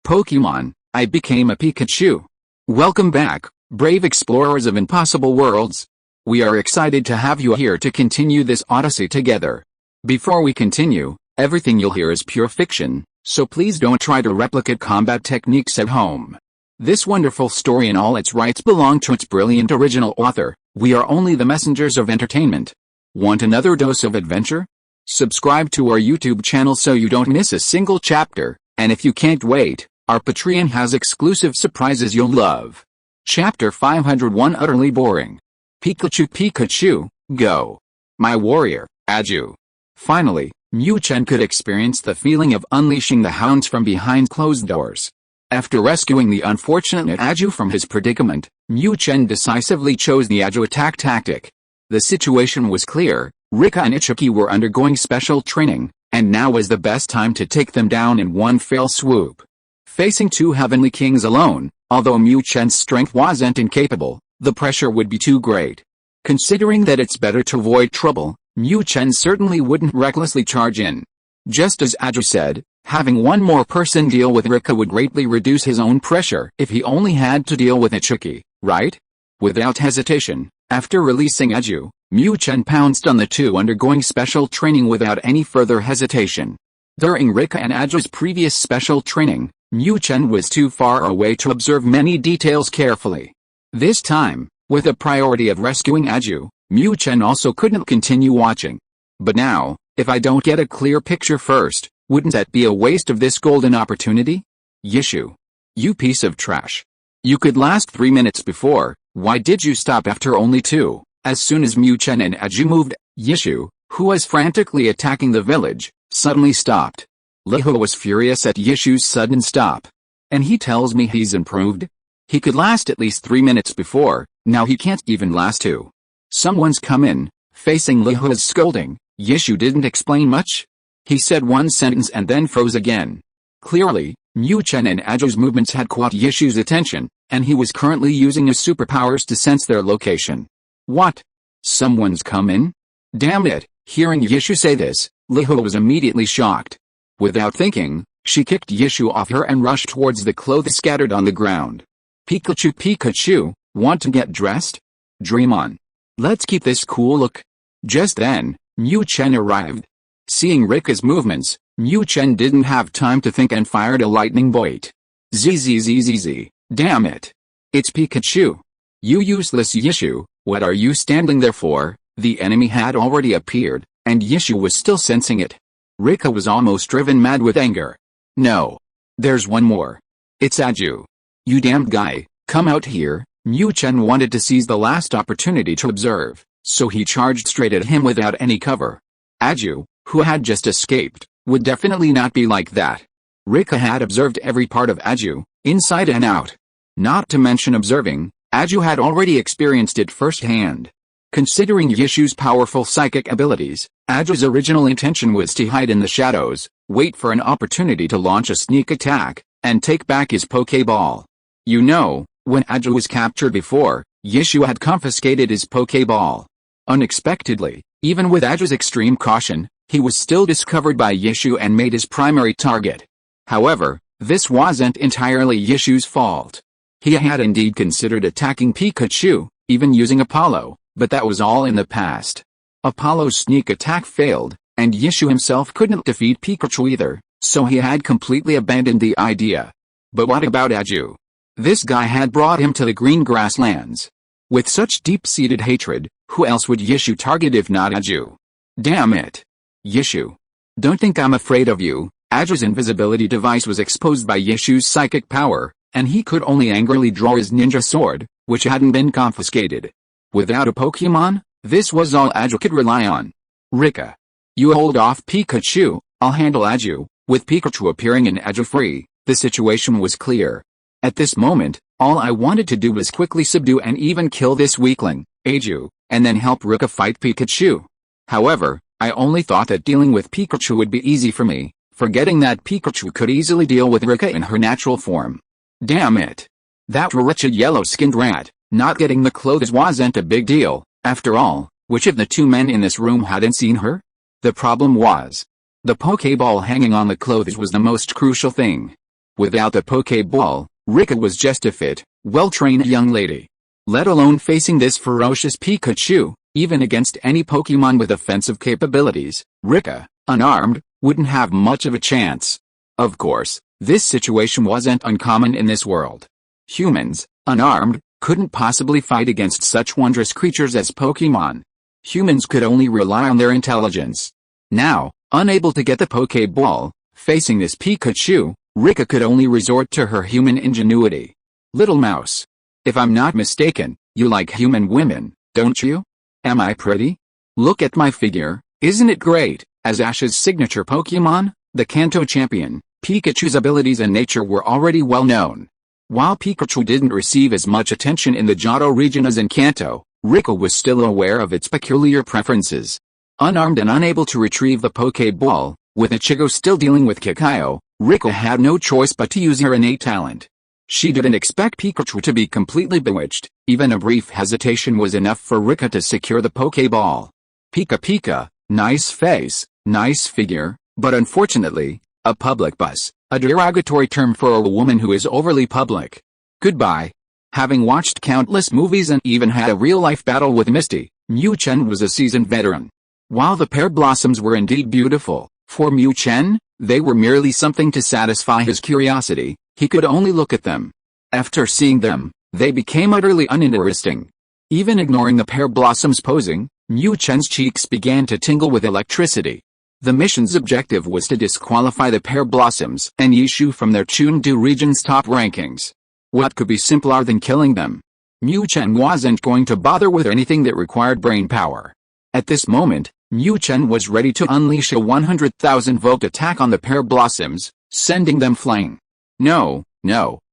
Pokémon, I became a Pikachu. Welcome back, brave explorers of impossible worlds. We are excited to have you here to continue this odyssey together. Before we continue, everything you'll hear is pure fiction, so please don't try to replicate combat techniques at home. This wonderful story in all its rights belong to its brilliant original author. We are only the messengers of entertainment. Want another dose of adventure? Subscribe to our YouTube channel so you don't miss a single chapter, and if you can't wait, our Patreon has exclusive surprises you'll love. Chapter 501 Utterly Boring. Pikachu, go. My warrior, Aju. Finally, Mu Chen could experience the feeling of unleashing the hounds from behind closed doors. After rescuing the unfortunate Aju from his predicament, Mu Chen decisively chose the Aju attack tactic. The situation was clear, Rika and Ichuki were undergoing special training, and now was the best time to take them down in one fell swoop. Facing two heavenly kings alone, although Mu Chen's strength wasn't incapable, the pressure would be too great. Considering that it's better to avoid trouble, Mu Chen certainly wouldn't recklessly charge in. Just as Aju said, having one more person deal with Rika would greatly reduce his own pressure if he only had to deal with Ichuki, right? Without hesitation, after releasing Aju, Mu Chen pounced on the two undergoing special training without any further hesitation. During Rika and Aju's previous special training, Mu Chen was too far away to observe many details carefully. This time, with the priority of rescuing Aju, Mu Chen also couldn't continue watching. But now, if I don't get a clear picture first, wouldn't that be a waste of this golden opportunity? Yishu. You piece of trash. You could last 3 minutes before, why did you stop after only 2? As soon as Mu Chen and Aju moved, Yishu, who was frantically attacking the village, suddenly stopped. Liho was furious at Yishu's sudden stop. And he tells me he's improved? He could last at least 3 minutes before, now he can't even last 2. Someone's come in. Facing Liho's scolding, Yishu didn't explain much. He said one sentence and then froze again. Clearly, Mu Chen and Aju's movements had caught Yishu's attention, and he was currently using his superpowers to sense their location. What? Someone's come in? Damn it! Hearing Yishu say this, Liho was immediately shocked. Without thinking, she kicked Yishu off her and rushed towards the clothes scattered on the ground. Pikachu, want to get dressed? Dream on. Let's keep this cool look. Just then, Mu Chen arrived. Seeing Rika's movements, Mu Chen didn't have time to think and fired a lightning bolt. Zzz, damn it. It's Pikachu. You useless Yishu, what are you standing there for? The enemy had already appeared, and Yishu was still sensing it. Rika was almost driven mad with anger. No. There's one more. It's Aju. You damned guy, come out here. Mu Chen wanted to seize the last opportunity to observe, so he charged straight at him without any cover. Aju, who had just escaped, would definitely not be like that. Rika had observed every part of Aju, inside and out. Not to mention observing, Aju had already experienced it firsthand. Considering Yishu's powerful psychic abilities, Aju's original intention was to hide in the shadows, wait for an opportunity to launch a sneak attack, and take back his Pokéball. You know, when Aju was captured before, Yishu had confiscated his Pokéball. Unexpectedly, even with Aju's extreme caution, he was still discovered by Yishu and made his primary target. However, this wasn't entirely Yishu's fault. He had indeed considered attacking Pikachu, even using Apollo, but that was all in the past. Apollo's sneak attack failed, and Yishu himself couldn't defeat Pikachu either, so he had completely abandoned the idea. But what about Aju? This guy had brought him to the green grasslands. With such deep-seated hatred, who else would Yishu target if not Aju? Damn it. Yishu. Don't think I'm afraid of you. Aju's invisibility device was exposed by Yishu's psychic power, and he could only angrily draw his ninja sword, which hadn't been confiscated. Without a Pokémon, this was all Aju could rely on. Rika. You hold off Pikachu, I'll handle Aju. With Pikachu appearing and Aju free, the situation was clear. At this moment, all I wanted to do was quickly subdue and even kill this weakling, Aju, and then help Rika fight Pikachu. However, I only thought that dealing with Pikachu would be easy for me, forgetting that Pikachu could easily deal with Rika in her natural form. Damn it. That wretched yellow-skinned rat, not getting the clothes wasn't a big deal. After all, which of the two men in this room hadn't seen her? The problem was, the Pokéball hanging on the clothes was the most crucial thing. Without the Pokeball, Rika was just a fit, well-trained young lady. Let alone facing this ferocious Pikachu, even against any Pokemon with offensive capabilities, Rika, unarmed, wouldn't have much of a chance. Of course, this situation wasn't uncommon in this world. Humans, unarmed, couldn't possibly fight against such wondrous creatures as Pokemon. Humans could only rely on their intelligence. Now, unable to get the Pokeball, facing this Pikachu, Rika could only resort to her human ingenuity. Little mouse. If I'm not mistaken, you like human women, don't you? Am I pretty? Look at my figure, isn't it great? As Ash's signature Pokemon, the Kanto champion, Pikachu's abilities and nature were already well known. While Pikachu didn't receive as much attention in the Johto region as in Kanto, Rika was still aware of its peculiar preferences. Unarmed and unable to retrieve the Pokeball, with Ichigo still dealing with Kakayo, Rika had no choice but to use her innate talent. She didn't expect Pikachu to be completely bewitched. Even a brief hesitation was enough for Rika to secure the Pokeball. Pika Pika, nice face, nice figure, but unfortunately, a public bus, a derogatory term for a woman who is overly public. Goodbye. Having watched countless movies and even had a real-life battle with Misty, Mu Chen was a seasoned veteran. While the pear blossoms were indeed beautiful, for Mu Chen, they were merely something to satisfy his curiosity. He could only look at them. After seeing them, they became utterly uninteresting. Even ignoring the pear blossoms posing, Mu Chen's cheeks began to tingle with electricity. The mission's objective was to disqualify the pear blossoms and Yishu from their Chengdu region's top rankings. What could be simpler than killing them? Mu Chen wasn't going to bother with anything that required brain power. At this moment, Mu Chen was ready to unleash a 100,000-volt attack on the pear blossoms, sending them flying. No,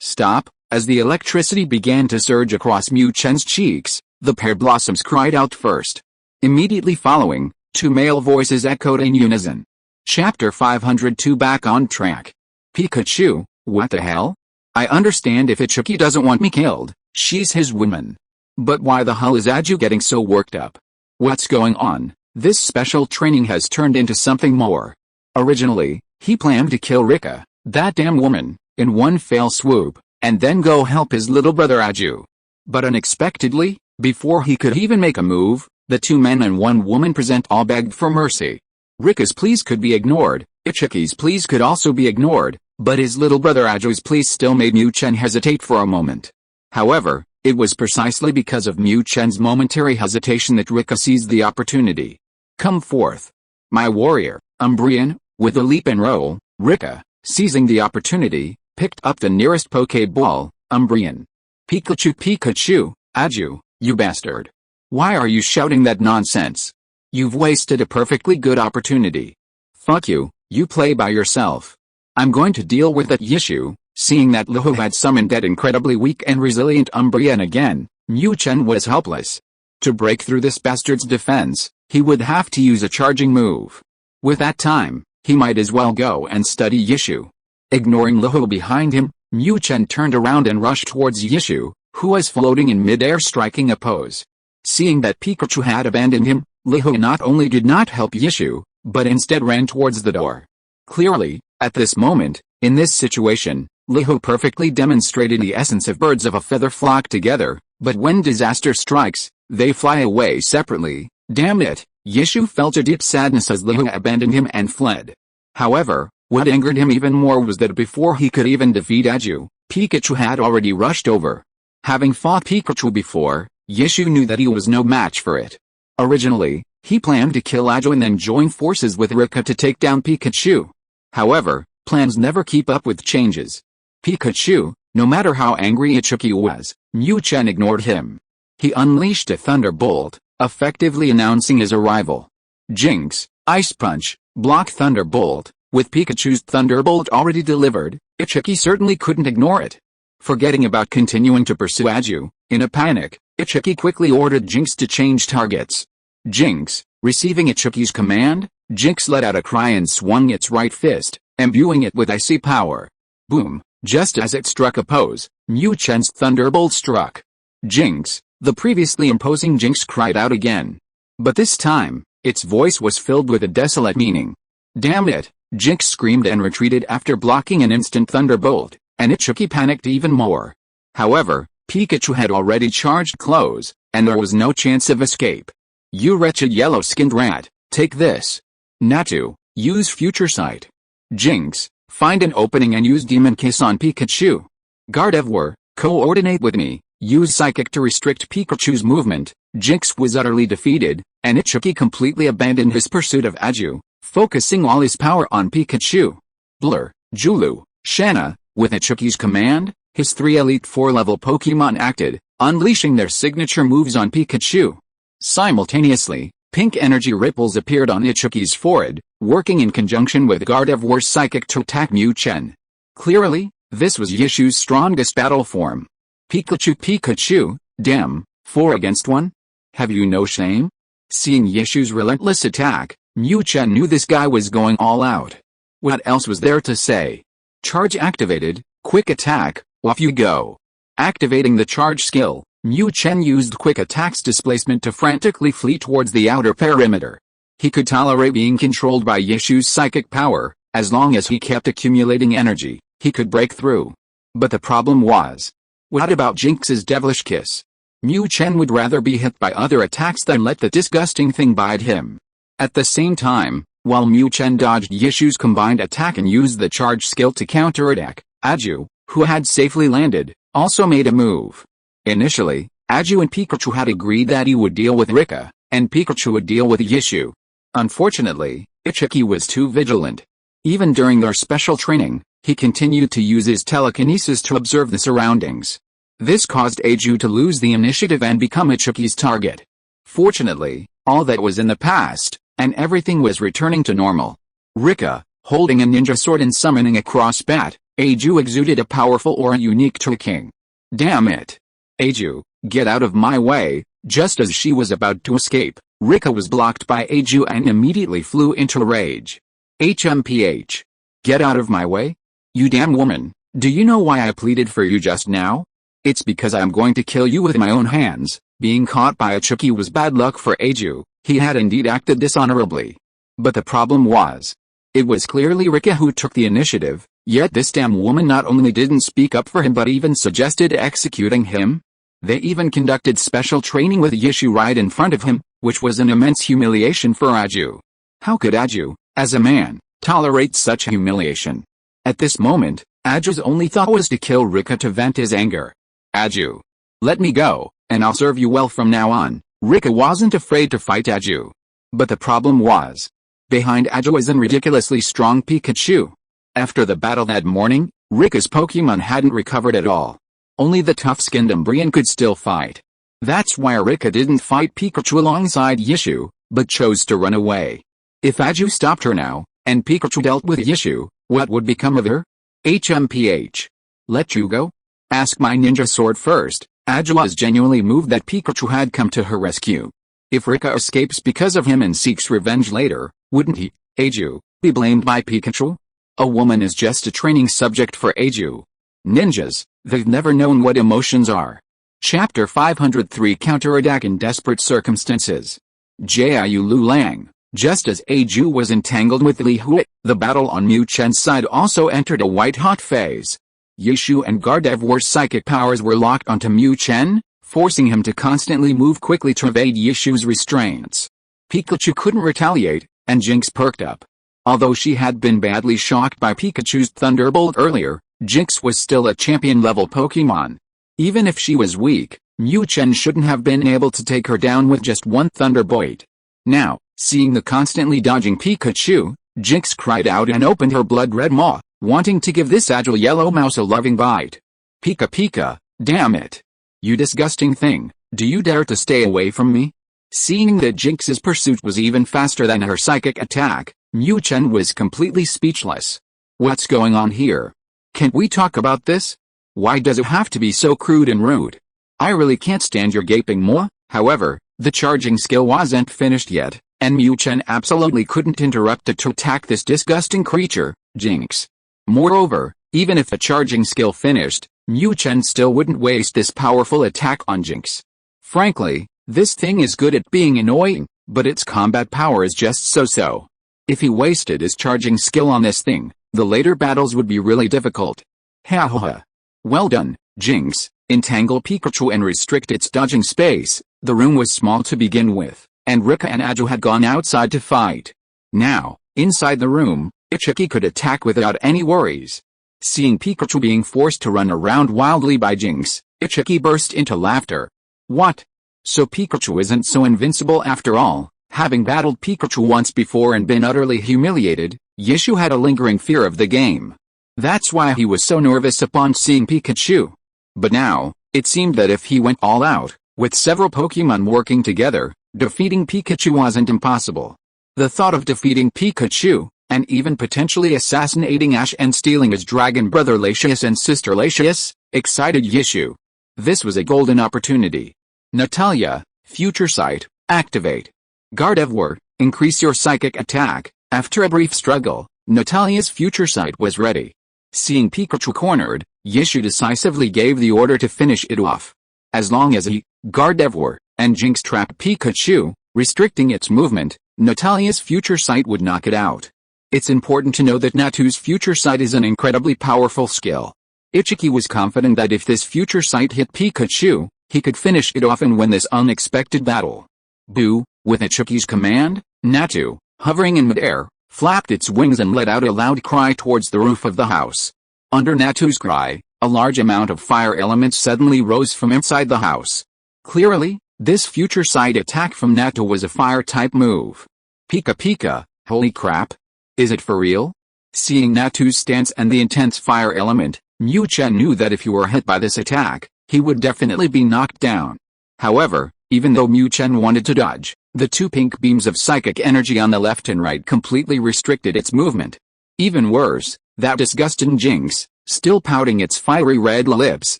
stop. As the electricity began to surge across Mu Chen's cheeks, the pear blossoms cried out first. Immediately following, two male voices echoed in unison. Chapter 502 Back on track. Pikachu, what the hell? I understand if Ichiki doesn't want me killed, she's his woman. But why the hell is Aju getting so worked up? What's going on? This special training has turned into something more. Originally, he planned to kill Rika, that damn woman, in one fell swoop, and then go help his little brother Aju. But unexpectedly, before he could even make a move, the two men and one woman present all begged for mercy. Rika's pleas could be ignored, Ichiki's pleas could also be ignored, but his little brother Aju's pleas still made Mu Chen hesitate for a moment. However, it was precisely because of Mu Chen's momentary hesitation that Rika seized the opportunity. Come forth. My warrior, Umbreon. With a leap and roll, Rika, seizing the opportunity, picked up the nearest Pokeball, Umbreon. Pikachu, Aju, you bastard. Why are you shouting that nonsense? You've wasted a perfectly good opportunity. Fuck you, you play by yourself. I'm going to deal with that Yishu. Seeing that Luhu had summoned that incredibly weak and resilient Umbreon again, Mu Chen was helpless. To break through this bastard's defense, he would have to use a charging move. With that time, he might as well go and study Yishu. Ignoring Luhu behind him, Mu Chen turned around and rushed towards Yishu, who was floating in midair striking a pose. Seeing that Pikachu had abandoned him, Luhu not only did not help Yishu, but instead ran towards the door. Clearly, at this moment, in this situation, Luhu perfectly demonstrated the essence of birds of a feather flock together, but when disaster strikes, they fly away separately. Damn it, Yishu felt a deep sadness as Luhu abandoned him and fled. However, what angered him even more was that before he could even defeat Aju, Pikachu had already rushed over. Having fought Pikachu before, Yishu knew that he was no match for it. Originally, he planned to kill Aju and then join forces with Rika to take down Pikachu. However, plans never keep up with changes. Pikachu, no matter how angry Ichiki was, Mu Chen ignored him. He unleashed a thunderbolt, effectively announcing his arrival. Jinx, Ice Punch, block Thunderbolt. With Pikachu's Thunderbolt already delivered, Ichiki certainly couldn't ignore it. Forgetting about continuing to pursue Aju, in a panic, Ichiki quickly ordered Jinx to change targets. Jinx, receiving Ichiki's command, Jinx let out a cry and swung its right fist, imbuing it with icy power. Boom, just as it struck a pose, Mu Chen's Thunderbolt struck. Jinx, the previously imposing Jinx cried out again. But this time, its voice was filled with a desolate meaning. Damn it, Jinx screamed and retreated after blocking an instant thunderbolt, and Ichuki panicked even more. However, Pikachu had already charged close, and there was no chance of escape. You wretched yellow-skinned rat, take this. Natu, use Future Sight. Jinx, find an opening and use Demon Kiss on Pikachu. Gardevoir, coordinate with me, use Psychic to restrict Pikachu's movement. Jinx was utterly defeated, and Ichuki completely abandoned his pursuit of Aju, focusing all his power on Pikachu. Blur, Julu, Shanna, with Ichuki's command, his 3 Elite 4-level Pokémon acted, unleashing their signature moves on Pikachu. Simultaneously, pink energy ripples appeared on Ichuki's forehead, working in conjunction with Gardevoir's Psychic to attack Mu Chen. Clearly, this was Yishu's strongest battle form. Pikachu, damn, 4 against 1? Have you no shame? Seeing Yishu's relentless attack, Mu Chen knew this guy was going all out. What else was there to say? Charge activated, quick attack, off you go. Activating the charge skill, Mu Chen used quick attack's displacement to frantically flee towards the outer perimeter. He could tolerate being controlled by Yishu's psychic power, as long as he kept accumulating energy, he could break through. But the problem was, what about Jinx's devilish kiss? Mu Chen would rather be hit by other attacks than let the disgusting thing bite him. At the same time, while Mu Chen dodged Yishu's combined attack and used the charge skill to counterattack, Aju, who had safely landed, also made a move. Initially, Aju and Pikachu had agreed that he would deal with Rika, and Pikachu would deal with Yishu. Unfortunately, Ichuki was too vigilant. Even during their special training, he continued to use his telekinesis to observe the surroundings. This caused Aju to lose the initiative and become Ichuki's target. Fortunately, all that was in the past, and everything was returning to normal. Rika, holding a ninja sword and summoning a crossbat, Aju exuded a powerful aura unique to a king. Damn it! Aju, get out of my way! Just as she was about to escape, Rika was blocked by Aju and immediately flew into a rage. HMPH. Get out of my way? You damn woman, do you know why I pleaded for you just now? It's because I am going to kill you with my own hands. Being caught by Ichuki was bad luck for Aju, he had indeed acted dishonorably. But the problem was, it was clearly Rika who took the initiative, yet this damn woman not only didn't speak up for him but even suggested executing him. They even conducted special training with Yishu right in front of him, which was an immense humiliation for Aju. How could Aju, as a man, tolerate such humiliation? At this moment, Aju's only thought was to kill Rika to vent his anger. Aju, let me go, and I'll serve you well from now on. Rika wasn't afraid to fight Aju. But the problem was, behind Aju was a ridiculously strong Pikachu. After the battle that morning, Rika's Pokémon hadn't recovered at all. Only the tough-skinned Umbreon could still fight. That's why Rika didn't fight Pikachu alongside Yishu, but chose to run away. If Aju stopped her now, and Pikachu dealt with Yishu, what would become of her? HMPH. Let you go? Ask my ninja sword first. Aju was genuinely moved that Pikachu had come to her rescue. If Rika escapes because of him and seeks revenge later, wouldn't he, Aju, be blamed by Pikachu? A woman is just a training subject for Aju. Ninjas, they've never known what emotions are. Chapter 503 Counterattack in Desperate Circumstances. Jiayu Lulang. Just as Aju was entangled with Li Hui, the battle on Mu Chen's side also entered a white-hot phase. Yishu and Gardevoir's psychic powers were locked onto Mu Chen, forcing him to constantly move quickly to evade Yishu's restraints. Pikachu couldn't retaliate, and Jinx perked up. Although she had been badly shocked by Pikachu's Thunderbolt earlier, Jinx was still a champion-level Pokémon. Even if she was weak, Mu Chen shouldn't have been able to take her down with just one Thunderbolt. Now, seeing the constantly dodging Pikachu, Jinx cried out and opened her blood-red maw, wanting to give this agile yellow mouse a loving bite. Pika Pika, damn it! You disgusting thing, do you dare to stay away from me? Seeing that Jinx's pursuit was even faster than her psychic attack, Mu Chen was completely speechless. What's going on here? Can't we talk about this? Why does it have to be so crude and rude? I really can't stand your gaping maw. However, the charging skill wasn't finished yet, and Mu Chen absolutely couldn't interrupt it to attack this disgusting creature, Jinx. Moreover, even if the charging skill finished, Mu Chen still wouldn't waste this powerful attack on Jinx. Frankly, this thing is good at being annoying, but its combat power is just so-so. If he wasted his charging skill on this thing, the later battles would be really difficult. Ha ha ha. Well done, Jinx. Entangle Pikachu and restrict its dodging space. The room was small to begin with, and Rika and Aju had gone outside to fight. Now, inside the room, Ichiki could attack without any worries. Seeing Pikachu being forced to run around wildly by Jinx, Ichiki burst into laughter. What? So Pikachu isn't so invincible after all? Having battled Pikachu once before and been utterly humiliated, Yishu had a lingering fear of the game. That's why he was so nervous upon seeing Pikachu. But now, it seemed that if he went all out, with several Pokémon working together, defeating Pikachu wasn't impossible. The thought of defeating Pikachu, and even potentially assassinating Ash and stealing his dragon brother Latias and sister Latias, excited Yishu. This was a golden opportunity. Natalia, Future Sight, activate. Gardevoir, increase your psychic attack. After a brief struggle, Natalia's Future Sight was ready. Seeing Pikachu cornered, Yishu decisively gave the order to finish it off. As long as he, Gardevoir, and Jinx trapped Pikachu, restricting its movement, Natalia's Future Sight would knock it out. It's important to know that Natu's Future Sight is an incredibly powerful skill. Ichiki was confident that if this Future Sight hit Pikachu, he could finish it off and win this unexpected battle. Boo! With Ichiki's command, Natu, hovering in midair, flapped its wings and let out a loud cry towards the roof of the house. Under Natu's cry, a large amount of fire elements suddenly rose from inside the house. Clearly, this Future Sight attack from Natu was a fire-type move. Pika Pika, holy crap! Is it for real? Seeing Natu's stance and the intense fire element, Mu Chen knew that if he were hit by this attack, he would definitely be knocked down. However, even though Mu Chen wanted to dodge, the two pink beams of psychic energy on the left and right completely restricted its movement. Even worse, that disgusting Jinx, still pouting its fiery red lips,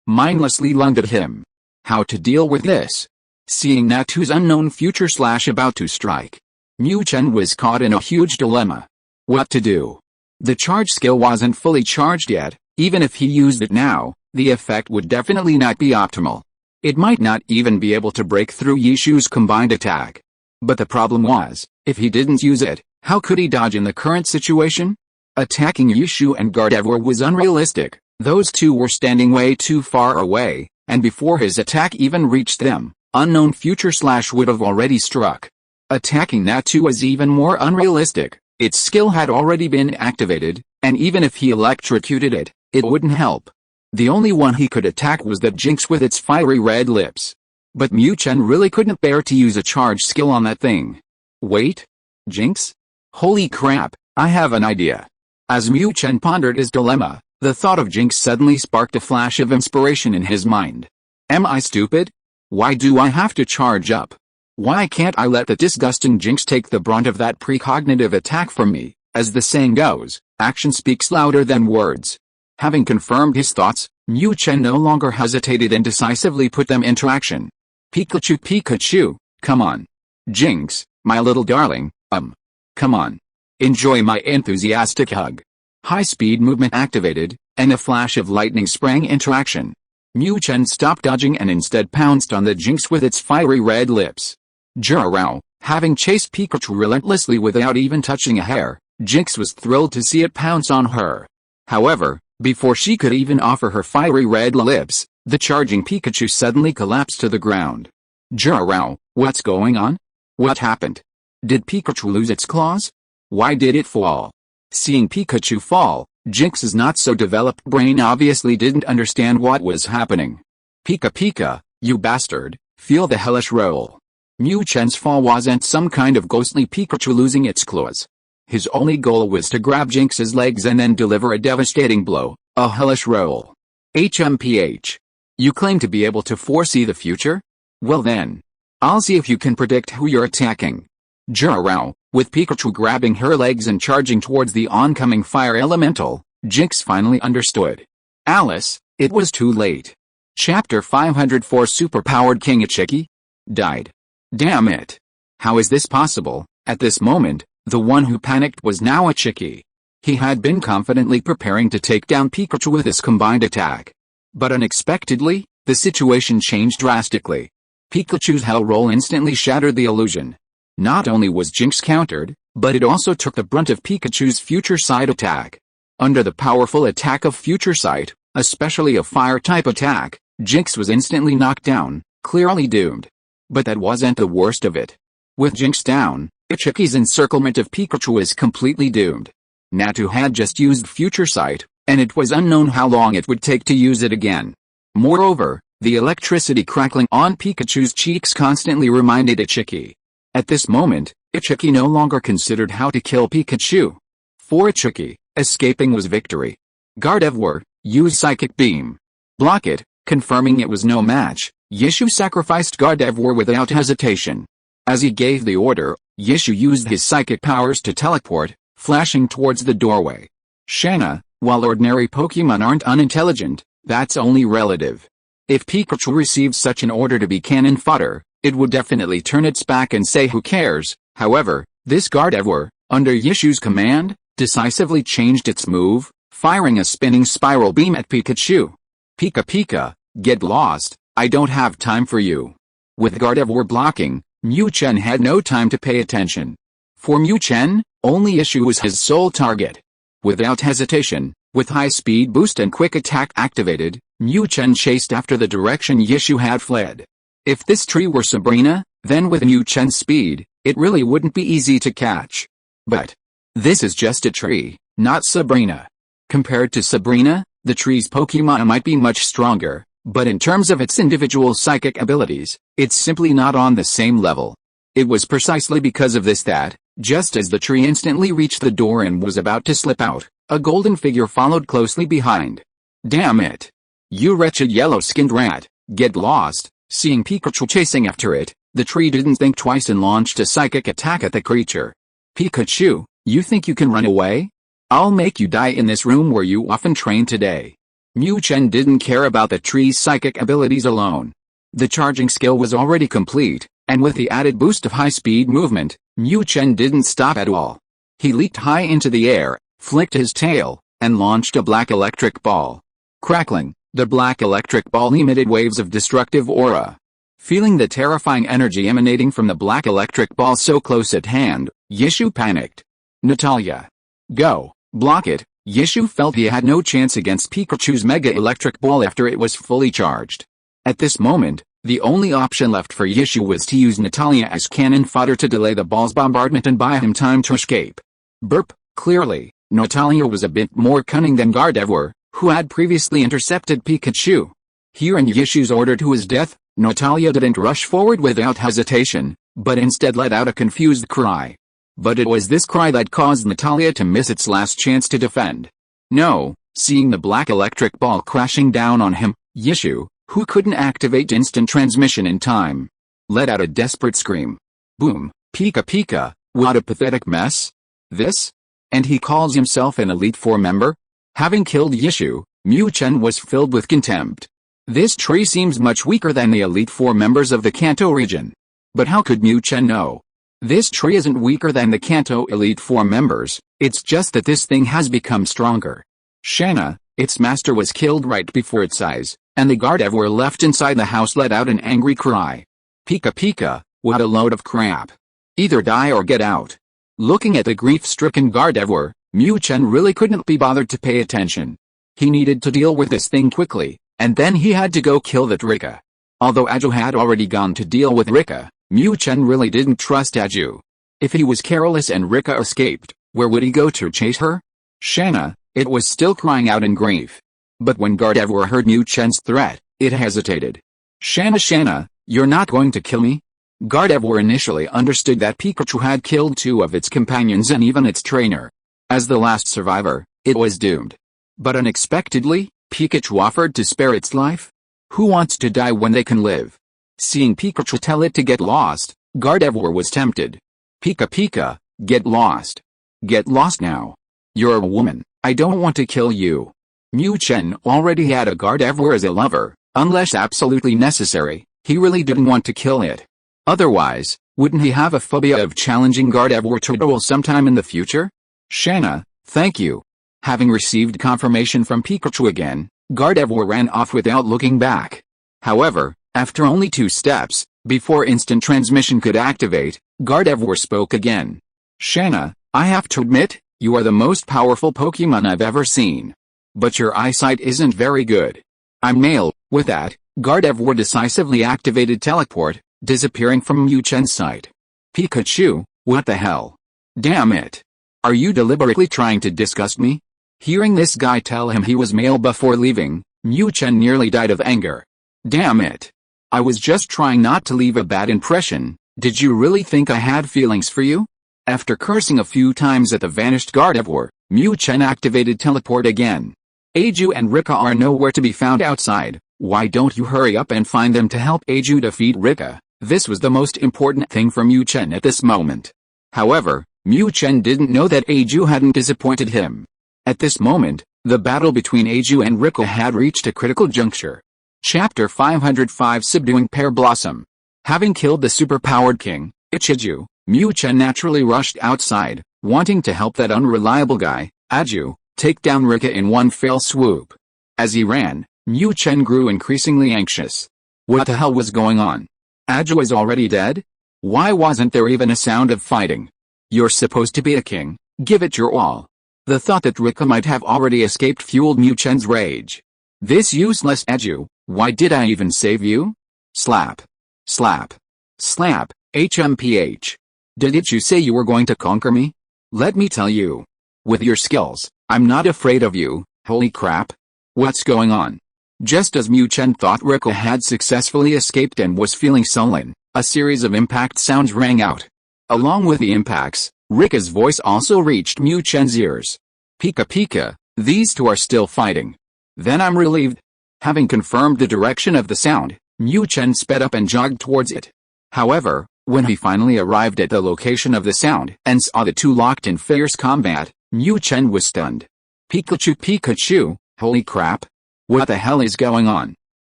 mindlessly lunged at him. How to deal with this? Seeing Natu's unknown future about to strike, Mu Chen was caught in a huge dilemma. What to do? The charge skill wasn't fully charged yet. Even if he used it now, the effect would definitely not be optimal. It might not even be able to break through Yishu's combined attack. But the problem was, if he didn't use it, how could he dodge in the current situation? Attacking Yishu and Gardevoir was unrealistic. Those two were standing way too far away, and before his attack even reached them, unknown future would have already struck. Attacking Natu was even more unrealistic. Its skill had already been activated, and even if he electrocuted it, it wouldn't help. The only one he could attack was that Jinx with its fiery red lips. But Mu Chen really couldn't bear to use a charge skill on that thing. Wait? Jinx? Holy crap, I have an idea. As Mu Chen pondered his dilemma, the thought of Jinx suddenly sparked a flash of inspiration in his mind. Am I stupid? Why do I have to charge up? Why can't I let the disgusting Jinx take the brunt of that precognitive attack from me? As the saying goes, action speaks louder than words. Having confirmed his thoughts, Mu Chen no longer hesitated and decisively put them into action. Pikachu, Pikachu, come on. Jinx, my little darling, come on. Enjoy my enthusiastic hug. High-speed movement activated, and a flash of lightning sprang into action. Mu Chen stopped dodging and instead pounced on the Jinx with its fiery red lips. Jirao, having chased Pikachu relentlessly without even touching a hair, Jinx was thrilled to see it pounce on her. However, before she could even offer her fiery red lips, the charging Pikachu suddenly collapsed to the ground. Jirao, what's going on? What happened? Did Pikachu lose its claws? Why did it fall? Seeing Pikachu fall, Jinx's not-so-developed brain obviously didn't understand what was happening. Pika Pika, you bastard, feel the hellish roll. Mu Chen's fall wasn't some kind of ghostly Pikachu losing its claws. His only goal was to grab Jinx's legs and then deliver a devastating blow, a hellish roll. HMPH. You claim to be able to foresee the future? Well then, I'll see if you can predict who you're attacking. Jirao, with Pikachu grabbing her legs and charging towards the oncoming fire elemental, Jinx finally understood. Alice, it was too late. Chapter 504 Superpowered King Ichiki? Died. Damn it. How is this possible? At this moment, the one who panicked was now Ichiki. He had been confidently preparing to take down Pikachu with his combined attack. But unexpectedly, the situation changed drastically. Pikachu's hell roll instantly shattered the illusion. Not only was Jinx countered, but it also took the brunt of Pikachu's future sight attack. Under the powerful attack of future sight, especially a fire-type attack, Jinx was instantly knocked down, clearly doomed. But that wasn't the worst of it. With Jinx down, Ichiki's encirclement of Pikachu was completely doomed. Natu had just used future sight, and it was unknown how long it would take to use it again. Moreover, the electricity crackling on Pikachu's cheeks constantly reminded Ichiki. At this moment, Ichiki no longer considered how to kill Pikachu. For Ichiki, escaping was victory. Gardevoir, use Psychic Beam. Block it, confirming it was no match. Yishu sacrificed Gardevoir without hesitation. As he gave the order, Yishu used his psychic powers to teleport, flashing towards the doorway. Shanna, while ordinary Pokémon aren't unintelligent, that's only relative. If Pikachu received such an order to be cannon fodder, it would definitely turn its back and say who cares. However, this Gardevoir, under Yishu's command, decisively changed its move, firing a spinning spiral beam at Pikachu. Pika Pika, get lost, I don't have time for you. With Gardevoir blocking, Mu Chen had no time to pay attention. For Mu Chen, only Yishu was his sole target. Without hesitation, with high speed boost and quick attack activated, Mu Chen chased after the direction Yishu had fled. If this tree were Sabrina, then with Mu Chen's speed, it really wouldn't be easy to catch. But this is just a tree, not Sabrina. Compared to Sabrina, the tree's Pokémon might be much stronger, but in terms of its individual psychic abilities, it's simply not on the same level. It was precisely because of this that, just as the tree instantly reached the door and was about to slip out, a golden figure followed closely behind. Damn it! You wretched yellow-skinned rat, get lost! Seeing Pikachu chasing after it, the tree didn't think twice and launched a psychic attack at the creature. Pikachu, you think you can run away? I'll make you die in this room where you often train today. Mu Chen didn't care about the tree's psychic abilities alone. The charging skill was already complete, and with the added boost of high-speed movement, Mu Chen didn't stop at all. He leaped high into the air, flicked his tail, and launched a black electric ball. Crackling, the black electric ball emitted waves of destructive aura. Feeling the terrifying energy emanating from the black electric ball so close at hand, Yishu panicked. Natalia. Go, block it. Yishu felt he had no chance against Pikachu's Mega Electric Ball after it was fully charged. At this moment, the only option left for Yishu was to use Natalia as cannon fodder to delay the ball's bombardment and buy him time to escape. Burp, clearly, Natalia was a bit more cunning than Gardevoir, who had previously intercepted Pikachu. Hearing Yishu's order to his death, Natalia didn't rush forward without hesitation, but instead let out a confused cry. But it was this cry that caused Natalia to miss its last chance to defend. No, seeing the black electric ball crashing down on him, Yishu, who couldn't activate instant transmission in time, let out a desperate scream. Boom, Pika Pika, what a pathetic mess. This? And he calls himself an Elite Four member? Having killed Yishu, Mu Chen was filled with contempt. This tree seems much weaker than the Elite Four members of the Kanto region. But how could Mu Chen know? This tree isn't weaker than the Kanto Elite Four members, it's just that this thing has become stronger. Shanna, its master was killed right before its eyes, and the Gardevoir left inside the house let out an angry cry. Pika Pika, what a load of crap. Either die or get out. Looking at the grief-stricken Gardevoir, Mu Chen really couldn't be bothered to pay attention. He needed to deal with this thing quickly, and then he had to go kill that Rika. Although Aju had already gone to deal with Rika, Mu Chen really didn't trust Aju. If he was careless and Rika escaped, where would he go to chase her? Shanna, it was still crying out in grief. But when Gardevoir heard Mu Chen's threat, it hesitated. Shanna, you're not going to kill me? Gardevoir initially understood that Pikachu had killed two of its companions and even its trainer. As the last survivor, it was doomed. But unexpectedly, Pikachu offered to spare its life? Who wants to die when they can live? Seeing Pikachu tell it to get lost, Gardevoir was tempted. Pika Pika, get lost. Get lost now. You're a woman, I don't want to kill you. Mu Chen already had a Gardevoir as a lover, unless absolutely necessary, he really didn't want to kill it. Otherwise, wouldn't he have a phobia of challenging Gardevoir to duel sometime in the future? Shanna, thank you. Having received confirmation from Pikachu again, Gardevoir ran off without looking back. However, after only 2 steps, before instant transmission could activate, Gardevoir spoke again. Shanna, I have to admit, you are the most powerful Pokemon I've ever seen. But your eyesight isn't very good. I'm male. With that, Gardevoir decisively activated teleport, disappearing from Mu Chen's sight. Pikachu, what the hell? Damn it. Are you deliberately trying to disgust me? Hearing this guy tell him he was male before leaving, Mu Chen nearly died of anger. Damn it. I was just trying not to leave a bad impression. Did you really think I had feelings for you? After cursing a few times at the vanished Gardevoir, Mu Chen activated teleport again. Aju and Rika are nowhere to be found outside. Why don't you hurry up and find them to help Aju defeat Rika? This was the most important thing for Mu Chen at this moment. However, Mu Chen didn't know that Aju hadn't disappointed him. At this moment, the battle between Aju and Rika had reached a critical juncture. Chapter 505 Subduing Pear Blossom. Having killed the superpowered king, Ichiju, Mu Chen naturally rushed outside, wanting to help that unreliable guy, Aju, take down Rika in one fell swoop. As he ran, Mu Chen grew increasingly anxious. What the hell was going on? Aju is already dead? Why wasn't there even a sound of fighting? You're supposed to be a king, give it your all. The thought that Rika might have already escaped fueled Mu Chen's rage. This useless Aju, why did I even save you? Slap. Slap. Slap, HMPH. Didn't you say you were going to conquer me? Let me tell you. With your skills, I'm not afraid of you, holy crap. What's going on? Just as Mu Chen thought Rika had successfully escaped and was feeling sullen, a series of impact sounds rang out. Along with the impacts, Rika's voice also reached Mu Chen's ears. Pika Pika, these two are still fighting. Then I'm relieved. Having confirmed the direction of the sound, Mu Chen sped up and jogged towards it. However, when he finally arrived at the location of the sound and saw the two locked in fierce combat, Mu Chen was stunned. Pikachu Pikachu, holy crap. What the hell is going on?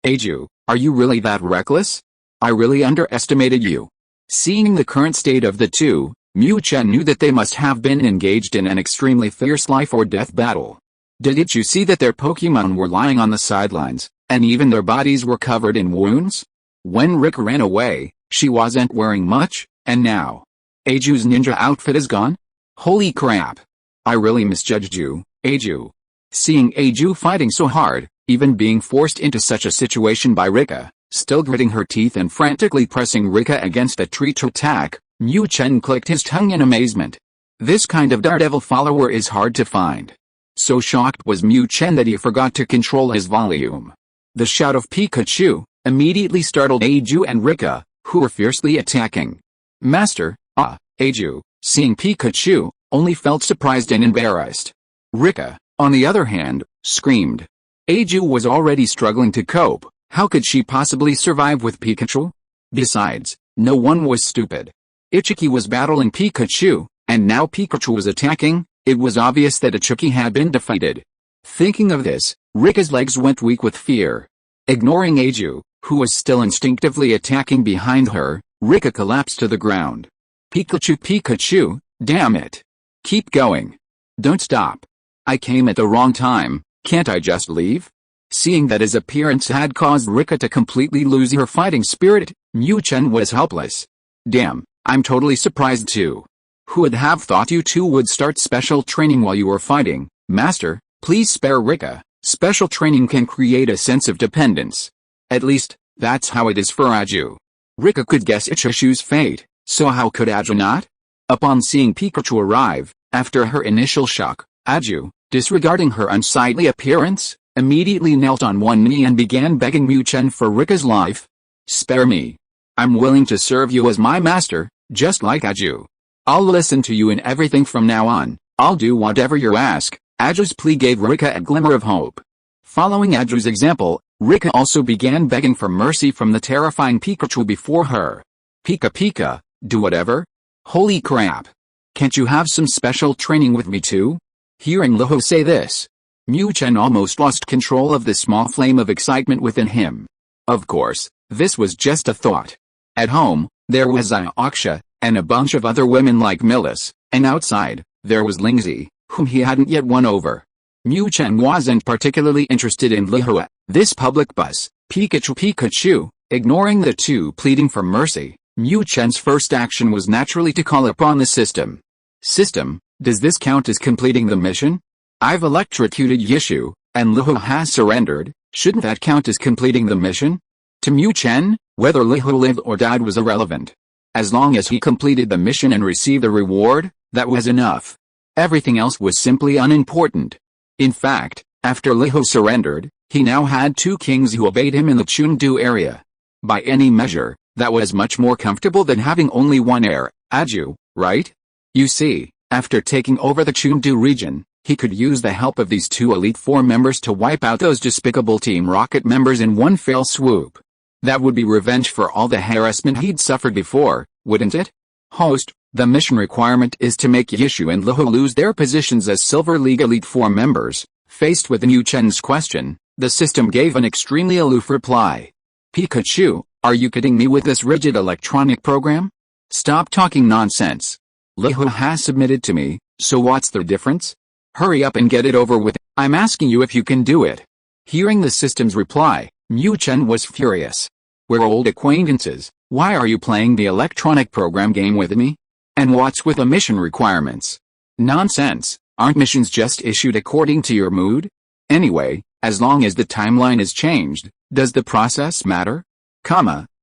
Aju, are you really that reckless? I really underestimated you. Seeing the current state of the two, Mu Chen knew that they must have been engaged in an extremely fierce life-or-death battle. Didn't you see that their Pokémon were lying on the sidelines, and even their bodies were covered in wounds? When Rika ran away, she wasn't wearing much, and now Aju's ninja outfit is gone? Holy crap. I really misjudged you, Aju. Seeing Aju fighting so hard, even being forced into such a situation by Rika, still gritting her teeth and frantically pressing Rika against a tree to attack, Mu Chen clicked his tongue in amazement. This kind of daredevil follower is hard to find. So shocked was Mu Chen that he forgot to control his volume. The shout of Pikachu immediately startled Aju and Rika, who were fiercely attacking. Master, Aju, seeing Pikachu, only felt surprised and embarrassed. Rika, on the other hand, screamed. Aju was already struggling to cope. How could she possibly survive with Pikachu? Besides, no one was stupid. Ichiki was battling Pikachu, and now Pikachu was attacking. It was obvious that Ichiki had been defeated. Thinking of this, Rika's legs went weak with fear. Ignoring Aju, who was still instinctively attacking behind her, Rika collapsed to the ground. Pikachu Pikachu, damn it. Keep going. Don't stop. I came at the wrong time, can't I just leave? Seeing that his appearance had caused Rika to completely lose her fighting spirit, Mu Chen was helpless. Damn, I'm totally surprised too. Who would have thought you two would start special training while you were fighting? Master, please spare Rika. Special training can create a sense of dependence. At least, that's how it is for Aju. Rika could guess Ichichu's fate, so how could Aju not? Upon seeing Pikachu arrive, after her initial shock, Aju, disregarding her unsightly appearance, immediately knelt on one knee and began begging Mu Chen for Rika's life. Spare me. I'm willing to serve you as my master, just like Aju. I'll listen to you in everything from now on. I'll do whatever you ask. Aju's plea gave Rika a glimmer of hope. Following Aju's example, Rika also began begging for mercy from the terrifying Pikachu before her. Pika Pika, do whatever? Holy crap. Can't you have some special training with me too? Hearing Liho say this, Mu Chen almost lost control of the small flame of excitement within him. Of course, this was just a thought. At home, there was Aksha, and a bunch of other women like Millis, and outside, there was Lingzi, whom he hadn't yet won over. Mu Chen wasn't particularly interested in Liho. This public buzz, Pikachu Pikachu, ignoring the two pleading for mercy, Mu Chen's first action was naturally to call upon the system. System, does this count as completing the mission? I've electrocuted Yishu, and Lihu has surrendered, shouldn't that count as completing the mission? To Mu Chen, whether Lihu lived or died was irrelevant. As long as he completed the mission and received the reward, that was enough. Everything else was simply unimportant. In fact, after Lihu surrendered, he now had 2 kings who obeyed him in the Chengdu area. By any measure, that was much more comfortable than having only one heir, Aju, right? You see, after taking over the Chengdu region, he could use the help of these 2 Elite Four members to wipe out those despicable Team Rocket members in one fell swoop. That would be revenge for all the harassment he'd suffered before, wouldn't it? Host, the mission requirement is to make Yishu and Lihu lose their positions as Silver League Elite Four members. Faced with Mu Chen's question, the system gave an extremely aloof reply. Pikachu, are you kidding me with this rigid electronic program? Stop talking nonsense. Lihu has submitted to me, so what's the difference? Hurry up and get it over with. I'm asking you if you can do it. Hearing the system's reply, Mu Chen was furious. We're old acquaintances, why are you playing the electronic program game with me? And what's with the mission requirements? Nonsense, aren't missions just issued according to your mood? Anyway, as long as the timeline is changed, does the process matter?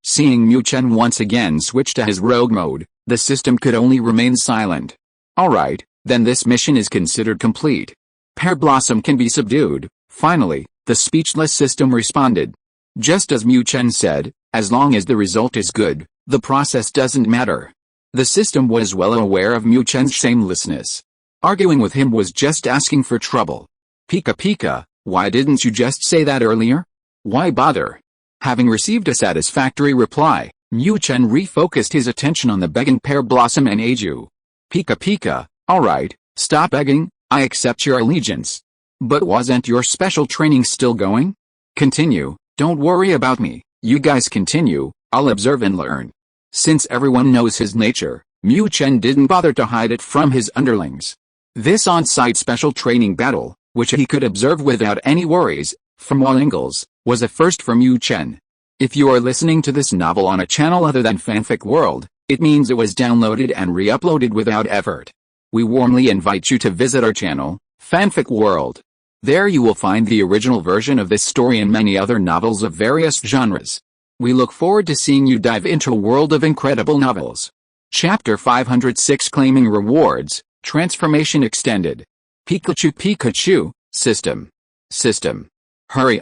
Seeing Mu Chen once again switch to his rogue mode, the system could only remain silent. Alright, then this mission is considered complete. Pear Blossom can be subdued. Finally, the speechless system responded. Just as Mu Chen said, as long as the result is good, the process doesn't matter. The system was well aware of Mu Chen's shamelessness. Arguing with him was just asking for trouble. Pika, why didn't you just say that earlier? Why bother? Having received a satisfactory reply, Mu Chen refocused his attention on the begging Pear Blossom and Aju. Pika, alright, stop begging, I accept your allegiance. But wasn't your special training still going? Continue, don't worry about me, you guys continue, I'll observe and learn. Since everyone knows his nature, Mu Chen didn't bother to hide it from his underlings. This on-site special training battle, which he could observe without any worries, from all angles, was a first for Mu Chen. If you are listening to this novel on a channel other than Fanfic World, it means it was downloaded and re-uploaded without effort. We warmly invite you to visit our channel, Fanfic World. There you will find the original version of this story and many other novels of various genres. We look forward to seeing you dive into a world of incredible novels. Chapter 506 Claiming Rewards, Transformation Extended. Pikachu, System. Hurry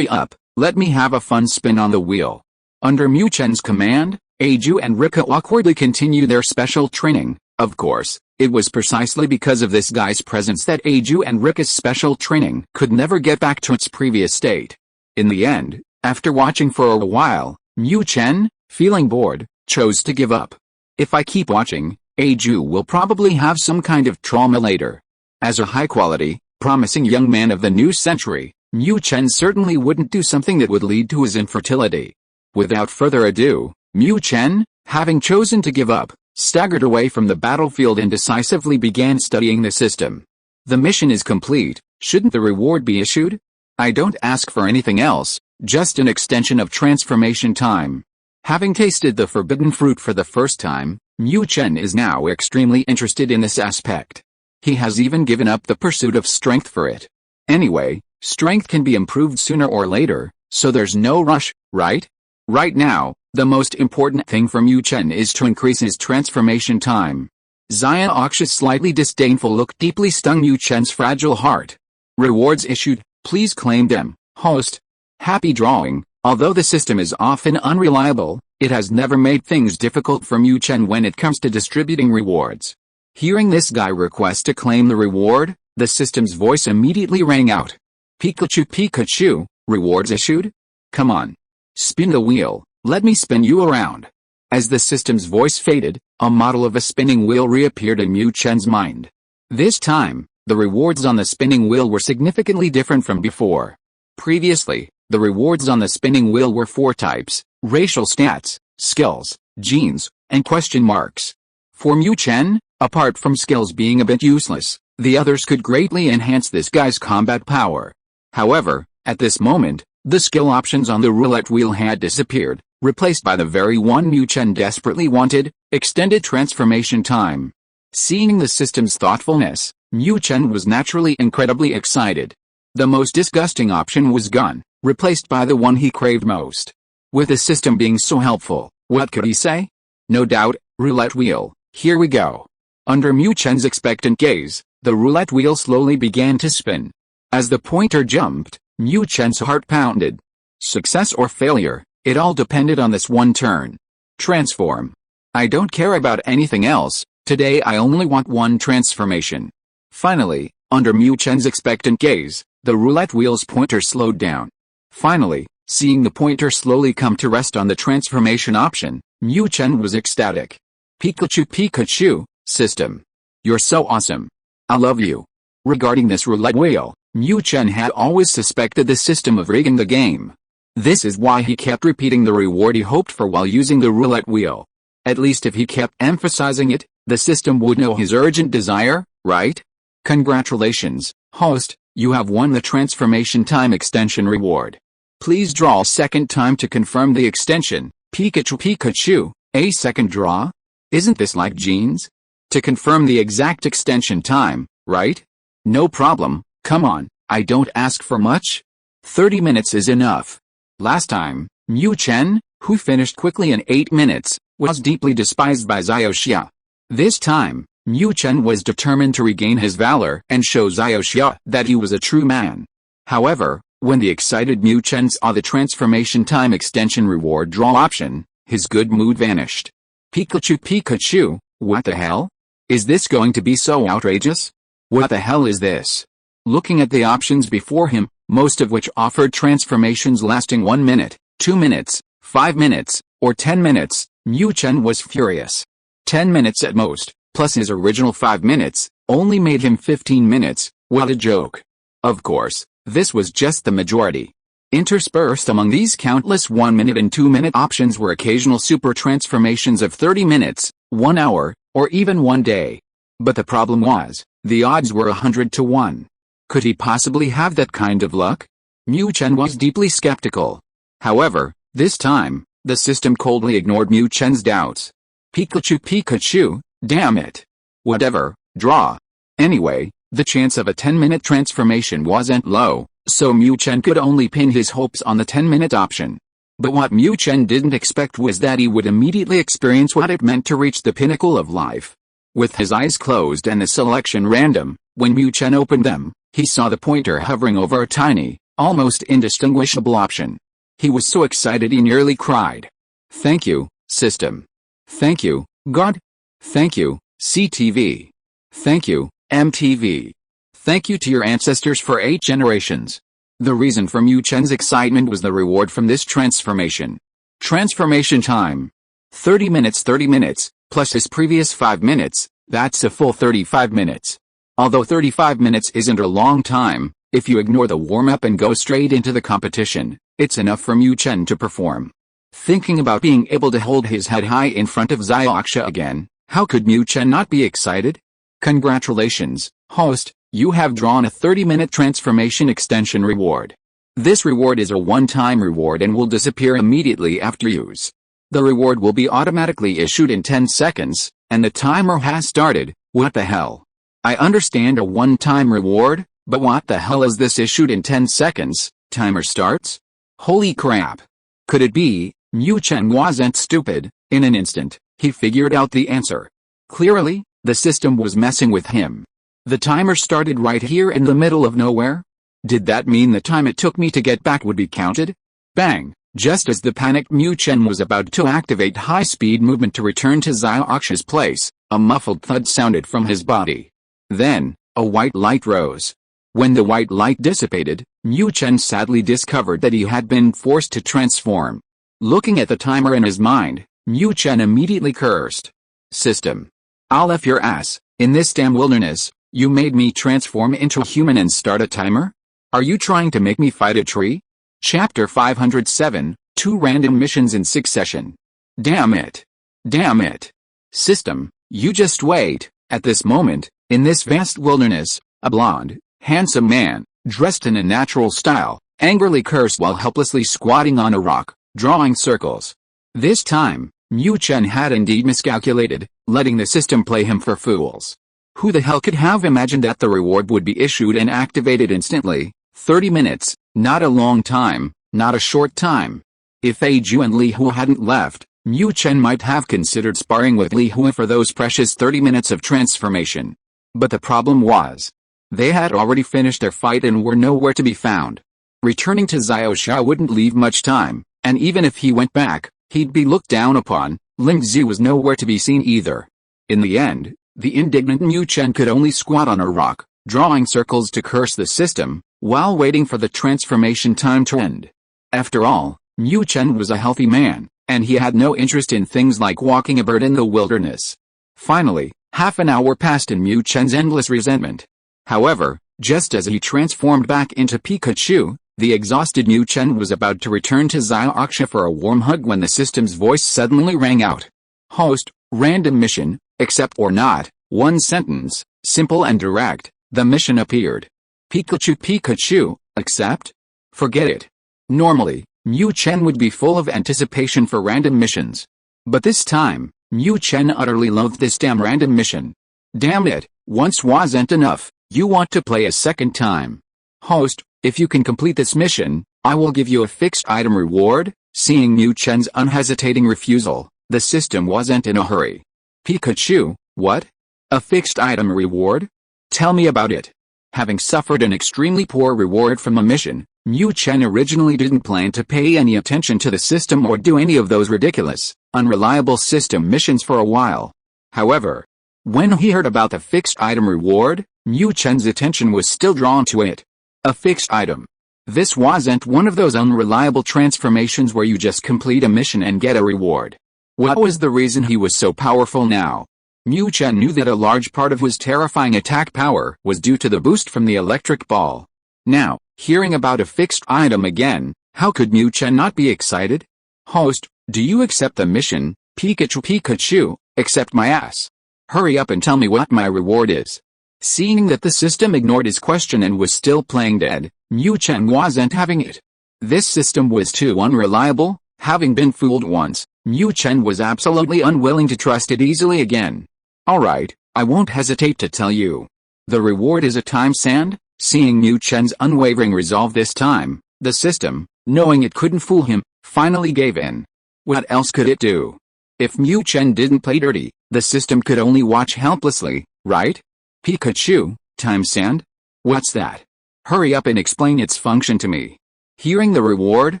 up, let me have a fun spin on the wheel. Under Mu Chen's command, Aju and Rika awkwardly continue their special training. Of course, it was precisely because of this guy's presence that Aju and Rika's special training could never get back to its previous state. In the end, after watching for a while, Mu Chen, feeling bored, chose to give up. If I keep watching, Aju will probably have some kind of trauma later. As a high-quality, promising young man of the new century, Mu Chen certainly wouldn't do something that would lead to his infertility. Without further ado, Mu Chen, having chosen to give up, staggered away from the battlefield and decisively began studying the system. The mission is complete, shouldn't the reward be issued? I don't ask for anything else, just an extension of transformation time. Having tasted the forbidden fruit for the first time, Mu Chen is now extremely interested in this aspect. He has even given up the pursuit of strength for it. Anyway, strength can be improved sooner or later, so there's no rush, right? Right now, the most important thing for Mu Chen is to increase his transformation time. Xia Ox's slightly disdainful look deeply stung Mu Chen's fragile heart. Rewards issued, please claim them, host. Happy drawing. Although the system is often unreliable, it has never made things difficult for Mu Chen when it comes to distributing rewards. Hearing this guy request to claim the reward, the system's voice immediately rang out. Pikachu, rewards issued? Come on. Spin the wheel, let me spin you around. As the system's voice faded, a model of a spinning wheel reappeared in Mu Chen's mind. This time, the rewards on the spinning wheel were significantly different from before. Previously, the rewards on the spinning wheel were 4 types: racial stats, skills, genes, and question marks. For Mu Chen, apart from skills being a bit useless, the others could greatly enhance this guy's combat power. However, at this moment, the skill options on the roulette wheel had disappeared, replaced by the very one Mu Chen desperately wanted, extended transformation time. Seeing the system's thoughtfulness, Mu Chen was naturally incredibly excited. The most disgusting option was gone, replaced by the one he craved most. With the system being so helpful, what could he say? No doubt, roulette wheel, here we go. Under Mu Chen's expectant gaze, the roulette wheel slowly began to spin. As the pointer jumped, Mu Chen's heart pounded. Success or failure, it all depended on this one turn. Transform. I don't care about anything else, today I only want one transformation. Finally, under Mu Chen's expectant gaze, the roulette wheel's pointer slowed down. Finally, seeing the pointer slowly come to rest on the transformation option, Mu Chen was ecstatic. Pikachu Pikachu, system. You're so awesome. I love you. Regarding this roulette wheel, Mu Chen had always suspected the system of rigging the game. This is why he kept repeating the reward he hoped for while using the roulette wheel. At least if he kept emphasizing it, the system would know his urgent desire, right? Congratulations, host, you have won the transformation time extension reward. Please draw a second time to confirm the extension. Pikachu Pikachu, a second draw? Isn't this like genes? To confirm the exact extension time, right? No problem, come on, I don't ask for much. 30 minutes is enough. Last time, Mu Chen, who finished quickly in 8 minutes, was deeply despised by Xiaoxia. This time, Mu Chen was determined to regain his valor and show Xiaoxia that he was a true man. However, when the excited Mu Chen saw the transformation time extension reward draw option, his good mood vanished. Pikachu Pikachu, what the hell? Is this going to be so outrageous? What the hell is this? Looking at the options before him, most of which offered transformations lasting 1 minute, 2 minutes, 5 minutes, or 10 minutes, Mu Chen was furious. 10 minutes at most, plus his original 5 minutes, only made him 15 minutes, what a joke. Of course, this was just the majority. Interspersed among these countless 1 minute and 2 minute options were occasional super transformations of 30 minutes, 1 hour, or even 1 day. But the problem was, the odds were 100 to 1. Could he possibly have that kind of luck? Mu Chen was deeply skeptical. However, this time, the system coldly ignored Mu Chen's doubts. Pikachu Pikachu, damn it. Whatever, draw. Anyway, the chance of a 10-minute transformation wasn't low, so Mu Chen could only pin his hopes on the 10-minute option. But what Mu Chen didn't expect was that he would immediately experience what it meant to reach the pinnacle of life. With his eyes closed and the selection random, when Mu Chen opened them, he saw the pointer hovering over a tiny, almost indistinguishable option. He was so excited he nearly cried. Thank you, system. Thank you, God. Thank you, CTV. Thank you, MTV. Thank you to your ancestors for 8 generations. The reason for Mu Chen's excitement was the reward from this transformation. Transformation time. 30 minutes, plus his previous 5 minutes, that's a full 35 minutes. Although 35 minutes isn't a long time, if you ignore the warm-up and go straight into the competition, it's enough for Mu Chen to perform. Thinking about being able to hold his head high in front of Xiaoxia again, how could Mu Chen not be excited? Congratulations, host, you have drawn a 30-minute transformation extension reward. This reward is a one-time reward and will disappear immediately after use. The reward will be automatically issued in 10 seconds, and the timer has started. What the hell? I understand a one-time reward, but what the hell is this issued in 10 seconds? Timer starts? Holy crap. Could it be? Mu Chen wasn't stupid. In an instant, he figured out the answer. Clearly, the system was messing with him. The timer started right here in the middle of nowhere? Did that mean the time it took me to get back would be counted? Bang! Just as the panicked Mu Chen was about to activate high-speed movement to return to Xiaoxia's place, a muffled thud sounded from his body. Then, a white light rose. When the white light dissipated, Mu Chen sadly discovered that he had been forced to transform. Looking at the timer in his mind, Mu Chen immediately cursed. System. I'll F your ass, in this damn wilderness, you made me transform into a human and start a timer? Are you trying to make me fight a tree? Chapter 507, 2 random missions in succession. Damn it. Damn it. System, you just wait. At this moment, in this vast wilderness, a blonde, handsome man, dressed in a natural style, angrily cursed while helplessly squatting on a rock, drawing circles. This time, Mu Chen had indeed miscalculated, letting the system play him for fools. Who the hell could have imagined that the reward would be issued and activated instantly? 30 minutes, not a long time, not a short time. If Ju and Li Hua hadn't left, Mu Chen might have considered sparring with Li Hua for those precious 30 minutes of transformation. But the problem was, they had already finished their fight and were nowhere to be found. Returning to Xiaosha wouldn't leave much time, and even if he went back, he'd be looked down upon. Ling Zhu was nowhere to be seen either. In the end, the indignant Mu Chen could only squat on a rock, drawing circles to curse the system, while waiting for the transformation time to end. After all, Mu Chen was a healthy man, and he had no interest in things like walking a bird in the wilderness. Finally, half an hour passed in Mu Chen's endless resentment. However, just as he transformed back into Pikachu, the exhausted Mu Chen was about to return to Xiaosha for a warm hug when the system's voice suddenly rang out. Host, random mission, accept or not, one sentence, simple and direct. The mission appeared. Pikachu, accept? Forget it. Normally, Mu Chen would be full of anticipation for random missions. But this time, Mu Chen utterly loathed this damn random mission. Damn it, once wasn't enough, you want to play a second time. Host, if you can complete this mission, I will give you a fixed item reward. Seeing Mu Chen's unhesitating refusal, the system wasn't in a hurry. Pikachu, what? A fixed item reward? Tell me about it. Having suffered an extremely poor reward from a mission, Mu Chen originally didn't plan to pay any attention to the system or do any of those ridiculous, unreliable system missions for a while. However, when he heard about the fixed item reward, Mu Chen's attention was still drawn to it. A fixed item. This wasn't one of those unreliable transformations where you just complete a mission and get a reward. What was the reason he was so powerful now? Mu Chen knew that a large part of his terrifying attack power was due to the boost from the electric ball. Now, hearing about a fixed item again, how could Mu Chen not be excited? Host, do you accept the mission? Pikachu, accept my ass. Hurry up and tell me what my reward is. Seeing that the system ignored his question and was still playing dead, Mu Chen wasn't having it. This system was too unreliable. Having been fooled once, Mu Chen was absolutely unwilling to trust it easily again. Alright, I won't hesitate to tell you. The reward is a time sand. Seeing Mu Chen's unwavering resolve this time, the system, knowing it couldn't fool him, finally gave in. What else could it do? If Mu Chen didn't play dirty, the system could only watch helplessly, right? Pikachu, time sand? What's that? Hurry up and explain its function to me. Hearing the reward,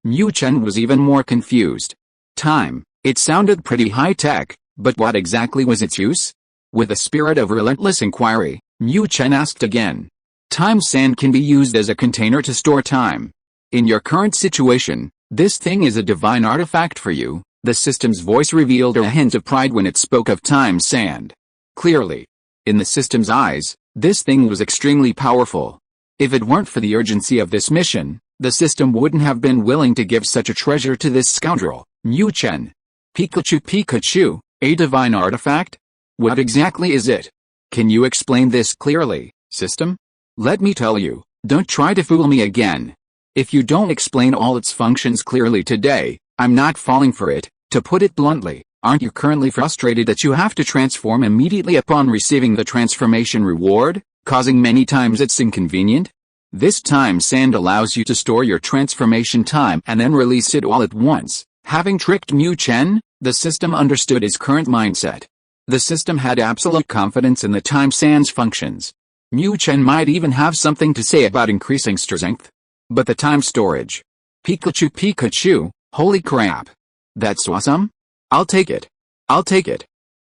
Mu Chen was even more confused. Time, it sounded pretty high-tech, but what exactly was its use? With a spirit of relentless inquiry, Mu Chen asked again. Time sand can be used as a container to store time. In your current situation, this thing is a divine artifact for you. The system's voice revealed a hint of pride when it spoke of time sand. Clearly, in the system's eyes, this thing was extremely powerful. If it weren't for the urgency of this mission, the system wouldn't have been willing to give such a treasure to this scoundrel, Mu Chen. Pikachu, a divine artifact? What exactly is it? Can you explain this clearly, system? Let me tell you, don't try to fool me again. If you don't explain all its functions clearly today, I'm not falling for it. To put it bluntly, aren't you currently frustrated that you have to transform immediately upon receiving the transformation reward, causing many times it's inconvenient? This time sand allows you to store your transformation time and then release it all at once. Having tricked Mu Chen, the system understood his current mindset. The system had absolute confidence in the time sand's functions. Mu Chen might even have something to say about increasing strength. But the time storage. Pikachu, holy crap. That's awesome. I'll take it.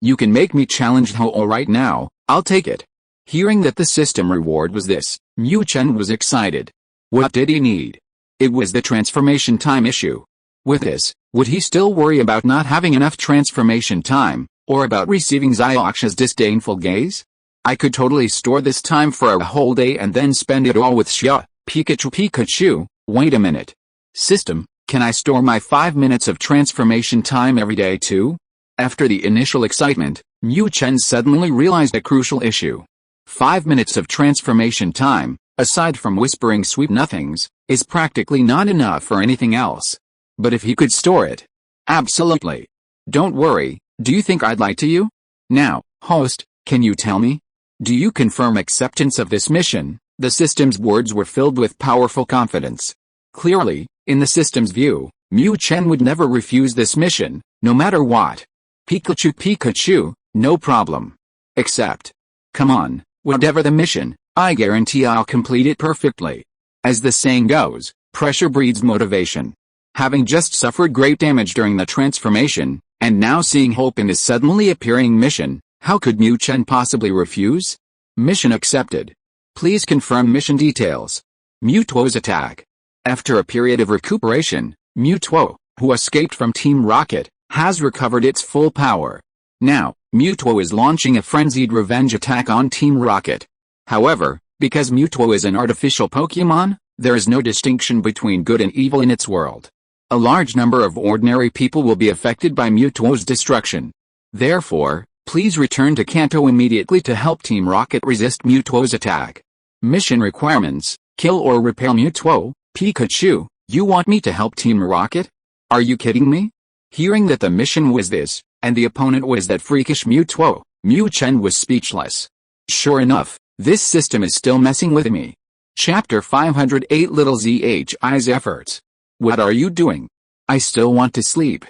You can make me challenge Ho right now, I'll take it. Hearing that the system reward was this, Mu Chen was excited. What did he need? It was the transformation time issue. With this, would he still worry about not having enough transformation time, or about receiving Xiaosha's disdainful gaze? I could totally store this time for a whole day and then spend it all with Xia. Pikachu, wait a minute. System, can I store my 5 minutes of transformation time every day too? After the initial excitement, Mu Chen suddenly realized a crucial issue. 5 minutes of transformation time, aside from whispering sweet nothings, is practically not enough for anything else. But if he could store it, absolutely. Don't worry, do you think I'd lie to you? Now, host, can you tell me? Do you confirm acceptance of this mission? The system's words were filled with powerful confidence. Clearly, in the system's view, Mu Chen would never refuse this mission, no matter what. Pikachu, no problem. Accept. Come on, whatever the mission, I guarantee I'll complete it perfectly. As the saying goes, pressure breeds motivation. Having just suffered great damage during the transformation, and now seeing hope in his suddenly appearing mission, how could Mu Chen possibly refuse? Mission accepted. Please confirm mission details. Mewtwo's attack. After a period of recuperation, Mewtwo, who escaped from Team Rocket, has recovered its full power. Now, Mewtwo is launching a frenzied revenge attack on Team Rocket. However, because Mewtwo is an artificial Pokémon, there is no distinction between good and evil in its world. A large number of ordinary people will be affected by Mewtwo's destruction. Therefore, please return to Kanto immediately to help Team Rocket resist Mewtwo's attack. Mission requirements: kill or repel Mewtwo. Pikachu, you want me to help Team Rocket? Are you kidding me? Hearing that the mission was this, and the opponent was that freakish Mewtwo, Mu Chen was speechless. Sure enough, this system is still messing with me. Chapter 508 Little Zhi's efforts. What are you doing? I still want to sleep.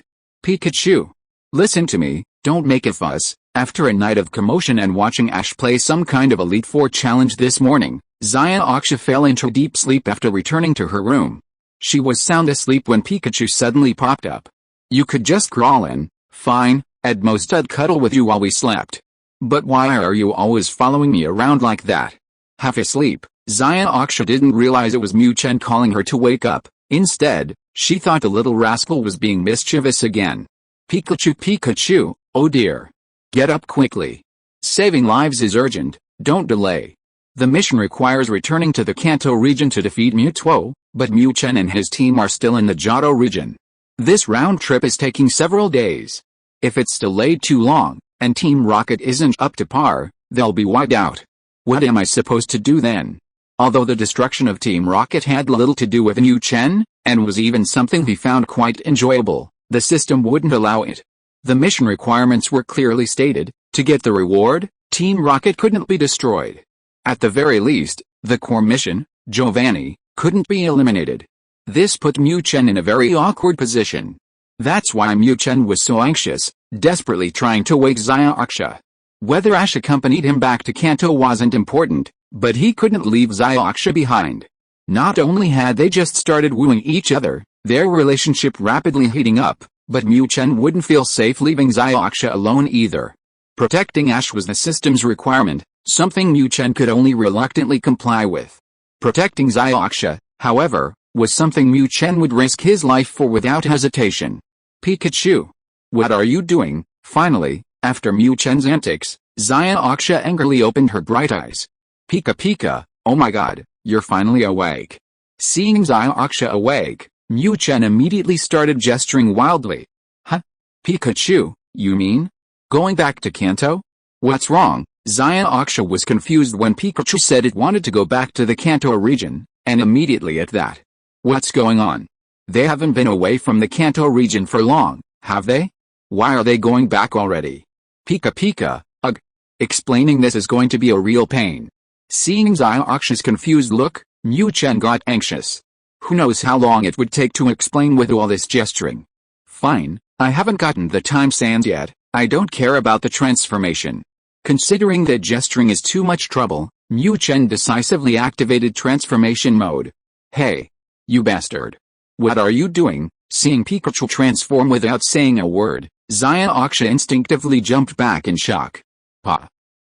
Pikachu. Listen to me, don't make a fuss. After a night of commotion and watching Ash play some kind of Elite Four challenge this morning, Zhiaksha fell into deep sleep after returning to her room. She was sound asleep when Pikachu suddenly popped up. You could just crawl in, fine, at most I'd cuddle with you while we slept. But why are you always following me around like that? Half asleep, Zhiaksha didn't realize it was Mu Chen calling her to wake up. Instead, she thought the little rascal was being mischievous again. Pikachu, oh dear. Get up quickly. Saving lives is urgent, don't delay. The mission requires returning to the Kanto region to defeat Mewtwo, but Mu Chen and his team are still in the Johto region. This round trip is taking several days. If it's delayed too long, and Team Rocket isn't up to par, they'll be wiped out. What am I supposed to do then? Although the destruction of Team Rocket had little to do with Mu Chen, and was even something he found quite enjoyable, the system wouldn't allow it. The mission requirements were clearly stated: to get the reward, Team Rocket couldn't be destroyed. At the very least, the core mission, Giovanni, couldn't be eliminated. This put Mu Chen in a very awkward position. That's why Mu Chen was so anxious, desperately trying to wake Zhiaksha. Whether Ash accompanied him back to Kanto wasn't important, but he couldn't leave Zhiaksha behind. Not only had they just started wooing each other, their relationship rapidly heating up, but Mu Chen wouldn't feel safe leaving Zhiaksha alone either. Protecting Ash was the system's requirement, something Mu Chen could only reluctantly comply with. Protecting Zhiaksha, however, was something Mu Chen would risk his life for without hesitation. Pikachu. What are you doing? Finally, after Mu Chen's antics, Zhiaksha angrily opened her bright eyes. Pika, oh my god, you're finally awake. Seeing Zhiaksha awake, Mu Chen immediately started gesturing wildly. Huh? Pikachu, you mean? Going back to Kanto? What's wrong? Zhiaksha was confused when Pikachu said it wanted to go back to the Kanto region, and immediately at that. What's going on? They haven't been away from the Kanto region for long, have they? Why are they going back already? Pika, ugh. Explaining this is going to be a real pain. Seeing Zhiaksha's confused look, Mu Chen got anxious. Who knows how long it would take to explain with all this gesturing. Fine, I haven't gotten the time sands yet, I don't care about the transformation. Considering that gesturing is too much trouble, Mu Chen decisively activated transformation mode. Hey! You bastard! What are you doing? Seeing Pikachu transform without saying a word, Zhiaksha instinctively jumped back in shock.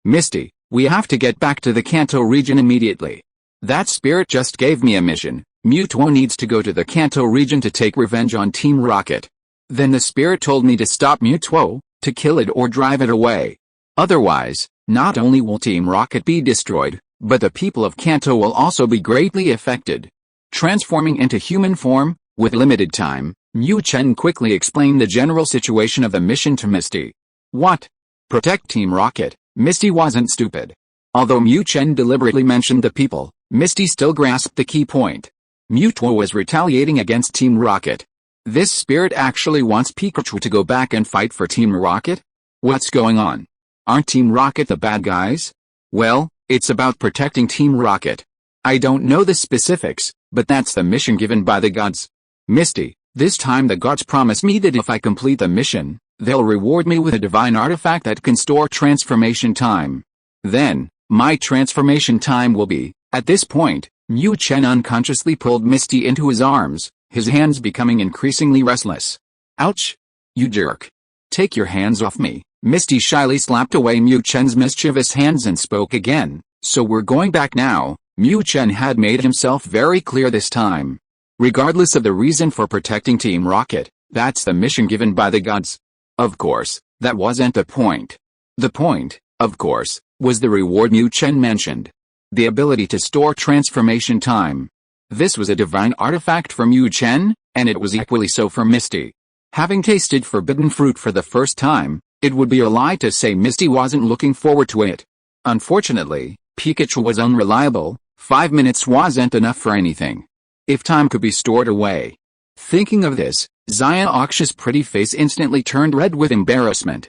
Misty, we have to get back to the Kanto region immediately. That spirit just gave me a mission. Mewtwo needs to go to the Kanto region to take revenge on Team Rocket. Then the spirit told me to stop Mewtwo, to kill it or drive it away. Otherwise, not only will Team Rocket be destroyed, but the people of Kanto will also be greatly affected. Transforming into human form, with limited time, Mu Chen quickly explained the general situation of the mission to Misty. What? Protect Team Rocket. Misty wasn't stupid. Although Mu Chen deliberately mentioned the people, Misty still grasped the key point. Mewtwo was retaliating against Team Rocket. This spirit actually wants Pikachu to go back and fight for Team Rocket? What's going on? Aren't Team Rocket the bad guys? Well, it's about protecting Team Rocket. I don't know the specifics, but that's the mission given by the gods. Misty, this time the gods promise me that if I complete the mission, they'll reward me with a divine artifact that can store transformation time. Then, my transformation time will be. At this point, Mu Chen unconsciously pulled Misty into his arms, his hands becoming increasingly restless. Ouch! You jerk. Take your hands off me. Misty shyly slapped away Mu Chen's mischievous hands and spoke again. So we're going back now. Mu Chen had made himself very clear this time. Regardless of the reason for protecting Team Rocket, that's the mission given by the gods. Of course, that wasn't the point. The point, of course, was the reward Mu Chen mentioned. The ability to store transformation time. This was a divine artifact for Mu Chen, and it was equally so for Misty. Having tasted forbidden fruit for the first time, it would be a lie to say Misty wasn't looking forward to it. Unfortunately, Pikachu was unreliable. 5 minutes wasn't enough for anything. If time could be stored away. Thinking of this, Xiaoxia's pretty face instantly turned red with embarrassment.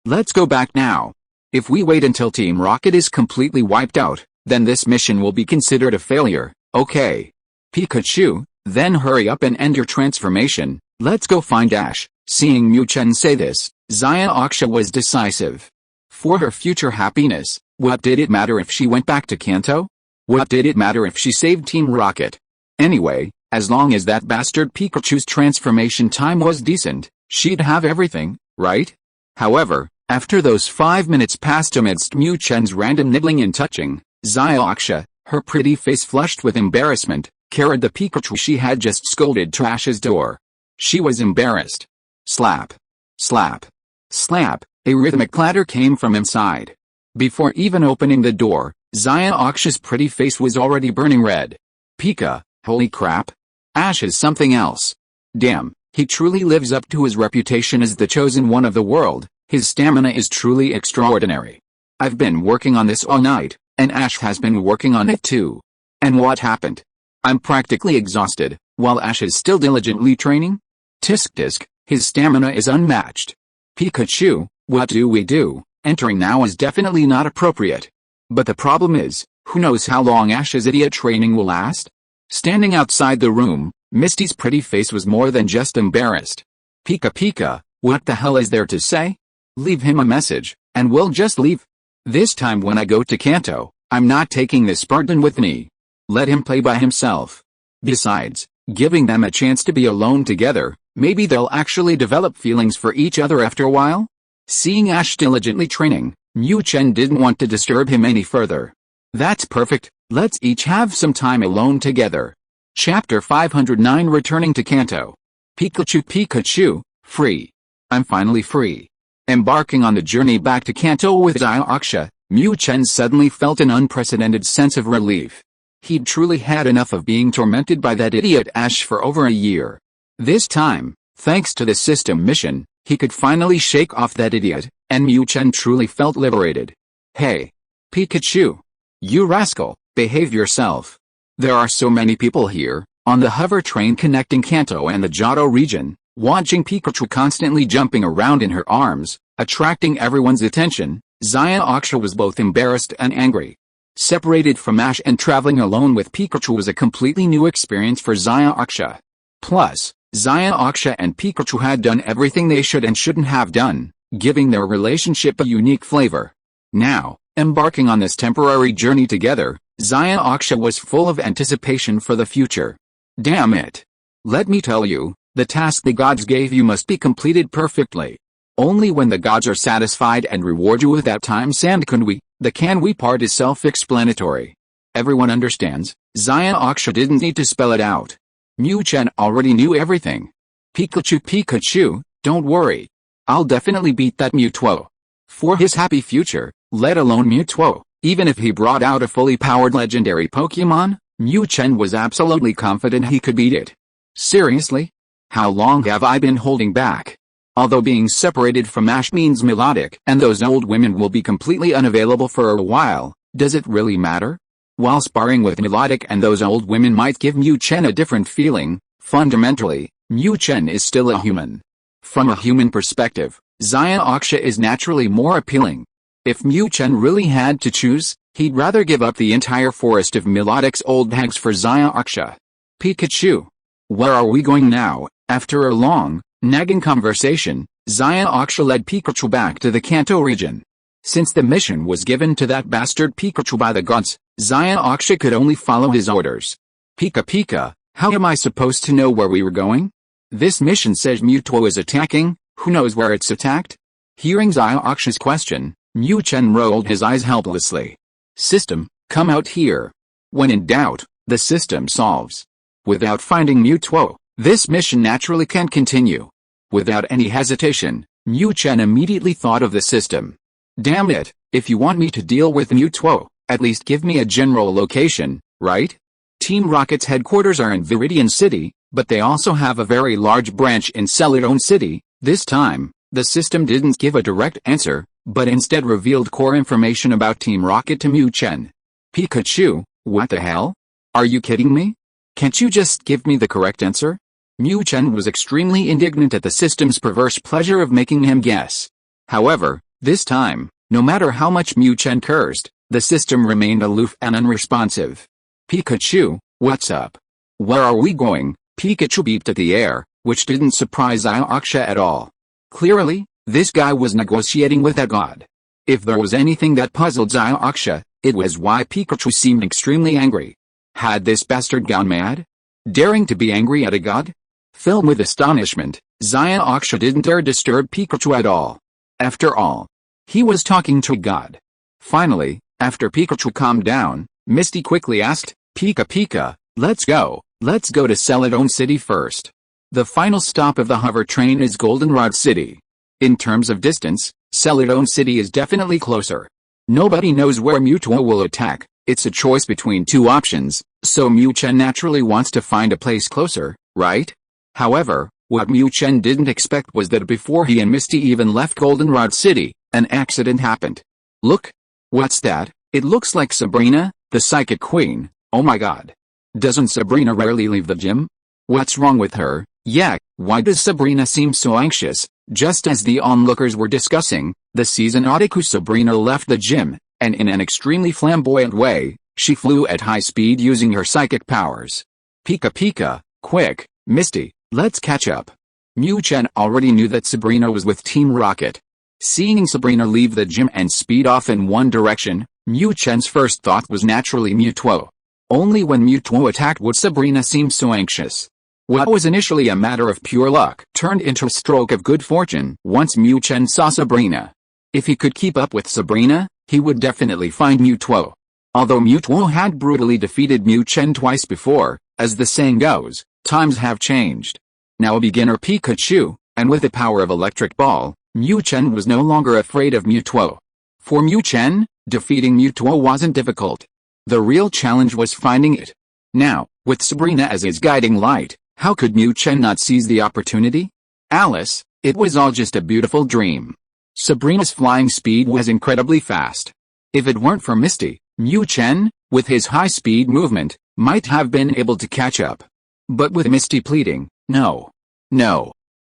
Let's go back now. If we wait until Team Rocket is completely wiped out, then this mission will be considered a failure, okay? Pikachu, then hurry up and end your transformation. Let's go find Ash. Seeing Mu Chen say this, Xiaoxia was decisive. For her future happiness, what did it matter if she went back to Kanto? What did it matter if she saved Team Rocket? Anyway, as long as that bastard Pikachu's transformation time was decent, she'd have everything, right? However, after those 5 minutes passed amidst Mu Chen's random nibbling and touching, Xiaoxia, her pretty face flushed with embarrassment, carried the Pikachu she had just scolded to Ash's door. She was embarrassed. Slap. Slap. Slap, a rhythmic clatter came from inside. Before even opening the door, Xiaoxia's pretty face was already burning red. Pika, holy crap. Ash is something else. Damn, he truly lives up to his reputation as the chosen one of the world. His stamina is truly extraordinary. I've been working on this all night, and Ash has been working on it too. And what happened? I'm practically exhausted, while Ash is still diligently training? Tisk tisk, his stamina is unmatched. Pikachu, what do we do? Entering now is definitely not appropriate. But the problem is, who knows how long Ash's idiot training will last? Standing outside the room, Misty's pretty face was more than just embarrassed. Pika Pika, what the hell is there to say? Leave him a message, and we'll just leave. This time when I go to Kanto, I'm not taking this Spartan with me. Let him play by himself. Besides, giving them a chance to be alone together, maybe they'll actually develop feelings for each other after a while? Seeing Ash diligently training, Mu Chen didn't want to disturb him any further. That's perfect, let's each have some time alone together. Chapter 509 Returning to Kanto. Pikachu Pikachu, free. I'm finally free. Embarking on the journey back to Kanto with Xiaoxia, Mu Chen suddenly felt an unprecedented sense of relief. He'd truly had enough of being tormented by that idiot Ash for over a year. This time, thanks to the system mission, he could finally shake off that idiot, and Mu Chen truly felt liberated. Hey! Pikachu! You rascal, behave yourself. There are so many people here, on the hover train connecting Kanto and the Johto region, watching Pikachu constantly jumping around in her arms, attracting everyone's attention. Xiaoxia was both embarrassed and angry. Separated from Ash and traveling alone with Pikachu was a completely new experience for Xiaoxia. Plus, Xiaoxia and Pikachu had done everything they should and shouldn't have done, giving their relationship a unique flavor. Now, embarking on this temporary journey together, Xiaoxia was full of anticipation for the future. Damn it! Let me tell you, the task the gods gave you must be completed perfectly. Only when the gods are satisfied and reward you with that time sand can we. The can we part is self-explanatory. Everyone understands. Xiaoxia didn't need to spell it out. Mu Chen already knew everything. Pikachu Pikachu, don't worry. I'll definitely beat that Mewtwo. For his happy future, let alone Mewtwo, even if he brought out a fully powered legendary Pokémon, Mu Chen was absolutely confident he could beat it. Seriously? How long have I been holding back? Although being separated from Ash means Melodic and those old women will be completely unavailable for a while, does it really matter? While sparring with Melodic and those old women might give Mu Chen a different feeling, fundamentally, Mu Chen is still a human. From a human perspective, Xia Oxia is naturally more appealing. If Mu Chen really had to choose, he'd rather give up the entire forest of Melodic's old hags for Xia Oxia. Pikachu. Where are we going now? After a long, nagging conversation, Xia Oxia led Pikachu back to the Kanto region. Since the mission was given to that bastard Pikachu by the gods, Xia Oxia could only follow his orders. Pika, how am I supposed to know where we were going? This mission says Mewtwo is attacking, who knows where it's attacked? Hearing Xia Oxia's question, Mu Chen rolled his eyes helplessly. System, come out here. When in doubt, the system solves. Without finding Mewtwo, this mission naturally can't continue. Without any hesitation, Mu Chen immediately thought of the system. Damn it, if you want me to deal with Mewtwo, at least give me a general location, right? Team Rocket's headquarters are in Viridian City, but they also have a very large branch in Celadon City. This time, the system didn't give a direct answer, but instead revealed core information about Team Rocket to Mu Chen. Pikachu, what the hell? Are you kidding me? Can't you just give me the correct answer? Mu Chen was extremely indignant at the system's perverse pleasure of making him guess. However, this time, no matter how much Mu Chen cursed, the system remained aloof and unresponsive. Pikachu, what's up? Where are we going? Pikachu beeped at the air, which didn't surprise Xia Oxia at all. Clearly, this guy was negotiating with a god. If there was anything that puzzled Xia Oxia, it was why Pikachu seemed extremely angry. Had this bastard gone mad? Daring to be angry at a god? Filled with astonishment, Xia Oxia didn't dare disturb Pikachu at all. After all, he was talking to a god. Finally, after Pikachu calmed down, Misty quickly asked, Pika, let's go to Celadon City first. The final stop of the hover train is Goldenrod City. In terms of distance, Celadon City is definitely closer. Nobody knows where Mewtwo will attack, it's a choice between two options, so Mu Chen naturally wants to find a place closer, right? However, what Mu Chen didn't expect was that before he and Misty even left Goldenrod City, an accident happened. Look! What's that? It looks like Sabrina, the Psychic Queen. Oh my god. Doesn't Sabrina rarely leave the gym? What's wrong with her? Yeah, why does Sabrina seem so anxious? Just as the onlookers were discussing, the season Otaku Sabrina left the gym, and in an extremely flamboyant way, she flew at high speed using her psychic powers. Pika, quick, Misty, let's catch up. Mu Chen already knew that Sabrina was with Team Rocket. Seeing Sabrina leave the gym and speed off in one direction, Mu Chen's first thought was naturally Mewtwo. Only when Mewtwo attacked would Sabrina seem so anxious. What was initially a matter of pure luck turned into a stroke of good fortune once Mu Chen saw Sabrina. If he could keep up with Sabrina, he would definitely find Mewtwo. Although Mewtwo had brutally defeated Mu Chen twice before, as the saying goes, times have changed. Now a beginner Pikachu, and with the power of Electric Ball, Mu Chen was no longer afraid of Mewtwo. For Mu Chen, defeating Mewtwo wasn't difficult. The real challenge was finding it. Now, with Sabrina as his guiding light, how could Mu Chen not seize the opportunity? Alice, it was all just a beautiful dream. Sabrina's flying speed was incredibly fast. If it weren't for Misty, Mu Chen, with his high-speed movement, might have been able to catch up. But with Misty pleading, no,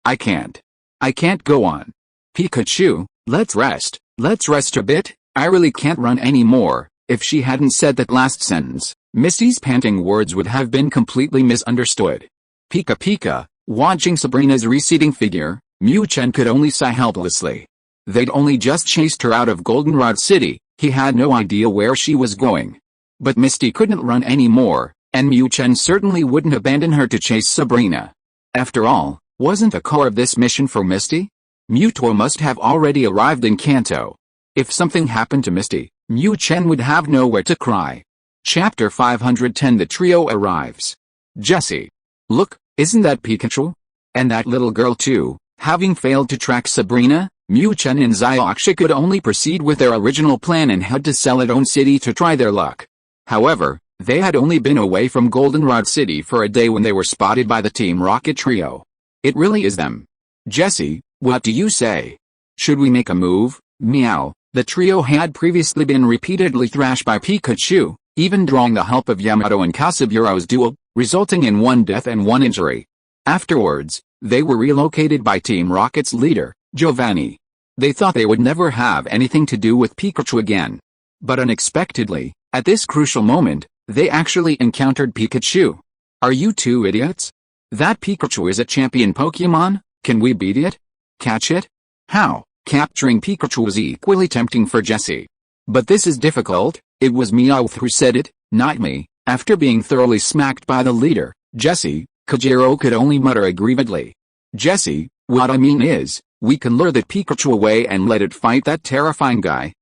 I can't go on. Pikachu, let's rest a bit, I really can't run anymore. If she hadn't said that last sentence, Misty's panting words would have been completely misunderstood. Pika, watching Sabrina's receding figure, Mu Chen could only sigh helplessly. They'd only just chased her out of Goldenrod City, he had no idea where she was going. But Misty couldn't run anymore, and Mu Chen certainly wouldn't abandon her to chase Sabrina. After all, wasn't the core of this mission for Misty? Mewtwo must have already arrived in Kanto. If something happened to Misty, Mu Chen would have nowhere to cry. Chapter 510 The trio arrives. Jessie. Look, isn't that Pikachu? And that little girl too. Having failed to track Sabrina, Mu Chen and Xia Oxia could only proceed with their original plan and head to Celadon City to try their luck. However, they had only been away from Goldenrod City for a day when they were spotted by the Team Rocket trio. It really is them. Jessie, what do you say? Should we make a move? Meow. The trio had previously been repeatedly thrashed by Pikachu, even drawing the help of Yamato and Kasaburo's duel, resulting in one death and one injury. Afterwards, they were relocated by Team Rocket's leader, Giovanni. They thought they would never have anything to do with Pikachu again. But unexpectedly, at this crucial moment, they actually encountered Pikachu. Are you two idiots? That Pikachu is a champion Pokémon, can we beat it? Catch it? How? Capturing Pikachu was equally tempting for Jessie. But this is difficult, it was Meowth who said it, not me. After being thoroughly smacked by the leader, Jessie, Kajiro could only mutter aggrievedly. Jessie, what I mean is, we can lure that Pikachu away and let it fight that terrifying guy.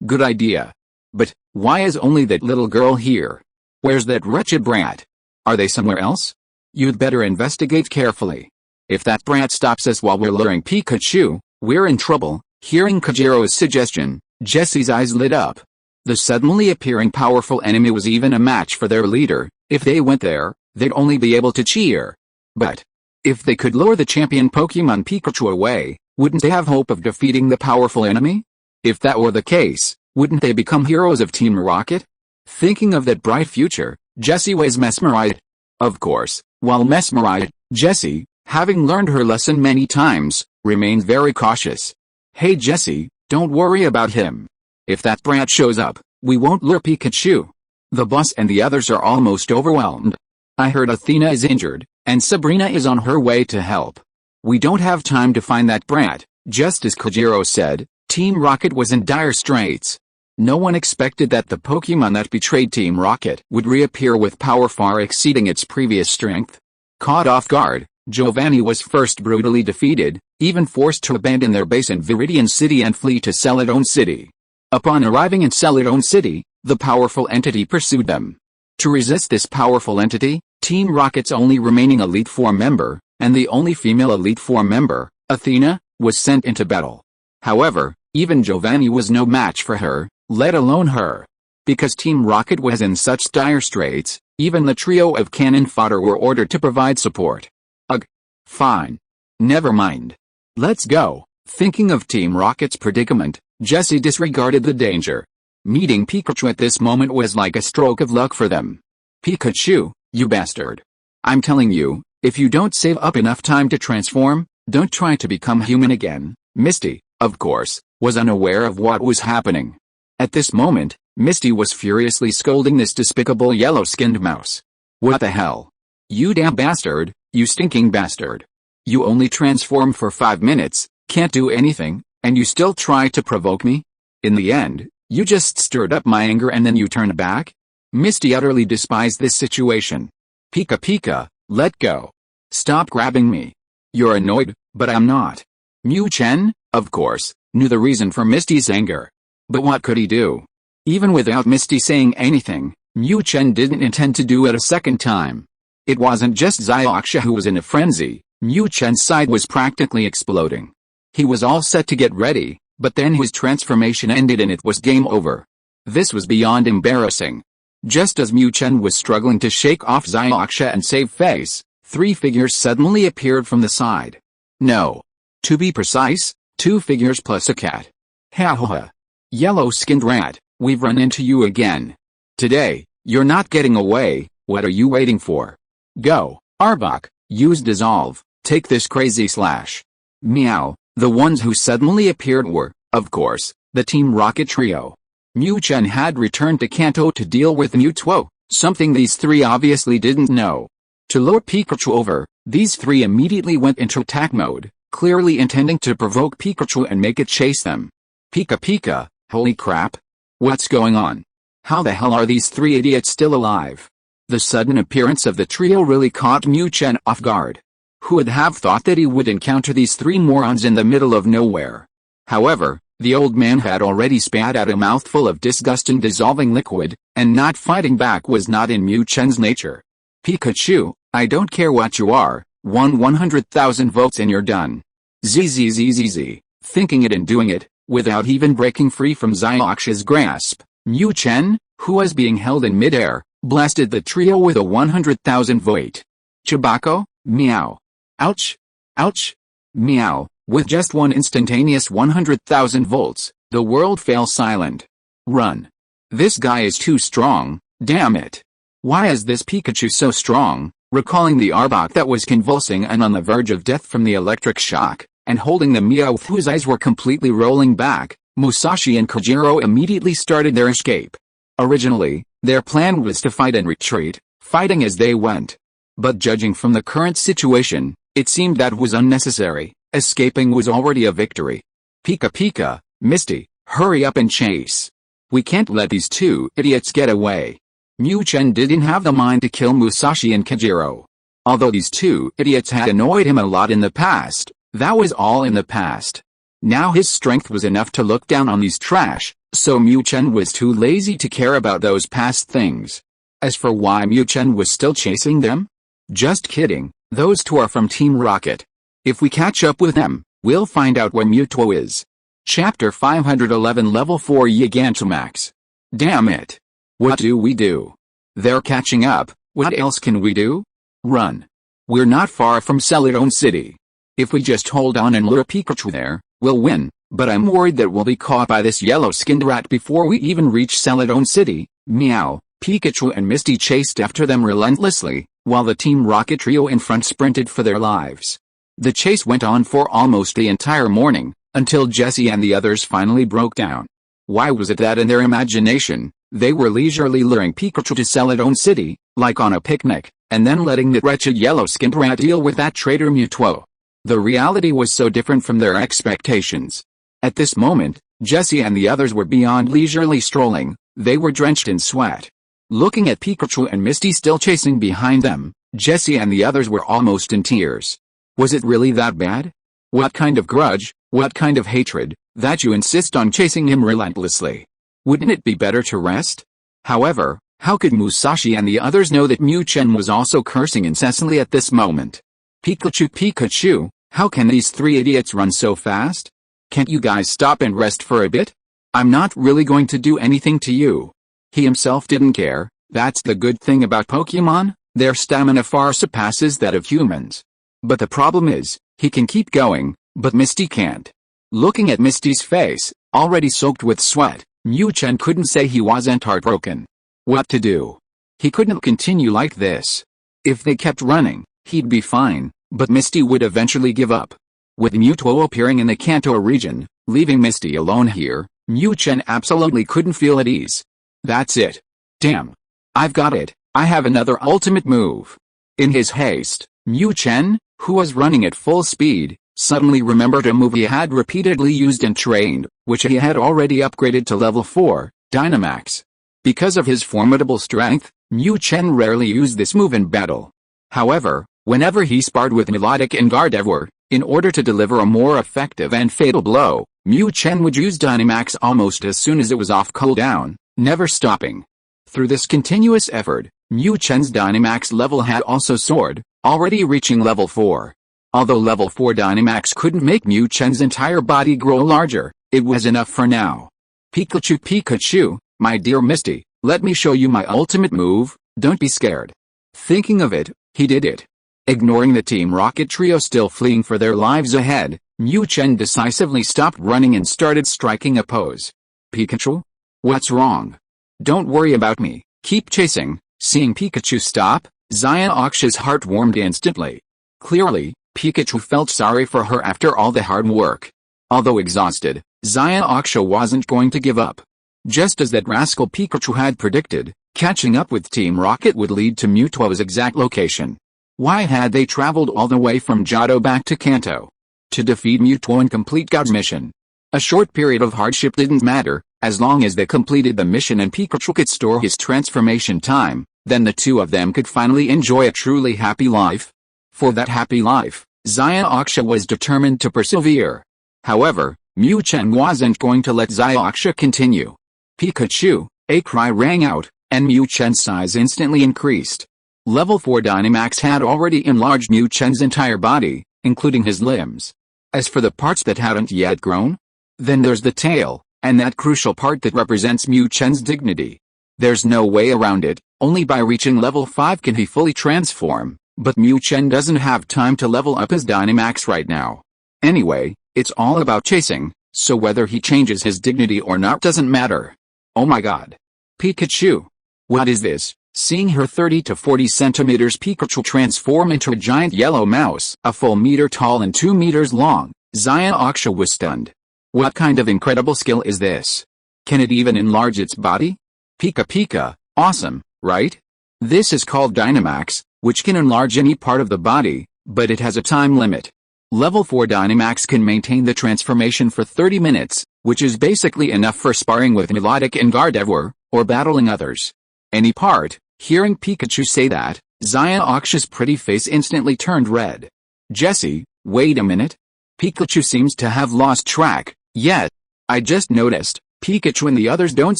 Good idea. But, why is only that little girl here? Where's that wretched brat? Are they somewhere else? You'd better investigate carefully. If that brat stops us while we're luring Pikachu, we're in trouble. Hearing Kajiro's suggestion, Jessie's eyes lit up. The suddenly appearing powerful enemy was even a match for their leader. If they went there, they'd only be able to cheer. But, if they could lure the champion Pokemon Pikachu away, wouldn't they have hope of defeating the powerful enemy? If that were the case, wouldn't they become heroes of Team Rocket? Thinking of that bright future, Jessie was mesmerized. Of course, while mesmerized, Jessie, having learned her lesson many times, remained very cautious. Hey Jessie, don't worry about him. If that brat shows up, we won't lure Pikachu. The boss and the others are almost overwhelmed. I heard Athena is injured, and Sabrina is on her way to help. We don't have time to find that brat. Just as Kajiro said, Team Rocket was in dire straits. No one expected that the Pokemon that betrayed Team Rocket would reappear with power far exceeding its previous strength. Caught off guard, Giovanni was first brutally defeated, even forced to abandon their base in Viridian City and flee to Celadon City. Upon arriving in Celadon City, the powerful entity pursued them. To resist this powerful entity, Team Rocket's only remaining Elite Four member, and the only female Elite Four member, Athena, was sent into battle. However, even Giovanni was no match for her, let alone her. Because Team Rocket was in such dire straits, even the trio of cannon fodder were ordered to provide support. Ugh. Fine. Never mind. Let's go. Thinking of Team Rocket's predicament, Jessie disregarded the danger. Meeting Pikachu at this moment was like a stroke of luck for them. Pikachu, you bastard. I'm telling you, if you don't save up enough time to transform, don't try to become human again. Misty, of course, was unaware of what was happening. At this moment, Misty was furiously scolding this despicable yellow-skinned mouse. What the hell? You damn bastard, you stinking bastard. You only transform for 5 minutes, can't do anything, and you still try to provoke me? In the end, you just stirred up my anger and then you turned back? Misty utterly despised this situation. Pika Pika, let go. Stop grabbing me. You're annoyed, but I'm not. Mu Chen, of course, knew the reason for Misty's anger. But what could he do? Even without Misty saying anything, Mu Chen didn't intend to do it a second time. It wasn't just Xiaoxia who was in a frenzy, Mu Chen's side was practically exploding. He was all set to get ready, but then his transformation ended and it was game over. This was beyond embarrassing. Just as Mu Chen was struggling to shake off Xiaoxia and save face, 3 figures suddenly appeared from the side. No. To be precise, 2 figures plus a cat. Ha ha ha. Yellow-skinned rat, we've run into you again. Today, you're not getting away, what are you waiting for? Go, Arbok, use dissolve, take this crazy slash. Meow, the ones who suddenly appeared were, of course, the Team Rocket trio. Mu Chen had returned to Kanto to deal with Mewtwo, something these 3 obviously didn't know. To lure Pikachu over, these 3 immediately went into attack mode, clearly intending to provoke Pikachu and make it chase them. Pika Pika, holy crap. What's going on? How the hell are these 3 idiots still alive? The sudden appearance of the trio really caught Mu Chen off guard. Who would have thought that he would encounter these 3 morons in the middle of nowhere? However, the old man had already spat out a mouthful of disgusting dissolving liquid, and not fighting back was not in Mu Chen's nature. Pikachu, I don't care what you are, 100,000 votes and you're done. ZZZZZ, thinking it and doing it, without even breaking free from Xiaoxia's grasp, Mu Chen, who was being held in midair, blasted the trio with a 100,000 vote. Chibako, meow. Ouch. Ouch. Meow. With just one instantaneous 100,000 volts, the world fell silent. Run. This guy is too strong, damn it. Why is this Pikachu so strong? Recalling the Arbok that was convulsing and on the verge of death from the electric shock, and holding the Meowth whose eyes were completely rolling back, Musashi and Kojiro immediately started their escape. Originally, their plan was to fight and retreat, fighting as they went. But judging from the current situation, it seemed that was unnecessary. Escaping was already a victory. Pika Pika, Misty, hurry up and chase. We can't let these two idiots get away. Mu Chen didn't have the mind to kill Musashi and Kojiro. Although these two idiots had annoyed him a lot in the past, that was all in the past. Now his strength was enough to look down on these trash, so Mu Chen was too lazy to care about those past things. As for why Mu Chen was still chasing them? Just kidding, those two are from Team Rocket. If we catch up with them, we'll find out where Mewtwo is. Chapter 511 Level 4 Gigantamax. Damn it. What do we do? They're catching up, what else can we do? Run. We're not far from Celadon City. If we just hold on and lure Pikachu there, we'll win, but I'm worried that we'll be caught by this yellow-skinned rat before we even reach Celadon City. Meow. Pikachu and Misty chased after them relentlessly, while the Team Rocket trio in front sprinted for their lives. The chase went on for almost the entire morning, until Jessie and the others finally broke down. Why was it that in their imagination, they were leisurely luring Pikachu to Celadon City, like on a picnic, and then letting the wretched yellow-skinned rat deal with that traitor Mewtwo? The reality was so different from their expectations. At this moment, Jessie and the others were beyond leisurely strolling, they were drenched in sweat. Looking at Pikachu and Misty still chasing behind them, Jessie and the others were almost in tears. Was it really that bad? What kind of grudge, what kind of hatred, that you insist on chasing him relentlessly? Wouldn't it be better to rest? However, how could Musashi and the others know that Mu Chen was also cursing incessantly at this moment? Pikachu Pikachu, how can these three idiots run so fast? Can't you guys stop and rest for a bit? I'm not really going to do anything to you. He himself didn't care. That's the good thing about Pokémon, their stamina far surpasses that of humans. But the problem is, he can keep going, but Misty can't. Looking at Misty's face, already soaked with sweat, Mu Chen couldn't say he wasn't heartbroken. What to do? He couldn't continue like this. If they kept running, he'd be fine, but Misty would eventually give up. With Mewtwo appearing in the Kanto region, leaving Misty alone here, Mu Chen absolutely couldn't feel at ease. That's it. Damn. I've got it, I have another ultimate move. In his haste, Mu Chen, who was running at full speed, suddenly remembered a move he had repeatedly used and trained, which he had already upgraded to level 4, Dynamax. Because of his formidable strength, Mu Chen rarely used this move in battle. However, whenever he sparred with Melodic and Gardevoir, in order to deliver a more effective and fatal blow, Mu Chen would use Dynamax almost as soon as it was off cooldown, never stopping. Through this continuous effort, Mu Chen's Dynamax level had also soared, already reaching level 4. Although level 4 Dynamax couldn't make Mu Chen's entire body grow larger, it was enough for now. Pikachu Pikachu, my dear Misty, let me show you my ultimate move, don't be scared. Thinking of it, he did it. Ignoring the Team Rocket trio still fleeing for their lives ahead, Mu Chen decisively stopped running and started striking a pose. Pikachu? What's wrong? Don't worry about me, keep chasing. Seeing Pikachu stop, Xiaoxia's heart warmed instantly. Clearly, Pikachu felt sorry for her after all the hard work. Although exhausted, Xiaoxia wasn't going to give up. Just as that rascal Pikachu had predicted, catching up with Team Rocket would lead to Mewtwo's exact location. Why had they traveled all the way from Johto back to Kanto? To defeat Mewtwo and complete God's mission. A short period of hardship didn't matter, as long as they completed the mission and Pikachu could store his transformation time, then the two of them could finally enjoy a truly happy life. For that happy life, Xiaoxia was determined to persevere. However, Mu Chen wasn't going to let Xiaoxia continue. Pikachu, a cry rang out, and Mu Chen's size instantly increased. Level 4 Dynamax had already enlarged Mu Chen's entire body, including his limbs. As for the parts that hadn't yet grown, then there's the tail, and that crucial part that represents Mu Chen's dignity. There's no way around it, only by reaching level 5 can he fully transform, but Mu Chen doesn't have time to level up his Dynamax right now. Anyway, it's all about chasing, so whether he changes his dignity or not doesn't matter. Oh my god. Pikachu! What is this? Seeing her 30 to 40 centimeters Pikachu transform into a giant yellow mouse, a full meter tall and 2 meters long, SYNOPSIS was stunned. What kind of incredible skill is this? Can it even enlarge its body? Pika Pika, awesome, right? This is called Dynamax, which can enlarge any part of the body, but it has a time limit. Level 4 Dynamax can maintain the transformation for 30 minutes, which is basically enough for sparring with Melodic and Gardevoir, or battling others. Any part. Hearing Pikachu say that, SYNOPSIS' pretty face instantly turned red. Jessie, wait a minute. Pikachu seems to have lost track, yet. I just noticed, Pikachu and the others don't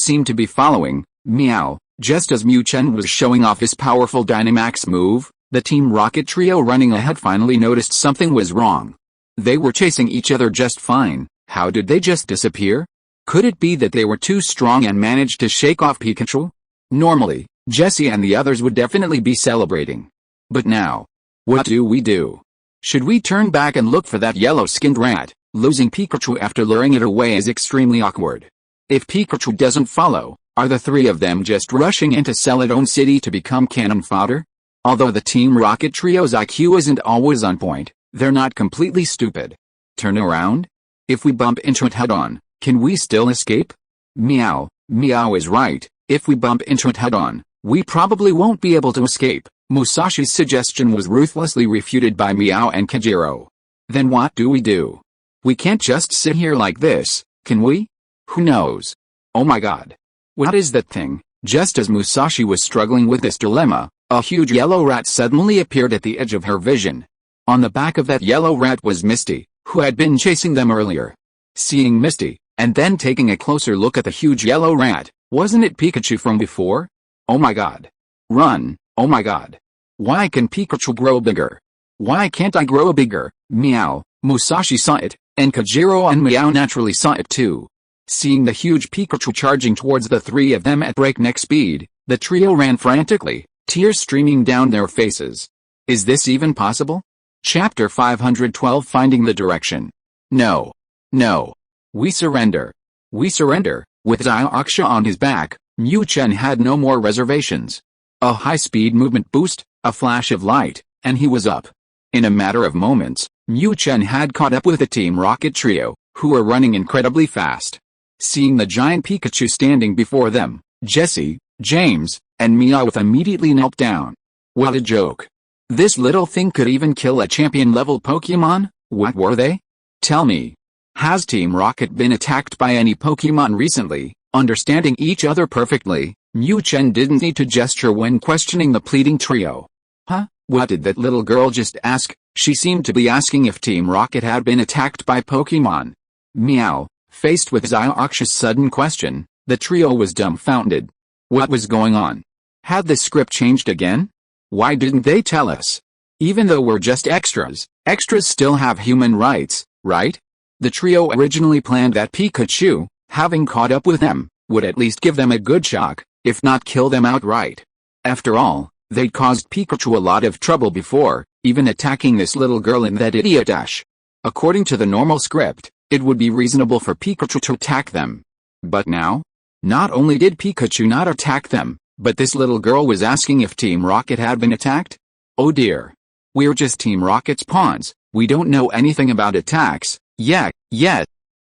seem to be following. Meow. Just as Mu Chen was showing off his powerful Dynamax move, the Team Rocket trio running ahead finally noticed something was wrong. They were chasing each other just fine. How did they just disappear? Could it be that they were too strong and managed to shake off Pikachu? Normally, Jessie and the others would definitely be celebrating. But now, what do we do? Should we turn back and look for that yellow-skinned rat? Losing Pikachu after luring it away is extremely awkward. If Pikachu doesn't follow, are the three of them just rushing into Celadon City to become cannon fodder? Although the Team Rocket trio's IQ isn't always on point, they're not completely stupid. Turn around? If we bump into it head-on, can we still escape? Meow, Meow is right. If we bump into it head-on, we probably won't be able to escape. Musashi's suggestion was ruthlessly refuted by Meow and Kajiro. Then what do we do? We can't just sit here like this, can we? Who knows? Oh my god. What is that thing? Just as Musashi was struggling with this dilemma, a huge yellow rat suddenly appeared at the edge of her vision. On the back of that yellow rat was Misty, who had been chasing them earlier. Seeing Misty, and then taking a closer look at the huge yellow rat, wasn't it Pikachu from before? Oh my god. Run, oh my god. Why can Pikachu grow bigger? Why can't I grow bigger? Meow. Musashi saw it, and Kajiro and Meow naturally saw it too. Seeing the huge Pikachu charging towards the three of them at breakneck speed, the trio ran frantically, tears streaming down their faces. Is this even possible? Chapter 512 Finding the Direction. No. No. We surrender. We surrender. With SYNOPSIS on his back, Mu Chen had no more reservations. A high-speed movement boost, a flash of light, and he was up. In a matter of moments, Mu Chen had caught up with the Team Rocket trio, who were running incredibly fast. Seeing the giant Pikachu standing before them, Jessie, James, and Meowth immediately knelt down. What a joke. This little thing could even kill a champion-level Pokémon? What were they? Tell me. Has Team Rocket been attacked by any Pokémon recently? Understanding each other perfectly, Mu Chen didn't need to gesture when questioning the pleading trio. Huh? What did that little girl just ask? She seemed to be asking if Team Rocket had been attacked by Pokémon. Meow. Faced with SYNOPSIS' sudden question, the trio was dumbfounded. What was going on? Had the script changed again? Why didn't they tell us? Even though we're just extras, extras still have human rights, right? The trio originally planned that Pikachu, having caught up with them, would at least give them a good shock, if not kill them outright. After all, they'd caused Pikachu a lot of trouble before, even attacking this little girl in that idiot dash. According to the normal script, it would be reasonable for Pikachu to attack them. But now? Not only did Pikachu not attack them, but this little girl was asking if Team Rocket had been attacked? Oh dear. We're just Team Rocket's pawns, we don't know anything about attacks, yet.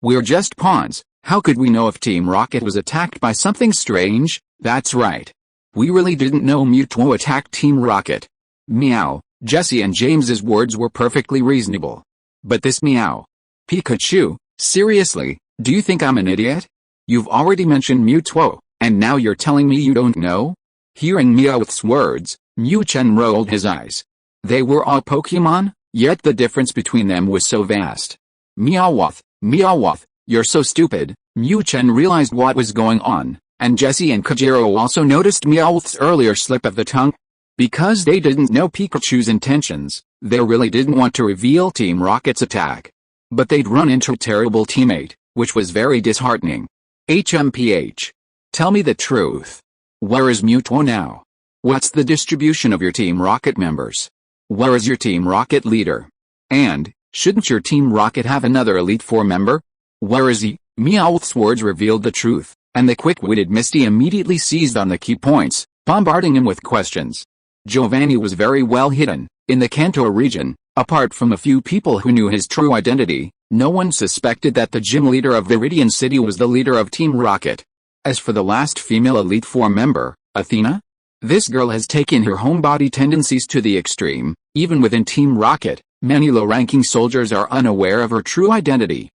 We're just pawns, how could we know if Team Rocket was attacked by something strange? That's right. We really didn't know Mewtwo attacked Team Rocket. Meow. Jessie and James's words were perfectly reasonable. But this Meow. Pikachu, seriously, do you think I'm an idiot? You've already mentioned Mewtwo, and now you're telling me you don't know? Hearing Meowth's words, Mu Chen rolled his eyes. They were all Pokémon, yet the difference between them was so vast. Meowth, you're so stupid. Mu Chen realized what was going on, and Jessie and Kajiro also noticed Meowth's earlier slip of the tongue. Because they didn't know Pikachu's intentions, they really didn't want to reveal Team Rocket's attack. But they'd run into a terrible teammate, which was very disheartening. HMPH. Tell me the truth. Where is Mewtwo now? What's the distribution of your Team Rocket members? Where is your Team Rocket leader? And, shouldn't your Team Rocket have another Elite Four member? Where is he? Meowth's words revealed the truth, and the quick-witted Misty immediately seized on the key points. bombarding him with questions. Giovanni was very well hidden. In the Kanto region, apart from a few people who knew his true identity, no one suspected that the gym leader of Viridian City was the leader of Team Rocket. As for the last female Elite Four member, Athena, this girl has taken her homebody tendencies to the extreme. Even within Team Rocket, many low-ranking soldiers are unaware of her true identity.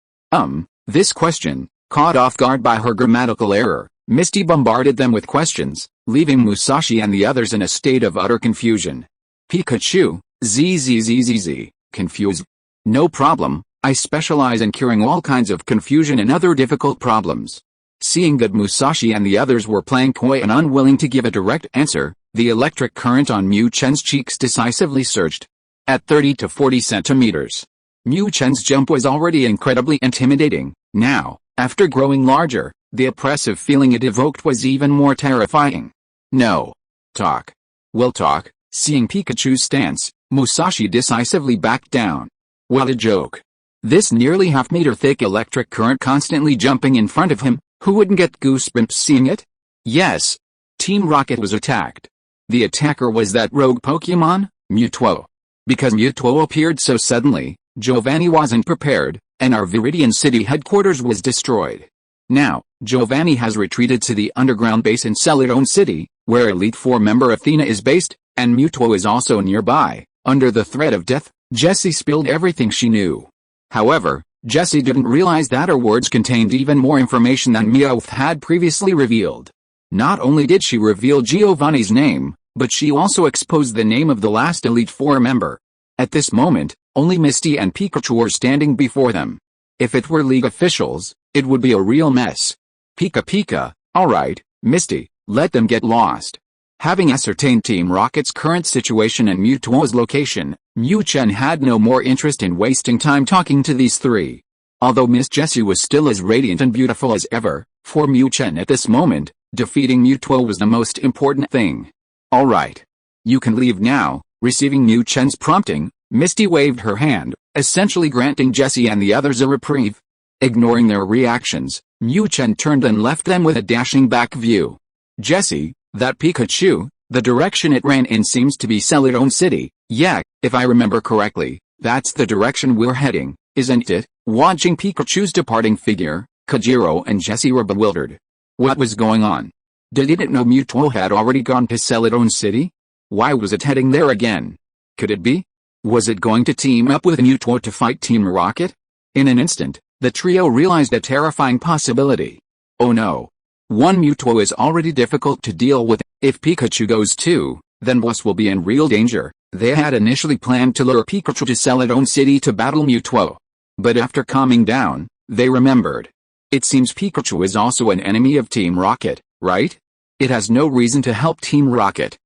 This question, caught off guard by her grammatical error, Misty bombarded them with questions, leaving Musashi and the others in a state of utter confusion. Pikachu, zzzzz, confused? No problem, I specialize in curing all kinds of confusion and other difficult problems. Seeing that Musashi and the others were playing coy and unwilling to give a direct answer, the electric current on Mu Chen's cheeks decisively surged. At 30 to 40 centimeters. Mu Chen's jump was already incredibly intimidating. Now, after growing larger, the oppressive feeling it evoked was even more terrifying. No. Talk. We'll talk. Seeing Pikachu's stance, Musashi decisively backed down. What a joke. This nearly half-meter thick electric current constantly jumping in front of him, who wouldn't get goosebumps seeing it? Yes. Team Rocket was attacked. The attacker was that rogue Pokémon, Mewtwo. Because Mewtwo appeared so suddenly, Giovanni wasn't prepared, and our Viridian City headquarters was destroyed. Now, Giovanni has retreated to the underground base in Celadon City, where Elite Four member Athena is based, and Mewtwo is also nearby. Under the threat of death, Jessie spilled everything she knew. However, Jessie didn't realize that her words contained even more information than Meowth had previously revealed. Not only did she reveal Giovanni's name, but she also exposed the name of the last Elite Four member. At this moment, only Misty and Pikachu were standing before them. If it were League officials, it would be a real mess. Pika, alright, Misty, let them get lost. Having ascertained Team Rocket's current situation and Mewtwo's location, Mu Chen had no more interest in wasting time talking to these three. Although Miss Jessie was still as radiant and beautiful as ever, for Mu Chen at this moment, defeating Mewtwo was the most important thing. Alright. You can leave now. Receiving Mu Chen's prompting, Misty waved her hand, essentially granting Jessie and the others a reprieve. Ignoring their reactions, Mu Chen turned and left them with a dashing back view. Jessie, that Pikachu, the direction it ran in seems to be Celadon City. Yeah, if I remember correctly, that's the direction we're heading, isn't it? Watching Pikachu's departing figure, Kajiro and Jessie were bewildered. What was going on? Did it know Mewtwo had already gone to Celadon City? Why was it heading there again? Could it be? Was it going to team up with Mewtwo to fight Team Rocket? In an instant, the trio realized a terrifying possibility. Oh no. One Mewtwo is already difficult to deal with. If Pikachu goes too, then Boss will be in real danger. They had initially planned to lure Pikachu to Celadon City to battle Mewtwo. But after calming down, they remembered. It seems Pikachu is also an enemy of Team Rocket, right? It has no reason to help Team Rocket.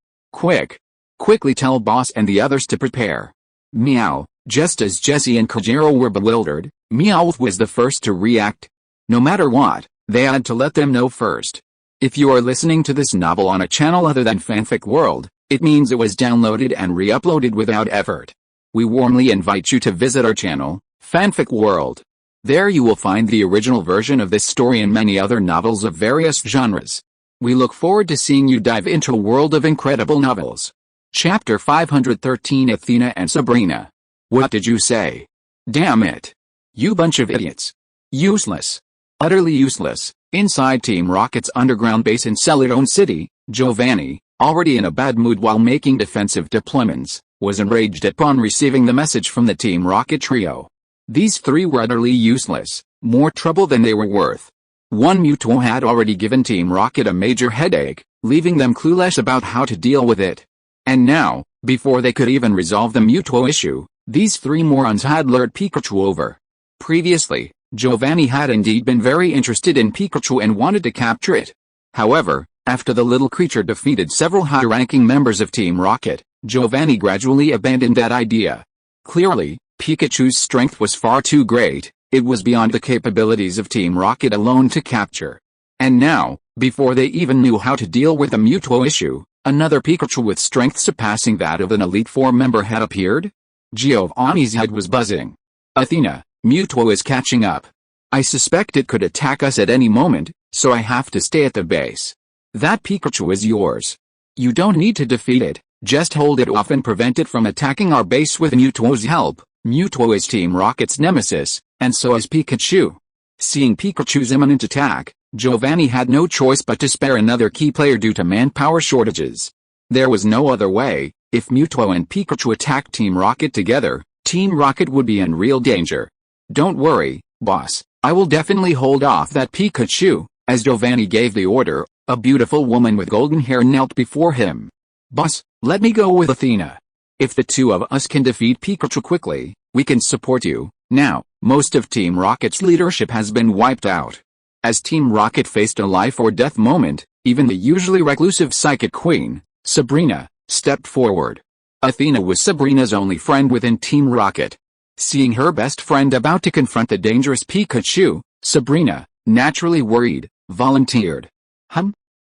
Quickly tell Boss and the others to prepare. Meow. Just as Jessie and Kajiro were bewildered, Meowth was the first to react. No matter what, they had to let them know first. If you are listening to this novel on a channel other than Fanfic World, it means it was downloaded and re-uploaded without effort. We warmly invite you to visit our channel, Fanfic World. There you will find the original version of this story and many other novels of various genres. We look forward to seeing you dive into a world of incredible novels. Chapter 513 Athena and Sabrina. What did you say? Damn it. You bunch of idiots. Useless. Utterly useless. Inside Team Rocket's underground base in Celadon City, Giovanni, already in a bad mood while making defensive deployments, was enraged upon receiving the message from the Team Rocket trio. These three were utterly useless, more trouble than they were worth. One Mewtwo had already given Team Rocket a major headache, leaving them clueless about how to deal with it. And now, before they could even resolve the Mewtwo issue, these three morons had lured Pikachu over. Previously, Giovanni had indeed been very interested in Pikachu and wanted to capture it. However, after the little creature defeated several high-ranking members of Team Rocket, Giovanni gradually abandoned that idea. Clearly, Pikachu's strength was far too great, it was beyond the capabilities of Team Rocket alone to capture. And now, before they even knew how to deal with the Mewtwo issue, another Pikachu with strength surpassing that of an Elite Four member had appeared? Giovanni's head was buzzing. Athena, Mewtwo is catching up. I suspect it could attack us at any moment, so I have to stay at the base. That Pikachu is yours. You don't need to defeat it, just hold it off and prevent it from attacking our base with Mewtwo's help. Mewtwo is Team Rocket's nemesis, and so is Pikachu. Seeing Pikachu's imminent attack, Giovanni had no choice but to spare another key player due to manpower shortages. There was no other way. If Mewtwo and Pikachu attacked Team Rocket together, Team Rocket would be in real danger. Don't worry, boss, I will definitely hold off that Pikachu. As Giovanni gave the order, a beautiful woman with golden hair knelt before him. Boss, let me go with Athena. If the two of us can defeat Pikachu quickly, we can support you. Now, most of Team Rocket's leadership has been wiped out. As Team Rocket faced a life-or-death moment, even the usually reclusive Psychic Queen, Sabrina, stepped forward. Athena was Sabrina's only friend within Team Rocket. Seeing her best friend about to confront the dangerous Pikachu, Sabrina, naturally worried, volunteered.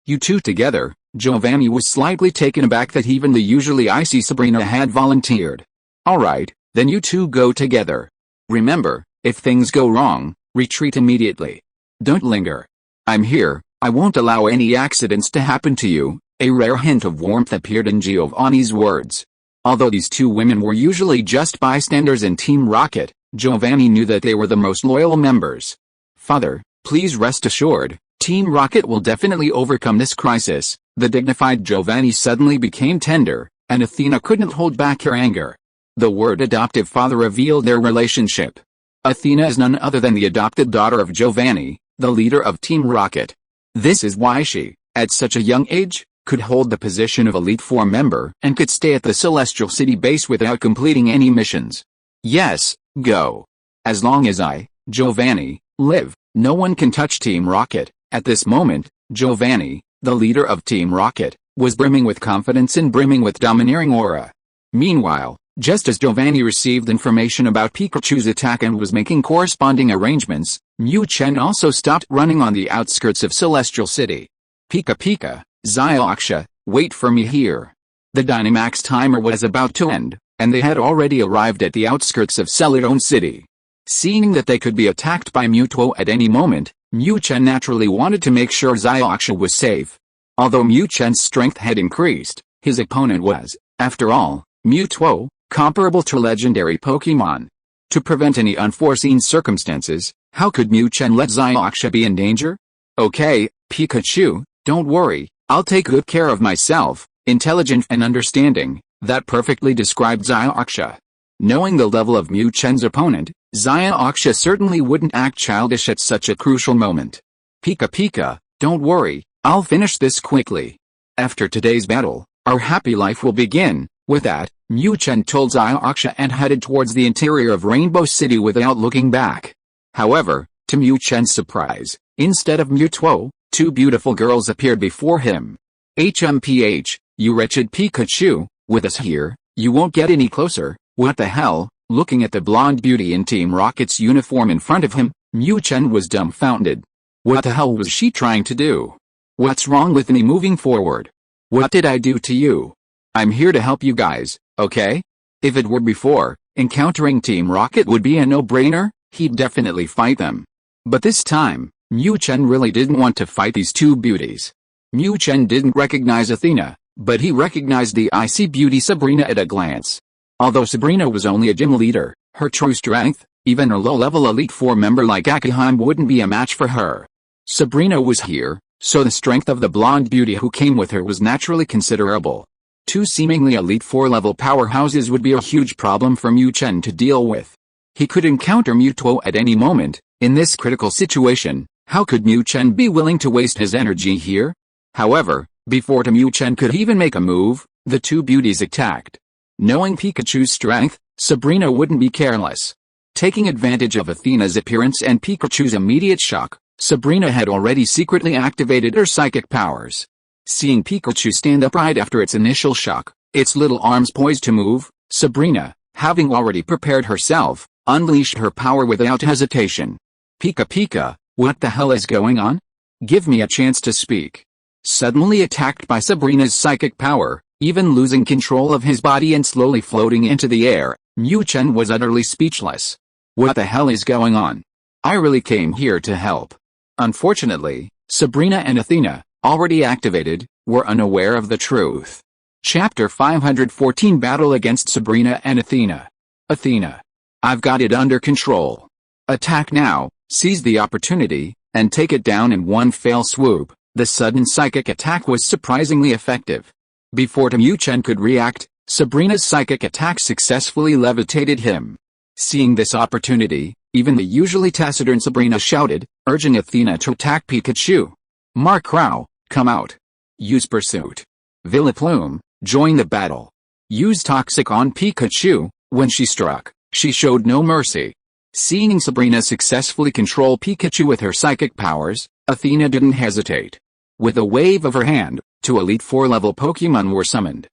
You two together? Giovanni was slightly taken aback that even the usually icy Sabrina had volunteered. Alright, then you two go together. Remember, if things go wrong, retreat immediately. Don't linger. I'm here, I won't allow any accidents to happen to you. A rare hint of warmth appeared in Giovanni's words. Although these two women were usually just bystanders in Team Rocket, Giovanni knew that they were the most loyal members. Father, please rest assured, Team Rocket will definitely overcome this crisis. The dignified Giovanni suddenly became tender, and Athena couldn't hold back her anger. The word adoptive father revealed their relationship. Athena is none other than the adopted daughter of Giovanni, the leader of Team Rocket. This is why she, at such a young age, could hold the position of Elite Four member and could stay at the Celestial City base without completing any missions. Yes, go. As long as I, Giovanni, live, no one can touch Team Rocket. At this moment, Giovanni, the leader of Team Rocket, was brimming with confidence and brimming with domineering aura. Meanwhile, just as Giovanni received information about Pikachu's attack and was making corresponding arrangements, Mu Chen also stopped running on the outskirts of Celestial City. Pika, Xiaoxia, wait for me here. The Dynamax timer was about to end, and they had already arrived at the outskirts of Celadon City. Seeing that they could be attacked by Mewtwo at any moment, Mu Chen naturally wanted to make sure Xiaoxia was safe. Although Mu Chen's strength had increased, his opponent was, after all, Mewtwo, comparable to legendary Pokémon. To prevent any unforeseen circumstances, how could Mu Chen let Xiaoxia be in danger? Okay, Pikachu, don't worry, I'll take good care of myself. Intelligent and understanding, that perfectly described Xiaoxia. Knowing the level of Mu Chen's opponent, Xiaoxia certainly wouldn't act childish at such a crucial moment. Pika, don't worry, I'll finish this quickly. After today's battle, our happy life will begin. With that, Mu Chen told Xiaoxia and headed towards the interior of Rainbow City without looking back. However, to Mu Chen's surprise, instead of Mewtwo, two beautiful girls appeared before him. HMPH, you wretched Pikachu, with us here, you won't get any closer. What the hell? Looking at the blonde beauty in Team Rocket's uniform in front of him, Mu Chen was dumbfounded. What the hell was she trying to do? What's wrong with me moving forward? What did I do to you? I'm here to help you guys, okay? If it were before, encountering Team Rocket would be a no-brainer, he'd definitely fight them. But this time, Mu Chen really didn't want to fight these two beauties. Mu Chen didn't recognize Athena, but he recognized the icy beauty Sabrina at a glance. Although Sabrina was only a gym leader, her true strength, even a low-level Elite Four member like Akihime wouldn't be a match for her. Sabrina was here, so the strength of the blonde beauty who came with her was naturally considerable. Two seemingly Elite Four level powerhouses would be a huge problem for Mu Chen to deal with. He could encounter Mewtwo at any moment. In this critical situation, how could Mu Chen be willing to waste his energy here? However, before Mu Chen could even make a move, the two beauties attacked. Knowing Pikachu's strength, Sabrina wouldn't be careless. Taking advantage of Athena's appearance and Pikachu's immediate shock, Sabrina had already secretly activated her psychic powers. Seeing Pikachu stand upright after its initial shock, its little arms poised to move, Sabrina, having already prepared herself, unleashed her power without hesitation. Pika, what the hell is going on? Give me a chance to speak. Suddenly attacked by Sabrina's psychic power, even losing control of his body and slowly floating into the air, Mu Chen was utterly speechless. What the hell is going on? I really came here to help. Unfortunately, Sabrina and Athena, already activated, were unaware of the truth. Chapter 514 Battle against Sabrina and Athena. Athena. I've got it under control. Attack now, seize the opportunity, and take it down in one fell swoop. The sudden psychic attack was surprisingly effective. Before Mu Chen could react, Sabrina's psychic attack successfully levitated him. Seeing this opportunity, even the usually taciturn Sabrina shouted, urging Athena to attack Pikachu. Mark Rao, come out. Use Pursuit. Vileplume, join the battle. Use Toxic on Pikachu. When she struck, she showed no mercy. Seeing Sabrina successfully control Pikachu with her psychic powers, Athena didn't hesitate. With a wave of her hand, 2 Elite 4-level Pokémon were summoned.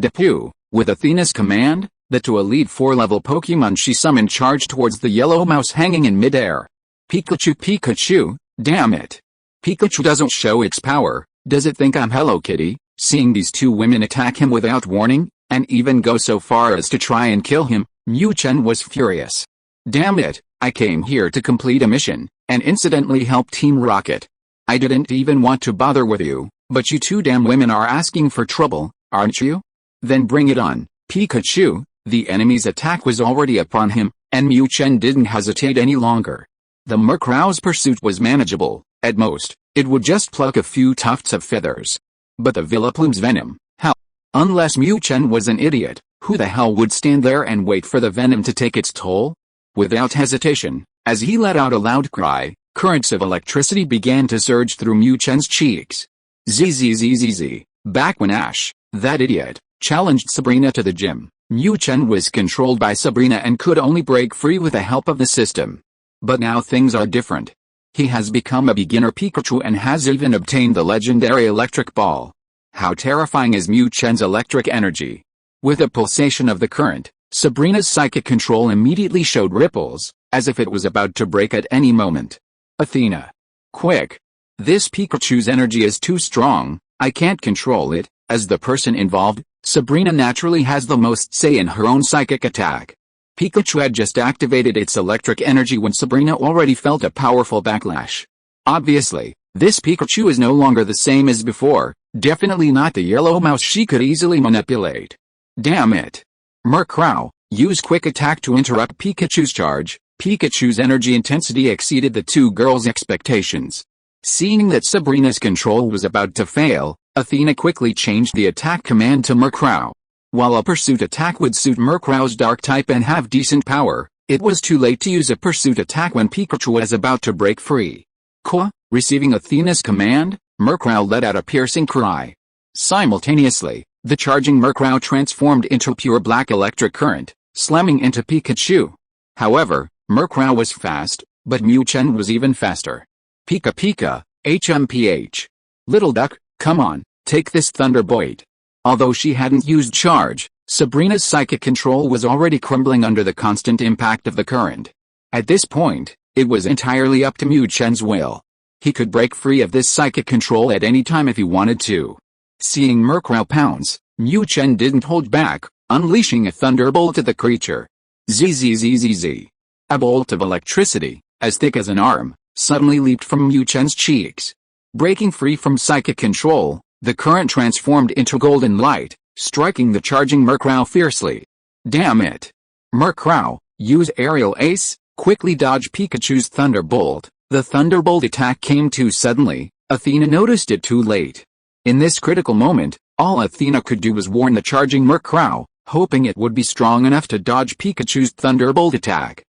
Depu, with Athena's command, the 2 Elite 4-level Pokémon she summoned charged towards the yellow mouse hanging in midair. Pikachu, damn it. Pikachu doesn't show its power, does it think I'm Hello Kitty? Seeing these 2 women attack him without warning, and even go so far as to try and kill him, Mu Chen was furious. Damn it, I came here to complete a mission, and incidentally help Team Rocket. I didn't even want to bother with you, but you 2 damn women are asking for trouble, aren't you? Then bring it on, Pikachu. The enemy's attack was already upon him, and Mu Chen didn't hesitate any longer. The Murkrow's pursuit was manageable, at most, it would just pluck a few tufts of feathers. But the Vileplume's venom, hell. Unless Mu Chen was an idiot, who the hell would stand there and wait for the venom to take its toll? Without hesitation, as he let out a loud cry, currents of electricity began to surge through Mu Chen's cheeks. Zzz. Back when Ash, that idiot, challenged Sabrina to the gym, Mu Chen was controlled by Sabrina and could only break free with the help of the system. But now things are different. He has become a beginner Pikachu and has even obtained the legendary electric ball. How terrifying is Mu Chen's electric energy? With a pulsation of the current, Sabrina's psychic control immediately showed ripples, as if it was about to break at any moment. Athena. Quick. This Pikachu's energy is too strong, I can't control it. As the person involved, Sabrina naturally has the most say in her own psychic attack. Pikachu had just activated its electric energy when Sabrina already felt a powerful backlash. Obviously, this Pikachu is no longer the same as before, definitely not the yellow mouse she could easily manipulate. Damn it. Murkrow, use quick attack to interrupt Pikachu's charge. Pikachu's energy intensity exceeded the 2 girls' expectations. Seeing that Sabrina's control was about to fail, Athena quickly changed the attack command to Murkrow. While a pursuit attack would suit Murkrow's dark type and have decent power, it was too late to use a pursuit attack when Pikachu was about to break free. Receiving Athena's command, Murkrow let out a piercing cry. Simultaneously, the charging Murkrow transformed into pure black electric current, slamming into Pikachu. However, Murkrow was fast, but Mu Chen was even faster. Pika, HMPH. Little duck, come on, take this Thunderbolt. Although she hadn't used charge, Sabrina's psychic control was already crumbling under the constant impact of the current. At this point, it was entirely up to Mu Chen's will. He could break free of this psychic control at any time if he wanted to. Seeing Murkrow pounce, Mu Chen didn't hold back, unleashing a thunderbolt at the creature. Zzz. A bolt of electricity, as thick as an arm, suddenly leaped from Mu Chen's cheeks. Breaking free from psychic control, the current transformed into golden light, striking the charging Murkrow fiercely. Damn it. Murkrow, use Aerial Ace, quickly dodge Pikachu's Thunderbolt. The Thunderbolt attack came too suddenly, Athena noticed it too late. In this critical moment, all Athena could do was warn the charging Murkrow, hoping it would be strong enough to dodge Pikachu's Thunderbolt attack.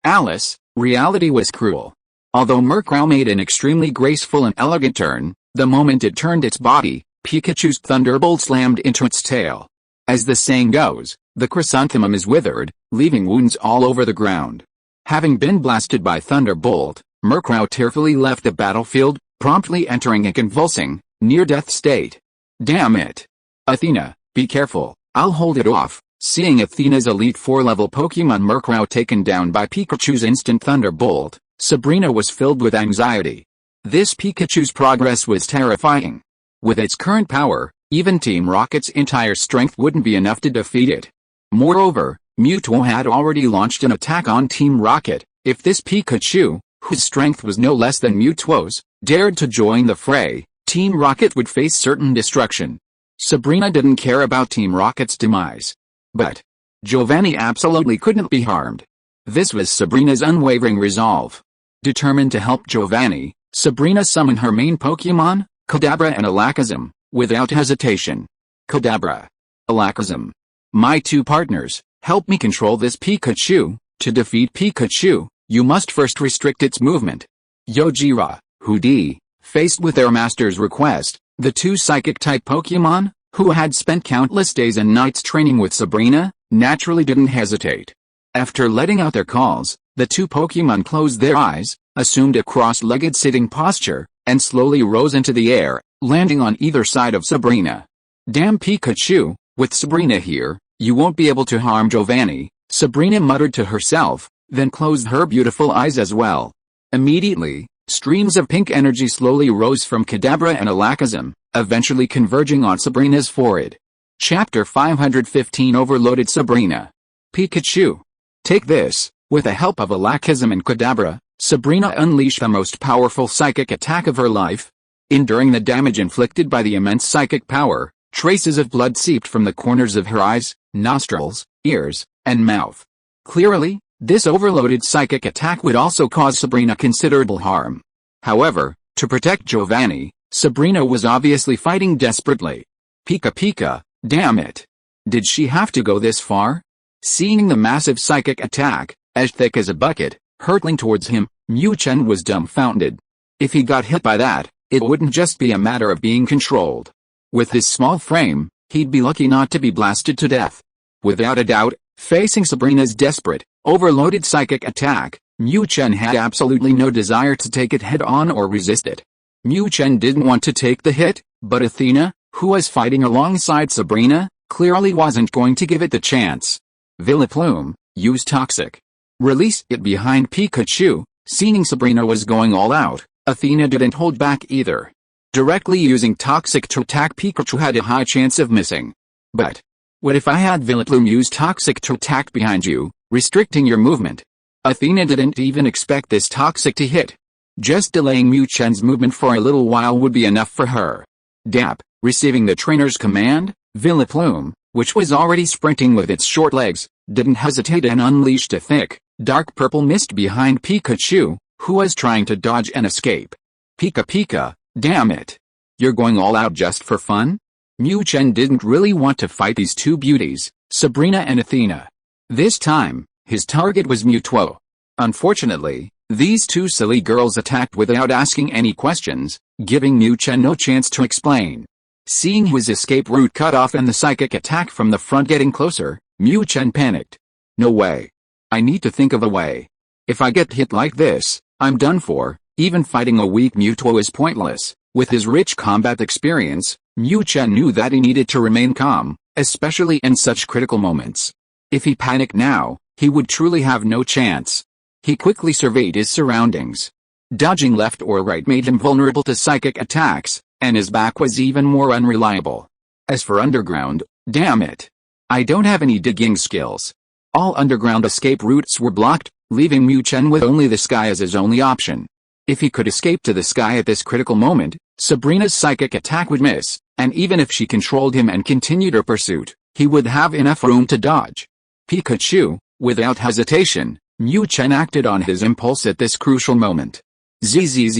Alice, reality was cruel. Although Murkrow made an extremely graceful and elegant turn, the moment it turned its body, Pikachu's Thunderbolt slammed into its tail. As the saying goes, the chrysanthemum is withered, leaving wounds all over the ground. Having been blasted by Thunderbolt, Murkrow tearfully left the battlefield, promptly entering a convulsing, near-death state. Damn it. Athena, be careful, I'll hold it off. Seeing Athena's Elite 4-level Pokémon Murkrow taken down by Pikachu's instant Thunderbolt, Sabrina was filled with anxiety. This Pikachu's progress was terrifying. With its current power, even Team Rocket's entire strength wouldn't be enough to defeat it. Moreover, Mewtwo had already launched an attack on Team Rocket. If this Pikachu, whose strength was no less than Mewtwo's, dared to join the fray, Team Rocket would face certain destruction. Sabrina didn't care about Team Rocket's demise. But Giovanni absolutely couldn't be harmed. This was Sabrina's unwavering resolve. Determined to help Giovanni, Sabrina summoned her main Pokémon, Kadabra and Alakazam, without hesitation. Kadabra. Alakazam. My two partners, help me control this Pikachu. To defeat Pikachu, you must first restrict its movement. Yojira, Hoodie. Faced with their master's request, the two psychic-type Pokémon, who had spent countless days and nights training with Sabrina, naturally didn't hesitate. After letting out their calls, the two Pokémon closed their eyes, assumed a cross-legged sitting posture, and slowly rose into the air, landing on either side of Sabrina. Damn Pikachu, with Sabrina here, you won't be able to harm Giovanni, Sabrina muttered to herself, then closed her beautiful eyes as well. Immediately, streams of pink energy slowly rose from Kadabra and Alakazam, eventually converging on Sabrina's forehead. Chapter 515 Overloaded Sabrina. Pikachu. Take this. With the help of Alakazam and Kadabra, Sabrina unleashed the most powerful psychic attack of her life. Enduring the damage inflicted by the immense psychic power, traces of blood seeped from the corners of her eyes, nostrils, ears, and mouth. Clearly, this overloaded psychic attack would also cause Sabrina considerable harm. However, to protect Giovanni, Sabrina was obviously fighting desperately. Pika, damn it. Did she have to go this far? Seeing the massive psychic attack, as thick as a bucket, hurtling towards him, Mu Chen was dumbfounded. If he got hit by that, it wouldn't just be a matter of being controlled. With his small frame, he'd be lucky not to be blasted to death. Without a doubt, facing Sabrina's desperate, overloaded psychic attack, Mu Chen had absolutely no desire to take it head-on or resist it. Mu Chen didn't want to take the hit, but Athena, who was fighting alongside Sabrina, clearly wasn't going to give it the chance. Vileplume, use Toxic. Release it behind Pikachu. Seeing Sabrina was going all out, Athena didn't hold back either. Directly using Toxic to attack Pikachu had a high chance of missing. But what if I had Vileplume use Toxic to attack behind you, restricting your movement? Athena didn't even expect this Toxic to hit. Just delaying Mu Chen's movement for a little while would be enough for her. Dap, receiving the trainer's command, Vileplume, which was already sprinting with its short legs, didn't hesitate and unleashed a thick, dark purple mist behind Pikachu, who was trying to dodge and escape. Pika, damn it. You're going all out just for fun? Mu Chen didn't really want to fight these two beauties, Sabrina and Athena. This time, his target was Mewtwo. Unfortunately, these two silly girls attacked without asking any questions, giving Mu Chen no chance to explain. Seeing his escape route cut off and the psychic attack from the front getting closer, Mu Chen panicked. No way. I need to think of a way. If I get hit like this, I'm done for. Even fighting a weak Mewtwo is pointless. With his rich combat experience, Mu Chen knew that he needed to remain calm, especially in such critical moments. If he panicked now, he would truly have no chance. He quickly surveyed his surroundings. Dodging left or right made him vulnerable to psychic attacks, and his back was even more unreliable. As for underground, damn it. I don't have any digging skills. All underground escape routes were blocked, leaving Mu Chen with only the sky as his only option. If he could escape to the sky at this critical moment, Sabrina's psychic attack would miss, and even if she controlled him and continued her pursuit, he would have enough room to dodge. Pikachu, without hesitation, Mu Chen acted on his impulse at this crucial moment. Zzz,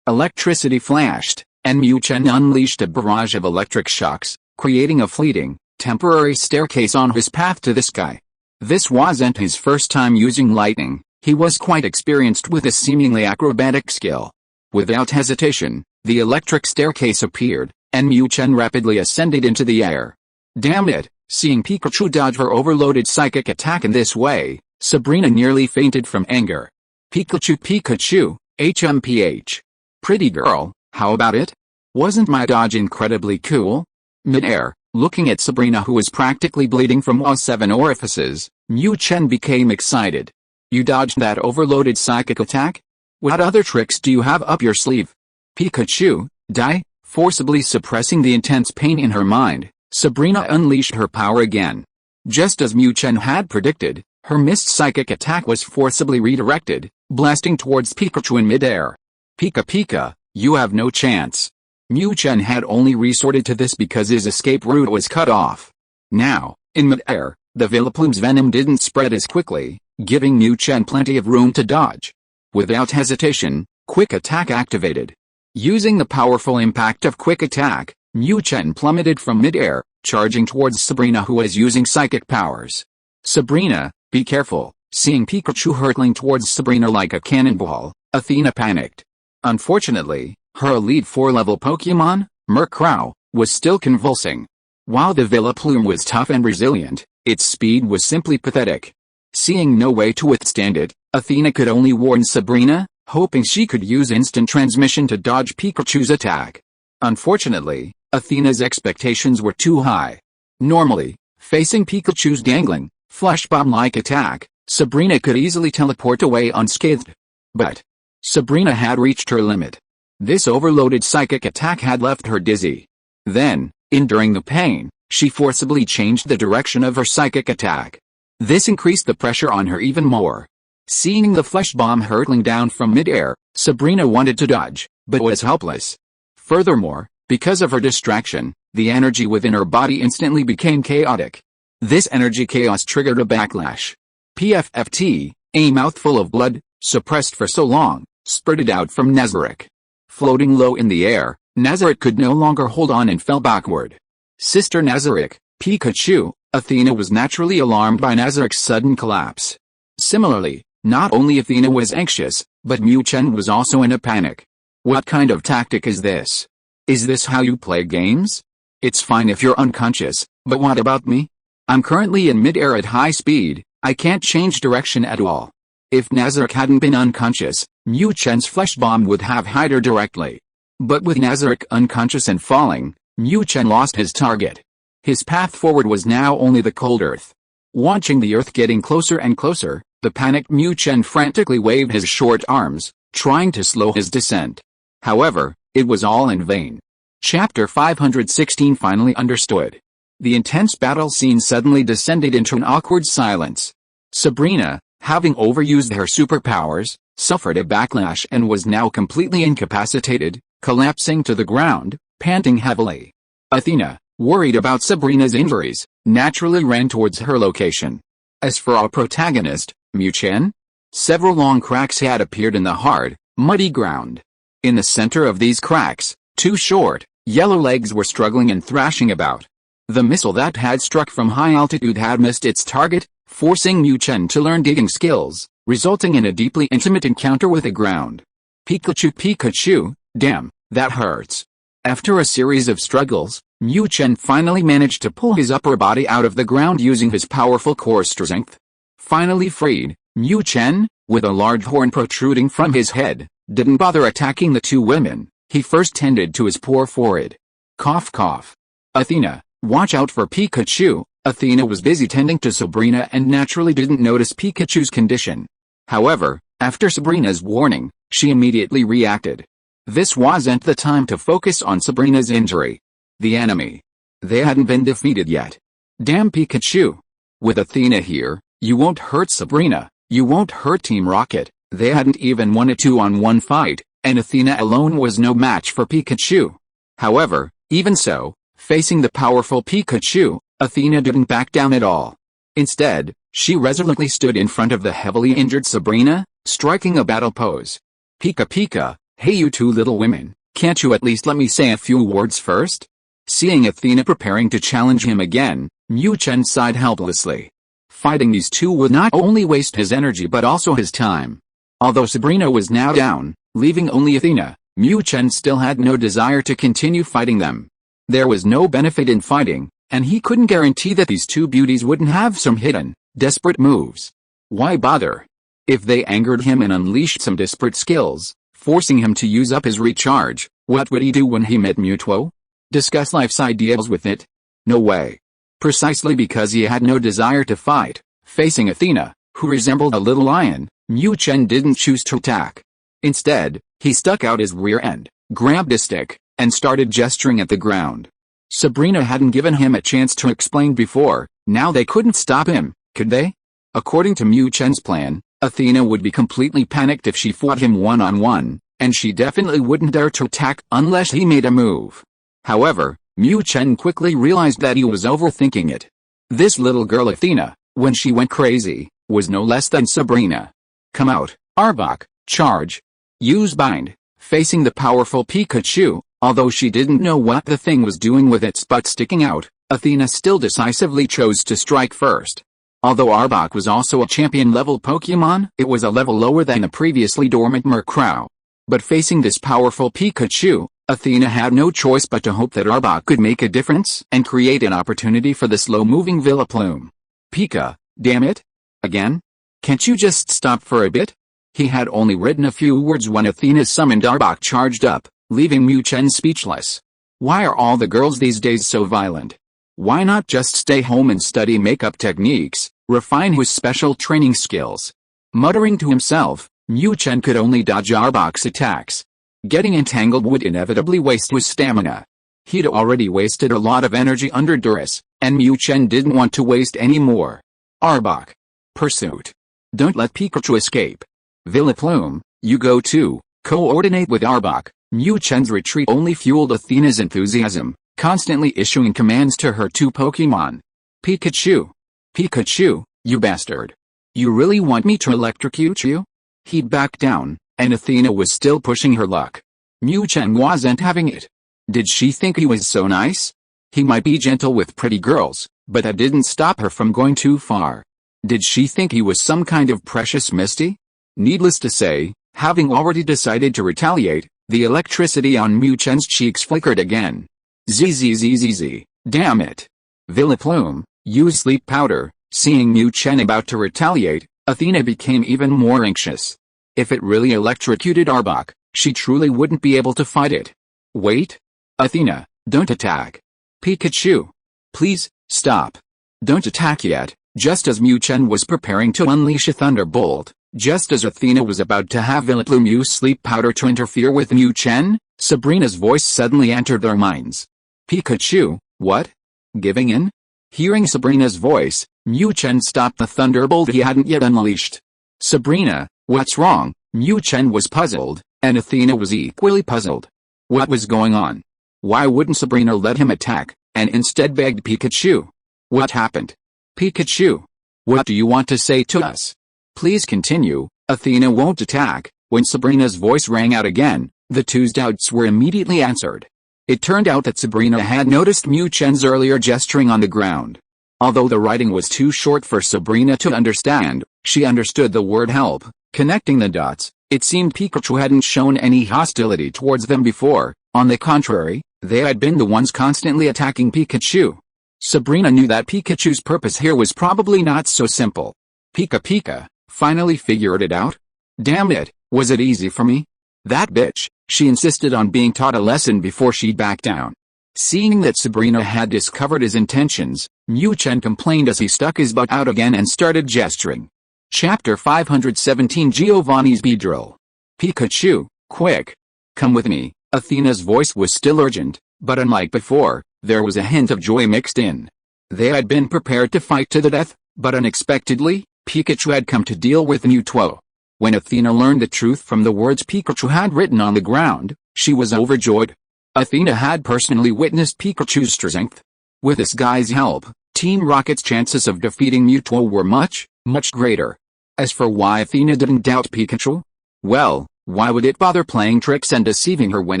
electricity flashed, and Mu Chen unleashed a barrage of electric shocks, creating a fleeting, temporary staircase on his path to the sky. This wasn't his first time using lightning. He was quite experienced with this seemingly acrobatic skill. Without hesitation, the electric staircase appeared, and Mu Chen rapidly ascended into the air. Damn it, seeing Pikachu dodge her overloaded psychic attack in this way, Sabrina nearly fainted from anger. Pikachu, HMPH. Pretty girl, how about it? Wasn't my dodge incredibly cool? Mid-air, looking at Sabrina who was practically bleeding from all 7 orifices, Mu Chen became excited. You dodged that overloaded psychic attack? What other tricks do you have up your sleeve? Pikachu, die, forcibly suppressing the intense pain in her mind, Sabrina unleashed her power again. Just as Mu Chen had predicted, her missed psychic attack was forcibly redirected, blasting towards Pikachu in midair. Pika, you have no chance. Mu Chen had only resorted to this because his escape route was cut off. Now, in mid-air, the Vileplume's venom didn't spread as quickly, giving Mu Chen plenty of room to dodge. Without hesitation, Quick Attack activated. Using the powerful impact of Quick Attack, Mu Chen plummeted from mid-air, charging towards Sabrina, who was using psychic powers. "Sabrina, be careful." Seeing Pikachu hurtling towards Sabrina like a cannonball, Athena panicked. Unfortunately, her Elite 4-level Pokémon, Murkrow, was still convulsing. While the Vileplume was tough and resilient, its speed was simply pathetic. Seeing no way to withstand it, Athena could only warn Sabrina, hoping she could use instant transmission to dodge Pikachu's attack. Unfortunately, Athena's expectations were too high. Normally, facing Pikachu's dangling, flesh bomb-like attack, Sabrina could easily teleport away unscathed. But Sabrina had reached her limit. This overloaded psychic attack had left her dizzy. Then, enduring the pain, she forcibly changed the direction of her psychic attack. This increased the pressure on her even more. Seeing the flesh bomb hurtling down from mid-air, Sabrina wanted to dodge, but was helpless. Furthermore, because of her distraction, the energy within her body instantly became chaotic. This energy chaos triggered a backlash. PFFT, a mouthful of blood, suppressed for so long, spurted out from Nazarick. Floating low in the air, Nazarick could no longer hold on and fell backward. Sister Nazarick, Pikachu, Athena was naturally alarmed by Nazarick's sudden collapse. Similarly, not only Athena was anxious, but Mu Chen was also in a panic. What kind of tactic is this? Is this how you play games? It's fine if you're unconscious, but what about me? I'm currently in mid-air at high speed, I can't change direction at all. If Nazarick hadn't been unconscious, Mu Chen's flesh bomb would have hit her directly. But with Nazarick unconscious and falling, Mu Chen lost his target. His path forward was now only the cold earth. Watching the earth getting closer and closer, the panicked Mu Chen frantically waved his short arms, trying to slow his descent. However, it was all in vain. Chapter 516 finally understood. The intense battle scene suddenly descended into an awkward silence. Sabrina, having overused her superpowers, suffered a backlash and was now completely incapacitated, collapsing to the ground, panting heavily. Athena, worried about Sabrina's injuries, naturally ran towards her location. As for our protagonist, Mu Chen, several long cracks had appeared in the hard, muddy ground. In the center of these cracks, two short, yellow legs were struggling and thrashing about. The missile that had struck from high altitude had missed its target, forcing Mu Chen to learn digging skills, resulting in a deeply intimate encounter with the ground. Pikachu, damn, that hurts. After a series of struggles, Mu Chen finally managed to pull his upper body out of the ground using his powerful core strength. Finally freed, Mu Chen, with a large horn protruding from his head, didn't bother attacking the two women. He first tended to his poor forehead. Cough cough. Athena, watch out for Pikachu. Athena was busy tending to Sabrina and naturally didn't notice Pikachu's condition. However, after Sabrina's warning, she immediately reacted. This wasn't the time to focus on Sabrina's injury. The enemy. They hadn't been defeated yet. Damn Pikachu. With Athena here, you won't hurt Sabrina, you won't hurt Team Rocket. They hadn't even won a 2-on-1 fight, and Athena alone was no match for Pikachu. However, even so, facing the powerful Pikachu, Athena didn't back down at all. Instead, she resolutely stood in front of the heavily injured Sabrina, striking a battle pose. Pika, hey you two little women, can't you at least let me say a few words first? Seeing Athena preparing to challenge him again, Mu Chen sighed helplessly. Fighting these two would not only waste his energy but also his time. Although Sabrina was now down, leaving only Athena, Mu Chen still had no desire to continue fighting them. There was no benefit in fighting, and he couldn't guarantee that these two beauties wouldn't have some hidden, desperate moves. Why bother? If they angered him and unleashed some desperate skills, forcing him to use up his recharge, what would he do when he met Mewtwo? Discuss life's ideals with it? No way. Precisely because he had no desire to fight, facing Athena, who resembled a little lion, Mu Chen didn't choose to attack. Instead, he stuck out his rear end, grabbed a stick, and started gesturing at the ground. Sabrina hadn't given him a chance to explain before, now they couldn't stop him, could they? According to Mu Chen's plan, Athena would be completely panicked if she fought him one-on-one, and she definitely wouldn't dare to attack unless he made a move. However, Mu Chen quickly realized that he was overthinking it. This little girl Athena, when she went crazy, was no less than Sabrina. Come out, Arbok, charge. Use bind. Facing the powerful Pikachu, although she didn't know what the thing was doing with its butt sticking out, Athena still decisively chose to strike first. Although Arbok was also a champion-level Pokémon, it was a level lower than the previously dormant Murkrow. But facing this powerful Pikachu, Athena had no choice but to hope that Arbok could make a difference and create an opportunity for the slow-moving Vileplume. Pika, damn it! Again? Can't you just stop for a bit? He had only written a few words when Athena's summoned Arbok charged up, leaving Mu Chen speechless. Why are all the girls these days so violent? Why not just stay home and study makeup techniques, refine his special training skills? Muttering to himself, Mu Chen could only dodge Arbok's attacks. Getting entangled would inevitably waste his stamina. He'd already wasted a lot of energy under duress, and Mu Chen didn't want to waste any more. Arbok. Pursuit. Don't let Pikachu escape. Vileplume, you go too. Coordinate with Arbok. Mu Chen's retreat only fueled Athena's enthusiasm, constantly issuing commands to her two Pokémon. Pikachu. Pikachu, you bastard. You really want me to electrocute you? He'd backed down, and Athena was still pushing her luck. Mu Chen wasn't having it. Did she think he was so nice? He might be gentle with pretty girls, but that didn't stop her from going too far. Did she think he was some kind of precious Misty? Needless to say, having already decided to retaliate, the electricity on Mu Chen's cheeks flickered again. Zzzzz, damn it. Vileplume, use sleep powder. Seeing Mu Chen about to retaliate, Athena became even more anxious. If it really electrocuted Arbok, she truly wouldn't be able to fight it. Wait. Athena, don't attack. Pikachu. Please, stop. Don't attack yet. Just as Mu Chen was preparing to unleash a thunderbolt, just as Athena was about to have Vileplume use sleep powder to interfere with Mu Chen, Sabrina's voice suddenly entered their minds. Pikachu, what? Giving in? Hearing Sabrina's voice, Mu Chen stopped the thunderbolt he hadn't yet unleashed. Sabrina, what's wrong? Mu Chen was puzzled, and Athena was equally puzzled. What was going on? Why wouldn't Sabrina let him attack, and instead begged Pikachu? What happened? Pikachu, what do you want to say to us? Please continue. Athena won't attack. When Sabrina's voice rang out again, the two's doubts were immediately answered. It turned out that Sabrina had noticed Mu Chen's earlier gesturing on the ground. Although the writing was too short for Sabrina to understand, she understood the word help. Connecting the dots, it seemed Pikachu hadn't shown any hostility towards them before. On the contrary, they had been the ones constantly attacking Pikachu. Sabrina knew that Pikachu's purpose here was probably not so simple. Pika finally figured it out? Damn it, was it easy for me? That bitch, she insisted on being taught a lesson before she'd back down. Seeing that Sabrina had discovered his intentions, Mu Chen complained as he stuck his butt out again and started gesturing. Chapter 517 Giovanni's Beedrill. Pikachu, quick. Come with me. Athena's voice was still urgent, but unlike before, there was a hint of joy mixed in. They had been prepared to fight to the death, but unexpectedly, Pikachu had come to deal with Mewtwo. When Athena learned the truth from the words Pikachu had written on the ground, she was overjoyed. Athena had personally witnessed Pikachu's strength. With this guy's help, Team Rocket's chances of defeating Mewtwo were much greater. As for why Athena didn't doubt Pikachu? Well, why would it bother playing tricks and deceiving her when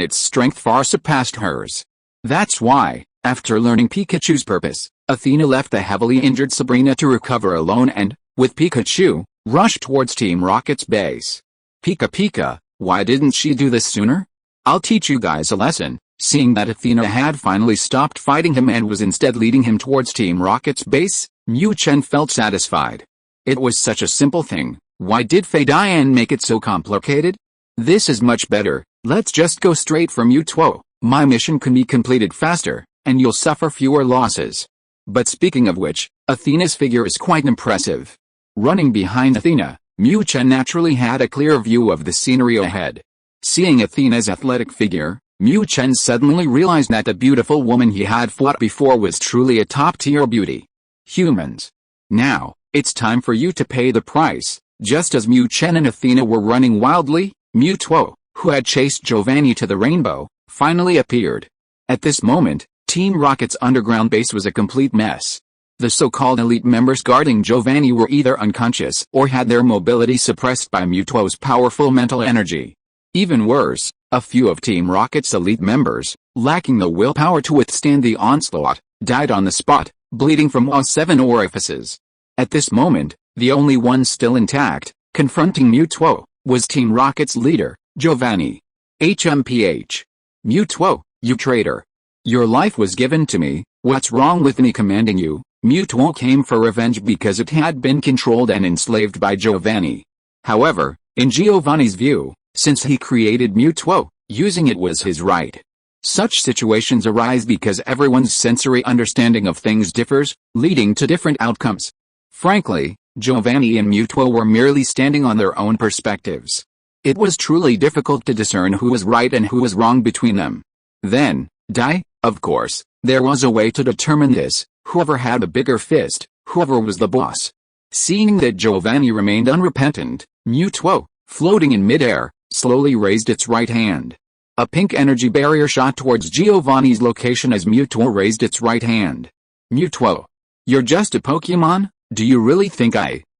its strength far surpassed hers? That's why, after learning Pikachu's purpose, Athena left the heavily injured Sabrina to recover alone and, with Pikachu, rushed towards Team Rocket's base. Pika, why didn't she do this sooner? I'll teach you guys a lesson. Seeing that Athena had finally stopped fighting him and was instead leading him towards Team Rocket's base, Mu Chen felt satisfied. It was such a simple thing. Why did Fei Dian make it so complicated? This is much better. Let's just go straight for Mewtwo. My mission can be completed faster, and you'll suffer fewer losses. But speaking of which, Athena's figure is quite impressive. Running behind Athena, Mu Chen naturally had a clear view of the scenery ahead. Seeing Athena's athletic figure, Mu Chen suddenly realized that the beautiful woman he had fought before was truly a top-tier beauty. Humans. Now, it's time for you to pay the price. Just as Mu Chen and Athena were running wildly, Mewtwo, who had chased Giovanni to the rainbow, finally appeared. At this moment, Team Rocket's underground base was a complete mess. The so-called elite members guarding Giovanni were either unconscious or had their mobility suppressed by Mewtwo's powerful mental energy. Even worse, a few of Team Rocket's elite members, lacking the willpower to withstand the onslaught, died on the spot, bleeding from all 7 orifices. At this moment, the only one still intact, confronting Mewtwo, was Team Rocket's leader, Giovanni. HMPH. Mewtwo, you traitor. Your life was given to me, what's wrong with me commanding you? Mewtwo came for revenge because it had been controlled and enslaved by Giovanni. However, in Giovanni's view, since he created Mewtwo, using it was his right. Such situations arise because everyone's sensory understanding of things differs, leading to different outcomes. Frankly, Giovanni and Mewtwo were merely standing on their own perspectives. It was truly difficult to discern who was right and who was wrong between them. Then, of course, there was a way to determine this. Whoever had a bigger fist, whoever was the boss. Seeing that Giovanni remained unrepentant, Mewtwo, floating in midair, slowly raised its right hand. A pink energy barrier shot towards Giovanni's location as Mewtwo raised its right hand. Mewtwo. You're just a Pokémon? Do you really think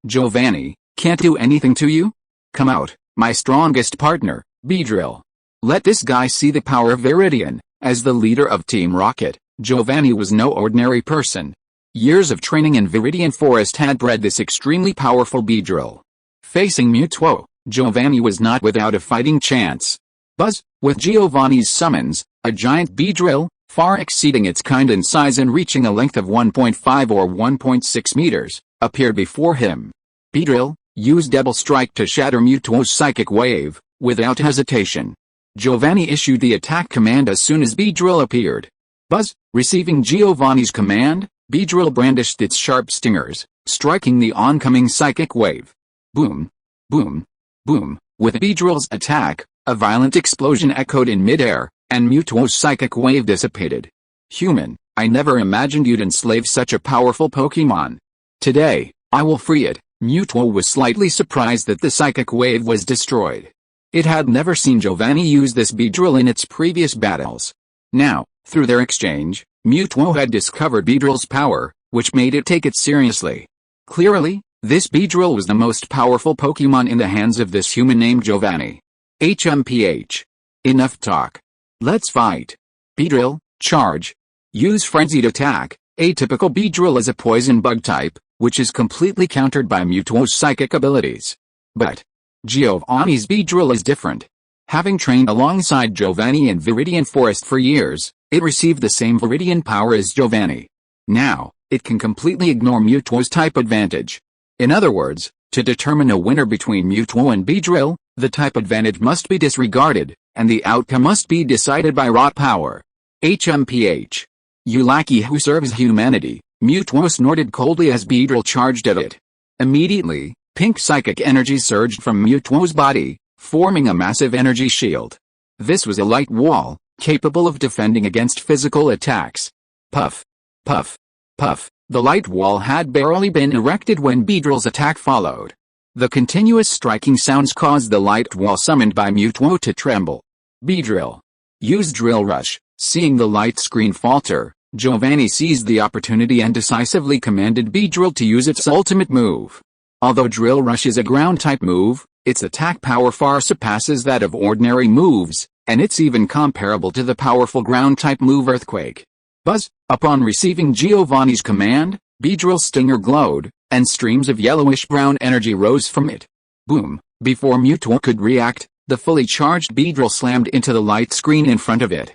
Giovanni, can't do anything to you? Come out, my strongest partner, Beedrill. Let this guy see the power of Viridian. As the leader of Team Rocket, Giovanni was no ordinary person. Years of training in Viridian Forest had bred this extremely powerful Beedrill. Facing Mewtwo, Giovanni was not without a fighting chance. Buzz, with Giovanni's summons, a giant Beedrill, far exceeding its kind in size and reaching a length of 1.5 or 1.6 meters, appeared before him. Beedrill, use Double Strike to shatter Mewtwo's psychic wave, without hesitation. Giovanni issued the attack command as soon as Beedrill appeared. Buzz, receiving Giovanni's command, Beedrill brandished its sharp stingers, striking the oncoming psychic wave. Boom, boom, boom. With Beedrill's attack, a violent explosion echoed in midair, and Mewtwo's psychic wave dissipated. Human, I never imagined you'd enslave such a powerful Pokémon. Today, I will free it. Mewtwo was slightly surprised that the psychic wave was destroyed. It had never seen Giovanni use this Beedrill in its previous battles. Now, through their exchange, Mewtwo had discovered Beedrill's power, which made it take it seriously. Clearly, this Beedrill was the most powerful Pokémon in the hands of this human named Giovanni. HMPH. Enough talk. Let's fight. Beedrill, charge. Use Frenzied Attack. Atypical Beedrill is a poison bug type, which is completely countered by Mewtwo's psychic abilities. But Giovanni's Beedrill is different. Having trained alongside Giovanni in Viridian Forest for years, it received the same Viridian power as Giovanni. Now, it can completely ignore Mewtwo's type advantage. In other words, to determine a winner between Mewtwo and Beedrill, the type advantage must be disregarded, and the outcome must be decided by raw power. HMPH. You lackey who serves humanity, Mewtwo snorted coldly as Beedrill charged at it. Immediately, pink psychic energy surged from Mewtwo's body, forming a massive energy shield. This was a light wall, capable of defending against physical attacks. Puff, puff, puff. The light wall had barely been erected when Beedrill's attack followed. The continuous striking sounds caused the light wall summoned by Mewtwo to tremble. Beedrill. Use Drill Rush. Seeing the light screen falter, Giovanni seized the opportunity and decisively commanded Beedrill to use its ultimate move. Although Drill Rush is a ground-type move, its attack power far surpasses that of ordinary moves, and it's even comparable to the powerful ground-type move Earthquake. Buzz, upon receiving Giovanni's command, Beedrill's stinger glowed, and streams of yellowish-brown energy rose from it. Boom! Before Mewtwo could react, the fully charged Beedrill slammed into the light screen in front of it.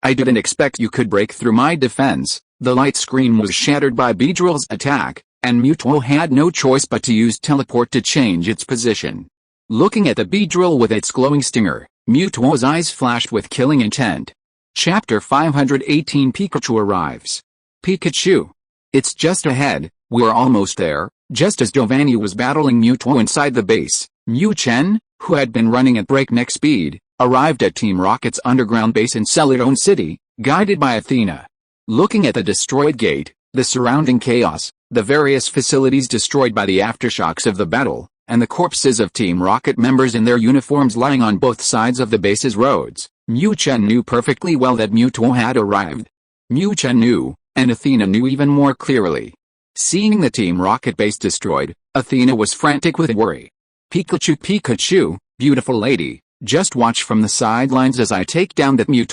I didn't expect you could break through my defense. The light screen was shattered by Beedrill's attack, and Mewtwo had no choice but to use Teleport to change its position. Looking at the Beedrill with its glowing stinger, Mewtwo's eyes flashed with killing intent. Chapter 518 Pikachu arrives. Pikachu. It's just ahead, we're almost there. Just as Giovanni was battling Mewtwo inside the base, Mu Chen, who had been running at breakneck speed, arrived at Team Rocket's underground base in Celadon City, guided by Athena. Looking at the destroyed gate, the surrounding chaos, the various facilities destroyed by the aftershocks of the battle, and the corpses of Team Rocket members in their uniforms lying on both sides of the base's roads, Mu Chen knew perfectly well that Mu had arrived. Mu Chen knew, and Athena knew even more clearly. Seeing the Team Rocket base destroyed, Athena was frantic with worry. Pikachu, Pikachu, beautiful lady, just watch from the sidelines as I take down that Mu.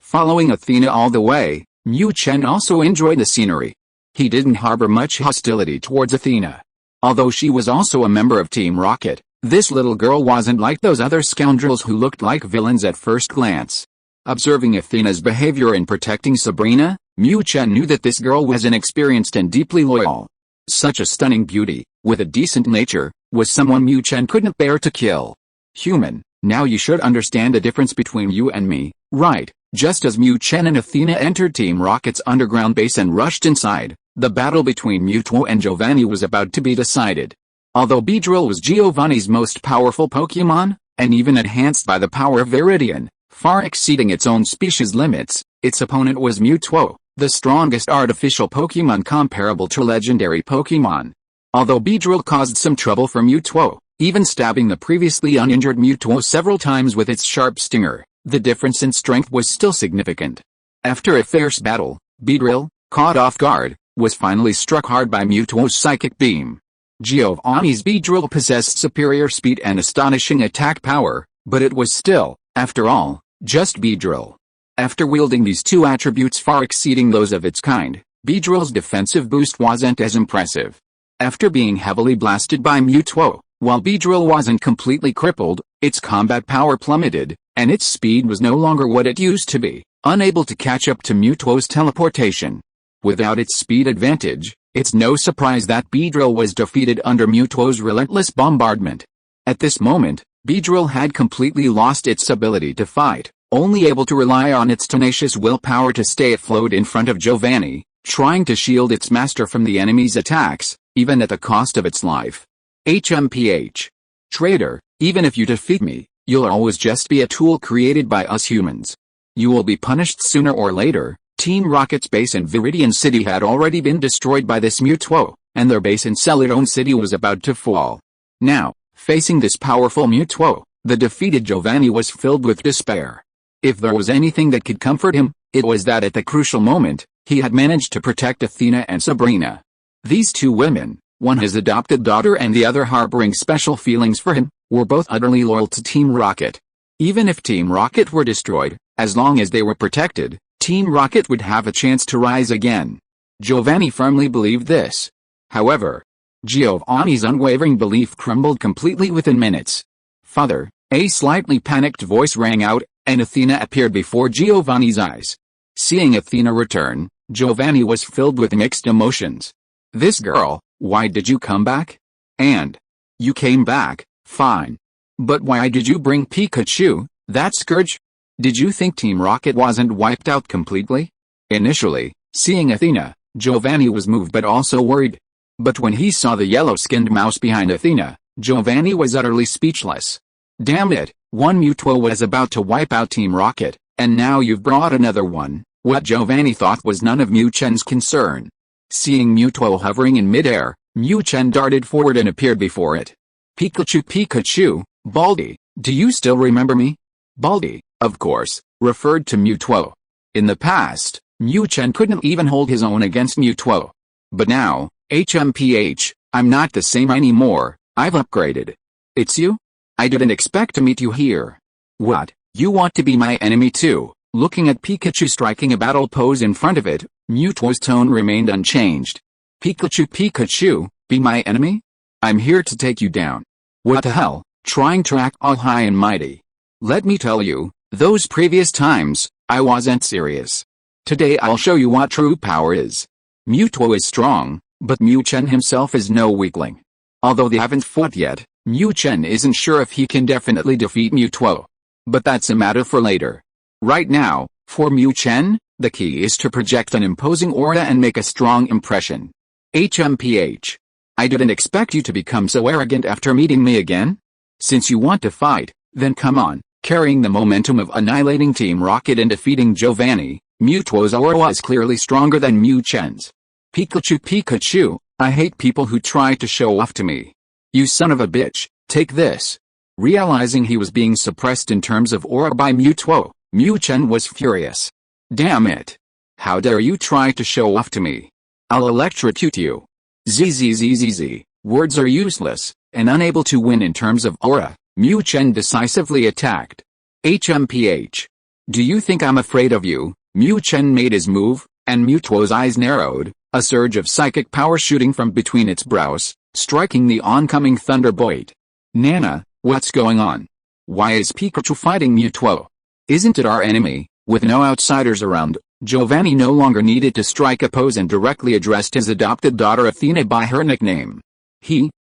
Following Athena all the way, Mu Chen also enjoyed the scenery. He didn't harbor much hostility towards Athena. Although she was also a member of Team Rocket, this little girl wasn't like those other scoundrels who looked like villains at first glance. Observing Athena's behavior in protecting Sabrina, Mu Chen knew that this girl was inexperienced and deeply loyal. Such a stunning beauty, with a decent nature, was someone Mu Chen couldn't bear to kill. Human, now you should understand the difference between you and me, right? Just as Mu Chen and Athena entered Team Rocket's underground base and rushed inside, the battle between Mewtwo and Giovanni was about to be decided. Although Beedrill was Giovanni's most powerful Pokémon, and even enhanced by the power of Viridian, far exceeding its own species limits, its opponent was Mewtwo, the strongest artificial Pokémon comparable to legendary Pokémon. Although Beedrill caused some trouble for Mewtwo, even stabbing the previously uninjured Mewtwo several times with its sharp stinger, the difference in strength was still significant. After a fierce battle, Beedrill, caught off guard, was finally struck hard by Mewtwo's psychic beam. Giovanni's Beedrill possessed superior speed and astonishing attack power, but it was still, after all, just Beedrill. After wielding these two attributes far exceeding those of its kind, Beedrill's defensive boost wasn't as impressive. After being heavily blasted by Mewtwo, while Beedrill wasn't completely crippled, its combat power plummeted, and its speed was no longer what it used to be, unable to catch up to Mewtwo's teleportation. Without its speed advantage, it's no surprise that Beedrill was defeated under Mewtwo's relentless bombardment. At this moment, Beedrill had completely lost its ability to fight, only able to rely on its tenacious willpower to stay afloat in front of Giovanni, trying to shield its master from the enemy's attacks, even at the cost of its life. HMPH. Traitor, even if you defeat me, you'll always just be a tool created by us humans. You will be punished sooner or later. Team Rocket's base in Viridian City had already been destroyed by this Mewtwo, and their base in Celadon City was about to fall. Now, facing this powerful Mewtwo, the defeated Giovanni was filled with despair. If there was anything that could comfort him, it was that at the crucial moment, he had managed to protect Athena and Sabrina. These two women, one his adopted daughter and the other harboring special feelings for him, were both utterly loyal to Team Rocket. Even if Team Rocket were destroyed, as long as they were protected, Team Rocket would have a chance to rise again. Giovanni firmly believed this. However, Giovanni's unwavering belief crumbled completely within minutes. Father, a slightly panicked voice rang out, and Athena appeared before Giovanni's eyes. Seeing Athena return, Giovanni was filled with mixed emotions. This girl, why did you come back? And you came back, fine. But why did you bring Pikachu, that scourge? Did you think Team Rocket wasn't wiped out completely? Initially, seeing Athena, Giovanni was moved but also worried. But when he saw the yellow-skinned mouse behind Athena, Giovanni was utterly speechless. Damn it, one Mewtwo was about to wipe out Team Rocket, and now you've brought another one. What Giovanni thought was none of Mu Chen's concern. Seeing Mewtwo hovering in midair, Mu Chen darted forward and appeared before it. Pikachu, Pikachu, Baldi, do you still remember me? Baldi, of course, referred to Mewtwo. In the past, Mu Chen couldn't even hold his own against Mewtwo. But now, HMPH, I'm not the same anymore, I've upgraded. It's you? I didn't expect to meet you here. What, you want to be my enemy too? Looking at Pikachu striking a battle pose in front of it, Mewtwo's tone remained unchanged. Pikachu, Pikachu, be my enemy? I'm here to take you down. What the hell, trying to act all high and mighty. Let me tell you, those previous times, I wasn't serious. Today I'll show you what true power is. Mewtwo is strong, but Mu Chen himself is no weakling. Although they haven't fought yet, Mu Chen isn't sure if he can definitely defeat Mewtwo. But that's a matter for later. Right now, for Mu Chen, the key is to project an imposing aura and make a strong impression. HMPH. I didn't expect you to become so arrogant after meeting me again. Since you want to fight, then come on. Carrying the momentum of annihilating Team Rocket and defeating Giovanni, Mewtwo's aura is clearly stronger than Mu Chen's. Pikachu, Pikachu, I hate people who try to show off to me. You son of a bitch, take this. Realizing he was being suppressed in terms of aura by Mu Chen was furious. Damn it. How dare you try to show off to me? I'll electrocute you. Zzzzz. Words are useless, and unable to win in terms of aura, Mu Chen decisively attacked. HMPH. Do you think I'm afraid of you? Mu Chen made his move, and Mutuo's eyes narrowed, a surge of psychic power shooting from between its brows, striking the oncoming thunderbolt. Nana, what's going on? Why is Pikachu fighting Mutuo? Isn't it our enemy? With no outsiders around, Giovanni no longer needed to strike a pose and directly addressed his adopted daughter Athena by her nickname.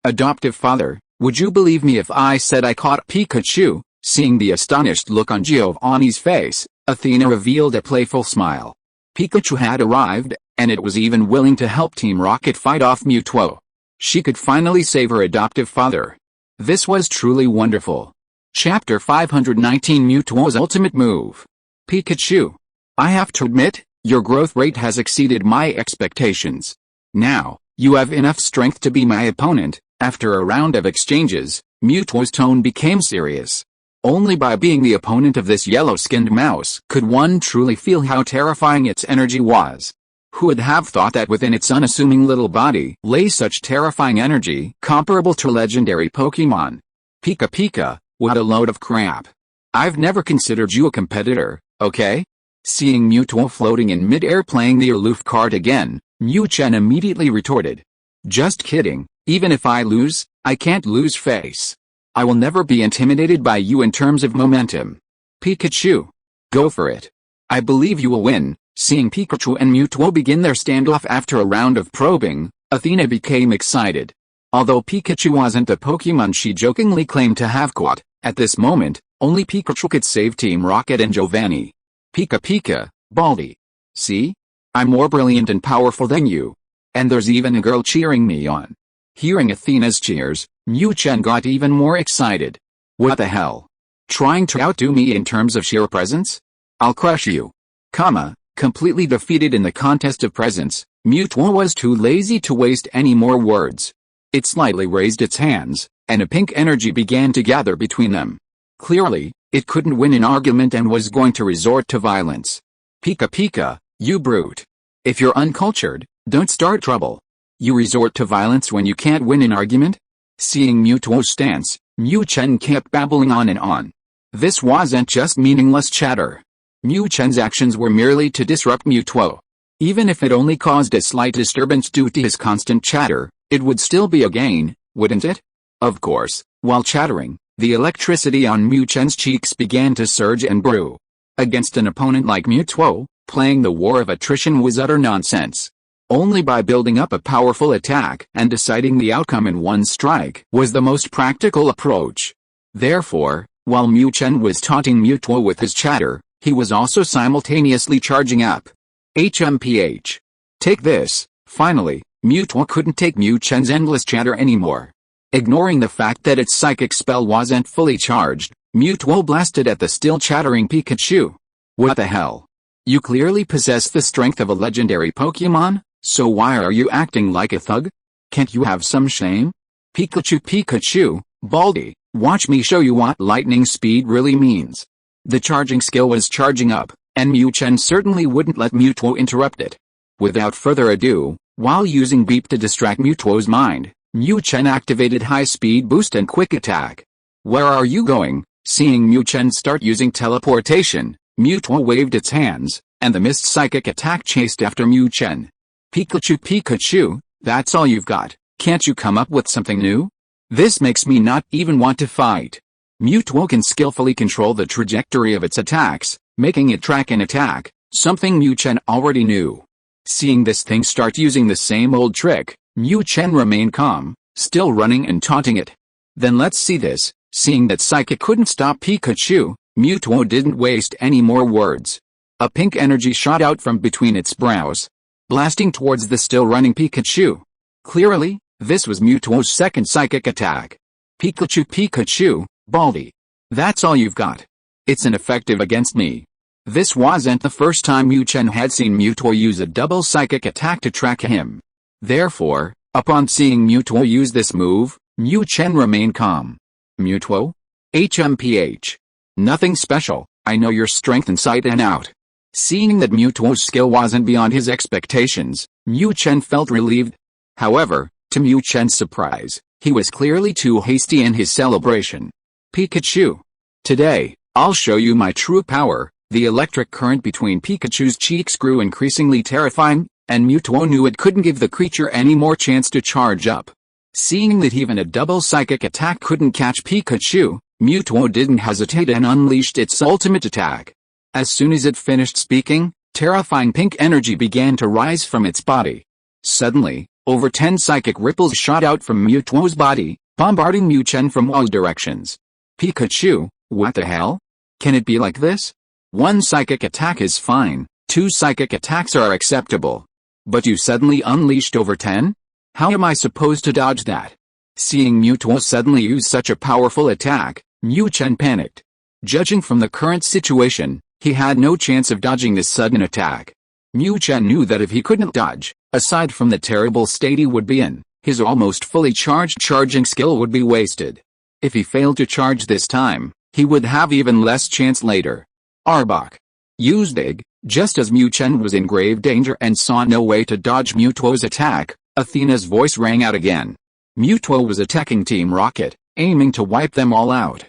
Adoptive father, would you believe me if I said I caught Pikachu? Seeing the astonished look on Giovanni's face, Athena revealed a playful smile. Pikachu had arrived, and it was even willing to help Team Rocket fight off Mutuo. She could finally save her adoptive father. This was truly wonderful. Chapter 519 Mutuo's ultimate move. Pikachu. I have to admit, your growth rate has exceeded my expectations. Now, you have enough strength to be my opponent. After a round of exchanges, Mutuo's tone became serious. Only by being the opponent of this yellow-skinned mouse could one truly feel how terrifying its energy was. Who would have thought that within its unassuming little body lay such terrifying energy comparable to legendary Pokémon? Pika, what a load of crap. I've never considered you a competitor, okay? Seeing Mutuo floating in mid-air playing the aloof card again, Mu Chen immediately retorted. Just kidding, even if I lose, I can't lose face. I will never be intimidated by you in terms of momentum. Pikachu. Go for it. I believe you will win. Seeing Pikachu and Mutuo begin their standoff after a round of probing, Athena became excited. Although Pikachu wasn't the Pokemon she jokingly claimed to have caught, at this moment, only Pikachu could save Team Rocket and Giovanni. Pika, Baldi. See? I'm more brilliant and powerful than you. And there's even a girl cheering me on. Hearing Athena's cheers, Mu Chen got even more excited. What the hell? Trying to outdo me in terms of sheer presence? I'll crush you. Completely defeated in the contest of presence, Mutuo was too lazy to waste any more words. It slightly raised its hands, and a pink energy began to gather between them. Clearly, it couldn't win an argument and was going to resort to violence. Pika, you brute. If you're uncultured, don't start trouble. You resort to violence when you can't win an argument? Seeing Mutuo's stance, Mu Chen kept babbling on and on. This wasn't just meaningless chatter. Mu Chen's actions were merely to disrupt Mutuo. Even if it only caused a slight disturbance due to his constant chatter, it would still be a gain, wouldn't it? Of course, while chattering, the electricity on Mu Chen's cheeks began to surge and brew. Against an opponent like Mutuo, playing the war of attrition was utter nonsense. Only by building up a powerful attack and deciding the outcome in one strike was the most practical approach. Therefore, while Mu Chen was taunting Mutuo with his chatter, he was also simultaneously charging up. HMPH. Take this. Finally, Mutuo couldn't take Mu Chen's endless chatter anymore. Ignoring the fact that its psychic spell wasn't fully charged, Mutuo blasted at the still chattering Pikachu. What the hell? You clearly possess the strength of a legendary Pokémon, so why are you acting like a thug? Can't you have some shame? Pikachu, Baldi, watch me show you what lightning speed really means. The charging skill was charging up, and Mu Chen certainly wouldn't let Mutuo interrupt it. Without further ado, while using Beep to distract Mutuo's mind, Mu Chen activated High Speed Boost and Quick Attack. Where are you going? Seeing Mu Chen start using teleportation, Mutuo waved its hands, and the Mist Psychic Attack chased after Mu Chen. Pikachu, that's all you've got. Can't you come up with something new? This makes me not even want to fight. Mutuo can skillfully control the trajectory of its attacks, making it track and attack, something Mu Chen already knew. Seeing this thing start using the same old trick, Mu Chen remained calm, still running and taunting it. Then let's see this. Seeing that Psychic couldn't stop Pikachu, Mutuo didn't waste any more words. A pink energy shot out from between its brows, blasting towards the still running Pikachu. Clearly, this was Mutuo's second psychic attack. Pikachu, Baldi. That's all you've got. It's ineffective against me. This wasn't the first time Mu Chen had seen Mutuo use a double psychic attack to track him. Therefore, upon seeing Mutuo use this move, Mu Chen remained calm. Mutuo? HMPH. Nothing special, I know your strength inside and out. Seeing that Mutuo's skill wasn't beyond his expectations, Mu Chen felt relieved. However, to Mu Chen's surprise, he was clearly too hasty in his celebration. Pikachu. Today, I'll show you my true power. The electric current between Pikachu's cheeks grew increasingly terrifying, and Mutuo knew it couldn't give the creature any more chance to charge up. Seeing that even a double psychic attack couldn't catch Pikachu, Mutuo didn't hesitate and unleashed its ultimate attack. As soon as it finished speaking, terrifying pink energy began to rise from its body. Suddenly, over 10 psychic ripples shot out from Mutuo's body, bombarding Mu Chen from all directions. Pikachu, what the hell? Can it be like this? One psychic attack is fine, 2 psychic attacks are acceptable. But you suddenly unleashed over 10? How am I supposed to dodge that? Seeing Mutuo suddenly use such a powerful attack, Mu Chen panicked. Judging from the current situation, he had no chance of dodging this sudden attack. Mu Chen knew that if he couldn't dodge, aside from the terrible state he would be in, his almost fully charged charging skill would be wasted. If he failed to charge this time, he would have even less chance later. Arbok. Used Dig. Just as Mu Chen was in grave danger and saw no way to dodge Mutuo's attack, Athena's voice rang out again. Mutuo was attacking Team Rocket, aiming to wipe them all out.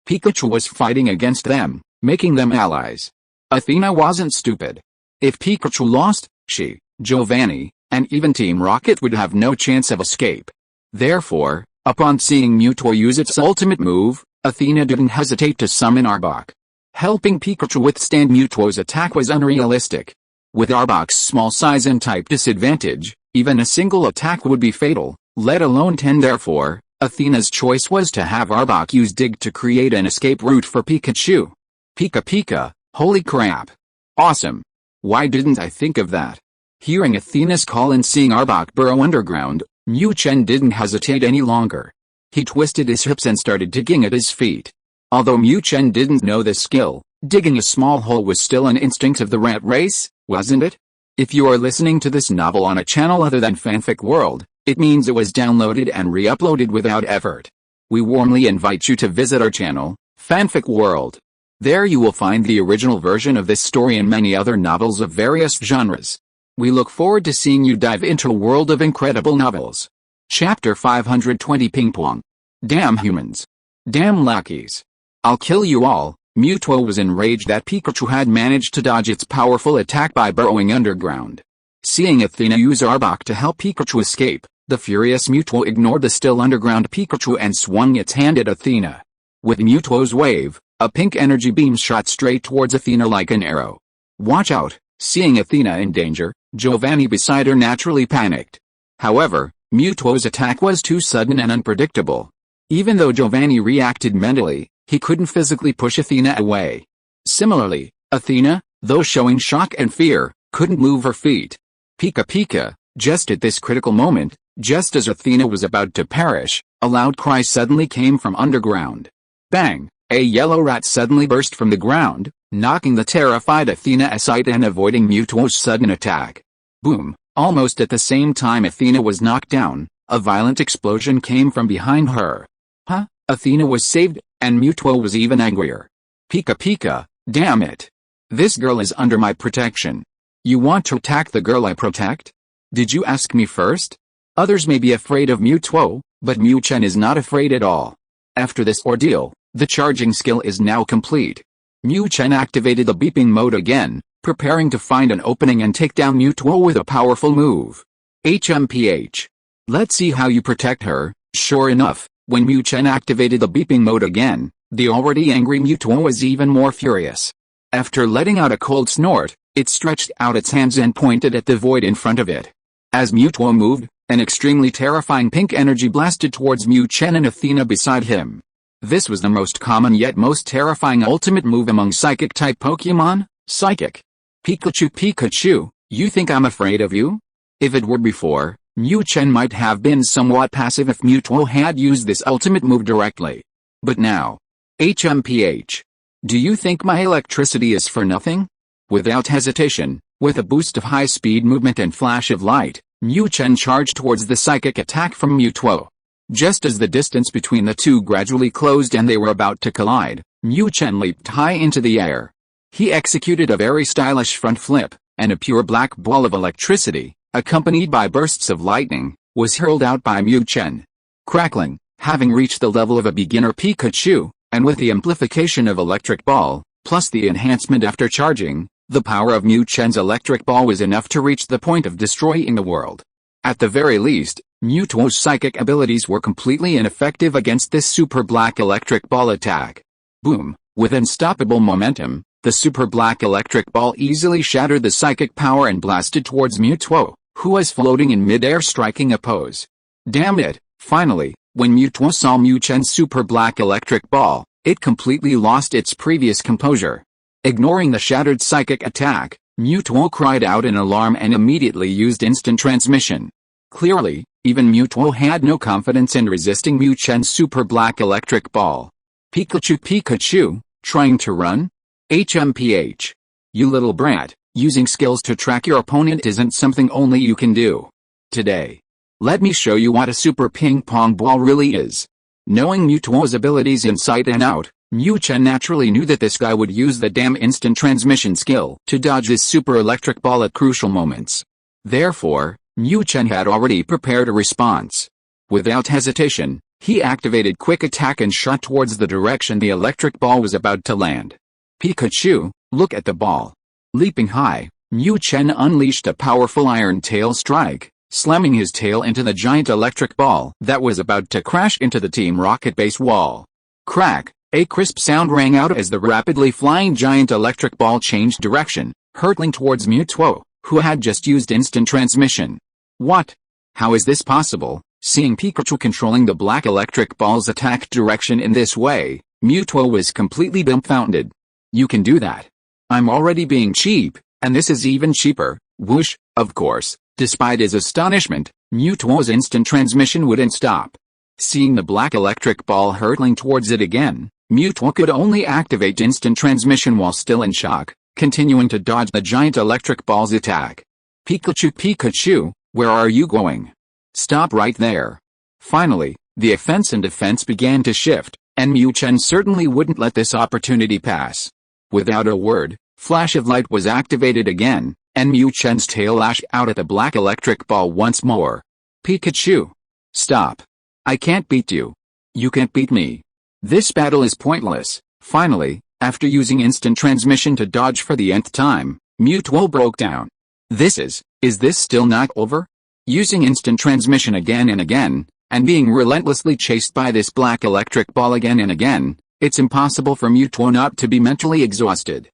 Pikachu was fighting against them, making them allies. Athena wasn't stupid. If Pikachu lost, she, Giovanni, and even Team Rocket would have no chance of escape. Therefore, upon seeing Mutuo use its ultimate move, Athena didn't hesitate to summon Arbok. Helping Pikachu withstand Mutuo's attack was unrealistic. With Arbok's small size and type disadvantage, even a single attack would be fatal, let alone 10. Therefore, Athena's choice was to have Arbok use Dig to create an escape route for Pikachu. Pika, holy crap. Awesome. Why didn't I think of that? Hearing Athena's call and seeing Arbok burrow underground, Mu Chen didn't hesitate any longer. He twisted his hips and started digging at his feet. Although Mu Chen didn't know this skill, digging a small hole was still an instinct of the rat race, wasn't it? If you are listening to this novel on a channel other than Fanfic World, it means it was downloaded and re-uploaded without effort. We warmly invite you to visit our channel, Fanfic World. There you will find the original version of this story and many other novels of various genres. We look forward to seeing you dive into a world of incredible novels. Chapter 520 Ping Pong. Damn humans. Damn lackeys. I'll kill you all. Mutuo was enraged that Pikachu had managed to dodge its powerful attack by burrowing underground. Seeing Athena use Arbok to help Pikachu escape, the furious Mutuo ignored the still underground Pikachu and swung its hand at Athena. With Mutuo's wave, a pink energy beam shot straight towards Athena like an arrow. Watch out! Seeing Athena in danger, Giovanni beside her naturally panicked. However, Mutuo's attack was too sudden and unpredictable. Even though Giovanni reacted mentally, he couldn't physically push Athena away. Similarly, Athena, though showing shock and fear, couldn't move her feet. Pika, just at this critical moment, just as Athena was about to perish, a loud cry suddenly came from underground. Bang! A yellow rat suddenly burst from the ground, knocking the terrified Athena aside and avoiding Mutuo's sudden attack. Boom! Almost at the same time Athena was knocked down, a violent explosion came from behind her. Huh? Athena was saved, and Mutuo was even angrier. Pika, damn it! This girl is under my protection. You want to attack the girl I protect? Did you ask me first? Others may be afraid of Mutuo, but Mu Chen is not afraid at all. After this ordeal, the charging skill is now complete. Mu Chen activated the beeping mode again, preparing to find an opening and take down Mutuo with a powerful move. HMPH. Let's see how you protect her. Sure enough, when Mu Chen activated the beeping mode again, the already angry Mutuo was even more furious. After letting out a cold snort, it stretched out its hands and pointed at the void in front of it. As Mutuo moved, an extremely terrifying pink energy blasted towards Mu Chen and Athena beside him. This was the most common yet most terrifying ultimate move among Psychic-type Pokémon, Psychic. Pikachu, you think I'm afraid of you? If it were before, Mu Chen might have been somewhat passive if Mutuo had used this ultimate move directly. But now. HMPH. Do you think my electricity is for nothing? Without hesitation, with a boost of high-speed movement and flash of light, Mu Chen charged towards the psychic attack from Mutuo. Just as the distance between the two gradually closed and they were about to collide, Mu Chen leaped high into the air. He executed a very stylish front flip, and a pure black ball of electricity, accompanied by bursts of lightning, was hurled out by Mu Chen. Crackling, having reached the level of a beginner Pikachu, and with the amplification of electric ball, plus the enhancement after charging, the power of Mu Chen's electric ball was enough to reach the point of destroying the world. At the very least, Mewtwo's psychic abilities were completely ineffective against this super black electric ball attack. Boom! With unstoppable momentum, the super black electric ball easily shattered the psychic power and blasted towards Mewtwo, who was floating in midair striking a pose. Damn it! Finally, when Mewtwo saw Mu Chen's super black electric ball, it completely lost its previous composure. Ignoring the shattered psychic attack, Mewtwo cried out in alarm and immediately used instant transmission. Clearly, even Mewtwo had no confidence in resisting Mu Chen's super black electric ball. Pikachu, trying to run? HMPH. You little brat, using skills to track your opponent isn't something only you can do. Today, let me show you what a super ping pong ball really is. Knowing Mewtwo's abilities inside and out, Mu Chen naturally knew that this guy would use the damn instant transmission skill to dodge this super electric ball at crucial moments. Therefore, Mu Chen had already prepared a response. Without hesitation, he activated quick attack and shot towards the direction the electric ball was about to land. Pikachu, look at the ball. Leaping high, Mu Chen unleashed a powerful iron tail strike, slamming his tail into the giant electric ball that was about to crash into the Team Rocket base wall. Crack! A crisp sound rang out as the rapidly flying giant electric ball changed direction, hurtling towards Mewtwo, who had just used instant transmission. What? How is this possible? Seeing Pikachu controlling the black electric ball's attack direction in this way, Mewtwo was completely dumbfounded. You can do that? I'm already being cheap, and this is even cheaper. Whoosh! Of course, despite his astonishment, Mewtwo's instant transmission wouldn't stop. Seeing the black electric ball hurtling towards it again, Mewtwo could only activate instant transmission while still in shock, continuing to dodge the giant electric ball's attack. Pikachu, where are you going? Stop right there. Finally, the offense and defense began to shift, and Mu Chen certainly wouldn't let this opportunity pass. Without a word, Flash of Light was activated again, and Mu Chen's tail lashed out at the black electric ball once more. Pikachu! Stop! I can't beat you. You can't beat me. This battle is pointless. Finally, after using instant transmission to dodge for the nth time, Mewtwo broke down. Is this still not over? Using instant transmission again and again, and being relentlessly chased by this black electric ball again and again, it's impossible for Mewtwo not to be mentally exhausted.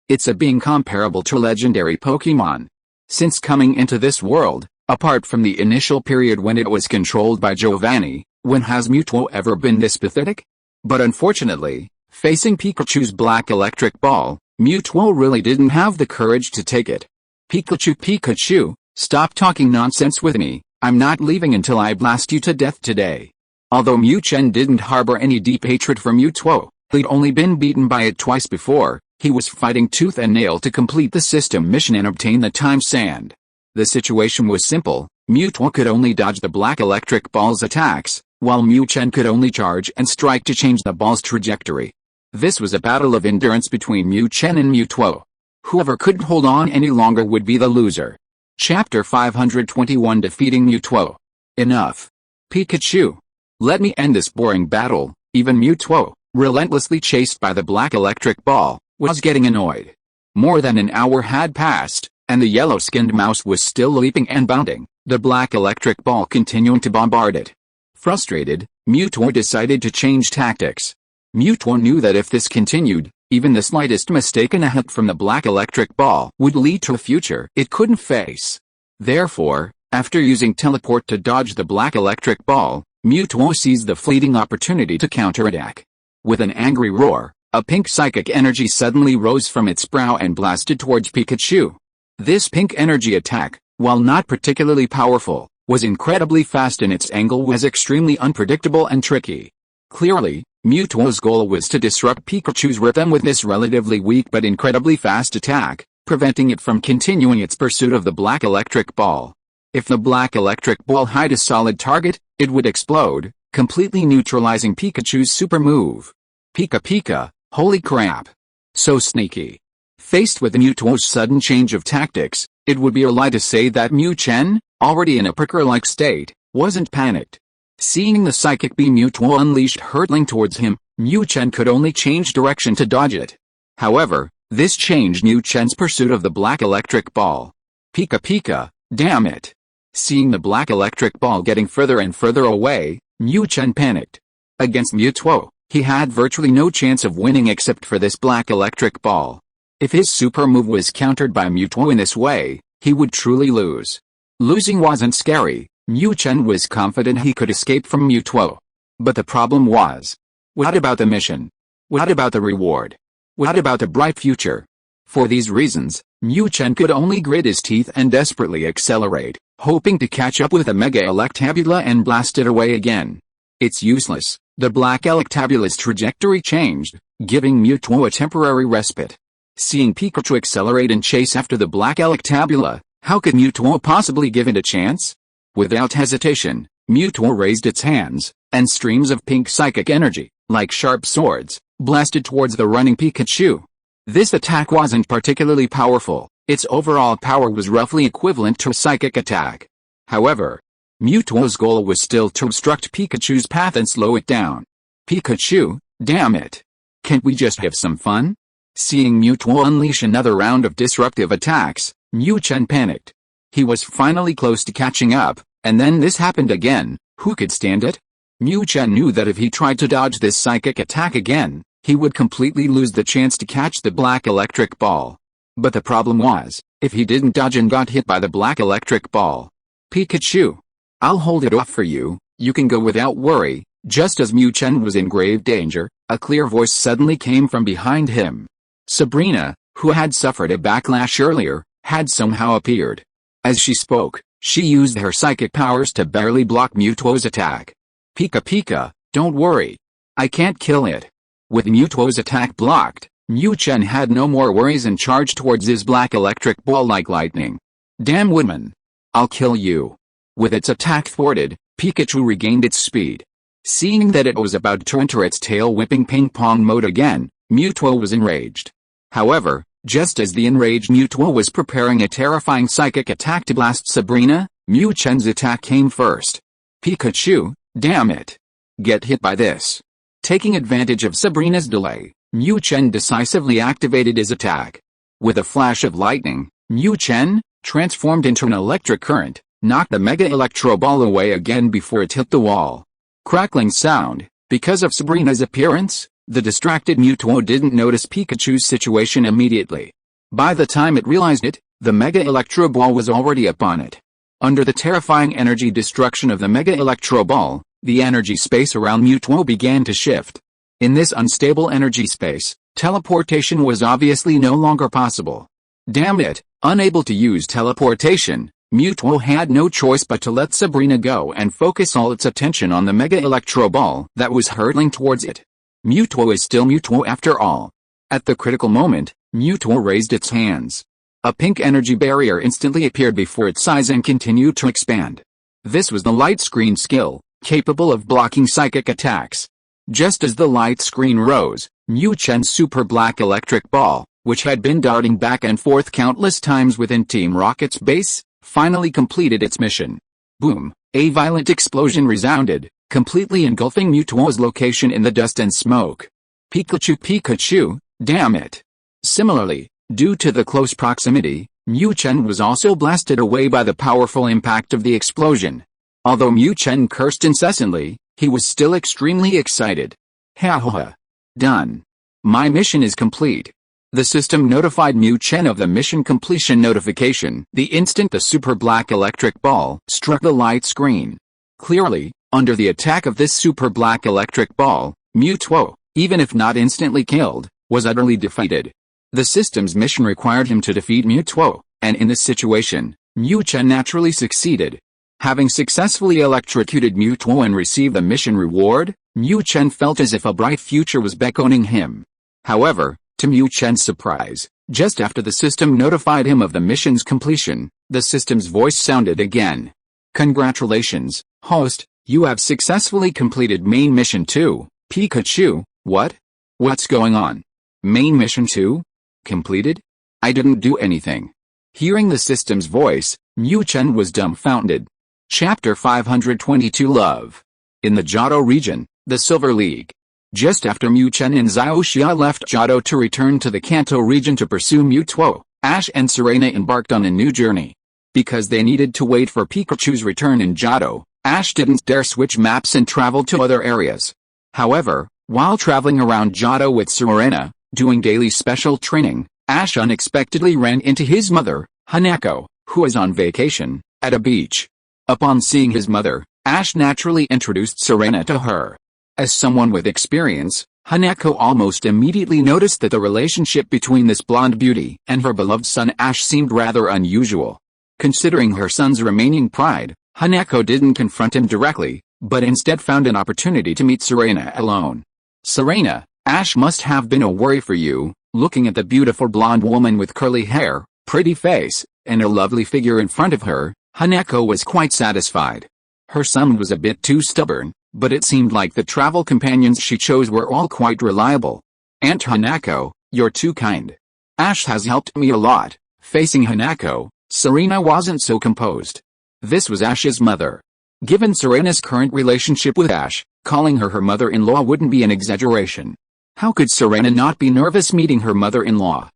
It's a being comparable to legendary Pokémon. Since coming into this world, apart from the initial period when it was controlled by Giovanni, when has Mewtwo ever been this pathetic? But unfortunately, facing Pikachu's black electric ball, Mewtwo really didn't have the courage to take it. Pikachu, stop talking nonsense with me. I'm not leaving until I blast you to death today. Although Mu Chen didn't harbor any deep hatred for Mewtwo, he'd only been beaten by it twice before. He was fighting tooth and nail to complete the system mission and obtain the time sand. The situation was simple. Mewtwo could only dodge the black electric ball's attacks, while Mu Chen could only charge and strike to change the ball's trajectory. This was a battle of endurance between Mu Chen and Mewtwo. Whoever couldn't hold on any longer would be the loser. Chapter 521 Defeating Mewtwo. Enough. Pikachu. Let me end this boring battle. Even Mewtwo, relentlessly chased by the black electric ball, was getting annoyed. More than an hour had passed, and the yellow-skinned mouse was still leaping and bounding, the black electric ball continuing to bombard it. Frustrated, Mewtwo decided to change tactics. Mewtwo knew that if this continued, even the slightest mistake in a hit from the black electric ball would lead to a future it couldn't face. Therefore, after using teleport to dodge the black electric ball, Mewtwo seized the fleeting opportunity to counterattack. With an angry roar, a pink psychic energy suddenly rose from its brow and blasted towards Pikachu. This pink energy attack, while not particularly powerful, was incredibly fast and its angle was extremely unpredictable and tricky. Clearly, Mewtwo's goal was to disrupt Pikachu's rhythm with this relatively weak but incredibly fast attack, preventing it from continuing its pursuit of the black electric ball. If the black electric ball had a solid target, it would explode, completely neutralizing Pikachu's super move. Pika Pika, holy crap. So sneaky. Faced with Mewtwo's sudden change of tactics, it would be a lie to say that Mu Chen, already in a pricker-like state, wasn't panicked. Seeing the psychic beam Mewtwo unleashed hurtling towards him, Mu Chen could only change direction to dodge it. However, this changed Mu Chen's pursuit of the black electric ball. Pika Pika, damn it. Seeing the black electric ball getting further and further away, Mu Chen panicked. Against Mewtwo, he had virtually no chance of winning except for this black electric ball. If his super move was countered by Mewtwo in this way, he would truly lose. Losing wasn't scary, Mu Chen was confident he could escape from Mewtwo. But the problem was, what about the mission? What about the reward? What about the bright future? For these reasons, Mu Chen could only grit his teeth and desperately accelerate, hoping to catch up with a Mega Electabula and blast it away again. It's useless. The black Electabula's trajectory changed, giving Mewtwo a temporary respite. Seeing Pikachu accelerate and chase after the black Electabula, how could Mewtwo possibly give it a chance? Without hesitation, Mewtwo raised its hands, and streams of pink psychic energy, like sharp swords, blasted towards the running Pikachu. This attack wasn't particularly powerful, its overall power was roughly equivalent to a psychic attack. However, Mewtwo's goal was still to obstruct Pikachu's path and slow it down. Pikachu, damn it. Can't we just have some fun? Seeing Mewtwo unleash another round of disruptive attacks, Mu Chen panicked. He was finally close to catching up, and then this happened again. Who could stand it? Mu Chen knew that if he tried to dodge this psychic attack again, he would completely lose the chance to catch the black electric ball. But the problem was, if he didn't dodge and got hit by the black electric ball. Pikachu, I'll hold it off for you, you can go without worry. Just as Mu Chen was in grave danger, a clear voice suddenly came from behind him. Sabrina, who had suffered a backlash earlier, had somehow appeared. As she spoke, she used her psychic powers to barely block Mewtwo's attack. Pika Pika, don't worry. I can't kill it. With Mewtwo's attack blocked, Mu Chen had no more worries and charged towards his black electric ball like lightning. Damn woman. I'll kill you. With its attack thwarted, Pikachu regained its speed. Seeing that it was about to enter its tail-whipping ping-pong mode again, Mewtwo was enraged. However, just as the enraged Mewtwo was preparing a terrifying psychic attack to blast Sabrina, Mu Chen's attack came first. Pikachu, damn it. Get hit by this. Taking advantage of Sabrina's delay, Mu Chen decisively activated his attack. With a flash of lightning, Mu Chen, transformed into an electric current, knocked the Mega Electro Ball away again before it hit the wall. Crackling sound. Because of Sabrina's appearance, the distracted Mewtwo didn't notice Pikachu's situation immediately. By the time it realized it, the Mega Electro Ball was already upon it. Under the terrifying energy destruction of the Mega Electro Ball, the energy space around Mewtwo began to shift. In this unstable energy space, teleportation was obviously no longer possible. Damn it, unable to use teleportation, Mewtwo had no choice but to let Sabrina go and focus all its attention on the Mega Electro Ball that was hurtling towards it. Mewtwo is still Mewtwo after all. At the critical moment, Mewtwo raised its hands. A pink energy barrier instantly appeared before its eyes and continued to expand. This was the light screen skill, capable of blocking psychic attacks. Just as the light screen rose, Mu Chen's super black electric ball, which had been darting back and forth countless times within Team Rocket's base, finally completed its mission. Boom! A violent explosion resounded, completely engulfing Mewtwo's location in the dust and smoke. Pikachu Pikachu, damn it! Similarly, due to the close proximity, Mu Chen was also blasted away by the powerful impact of the explosion. Although Mu Chen cursed incessantly, he was still extremely excited. Ha ha ha. Done. My mission is complete. The system notified Mu Chen of the mission completion notification the instant the super black electric ball struck the light screen. Clearly, under the attack of this super black electric ball, Mewtwo, even if not instantly killed, was utterly defeated. The system's mission required him to defeat Mewtwo, and in this situation, Mu Chen naturally succeeded. Having successfully electrocuted Mewtwo and received the mission reward, Mu Chen felt as if a bright future was beckoning him. However, to Mu Chen's surprise, just after the system notified him of the mission's completion, the system's voice sounded again. Congratulations, host, You have successfully completed main mission 2, Pikachu. What? What's going on? Main mission 2? Completed? I didn't do anything. Hearing the system's voice, Mu Chen was dumbfounded. Chapter 522 Love. In the Johto region, the Silver League. Just after Mu Chen and Xiaoxia left Johto to return to the Kanto region to pursue Mewtwo, Ash and Serena embarked on a new journey. Because they needed to wait for Pikachu's return in Johto, Ash didn't dare switch maps and travel to other areas. However, while traveling around Johto with Serena, doing daily special training, Ash unexpectedly ran into his mother, Hanako, who was on vacation, at a beach. Upon seeing his mother, Ash naturally introduced Serena to her. As someone with experience, Hanako almost immediately noticed that the relationship between this blonde beauty and her beloved son Ash seemed rather unusual. Considering her son's remaining pride, Hanako didn't confront him directly, but instead found an opportunity to meet Serena alone. Serena, Ash must have been a worry for you. Looking at the beautiful blonde woman with curly hair, pretty face, and a lovely figure in front of her, Hanako was quite satisfied. Her son was a bit too stubborn, but it seemed like the travel companions she chose were all quite reliable. Aunt Hanako, you're too kind. Ash has helped me a lot. Facing Hanako, Serena wasn't so composed. This was Ash's mother. Given Serena's current relationship with Ash, calling her mother-in-law wouldn't be an exaggeration. How could Serena not be nervous meeting her mother-in-law?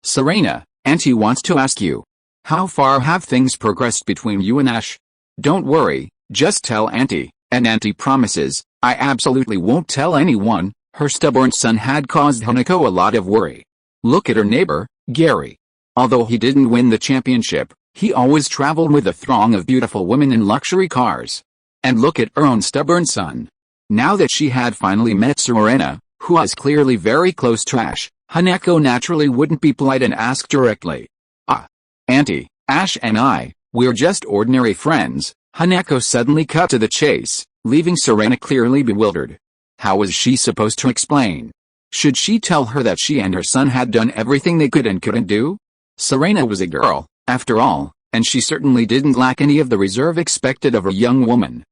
Serena, Auntie wants to ask you. How far have things progressed between you and Ash? Don't worry, just tell Auntie, and Auntie promises, I absolutely won't tell anyone. Her stubborn son had caused Hanako a lot of worry. Look at her neighbor, Gary. Although he didn't win the championship, he always traveled with a throng of beautiful women in luxury cars. And look at her own stubborn son. Now that she had finally met Serena, who was clearly very close to Ash, Hanako naturally wouldn't be polite and ask directly. Auntie, Ash and we're just ordinary friends. Hanako suddenly cut to the chase, leaving Serena clearly bewildered. How was she supposed to explain? Should she tell her that she and her son had done everything they could and couldn't do? Serena was a girl, after all, and she certainly didn't lack any of the reserve expected of a young woman.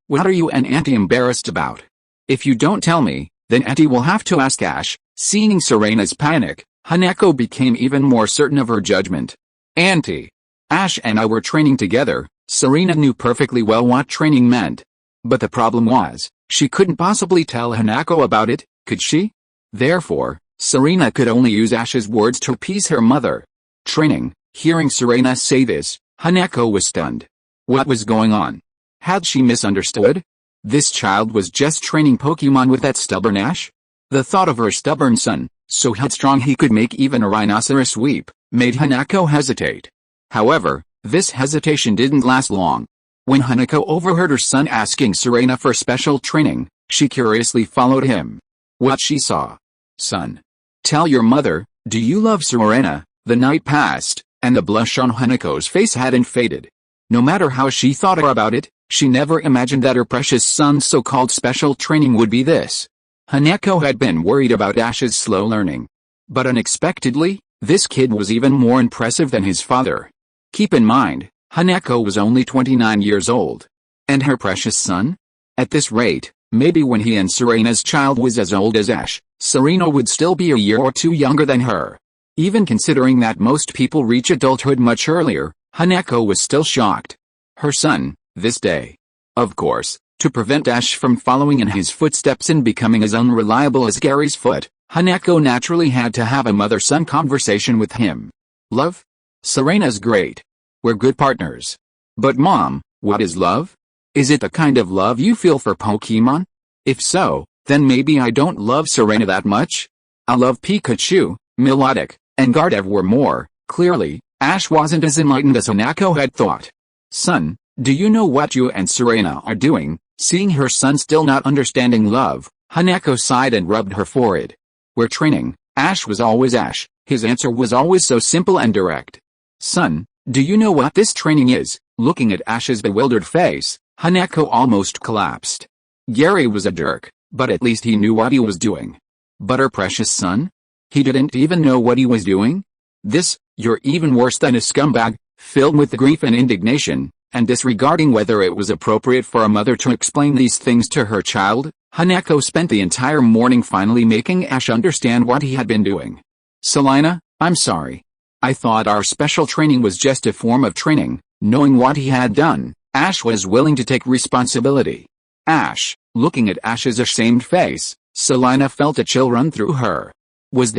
What are you and Auntie embarrassed about? If you don't tell me, then Auntie will have to ask Ash. Seeing Serena's panic, Hanako became even more certain of her judgment. Auntie, Ash and I were training together. Serena knew perfectly well what training meant. But the problem was, she couldn't possibly tell Hanako about it, could she? Therefore, Serena could only use Ash's words to appease her mother. Training. Hearing Serena say this, Hanako was stunned. What was going on? Had she misunderstood? This child was just training Pokémon with that stubborn Ash? The thought of her stubborn son, so headstrong he could make even a rhinoceros weep, made Hanako hesitate. However, this hesitation didn't last long. When Hanako overheard her son asking Serena for special training, she curiously followed him. What she saw. Son. Tell your mother, do you love Serena? The night passed, and the blush on Hanako's face hadn't faded. No matter how she thought about it, she never imagined that her precious son's so-called special training would be this. Hanako had been worried about Ash's slow learning. But unexpectedly, this kid was even more impressive than his father. Keep in mind, Hanako was only 29 years old. And her precious son? At this rate, maybe when he and Serena's child was as old as Ash, Serena would still be a year or two younger than her. Even considering that most people reach adulthood much earlier, Hanako was still shocked. Her son, this day. Of course, to prevent Ash from following in his footsteps and becoming as unreliable as Gary's foot, Hanako naturally had to have a mother-son conversation with him. Love? Serena's great. We're good partners. But Mom, what is love? Is it the kind of love you feel for Pokémon? If so, then maybe I don't love Serena that much. I love Pikachu, Milotic, and Gardevoir more. Clearly, Ash wasn't as enlightened as Hanako had thought. Son, do you know what you and Serena are doing? Seeing her son still not understanding love, Hanako sighed and rubbed her forehead. We're training. Ash was always Ash. His answer was always so simple and direct. Son, do you know what this training is? Looking at Ash's bewildered face, Hanako almost collapsed. Gary was a jerk, but at least he knew what he was doing. But her precious son? He didn't even know what he was doing? You're even worse than a scumbag. Filled with grief and indignation, and disregarding whether it was appropriate for a mother to explain these things to her child, Hanako spent the entire morning finally making Ash understand what he had been doing. "Selina, I'm sorry. I thought our special training was just a form of training." Knowing what he had done, Ash was willing to take responsibility. Ash, looking at Ash's ashamed face, Selina felt a chill run through her. Was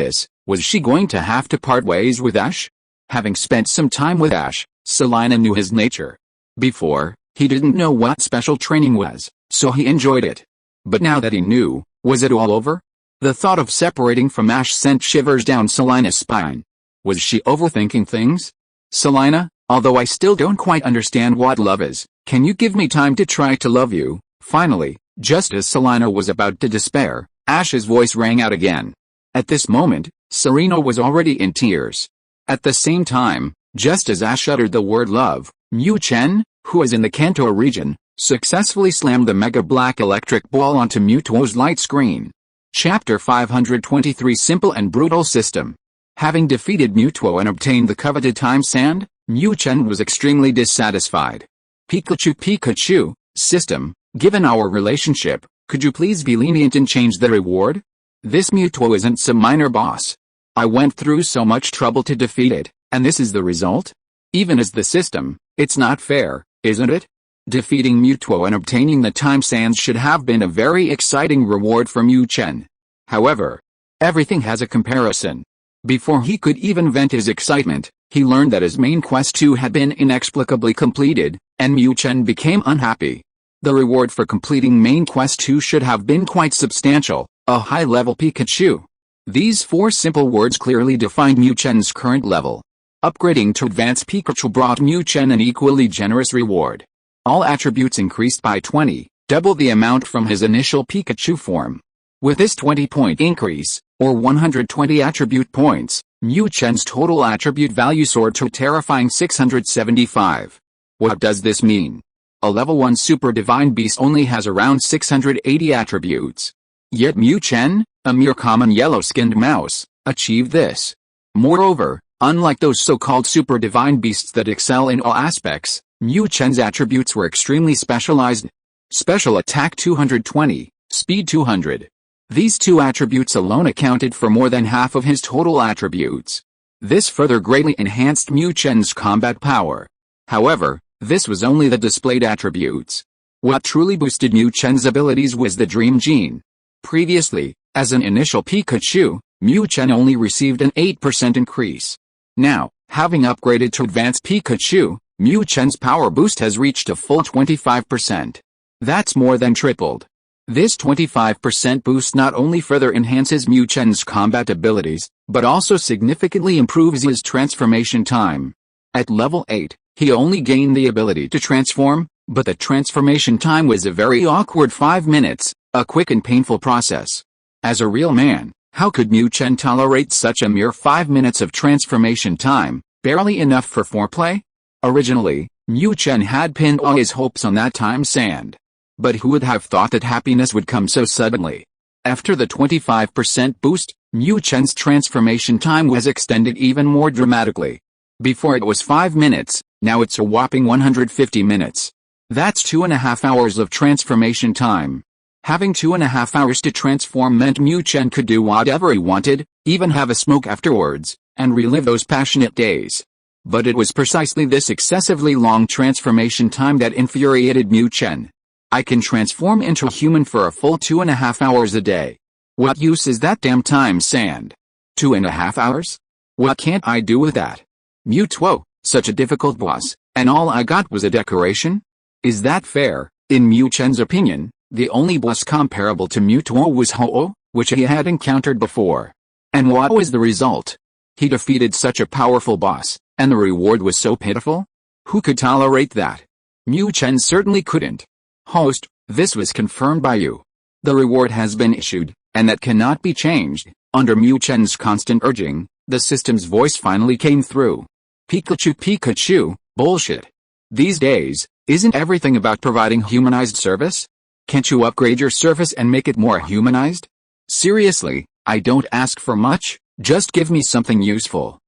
she going to have to part ways with Ash? Having spent some time with Ash, Selina knew his nature. Before, he didn't know what special training was, so he enjoyed it. But now that he knew, was it all over? The thought of separating from Ash sent shivers down Selina's spine. Was she overthinking things? "Selina, although I still don't quite understand what love is, can you give me time to try to love you?" Finally, just as Selina was about to despair, Ash's voice rang out again. At this moment, Serena was already in tears. At the same time, just as Ash uttered the word love, Mu Chen, who is in the Kanto region, successfully slammed the mega black electric ball onto Mewtwo's light screen. Chapter 523 Simple and Brutal System. Having defeated Mewtwo and obtained the coveted time sand, Mu Chen was extremely dissatisfied. Pikachu, system, given our relationship, could you please be lenient and change the reward? This Mewtwo isn't some minor boss. I went through so much trouble to defeat it, and this is the result? Even as the system, it's not fair, isn't it? Defeating Mewtwo and obtaining the time sands should have been a very exciting reward for Mu Chen. However, everything has a comparison. Before he could even vent his excitement, he learned that his main quest 2 had been inexplicably completed, and Mu Chen became unhappy. The reward for completing main quest 2 should have been quite substantial, a high-level Pikachu. These 4 simple words clearly defined Mu Chen's current level. Upgrading to advanced Pikachu brought Mu Chen an equally generous reward. All attributes increased by 20, double the amount from his initial Pikachu form. With this 20-point increase, or 120 attribute points, Mu Chen's total attribute value soared to a terrifying 675. What does this mean? A level 1 Super Divine Beast only has around 680 attributes. Yet Mu Chen, a mere common yellow-skinned mouse, achieved this. Moreover, unlike those so-called Super Divine Beasts that excel in all aspects, Mu Chen's attributes were extremely specialized. Special Attack 220, Speed 200. These 2 attributes alone accounted for more than half of his total attributes. This further greatly enhanced Mu Chen's combat power. However, this was only the displayed attributes. What truly boosted Mu Chen's abilities was the Dream Gene. Previously, as an initial Pikachu, Mu Chen only received an 8% increase. Now, having upgraded to advanced Pikachu, Mu Chen's power boost has reached a full 25%. That's more than tripled. This 25% boost not only further enhances Mu Chen's combat abilities, but also significantly improves his transformation time. At level 8, he only gained the ability to transform, but the transformation time was a very awkward 5 minutes, a quick and painful process. As a real man, how could Mu Chen tolerate such a mere 5 minutes of transformation time, barely enough for foreplay? Originally, Mu Chen had pinned all his hopes on that time sand. But who would have thought that happiness would come so suddenly? After the 25% boost, Mu Chen's transformation time was extended even more dramatically. Before it was 5 minutes, now it's a whopping 150 minutes. That's 2.5 hours of transformation time. Having 2.5 hours to transform meant Mu Chen could do whatever he wanted, even have a smoke afterwards, and relive those passionate days. But it was precisely this excessively long transformation time that infuriated Mu Chen. I can transform into a human for a full 2.5 hours a day. What use is that damn time sand? 2.5 hours? What can't I do with that? Mewtwo, such a difficult boss, and all I got was a decoration? Is that fair? In Mu Chen's opinion, the only boss comparable to Mewtwo was Ho-Oh, which he had encountered before. And what was the result? He defeated such a powerful boss, and the reward was so pitiful? Who could tolerate that? Mu Chen certainly couldn't. Host, this was confirmed by you. The reward has been issued, and that cannot be changed. Under Mu Chen's constant urging, the system's voice finally came through. Pikachu, bullshit. These days, isn't everything about providing humanized service? Can't you upgrade your service and make it more humanized? Seriously, I don't ask for much, just give me something useful.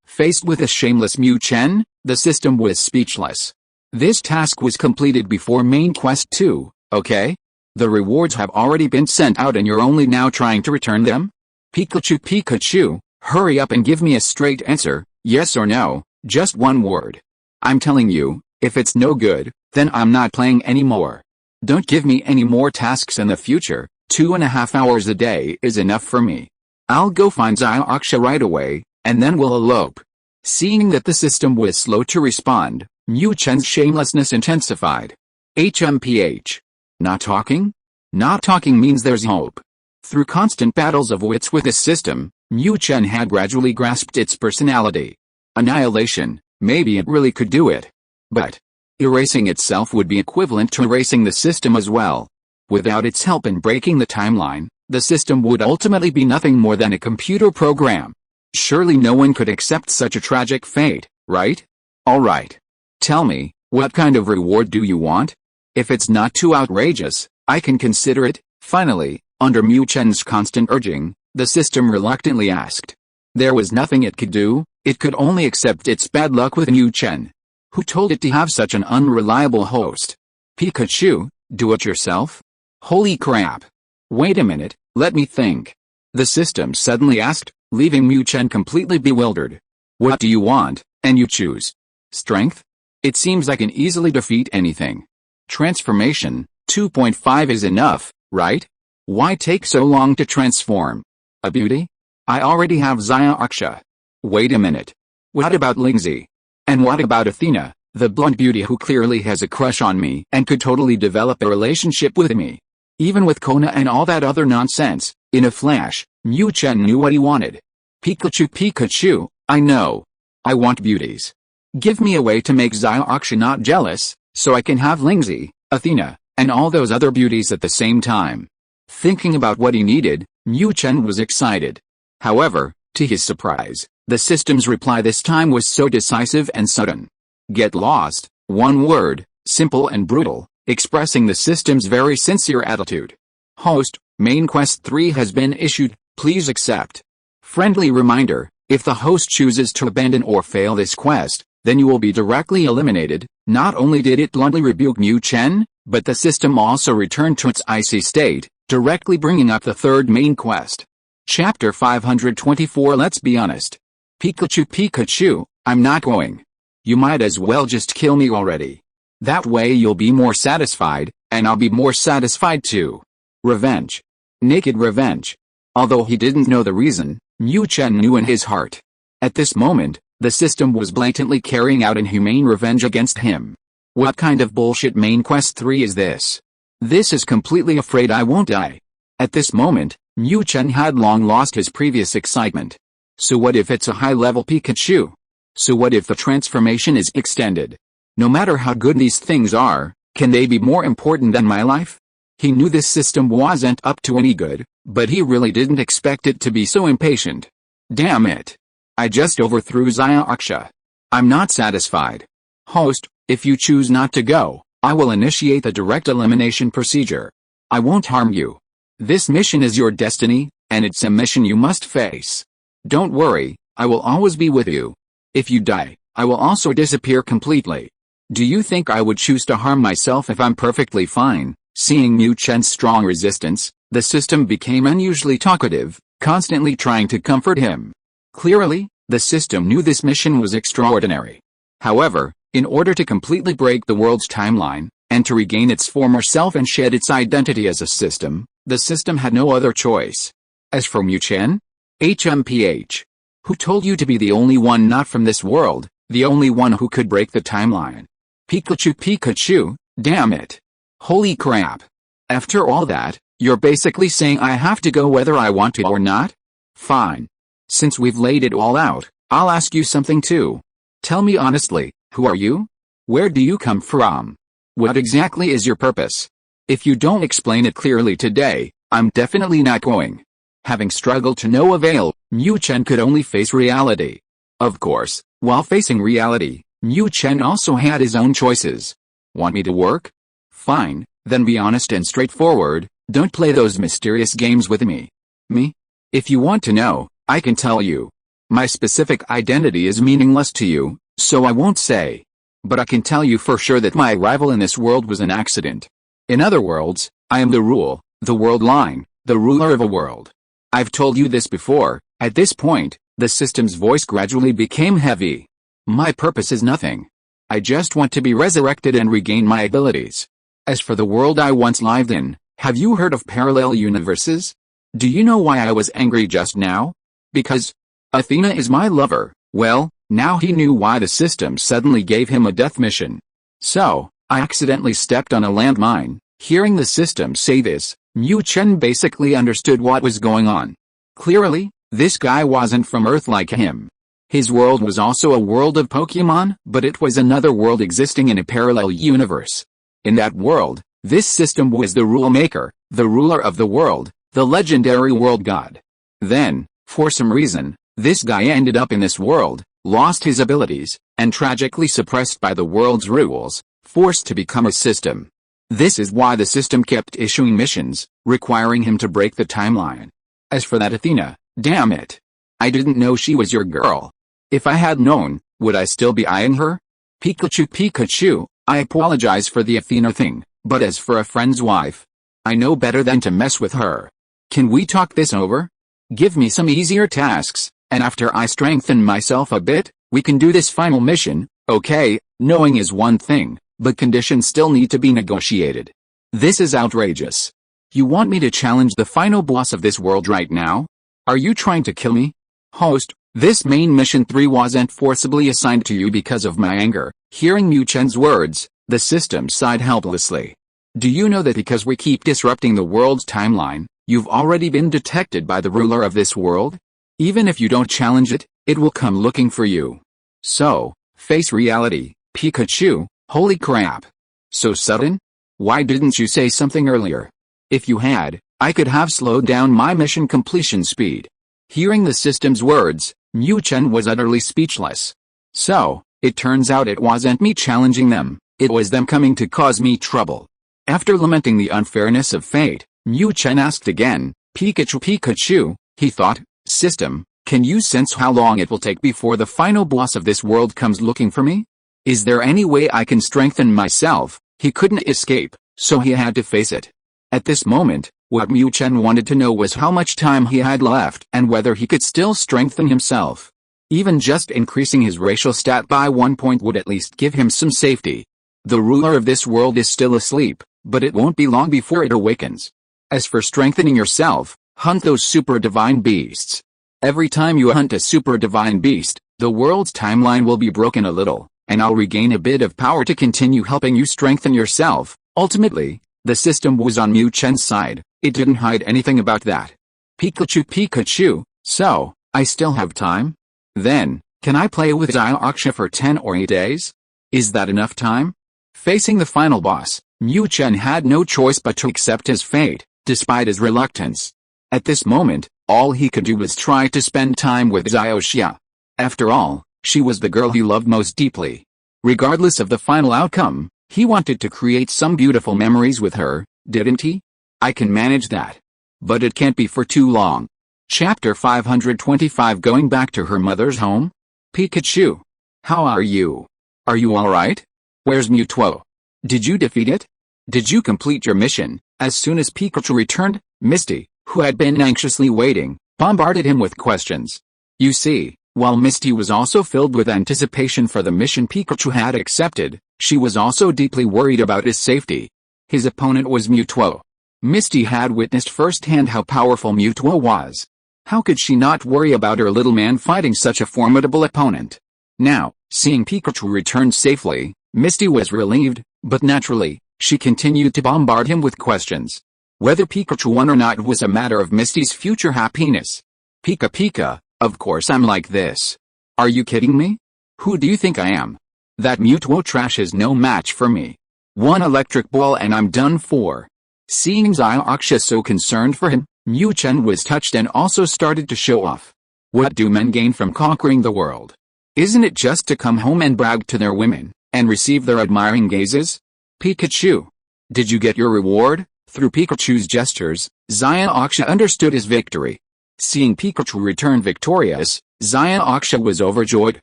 Faced with a shameless Mu Chen, the system was speechless. This task was completed before main quest 2, okay? The rewards have already been sent out and you're only now trying to return them? Pikachu, hurry up and give me a straight answer, yes or no, just one word. I'm telling you, if it's no good, then I'm not playing anymore. Don't give me any more tasks in the future, 2.5 hours a day is enough for me. I'll go find Xiaoxia right away, and then we'll elope. Seeing that the system was slow to respond, Mu Chen's shamelessness intensified. HMPH. Not talking? Not talking means there's hope. Through constant battles of wits with this system, Mu Chen had gradually grasped its personality. Annihilation, maybe it really could do it. But erasing itself would be equivalent to erasing the system as well. Without its help in breaking the timeline, the system would ultimately be nothing more than a computer program. Surely no one could accept such a tragic fate, right? Alright. Tell me, what kind of reward do you want? If it's not too outrageous, I can consider it. Finally, under Mu Chen's constant urging, the system reluctantly asked. There was nothing it could do, it could only accept its bad luck with Mu Chen. Who told it to have such an unreliable host? Pikachu, do it yourself? Holy crap. Wait a minute, let me think. The system suddenly asked, leaving Mu Chen completely bewildered. What do you want, and you choose? Strength? It seems I can easily defeat anything. Transformation, 2.5 is enough, right? Why take so long to transform? A beauty? I already have Xiaoxia. Wait a minute. What about Lingzi? And what about Athena, the blonde beauty who clearly has a crush on me and could totally develop a relationship with me? Even with Kona and all that other nonsense, in a flash, Mu Chen knew what he wanted. Pikachu, I know. I want beauties. Give me a way to make Xiaoxia not jealous, so I can have Lingzi, Athena, and all those other beauties at the same time. Thinking about what he needed, Mu Chen was excited. However, to his surprise, the system's reply this time was so decisive and sudden. Get lost, one word, simple and brutal, expressing the system's very sincere attitude. Host, main quest 3 has been issued, please accept. Friendly reminder, if the host chooses to abandon or fail this quest, then you will be directly eliminated. Not only did it bluntly rebuke Mu Chen, but the system also returned to its icy state, directly bringing up the third main quest. Chapter 524. Let's be honest. Pikachu, I'm not going. You might as well just kill me already. That way you'll be more satisfied, and I'll be more satisfied too. Revenge. Naked revenge. Although he didn't know the reason, Mu Chen knew in his heart. At this moment, the system was blatantly carrying out inhumane revenge against him. What kind of bullshit main quest 3 is this? This is completely afraid I won't die. At this moment, Mu Chen had long lost his previous excitement. So what if it's a high-level Pikachu? So what if the transformation is extended? No matter how good these things are, can they be more important than my life? He knew this system wasn't up to any good, but he really didn't expect it to be so impatient. Damn it. I just overthrew Xiaoxia. I'm not satisfied. Host, if you choose not to go, I will initiate the direct elimination procedure. I won't harm you. This mission is your destiny, and it's a mission you must face. Don't worry, I will always be with you. If you die, I will also disappear completely. Do you think I would choose to harm myself if I'm perfectly fine? Seeing Mu Chen's strong resistance, the system became unusually talkative, constantly trying to comfort him. Clearly, the system knew this mission was extraordinary. However, in order to completely break the world's timeline, and to regain its former self and shed its identity as a system, the system had no other choice. As for Mu Chen? HMPH. Who told you to be the only one not from this world, the only one who could break the timeline? Pikachu, damn it. Holy crap. After all that, you're basically saying I have to go whether I want to or not? Fine. Since we've laid it all out, I'll ask you something too. Tell me honestly, who are you? Where do you come from? What exactly is your purpose? If you don't explain it clearly today, I'm definitely not going. Having struggled to no avail, Mu Chen could only face reality. Of course, while facing reality, Mu Chen also had his own choices. Want me to work? Fine, then be honest and straightforward, don't play those mysterious games with me. Me? If you want to know, I can tell you. My specific identity is meaningless to you, so I won't say. but I can tell you for sure that my arrival in this world was an accident. In other words, I am the world line, the ruler of a world. I've told you this before. At this point, the system's voice gradually became heavy. My purpose is nothing. I just want to be resurrected and regain my abilities. As for the world I once lived in, have you heard of parallel universes? Do you know why I was angry just now? Because Athena is my lover. Well, now he knew why the system suddenly gave him a death mission. So, I accidentally stepped on a landmine. Hearing the system say this, Mu Chen basically understood what was going on. Clearly, this guy wasn't from Earth like him. His world was also a world of Pokémon, but it was another world existing in a parallel universe. In that world, this system was the rule maker, the ruler of the world, the legendary world god. Then, for some reason, this guy ended up in this world, lost his abilities, and tragically suppressed by the world's rules, forced to become a system. This is why the system kept issuing missions, requiring him to break the timeline. As for that Athena, damn it. I didn't know she was your girl. If I had known, would I still be eyeing her? Pikachu, I apologize for the Athena thing, but as for a friend's wife, I know better than to mess with her. Can we talk this over? Give me some easier tasks, and after I strengthen myself a bit, we can do this final mission. Okay, knowing is one thing, but conditions still need to be negotiated. This is outrageous. You want me to challenge the final boss of this world right now? Are you trying to kill me? Host, this main mission 3 wasn't forcibly assigned to you because of my anger. Hearing Mu Chen's words, the system sighed helplessly. Do you know that because we keep disrupting the world's timeline, you've already been detected by the ruler of this world? Even if you don't challenge it, it will come looking for you. So, face reality, Pikachu. Holy crap. So sudden? Why didn't you say something earlier? If you had, I could have slowed down my mission completion speed. Hearing the system's words, Mu Chen was utterly speechless. So, it turns out it wasn't me challenging them, it was them coming to cause me trouble. After lamenting the unfairness of fate, Mu Chen asked again, Pikachu, he thought, system, can you sense how long it will take before the final boss of this world comes looking for me? Is there any way I can strengthen myself? He couldn't escape, so he had to face it. At this moment, what Mu Chen wanted to know was how much time he had left and whether he could still strengthen himself. Even just increasing his racial stat by 1 point would at least give him some safety. The ruler of this world is still asleep, but it won't be long before it awakens. As for strengthening yourself, hunt those super divine beasts. Every time you hunt a super divine beast, the world's timeline will be broken a little, and I'll regain a bit of power to continue helping you strengthen yourself. Ultimately, the system was on Mu Chen's side. It didn't hide anything about that. Pikachu, so, I still have time? Then, can I play with Xiaoxia for 10 or 8 days? Is that enough time? Facing the final boss, Mu Chen had no choice but to accept his fate, despite his reluctance. At this moment, all he could do was try to spend time with Xiaoxia. After all, she was the girl he loved most deeply. Regardless of the final outcome, he wanted to create some beautiful memories with her, didn't he? I can manage that. But it can't be for too long. Chapter 525 Going back to her mother's home? Pikachu. How are you? Are you alright? Where's Mewtwo? Did you defeat it? Did you complete your mission? As soon as Pikachu returned, Misty, who had been anxiously waiting, bombarded him with questions. You see, while Misty was also filled with anticipation for the mission Pikachu had accepted, she was also deeply worried about his safety. His opponent was Mewtwo. Misty had witnessed firsthand how powerful Mewtwo was. How could she not worry about her little man fighting such a formidable opponent? Now, seeing Pikachu return safely, Misty was relieved, but naturally, she continued to bombard him with questions. Whether Pikachu won or not was a matter of Misty's future happiness. Pika, of course I'm like this. Are you kidding me? Who do you think I am? That Mewtwo trash is no match for me. One electric ball and I'm done for. Seeing Xiaoxia so concerned for him, Mu Chen was touched and also started to show off. What do men gain from conquering the world? Isn't it just to come home and brag to their women, and receive their admiring gazes? Pikachu. Did you get your reward? Through Pikachu's gestures, Xiaoxia understood his victory. Seeing Pikachu return victorious, Xiaoxia was overjoyed.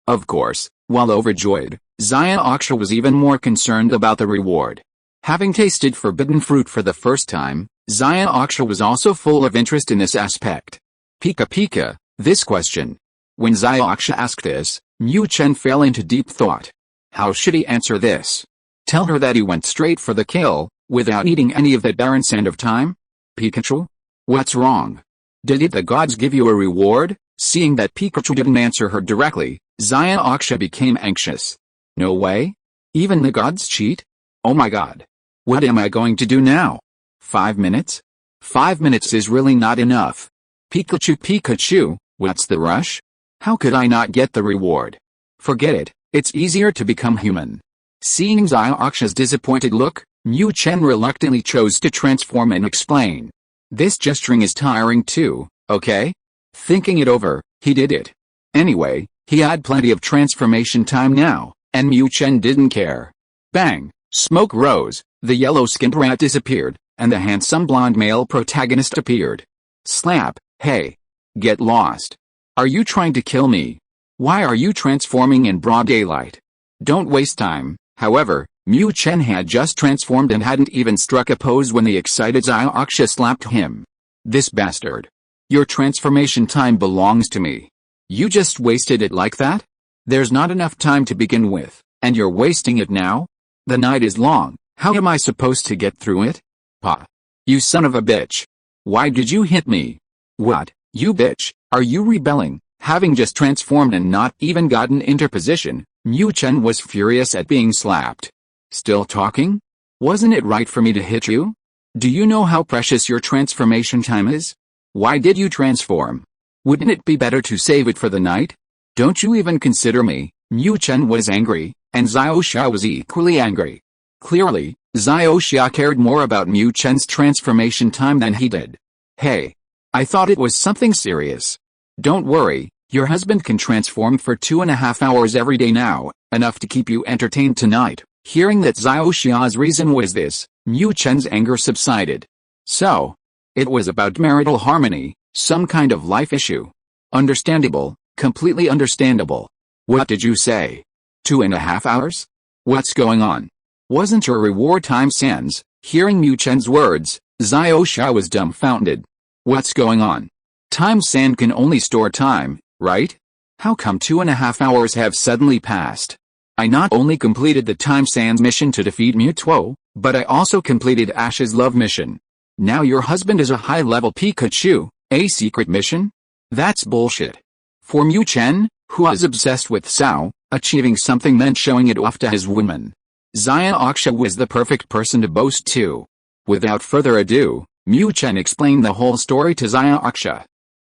Of course, while overjoyed, Zaya was even more concerned about the reward. Having tasted forbidden fruit for the first time, Zaya was also full of interest in this aspect. Pika, this question. When Zaya asked this, Mu Chen fell into deep thought. How should he answer this? Tell her that he went straight for the kill, without needing any of that barren sand of time? Pikachu? What's wrong? Did the gods give you a reward? Seeing that Pikachu didn't answer her directly, Zaya became anxious. No way? Even the gods cheat? Oh my god. What am I going to do now? 5 minutes? 5 minutes is really not enough. Pikachu, what's the rush? How could I not get the reward? Forget it, it's easier to become human. Seeing Zaya disappointed look, Mu Chen reluctantly chose to transform and explain. This gesturing is tiring too, okay? Thinking it over, he did it. Anyway, he had plenty of transformation time now, and Mu Chen didn't care. Bang! Smoke rose, the yellow-skinned rat disappeared, and the handsome blonde male protagonist appeared. Slap, hey! Get lost. Are you trying to kill me? Why are you transforming in broad daylight? Don't waste time. However, Mu Chen had just transformed and hadn't even struck a pose when the excited Zaya slapped him. This bastard. Your transformation time belongs to me. You just wasted it like that? There's not enough time to begin with, and you're wasting it now? The night is long, how am I supposed to get through it? Pa. You son of a bitch. Why did you hit me? What, you bitch, are you rebelling? Having just transformed and not even gotten into position, Mu Chen was furious at being slapped. Still talking? Wasn't it right for me to hit you? Do you know how precious your transformation time is? Why did you transform? Wouldn't it be better to save it for the night? Don't you even consider me? Mu Chen was angry, and Zaya was equally angry. Clearly, Zaya cared more about Mu Chen's transformation time than he did. Hey. I thought it was something serious. Don't worry, your husband can transform for 2.5 hours every day now, enough to keep you entertained tonight. Hearing that Zaya's reason was this, Mu Chen's anger subsided. So, it was about marital harmony, some kind of life issue. Understandable, completely understandable. What did you say? 2.5 hours? What's going on? Wasn't your reward time sands? Hearing Mu Chen's words, Zaya was dumbfounded. What's going on? Time sand can only store time, right? How come 2.5 hours have suddenly passed? I not only completed the time sands mission to defeat Mewtwo, but I also completed Ash's love mission. Now your husband is a high-level Pikachu, a secret mission? That's bullshit. For Mu Chen, who was obsessed with Sao, achieving something meant showing it off to his woman. Zaya was the perfect person to boast to. Without further ado, Mu Chen explained the whole story to Zaya.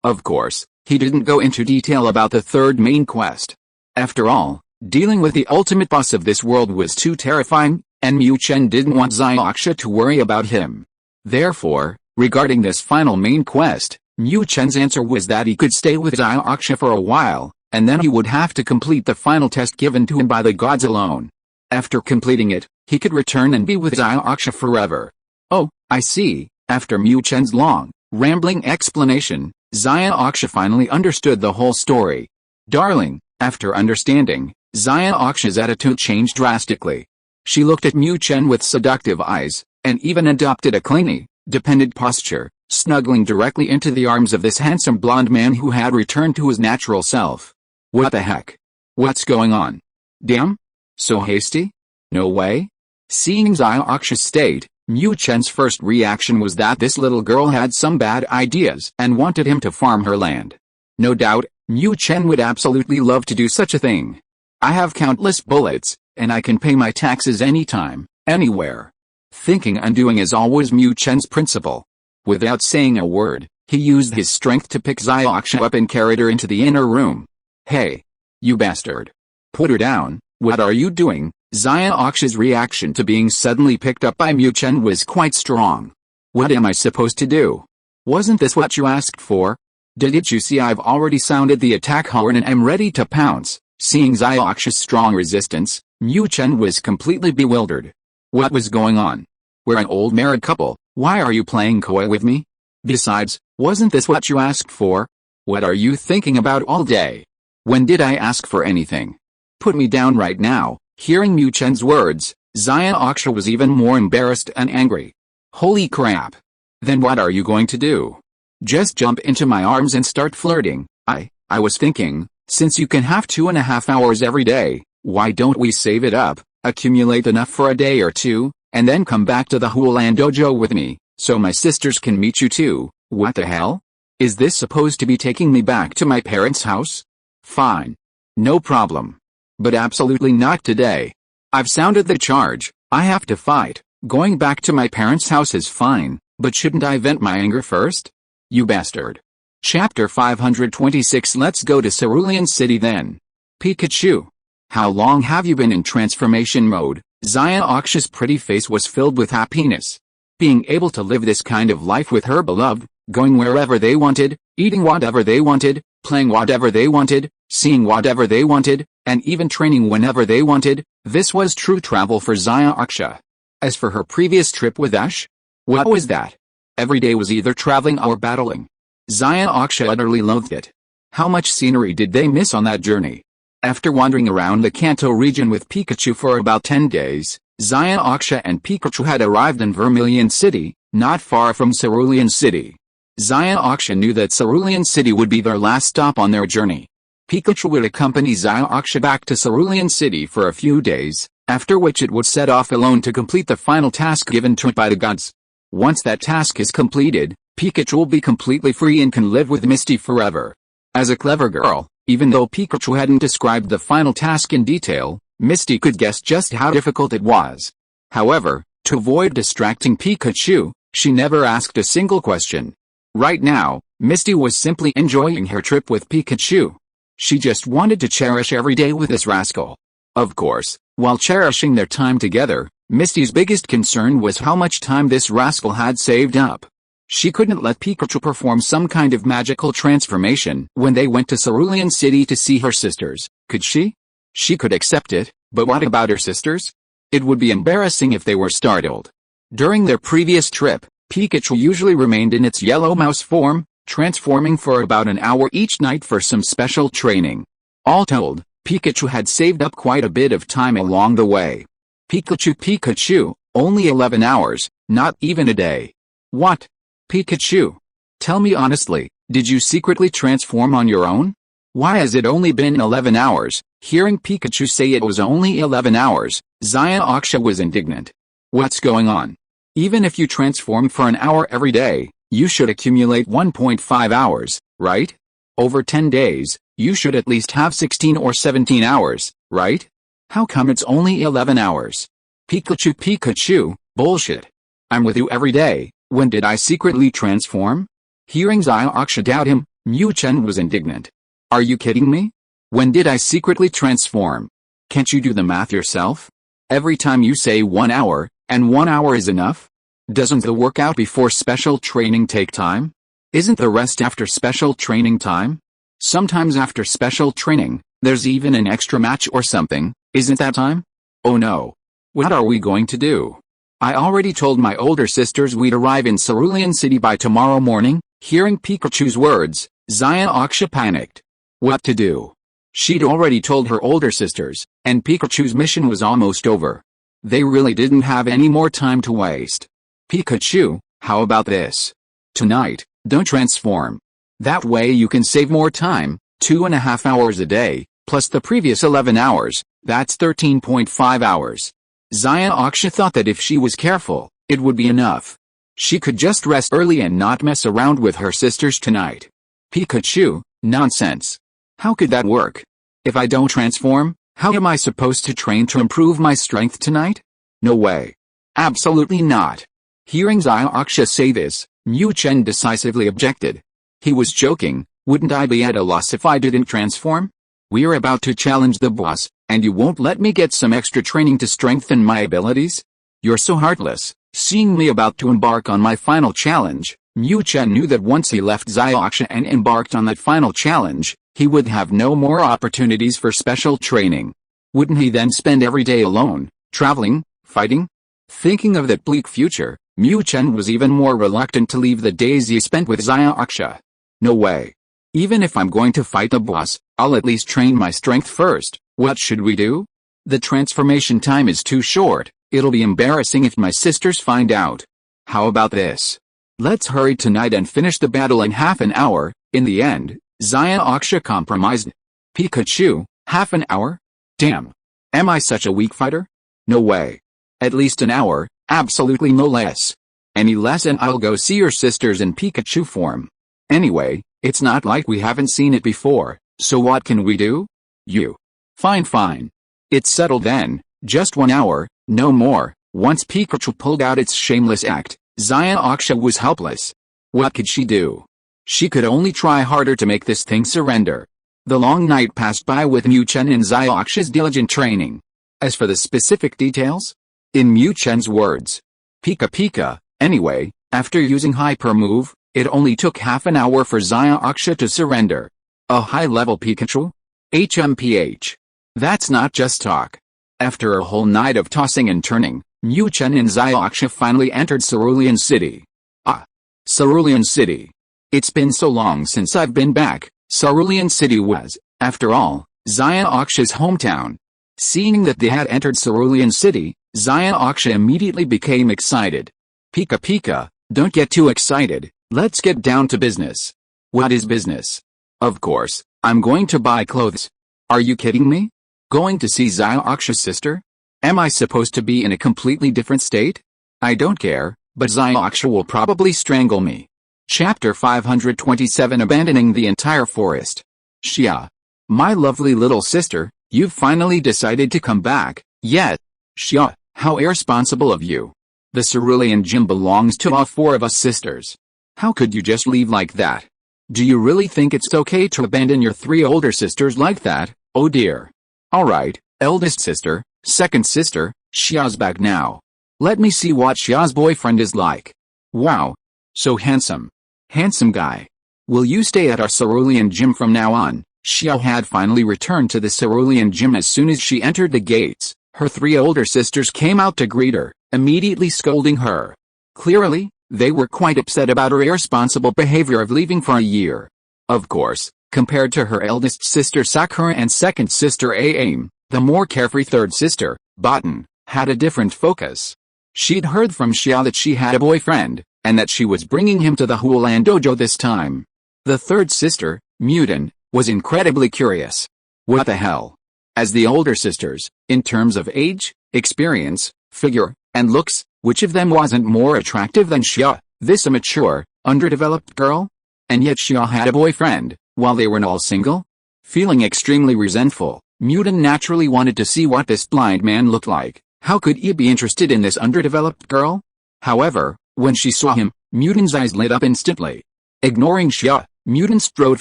Of course, he didn't go into detail about the third main quest. After all, dealing with the ultimate boss of this world was too terrifying, and Mu Chen didn't want Zaya to worry about him. Therefore, regarding this final main quest, Mu Chen's answer was that he could stay with Zaya for a while, and then he would have to complete the final test given to him by the gods alone. After completing it, he could return and be with Zaya forever. Oh, I see. After Mu Chen's long, rambling explanation, Zaya finally understood the whole story. Darling, after understanding, Zaya's attitude changed drastically. She looked at Mu Chen with seductive eyes, and even adopted a clingy, dependent posture, snuggling directly into the arms of this handsome blonde man who had returned to his natural self. What the heck? What's going on? Damn? So hasty? No way? Seeing Zaya's state, Mu Chen's first reaction was that this little girl had some bad ideas and wanted him to farm her land. No doubt, Mu Chen would absolutely love to do such a thing. I have countless bullets, and I can pay my taxes anytime, anywhere. Thinking and doing is always Mu Chen's principle. Without saying a word, he used his strength to pick Zaya up and carried her into the inner room. Hey! You bastard! Put her down, what are you doing? Zaya's reaction to being suddenly picked up by Mu Chen was quite strong. What am I supposed to do? Wasn't this what you asked for? Didn't you see I've already sounded the attack horn and am ready to pounce? Seeing Zaya's strong resistance, Mu Chen was completely bewildered. What was going on? We're an old married couple, why are you playing coy with me? Besides, wasn't this what you asked for? What are you thinking about all day? When did I ask for anything? Put me down right now. Hearing Mu Chen's words, Aksha was even more embarrassed and angry. Holy crap. Then what are you going to do? Just jump into my arms and start flirting? I was thinking, since you can have 2.5 hours every day, why don't we save it up, accumulate enough for a day or two, and then come back to the Hualan dojo with me, so my sisters can meet you too. What the hell? Is this supposed to be taking me back to my parents' house? Fine. No problem. But absolutely not today. I've sounded the charge, I have to fight. Going back to my parents' house is fine, but shouldn't I vent my anger first? You bastard. Chapter 526. Let's go to Cerulean City then. Pikachu. How long have you been in transformation mode? Aksha's pretty face was filled with happiness. Being able to live this kind of life with her beloved, going wherever they wanted, eating whatever they wanted, playing whatever they wanted, seeing whatever they wanted, and even training whenever they wanted, this was true travel for Aksha. As for her previous trip with Ash, what was that? Every day was either traveling or battling. Aksha utterly loathed it. How much scenery did they miss on that journey? After wandering around the Kanto region with Pikachu for about 10 days, Aksha and Pikachu had arrived in Vermilion City, not far from Cerulean City. Aksha knew that Cerulean City would be their last stop on their journey. Pikachu would accompany Aksha back to Cerulean City for a few days, after which it would set off alone to complete the final task given to it by the gods. Once that task is completed, Pikachu will be completely free and can live with Misty forever. As a clever girl, even though Pikachu hadn't described the final task in detail, Misty could guess just how difficult it was. However, to avoid distracting Pikachu, she never asked a single question. Right now, Misty was simply enjoying her trip with Pikachu. She just wanted to cherish every day with this rascal. Of course, while cherishing their time together, Misty's biggest concern was how much time this rascal had saved up. She couldn't let Pikachu perform some kind of magical transformation when they went to Cerulean City to see her sisters, could she? She could accept it, but what about her sisters? It would be embarrassing if they were startled. During their previous trip, Pikachu usually remained in its yellow mouse form, transforming for about an hour each night for some special training. All told, Pikachu had saved up quite a bit of time along the way. Pikachu, only 11 hours, not even a day. What? Pikachu. Tell me honestly, did you secretly transform on your own? Why has it only been 11 hours? Hearing Pikachu say it was only 11 hours, Aksha was indignant. What's going on? Even if you transform for an hour every day, you should accumulate 1.5 hours, right? Over 10 days, you should at least have 16 or 17 hours, right? How come it's only 11 hours? Pikachu, bullshit. I'm with you every day. When did I secretly transform? Hearing Aksha doubt him, Mu Chen was indignant. Are you kidding me? When did I secretly transform? Can't you do the math yourself? Every time you say 1 hour, and 1 hour is enough? Doesn't the workout before special training take time? Isn't the rest after special training time? Sometimes after special training, there's even an extra match or something, isn't that time? Oh no. What are we going to do? I already told my older sisters we'd arrive in Cerulean City by tomorrow morning. Hearing Pikachu's words, Aksha panicked. What to do? She'd already told her older sisters, and Pikachu's mission was almost over. They really didn't have any more time to waste. Pikachu, how about this? Tonight, don't transform. That way you can save more time, 2.5 hours a day, plus the previous 11 hours, that's 13.5 hours. Aksha thought that if she was careful, it would be enough. She could just rest early and not mess around with her sisters tonight. Pikachu, nonsense. How could that work? If I don't transform, how am I supposed to train to improve my strength tonight? No way. Absolutely not. Hearing Aksha say this, Mu Chen decisively objected. He was joking, wouldn't I be at a loss if I didn't transform? We're about to challenge the boss, and you won't let me get some extra training to strengthen my abilities? You're so heartless. Seeing me about to embark on my final challenge, Mu Chen knew that once he left Aksha and embarked on that final challenge, he would have no more opportunities for special training. Wouldn't he then spend every day alone, traveling, fighting? Thinking of that bleak future, Mu Chen was even more reluctant to leave the days he spent with Aksha. No way. Even if I'm going to fight the boss, I'll at least train my strength first. What should we do? The transformation time is too short. It'll be embarrassing if my sisters find out. How about this? Let's hurry tonight and finish the battle in half an hour. In the end, Xia compromised. Pikachu, half an hour? Damn. Am I such a weak fighter? No way. At least an hour, absolutely no less. Any less and I'll go see your sisters in Pikachu form. Anyway, it's not like we haven't seen it before, so what can we do? You. Fine. It's settled then, just 1 hour, no more. Once Pikachu pulled out its shameless act, Xia was helpless. What could she do? She could only try harder to make this thing surrender. The long night passed by with Mu Chen and Xiaoxia's diligent training. As for the specific details? In Mu Chen's words, Pika. Anyway, after using Hyper Move, it only took half an hour for Xiaoxia to surrender. A high-level Pikachu? HMPH. That's not just talk. After a whole night of tossing and turning, Mu Chen and Xiaoxia finally entered Cerulean City. Ah. Cerulean City. It's been so long since I've been back. Cerulean City was, after all, Xiaoxia's hometown. Seeing that they had entered Cerulean City, Xiaoxia immediately became excited. Pika, don't get too excited, let's get down to business. What is business? Of course, I'm going to buy clothes. Are you kidding me? Going to see Xiaoxia's sister? Am I supposed to be in a completely different state? I don't care, but Xiaoxia will probably strangle me. Chapter 527 Abandoning the Entire Forest. Xia. My lovely little sister, you've finally decided to come back, yet. Xia, how irresponsible of you. The cerulean gym belongs to all 4 of us sisters. How could you just leave like that? Do you really think it's okay to abandon your 3 older sisters like that? Oh dear. Alright, eldest sister, second sister, Xia's back now. Let me see what Xia's boyfriend is like. Wow. So handsome. Handsome guy. Will you stay at our cerulean gym from now on? Xia had finally returned to the cerulean gym as soon as she entered the gates. Her 3 older sisters came out to greet her, immediately scolding her. Clearly, they were quite upset about her irresponsible behavior of leaving for a year. Of course, compared to her eldest sister Sakura and second sister Aim, the more carefree third sister, Botan, had a different focus. She'd heard from Xia that she had a boyfriend, and that she was bringing him to the Huolan dojo this time. The third sister, Mutin, was incredibly curious. What the hell? As the older sisters, in terms of age, experience, figure, and looks, which of them wasn't more attractive than Xia, this immature, underdeveloped girl? And yet Xia had a boyfriend, while they were all single? Feeling extremely resentful, Mutin naturally wanted to see what this blind man looked like. How could he be interested in this underdeveloped girl? However, when she saw him, Mutin's eyes lit up instantly. Ignoring Xia, Mutin strode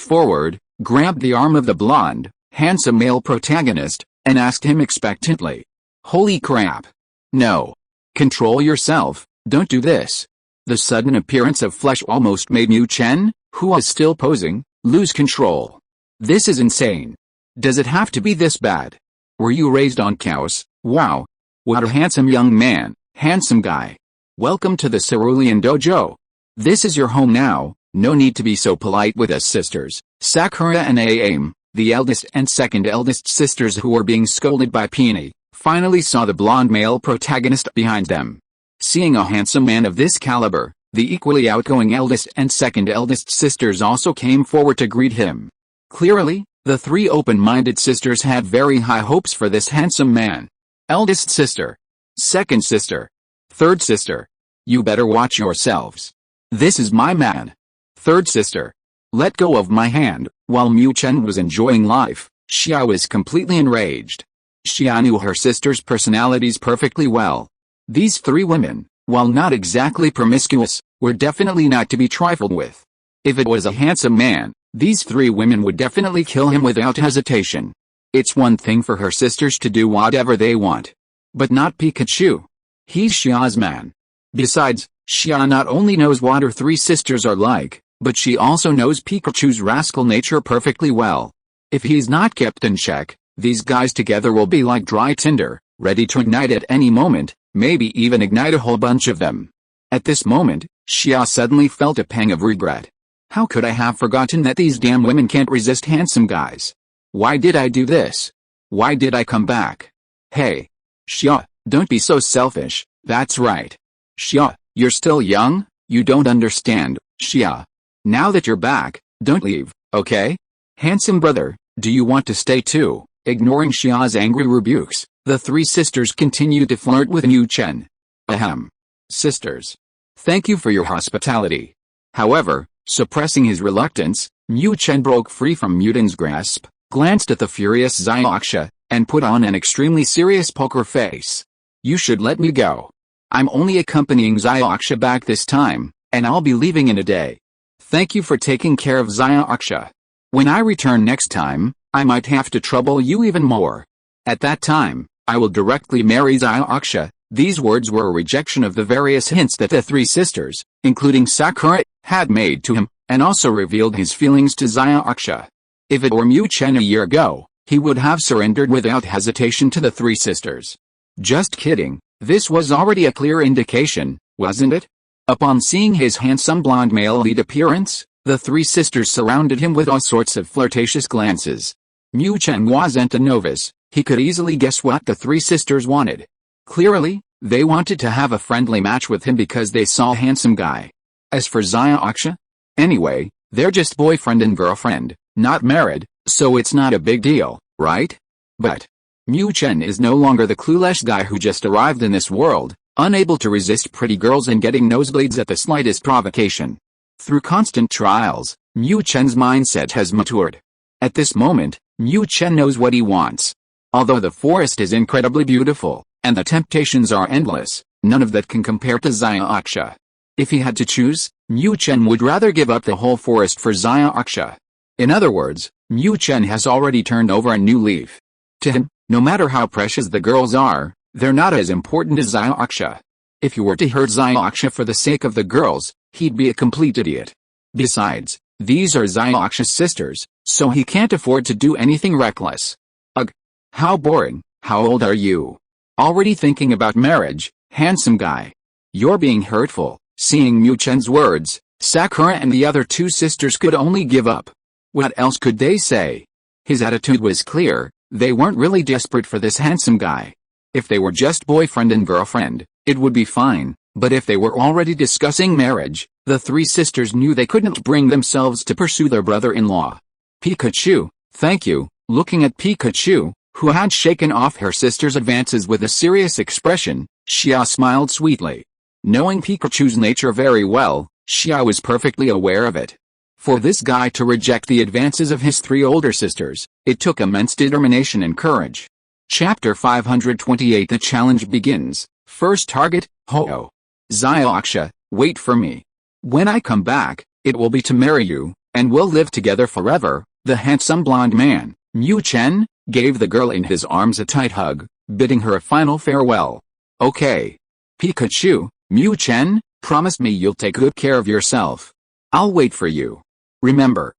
forward, grabbed the arm of the blonde, handsome male protagonist, and asked him expectantly. Holy crap. No. Control yourself, don't do this. The sudden appearance of flesh almost made Mu Chen, who was still posing, lose control. This is insane. Does it have to be this bad? Were you raised on cows? Wow. What a handsome young man, handsome guy. Welcome to the Cerulean Dojo. This is your home now, no need to be so polite with us sisters. Sakura and Aim, the eldest and second eldest sisters who were being scolded by Peony, finally saw the blonde male protagonist behind them. Seeing a handsome man of this caliber, the equally outgoing eldest and second eldest sisters also came forward to greet him. Clearly, the 3 open-minded sisters had very high hopes for this handsome man. Eldest sister. Second sister. Third sister. You better watch yourselves. This is my man. Third sister. Let go of my hand. While Mu Chen was enjoying life, Xia was completely enraged. Xia knew her sisters' personalities perfectly well. These 3 women, while not exactly promiscuous, were definitely not to be trifled with. If it was a handsome man, these 3 women would definitely kill him without hesitation. It's one thing for her sisters to do whatever they want. But not Pikachu. He's Xia's man. Besides, Xia not only knows what her 3 sisters are like, but she also knows Pikachu's rascal nature perfectly well. If he's not kept in check, these guys together will be like dry tinder, ready to ignite at any moment, maybe even ignite a whole bunch of them. At this moment, Xia suddenly felt a pang of regret. How could I have forgotten that these damn women can't resist handsome guys? Why did I do this? Why did I come back? Hey. Xia, don't be so selfish. That's right. Xia, you're still young, you don't understand, Xia. Now that you're back, don't leave, okay? Handsome brother, do you want to stay too? Ignoring Xia's angry rebukes, the three sisters continued to flirt with Mu Chen. Ahem. Sisters. Thank you for your hospitality. However, suppressing his reluctance, Mu Chen broke free from Mutin's grasp, glanced at the furious Xiaoxia, and put on an extremely serious poker face. You should let me go. I'm only accompanying Xiaoxia back this time, and I'll be leaving in a day. Thank you for taking care of Xiaoxia. When I return next time, I might have to trouble you even more. At that time, I will directly marry Xiaoxia. These words were a rejection of the various hints that the three sisters, including Sakura, had made to him, and also revealed his feelings to Xiaoxia. If it were Mu Chen a year ago, he would have surrendered without hesitation to the three sisters. Just kidding, this was already a clear indication, wasn't it? Upon seeing his handsome blonde male lead appearance, the three sisters surrounded him with all sorts of flirtatious glances. Mu Chen wasn't a novice, he could easily guess what the three sisters wanted. Clearly, they wanted to have a friendly match with him because they saw a handsome guy. As for Xiaoxia? Anyway, they're just boyfriend and girlfriend, not married, so it's not a big deal, right? But Mu Chen is no longer the clueless guy who just arrived in this world, unable to resist pretty girls and getting nosebleeds at the slightest provocation. Through constant trials, Mu Chen's mindset has matured. At this moment, Mu Chen knows what he wants. Although the forest is incredibly beautiful, and the temptations are endless, none of that can compare to Xiaoxia. If he had to choose, Mu Chen would rather give up the whole forest for Xiaoxia. In other words, Mu Chen has already turned over a new leaf. To him, no matter how precious the girls are, they're not as important as Xiaoxia. If he were to hurt Xiaoxia for the sake of the girls, he'd be a complete idiot. Besides, these are Xiaoxia's sisters, so he can't afford to do anything reckless. Ugh. How boring. How old are you? Already thinking about marriage, handsome guy. You're being hurtful. Seeing Mu Chen's words, Sakura and the other two sisters could only give up. What else could they say? His attitude was clear, they weren't really desperate for this handsome guy. If they were just boyfriend and girlfriend, it would be fine, but if they were already discussing marriage, the three sisters knew they couldn't bring themselves to pursue their brother-in-law. Pikachu, thank you. Looking at Pikachu, who had shaken off her sister's advances with a serious expression, Xia smiled sweetly. Knowing Pikachu's nature very well, Xia was perfectly aware of it. For this guy to reject the advances of his three older sisters, it took immense determination and courage. Chapter 528 The challenge begins. First target, Ho-Oh. Xiaoxia, wait for me. When I come back, it will be to marry you, and we'll live together forever. The handsome blonde man, Mu Chen, gave the girl in his arms a tight hug, bidding her a final farewell. Okay. Pikachu, Mu Chen, promise me you'll take good care of yourself. I'll wait for you. Remember,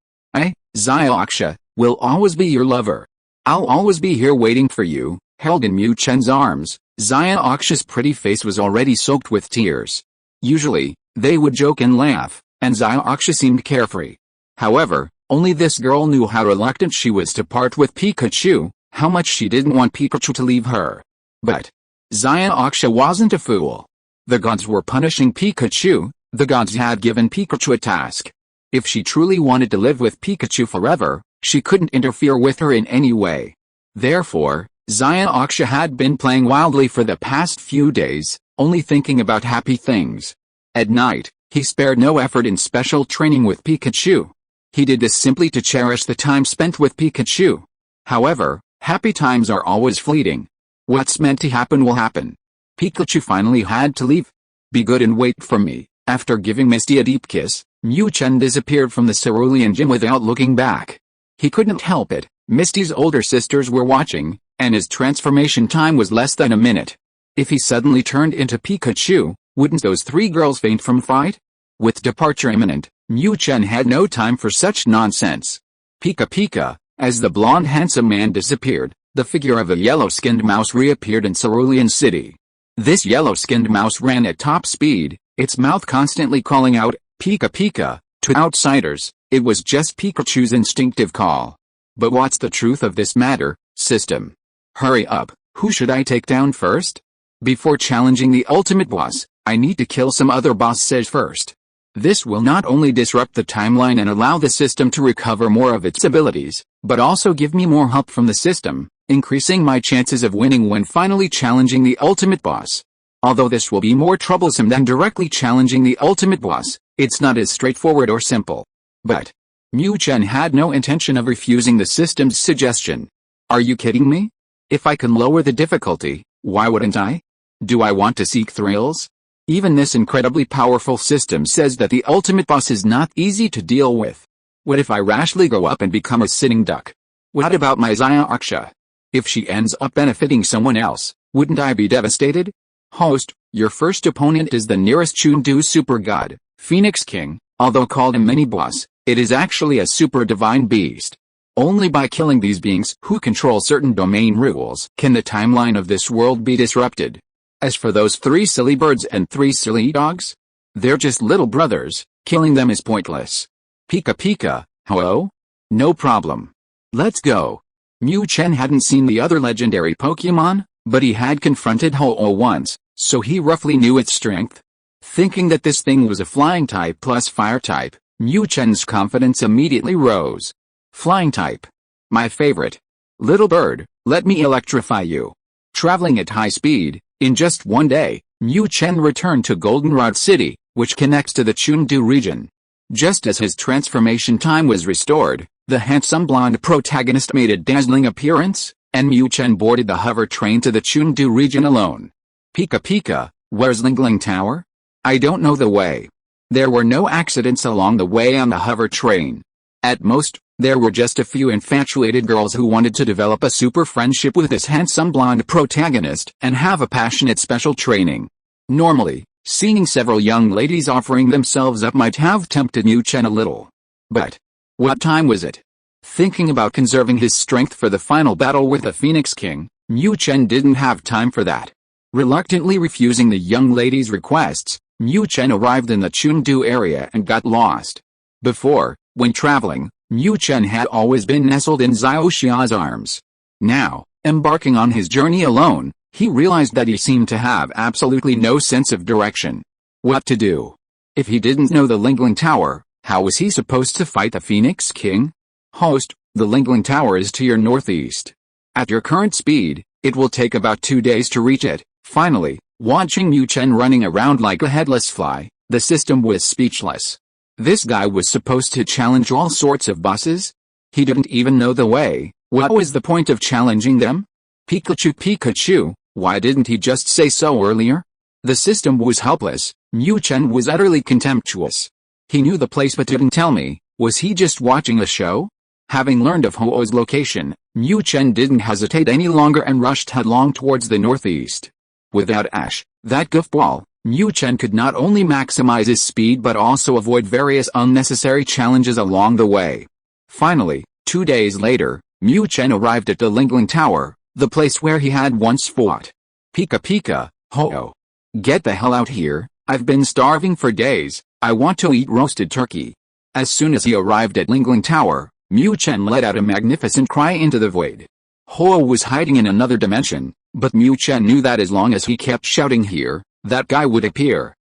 Xiaoxia, will always be your lover. I'll always be here waiting for you. Held in Mu Chen's arms, Xiaoxia's pretty face was already soaked with tears. Usually, they would joke and laugh, and Xiaoxia seemed carefree. However, only this girl knew how reluctant she was to part with Pikachu, how much she didn't want Pikachu to leave her. But Xiaoxia wasn't a fool. The gods were punishing Pikachu, the gods had given Pikachu a task. If she truly wanted to live with Pikachu forever, she couldn't interfere with her in any way. Therefore, Xiaoxia had been playing wildly for the past few days, only thinking about happy things. At night, he spared no effort in special training with Pikachu. He did this simply to cherish the time spent with Pikachu. However, happy times are always fleeting. What's meant to happen will happen. Pikachu finally had to leave. Be good and wait for me. After giving Misty a deep kiss, Mu Chen disappeared from the cerulean gym without looking back. He couldn't help it, Misty's older sisters were watching, and his transformation time was less than a minute. If he suddenly turned into Pikachu, wouldn't those three girls faint from fright? With departure imminent, Mu Chen had no time for such nonsense. Pika Pika, as the blonde handsome man disappeared, the figure of a yellow-skinned mouse reappeared in Cerulean City. This yellow-skinned mouse ran at top speed, its mouth constantly calling out, Pika Pika, to outsiders. It was just Pikachu's instinctive call. But what's the truth of this matter, system? Hurry up, Who should I take down first? Before challenging the ultimate boss, I need to kill some other bosses first. This will not only disrupt the timeline and allow the system to recover more of its abilities, but also give me more help from the system, increasing my chances of winning when finally challenging the ultimate boss. Although this will be more troublesome than directly challenging the ultimate boss, it's not as straightforward or simple. But Mu Chen had no intention of refusing the system's suggestion. Are you kidding me? If I can lower the difficulty, why wouldn't I? Do I want to seek thrills? Even this incredibly powerful system says that the ultimate boss is not easy to deal with. What if I rashly go up and become a sitting duck? What about my Xiaoxia? If she ends up benefiting someone else, wouldn't I be devastated? Host, your first opponent is the nearest Chundu super god, Phoenix King. Although called a mini-boss, it is actually a super divine beast. Only by killing these beings who control certain domain rules can the timeline of this world be disrupted. As for those 3 silly birds and 3 silly dogs, they're just little brothers, killing them is pointless. Pika Pika, ho-oh? No problem. Let's go. Mu Chen hadn't seen the other legendary Pokémon, but he had confronted Ho-Oh once, so he roughly knew its strength. Thinking that this thing was a flying type plus fire type, Mu Chen's confidence immediately rose. Flying type. My favorite. Little bird, let me electrify you. Traveling at high speed, in just one day, Mu Chen returned to Goldenrod City, which connects to the Chengdu region. Just as his transformation time was restored, the handsome blonde protagonist made a dazzling appearance, and Mu Chen boarded the hover train to the Chengdu region alone. Pika Pika, where's Lingling Tower? I don't know the way. There were no accidents along the way on the hover train. At most, there were just a few infatuated girls who wanted to develop a super friendship with this handsome blonde protagonist and have a passionate special training. Normally, seeing several young ladies offering themselves up might have tempted Mu Chen a little. But what time was it? Thinking about conserving his strength for the final battle with the Phoenix King, Mu Chen didn't have time for that. Reluctantly refusing the young ladies' requests, Mu Chen arrived in the Chengdu area and got lost. Before, when traveling, Mu Chen had always been nestled in Xiaoxia's arms. Now, embarking on his journey alone, he realized that he seemed to have absolutely no sense of direction. What to do? If he didn't know the Lingling Tower, how was he supposed to fight the Phoenix King? Host, the Lingling Tower is to your northeast. At your current speed, it will take about 2 days to reach it. Finally, watching Mu Chen running around like a headless fly, the system was speechless. This guy was supposed to challenge all sorts of bosses? He didn't even know the way. What was the point of challenging them? Pikachu Pikachu, why didn't he just say so earlier? The system was helpless. Mu Chen was utterly contemptuous. He knew the place but didn't tell me. Was he just watching a show? Having learned of Ho-Oh's location, Mu Chen didn't hesitate any longer and rushed headlong towards the northeast. Without Ash, that goofball, Mu Chen could not only maximize his speed but also avoid various unnecessary challenges along the way. Finally, 2 days later, Mu Chen arrived at the Lingling Tower, the place where he had once fought. Pika Pika, Ho-Oh. Get the hell out here, I've been starving for days, I want to eat roasted turkey. As soon as he arrived at Lingling Tower, Mu Chen let out a magnificent cry into the void. Ho-Oh was hiding in another dimension, but Mu Chen knew that as long as he kept shouting here, that guy would appear.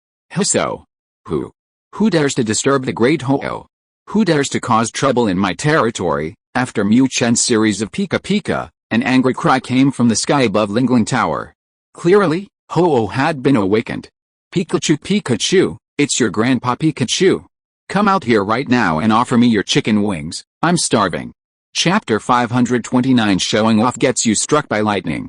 So, who dares to disturb the great Ho-Oh? Who dares to cause trouble in my territory? After Mu Chen's series of Pika Pika, an angry cry came from the sky above Lingling Tower. Clearly, Ho-Oh had been awakened. Pikachu Pikachu, it's your grandpa Pikachu. Come out here right now and offer me your chicken wings, I'm starving. Chapter 529 Showing off gets you struck by lightning.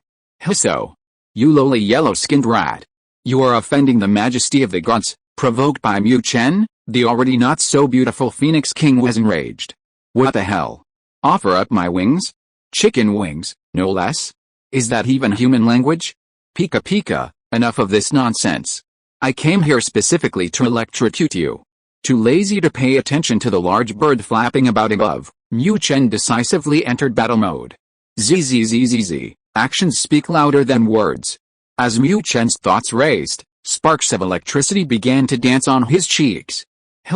So, you lowly yellow-skinned rat. You are offending the majesty of the gods. Provoked by Mu Chen, the already not-so-beautiful Phoenix King was enraged. What the hell? Offer up my wings? Chicken wings, no less? Is that even human language? Pika Pika, enough of this nonsense. I came here specifically to electrocute you. Too lazy to pay attention to the large bird flapping about above, Mu Chen decisively entered battle mode. Zzzzz, actions speak louder than words. As Mu Chen's thoughts raced, sparks of electricity began to dance on his cheeks.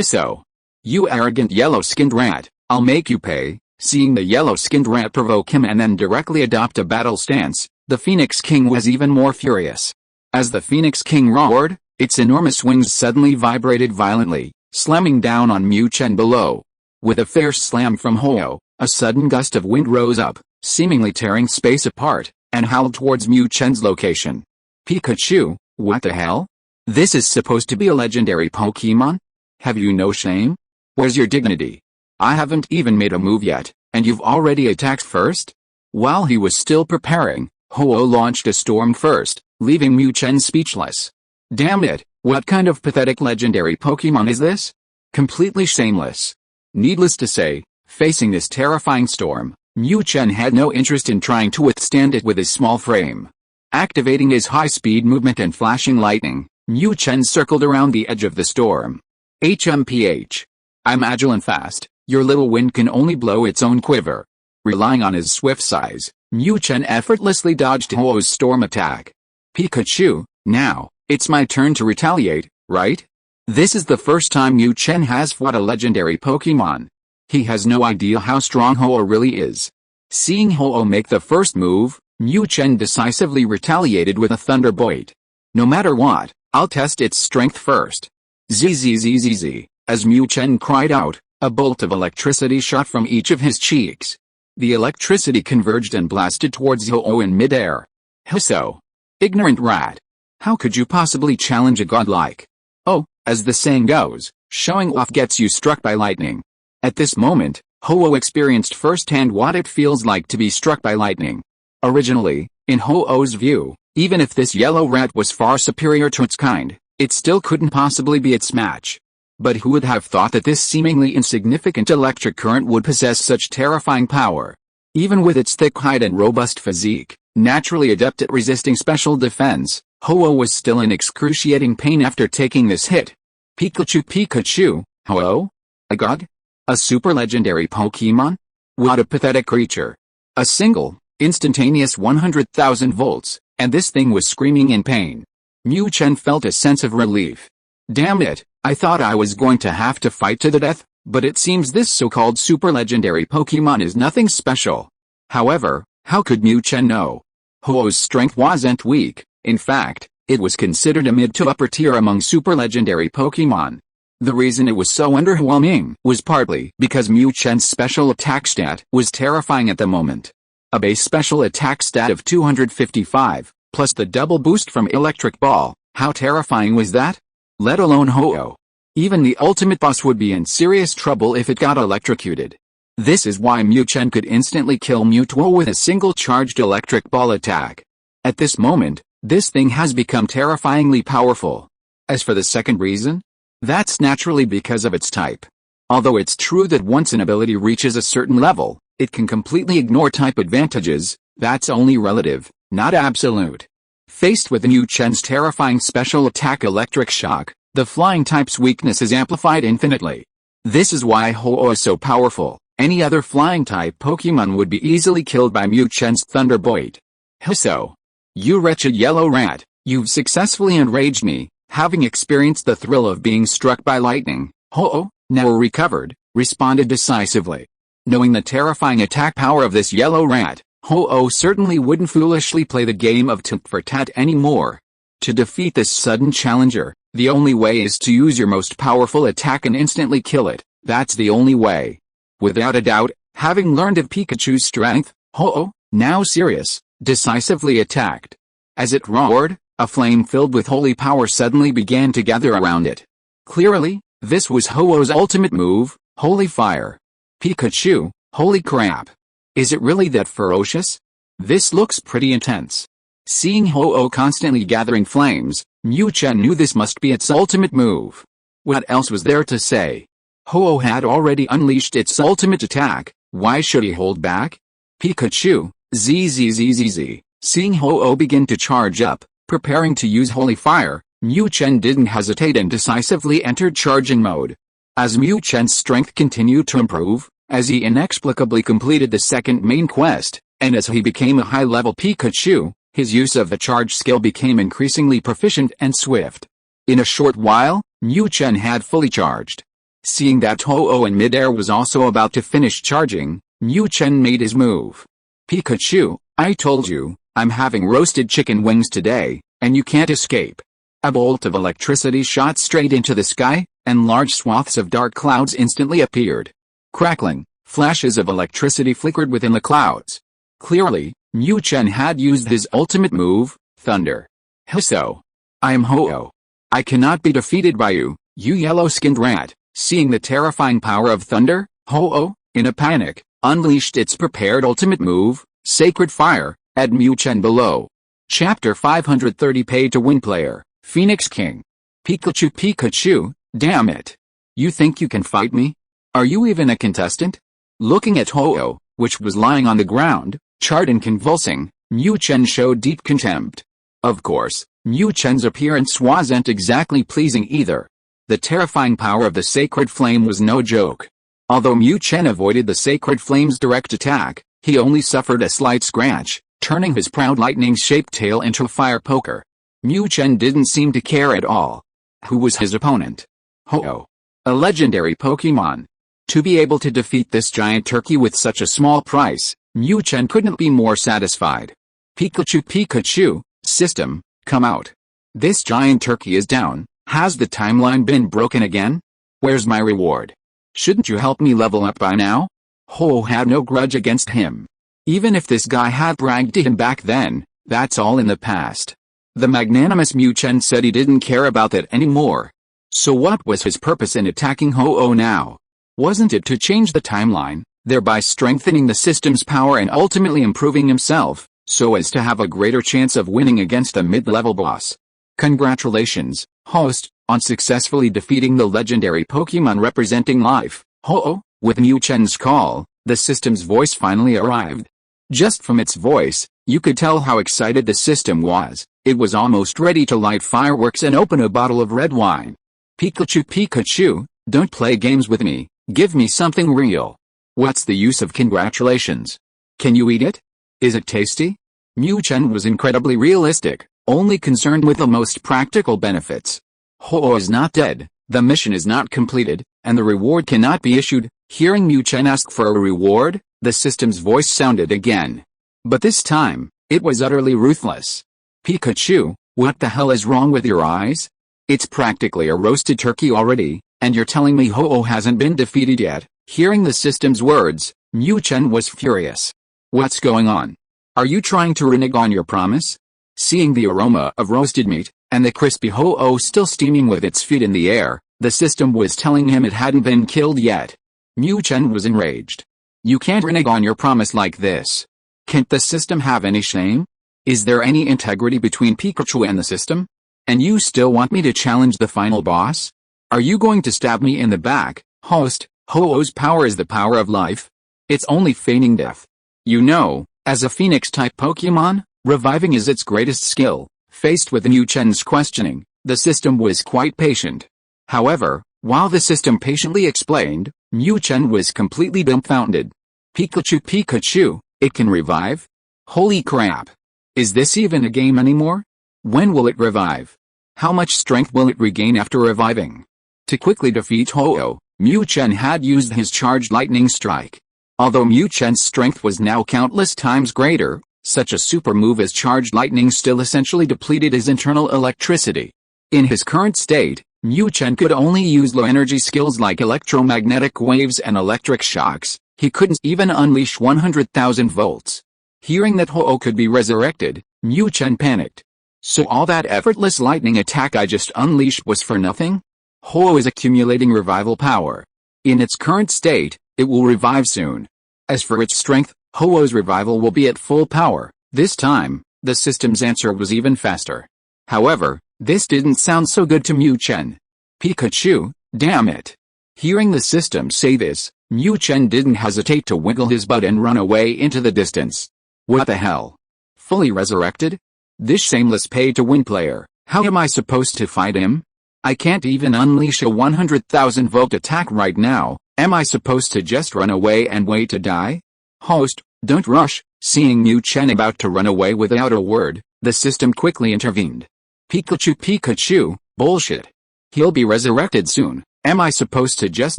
So, you arrogant yellow-skinned rat, I'll make you pay. Seeing the yellow-skinned rat provoke him and then directly adopt a battle stance, The Phoenix King was even more furious. As the Phoenix King roared, its enormous wings suddenly vibrated violently, slamming down on Mu Chen below. With a fierce slam from Ho-Oh, a sudden gust of wind rose up, seemingly tearing space apart, and howled towards Mu Chen's location. Pikachu, what the hell? This is supposed to be a legendary Pokémon? Have you no shame? Where's your dignity? I haven't even made a move yet, and you've already attacked first? While he was still preparing, Ho-Oh launched a storm first, leaving Mu Chen speechless. Damn it, what kind of pathetic legendary Pokémon is this? Completely shameless. Needless to say, facing this terrifying storm, Mu Chen had no interest in trying to withstand it with his small frame. Activating his high-speed movement and flashing lightning, Mu Chen circled around the edge of the storm. HMPH. I'm agile and fast, your little wind can only blow its own quiver. Relying on his swift size, Mu Chen effortlessly dodged Ho-Oh's storm attack. Pikachu, now, it's my turn to retaliate, right? This is the first time Mu Chen has fought a legendary Pokémon. He has no idea how strong Ho-Oh really is. Seeing Ho-Oh make the first move, Mu Chen decisively retaliated with a thunderbolt. No matter what, I'll test its strength first. Zzzzz. As Mu Chen cried out, a bolt of electricity shot from each of his cheeks. The electricity converged and blasted towards Ho-Oh in midair. Hisso. Ignorant rat. How could you possibly challenge a godlike? Oh, as the saying goes, showing off gets you struck by lightning. At this moment, Ho-Oh experienced firsthand what it feels like to be struck by lightning. Originally, in Ho-Oh's view, even if this yellow rat was far superior to its kind, it still couldn't possibly be its match. But who would have thought that this seemingly insignificant electric current would possess such terrifying power? Even with its thick hide and robust physique, naturally adept at resisting special defense, Ho-Oh was still in excruciating pain after taking this hit. Pikachu, Ho-Oh? A god? A super legendary Pokémon? What a pathetic creature. A single, instantaneous 100,000 volts, and this thing was screaming in pain. Mu Chen felt a sense of relief. Damn it, I thought I was going to have to fight to the death, but it seems this so-called super legendary Pokémon is nothing special. However, how could Mu Chen know? Ho-Oh's strength wasn't weak, in fact, it was considered a mid to upper tier among super legendary Pokémon. The reason it was so underwhelming was partly because Mu Chen's special attack stat was terrifying at the moment. A base special attack stat of 255, plus the double boost from Electric Ball, how terrifying was that? Let alone Ho-Oh. Even the ultimate boss would be in serious trouble if it got electrocuted. This is why Mu Chen could instantly kill Mewtwo with a single charged Electric Ball attack. At this moment, this thing has become terrifyingly powerful. As for the second reason, that's naturally because of its type. Although it's true that once an ability reaches a certain level, it can completely ignore type advantages, that's only relative, not absolute. Faced with Mu Chen's terrifying special attack Electric Shock, the flying type's weakness is amplified infinitely. This is why Ho-Oh is so powerful. Any other flying type Pokémon would be easily killed by Mu Chen's Thunderbolt. Hisso. You wretched yellow rat, you've successfully enraged me. Having experienced the thrill of being struck by lightning, Ho-Oh, now recovered, responded decisively. Knowing the terrifying attack power of this yellow rat, Ho-Oh certainly wouldn't foolishly play the game of tit for tat anymore. To defeat this sudden challenger, the only way is to use your most powerful attack and instantly kill it. That's the only way. Without a doubt, having learned of Pikachu's strength, Ho-Oh, now serious, decisively attacked. As it roared, a flame filled with holy power suddenly began to gather around it. Clearly, this was Ho-Oh's ultimate move, Holy Fire. Pikachu, holy crap. Is it really that ferocious? This looks pretty intense. Seeing Ho-Oh constantly gathering flames, Mu Chen knew this must be its ultimate move. What else was there to say? Ho-Oh had already unleashed its ultimate attack, why should he hold back? Pikachu, zzzzz. Seeing Ho-Oh begin to charge up, preparing to use Holy Fire, Mu Chen didn't hesitate and decisively entered charging mode. As Mu Chen's strength continued to improve, as he inexplicably completed the second main quest, and as he became a high-level Pikachu, his use of the charge skill became increasingly proficient and swift. In a short while, Mu Chen had fully charged. Seeing that Ho-Oh in midair was also about to finish charging, Mu Chen made his move. Pikachu, I told you, I'm having roasted chicken wings today, and you can't escape. A bolt of electricity shot straight into the sky, and large swaths of dark clouds instantly appeared. Crackling, flashes of electricity flickered within the clouds. Clearly, Mu Chen had used his ultimate move, Thunder. Hisso. I am Ho-Oh. I cannot be defeated by you, you yellow-skinned rat. Seeing the terrifying power of Thunder, Ho-Oh, in a panic, unleashed its prepared ultimate move, Sacred Fire, at Mu Chen below. Chapter 530 Pay to Win Player, Phoenix King. Pikachu, damn it. You think you can fight me? Are you even a contestant? Looking at Ho-Oh, which was lying on the ground, charred and convulsing, Mu Chen showed deep contempt. Of course, Mu Chen's appearance wasn't exactly pleasing either. The terrifying power of the Sacred Flame was no joke. Although Mu Chen avoided the Sacred Flame's direct attack, he only suffered a slight scratch, turning his proud lightning-shaped tail into a fire poker. Mu Chen didn't seem to care at all. Who was his opponent? Ho-Oh. A legendary Pokémon. To be able to defeat this giant turkey with such a small price, Mu Chen couldn't be more satisfied. Pikachu, system, come out. This giant turkey is down. Has the timeline been broken again? Where's my reward? Shouldn't you help me level up by now? Ho-Oh had no grudge against him. Even if this guy had bragged to him back then, that's all in the past. The magnanimous Mu Chen said he didn't care about that anymore. So what was his purpose in attacking Ho-Oh now? Wasn't it to change the timeline, thereby strengthening the system's power and ultimately improving himself, so as to have a greater chance of winning against a mid-level boss? Congratulations, host, on successfully defeating the legendary Pokémon representing life, Ho-Oh. With Mu Chen's call, the system's voice finally arrived. Just from its voice, you could tell how excited the system was. It was almost ready to light fireworks and open a bottle of red wine. Pikachu, don't play games with me, give me something real. What's the use of congratulations? Can you eat it? Is it tasty? Mu Chen was incredibly realistic, only concerned with the most practical benefits. Ho-Oh is not dead, the mission is not completed, and the reward cannot be issued. Hearing Mu Chen ask for a reward, the system's voice sounded again. But this time, it was utterly ruthless. Pikachu, what the hell is wrong with your eyes? It's practically a roasted turkey already, and you're telling me Ho-Oh hasn't been defeated yet? Hearing the system's words, Mu Chen was furious. What's going on? Are you trying to renege on your promise? Seeing the aroma of roasted meat, and the crispy Ho-Oh still steaming with its feet in the air, the system was telling him it hadn't been killed yet. Mu Chen was enraged. You can't renege on your promise like this. Can't the system have any shame? Is there any integrity between Pikachu and the system? And you still want me to challenge the final boss? Are you going to stab me in the back, host? Ho-Oh's power is the power of life. It's only feigning death. You know, as a Phoenix-type Pokémon, reviving is its greatest skill. Faced with Mu Chen's questioning, the system was quite patient. However, while the system patiently explained, Mu Chen was completely dumbfounded. Pikachu, it can revive? Holy crap! Is this even a game anymore? When will it revive? How much strength will it regain after reviving? To quickly defeat Ho-Oh, Mu Chen had used his charged lightning strike. Although Mu Chen's strength was now countless times greater, such a super move as charged lightning still essentially depleted his internal electricity. In his current state, Mu Chen could only use low-energy skills like electromagnetic waves and electric shocks. He couldn't even unleash 100,000 volts. Hearing that Ho-Oh could be resurrected, Mu Chen panicked. So all that effortless lightning attack I just unleashed was for nothing? Ho-Oh is accumulating revival power. In its current state, it will revive soon. As for its strength, Ho-Oh's revival will be at full power. This time, the system's answer was even faster. However, this didn't sound so good to Mu Chen. Pikachu, damn it. Hearing the system say this, Mu Chen didn't hesitate to wiggle his butt and run away into the distance. What the hell? Fully resurrected? This shameless pay-to-win player, how am I supposed to fight him? I can't even unleash a 100,000 volt attack right now. Am I supposed to just run away and wait to die? Host, don't rush. Seeing Mu Chen about to run away without a word, the system quickly intervened. Pikachu, bullshit. He'll be resurrected soon. Am I supposed to just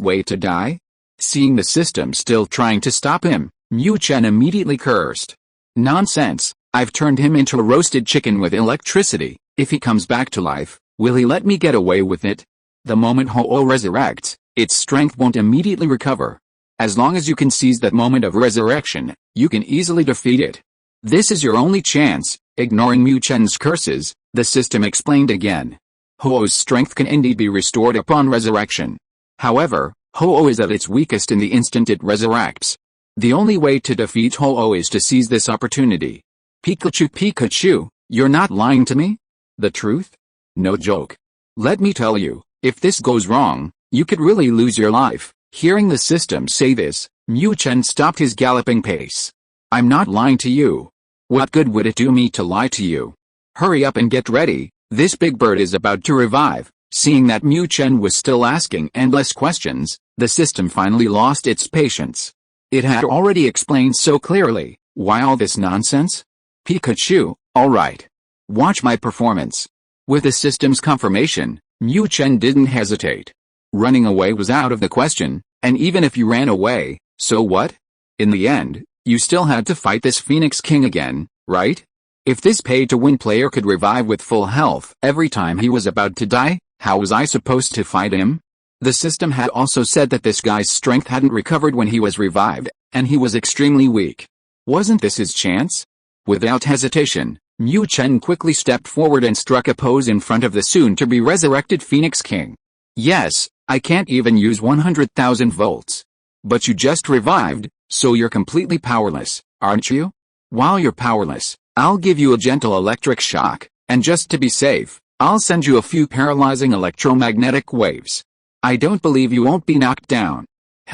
wait to die? Seeing the system still trying to stop him, Mu Chen immediately cursed. Nonsense, I've turned him into a roasted chicken with electricity. If he comes back to life, will he let me get away with it? The moment Ho-Oh resurrects, its strength won't immediately recover. As long as you can seize that moment of resurrection, you can easily defeat it. This is your only chance. Ignoring Mu Chen's curses, the system explained again. Ho-Oh's strength can indeed be restored upon resurrection. However, Ho-Oh is at its weakest in the instant it resurrects. The only way to defeat Ho-Oh is to seize this opportunity. Pikachu, you're not lying to me? The truth? No joke. Let me tell you, if this goes wrong, you could really lose your life. Hearing the system say this, Mu Chen stopped his galloping pace. I'm not lying to you. What good would it do me to lie to you? Hurry up and get ready, this big bird is about to revive. Seeing that Mu Chen was still asking endless questions, the system finally lost its patience. It had already explained so clearly. Why all this nonsense? Pikachu, alright. Watch my performance. With the system's confirmation, Mu Chen didn't hesitate. Running away was out of the question, and even if you ran away, so what? In the end, you still had to fight this Phoenix King again, right? If this pay-to-win player could revive with full health every time he was about to die, how was I supposed to fight him? The system had also said that this guy's strength hadn't recovered when he was revived, and he was extremely weak. Wasn't this his chance? Without hesitation, Mu Chen quickly stepped forward and struck a pose in front of the soon-to-be resurrected Phoenix King. Yes, I can't even use 100,000 volts. But you just revived, so you're completely powerless, aren't you? While you're powerless, I'll give you a gentle electric shock, and just to be safe, I'll send you a few paralyzing electromagnetic waves. I don't believe you won't be knocked down.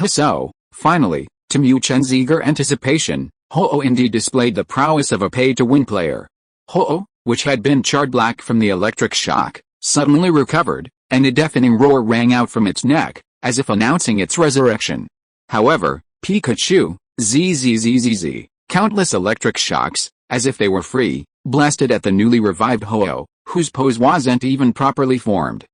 So, finally, to Mu Chen's eager anticipation, Ho-Oh indeed displayed the prowess of a pay-to-win player. Ho-Oh, which had been charred black from the electric shock, suddenly recovered, and a deafening roar rang out from its neck, as if announcing its resurrection. However, Pikachu, zzz, countless electric shocks, as if they were free, blasted at the newly revived Ho-Oh, whose pose wasn't even properly formed.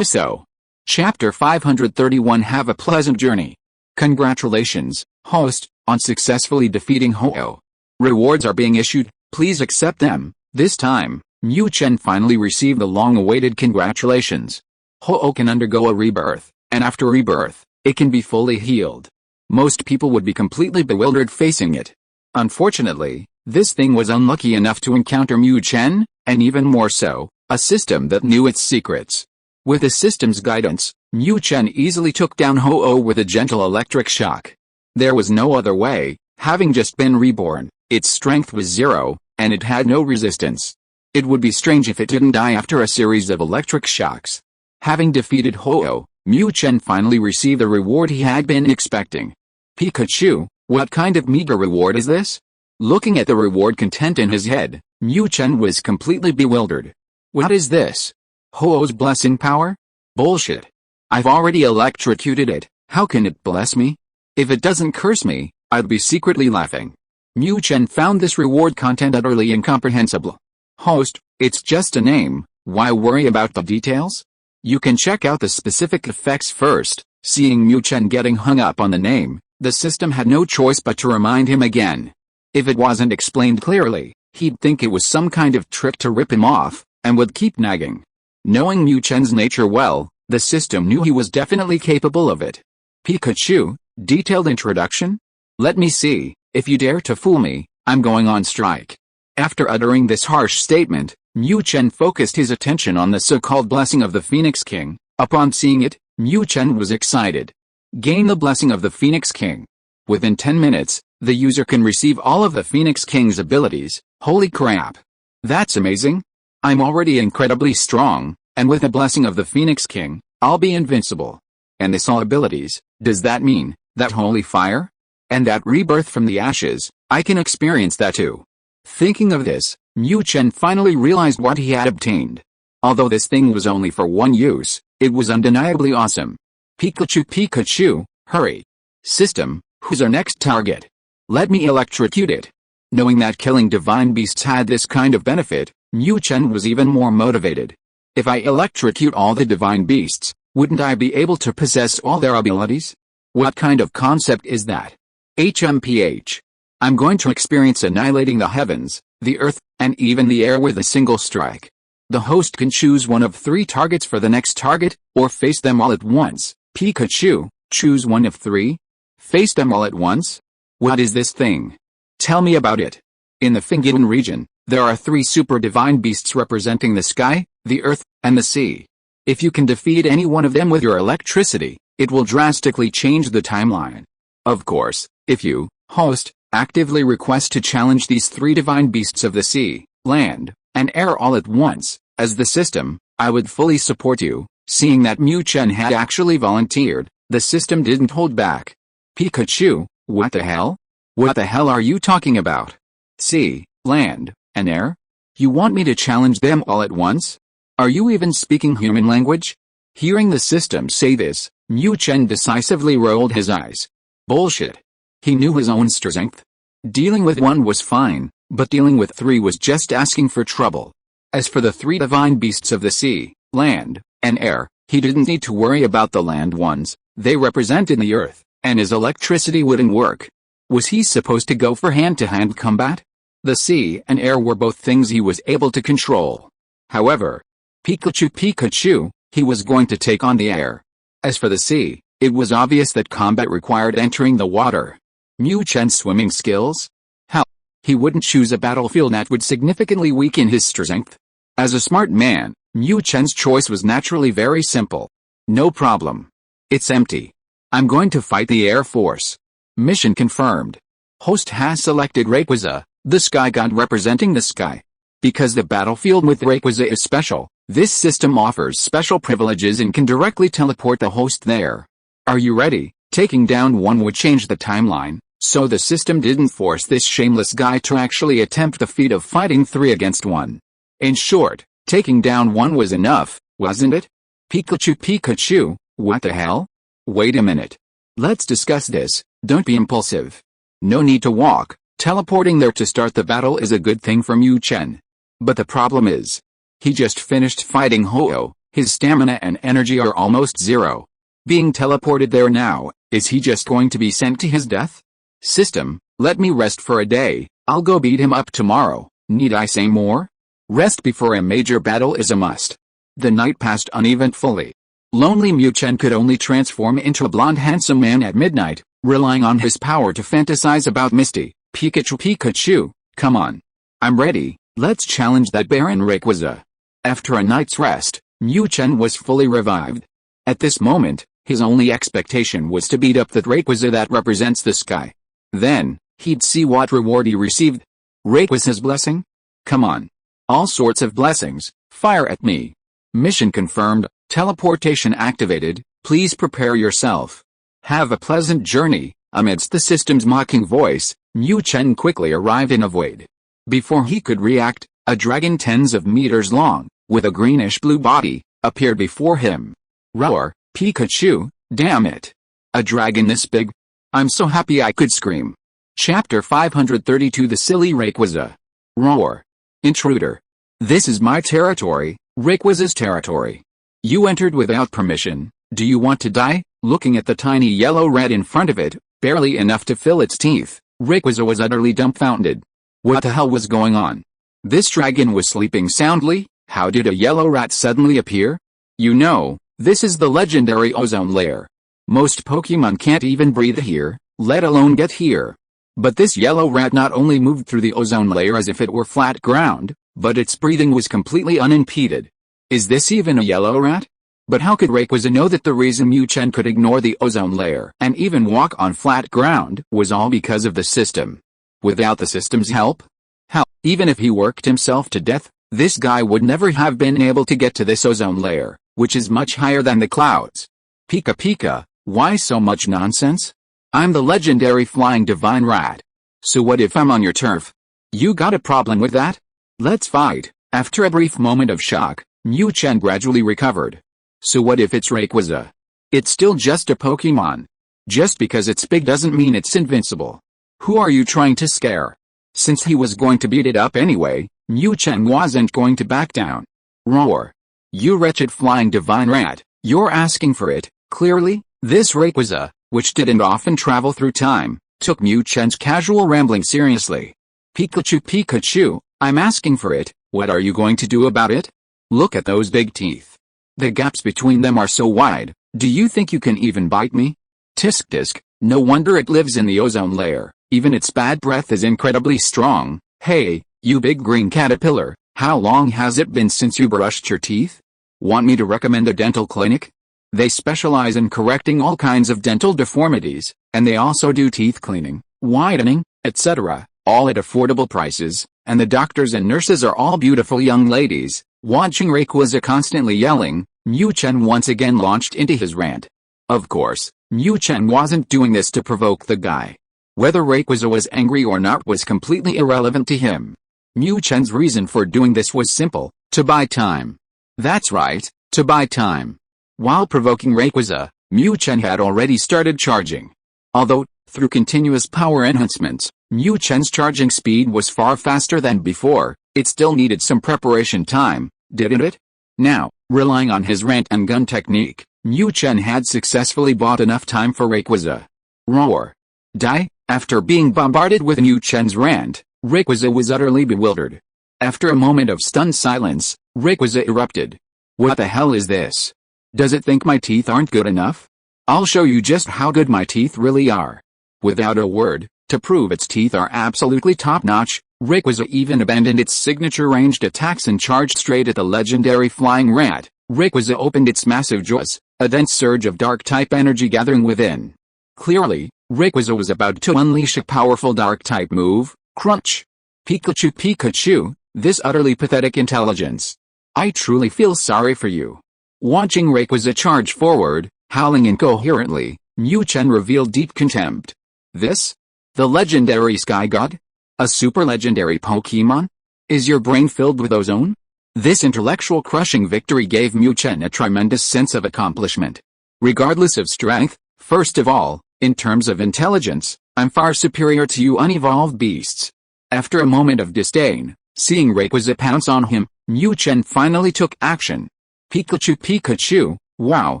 So, Chapter 531. Have a pleasant journey. Congratulations, host, on successfully defeating Ho-Oh. Rewards are being issued, please accept them. This time, Mu Chen finally received the long-awaited congratulations. Ho-Oh can undergo a rebirth, and after rebirth, it can be fully healed. Most people would be completely bewildered facing it. Unfortunately, this thing was unlucky enough to encounter Mu Chen, and even more so, a system that knew its secrets. With the system's guidance, Mu Chen easily took down Ho-Oh with a gentle electric shock. There was no other way, having just been reborn, its strength was zero, and it had no resistance. It would be strange if it didn't die after a series of electric shocks. Having defeated Ho-Oh, Mu Chen finally received the reward he had been expecting. Pikachu, what kind of meager reward is this? Looking at the reward content in his head, Mu Chen was completely bewildered. What is this? Ho-Oh's blessing power? Bullshit. I've already electrocuted it, how can it bless me? If it doesn't curse me, I'd be secretly laughing. Mu Chen found this reward content utterly incomprehensible. Host, it's just a name, why worry about the details? You can check out the specific effects first. Seeing Mu Chen getting hung up on the name, the system had no choice but to remind him again. If it wasn't explained clearly, he'd think it was some kind of trick to rip him off, and would keep nagging. Knowing Mu Chen's nature well, the system knew he was definitely capable of it. Pikachu, detailed introduction? Let me see, if you dare to fool me, I'm going on strike. After uttering this harsh statement, Mu Chen focused his attention on the so-called blessing of the Phoenix King. Upon seeing it, Mu Chen was excited. Gain the blessing of the Phoenix King. Within 10 minutes, the user can receive all of the Phoenix King's abilities. Holy crap. That's amazing. I'm already incredibly strong, and with the blessing of the Phoenix King, I'll be invincible. And this all abilities, does that mean, that holy fire? And that rebirth from the ashes, I can experience that too. Thinking of this, Mu Chen finally realized what he had obtained. Although this thing was only for one use, it was undeniably awesome. Pikachu, hurry. System, who's our next target? Let me electrocute it. Knowing that killing divine beasts had this kind of benefit, Mu Chen was even more motivated. If I electrocute all the divine beasts, wouldn't I be able to possess all their abilities? What kind of concept is that? HMPH. I'm going to experience annihilating the heavens, the earth, and even the air with a single strike. The host can choose one of 3 targets for the next target, or face them all at once. Pikachu, choose one of 3. Face them all at once? What is this thing? Tell me about it. In the Fingian region, there are 3 super divine beasts representing the sky, the earth, and the sea. If you can defeat any one of them with your electricity, it will drastically change the timeline. Of course, if you, host, actively request to challenge these 3 divine beasts of the sea, land, and air all at once, as the system, I would fully support you. Seeing that Mu Chen had actually volunteered, the system didn't hold back. Pikachu, what the hell? What the hell are you talking about? Sea, land, and air? You want me to challenge them all at once? Are you even speaking human language? Hearing the system say this, Mu Chen decisively rolled his eyes. Bullshit. He knew his own strength. Dealing with 1 was fine, but dealing with 3 was just asking for trouble. As for the 3 divine beasts of the sea, land, and air, he didn't need to worry about the land ones. They represented the earth, and his electricity wouldn't work. Was he supposed to go for hand-to-hand combat? The sea and air were both things he was able to control. However, Pikachu, he was going to take on the air. As for the sea, it was obvious that combat required entering the water. Mu Chen's swimming skills? Hell, he wouldn't choose a battlefield that would significantly weaken his strength. As a smart man, Mu Chen's choice was naturally very simple. No problem. It's empty. I'm going to fight the Air Force. Mission confirmed. Host has selected Rayquaza, the sky god representing the sky. Because the battlefield with Rayquaza is special, this system offers special privileges and can directly teleport the host there. Are you ready? Taking down 1 would change the timeline, so the system didn't force this shameless guy to actually attempt the feat of fighting 3 against 1. In short, taking down 1 was enough, wasn't it? Pikachu, what the hell? Wait a minute. Let's discuss this. Don't be impulsive. No need to walk. Teleporting there to start the battle is a good thing for Mu Chen. But the problem is, he just finished fighting Ho-Oh, his stamina and energy are almost 0. Being teleported there now, is he just going to be sent to his death? System, let me rest for a day. I'll go beat him up tomorrow. Need I say more? Rest before a major battle is a must. The night passed uneventfully. Lonely Mu Chen could only transform into a blonde handsome man at midnight, relying on his power to fantasize about Misty. Pikachu, come on. I'm ready, let's challenge that Baron Rayquaza. After a night's rest, Mu Chen was fully revived. At this moment, his only expectation was to beat up that Rayquaza that represents the sky. Then, he'd see what reward he received. Rayquaza's blessing? Come on. All sorts of blessings, fire at me. Mission confirmed, teleportation activated, please prepare yourself. Have a pleasant journey. Amidst the system's mocking voice, Mu Chen quickly arrived in a void. Before he could react, a dragon tens of meters long, with a greenish-blue body, appeared before him. Roar, Pikachu, damn it. A dragon this big? I'm so happy I could scream. Chapter 532 The Silly Rayquaza. Roar. Intruder. This is my territory, Rayquaza's territory. You entered without permission. Do you want to die? Looking at the tiny yellow rat in front of it, barely enough to fill its teeth, Rayquaza was utterly dumbfounded. What the hell was going on? This dragon was sleeping soundly. How did a yellow rat suddenly appear? You know, this is the legendary ozone layer. Most Pokémon can't even breathe here, let alone get here. But this yellow rat not only moved through the ozone layer as if it were flat ground, but its breathing was completely unimpeded. Is this even a yellow rat? But how could Rayquaza know that the reason Mu Chen could ignore the ozone layer and even walk on flat ground was all because of the system? Without the system's help? Hell, even if he worked himself to death, this guy would never have been able to get to this ozone layer, which is much higher than the clouds. Pika, why so much nonsense? I'm the legendary flying divine rat. So what if I'm on your turf? You got a problem with that? Let's fight. After a brief moment of shock, Mu Chen gradually recovered. So what if it's Rayquaza? It's still just a Pokémon. Just because it's big doesn't mean it's invincible. Who are you trying to scare? Since he was going to beat it up anyway, Mu Chen wasn't going to back down. Roar. You wretched flying divine rat, you're asking for it, clearly. This Rayquaza, which didn't often travel through time, took Mu Chen's casual rambling seriously. Pikachu, Pikachu, I'm asking for it, what are you going to do about it? Look at those big teeth. The gaps between them are so wide, do you think you can even bite me? Tisk tisk, no wonder it lives in the ozone layer, even its bad breath is incredibly strong. Hey, you big green caterpillar, how long has it been since you brushed your teeth? Want me to recommend a dental clinic? They specialize in correcting all kinds of dental deformities, and they also do teeth cleaning, whitening, etc., all at affordable prices, and the doctors and nurses are all beautiful young ladies. Watching Rayquaza constantly yelling, Mu Chen once again launched into his rant. Of course, Mu Chen wasn't doing this to provoke the guy. Whether Rayquaza was angry or not was completely irrelevant to him. Mu Chen's reason for doing this was simple, to buy time. That's right, to buy time. While provoking Rayquaza, Mu Chen had already started charging. Although, through continuous power enhancements, Mu Chen's charging speed was far faster than before, it still needed some preparation time, didn't it? Now, relying on his rant and gun technique, Mu Chen had successfully bought enough time for Rayquaza. Roar. Die. After being bombarded with Mu Chen's rant, Rayquaza was utterly bewildered. After a moment of stunned silence, Rayquaza erupted. What the hell is this? Does it think my teeth aren't good enough? I'll show you just how good my teeth really are. Without a word, to prove its teeth are absolutely top-notch, Rayquaza even abandoned its signature ranged attacks and charged straight at the legendary flying rat. Rayquaza opened its massive jaws, a dense surge of dark-type energy gathering within. Clearly, Rayquaza was about to unleash a powerful dark-type move, Crunch. Pikachu, Pikachu, this utterly pathetic intelligence. I truly feel sorry for you. Watching Rayquaza charge forward, howling incoherently, Mu Chen revealed deep contempt. This? The legendary Sky God? A super legendary Pokémon? Is your brain filled with ozone? This intellectual crushing victory gave Mu Chen a tremendous sense of accomplishment. Regardless of strength, first of all, in terms of intelligence, I'm far superior to you unevolved beasts. After a moment of disdain, seeing Rayquaza pounce on him, Mu Chen finally took action. Pikachu, Pikachu, wow.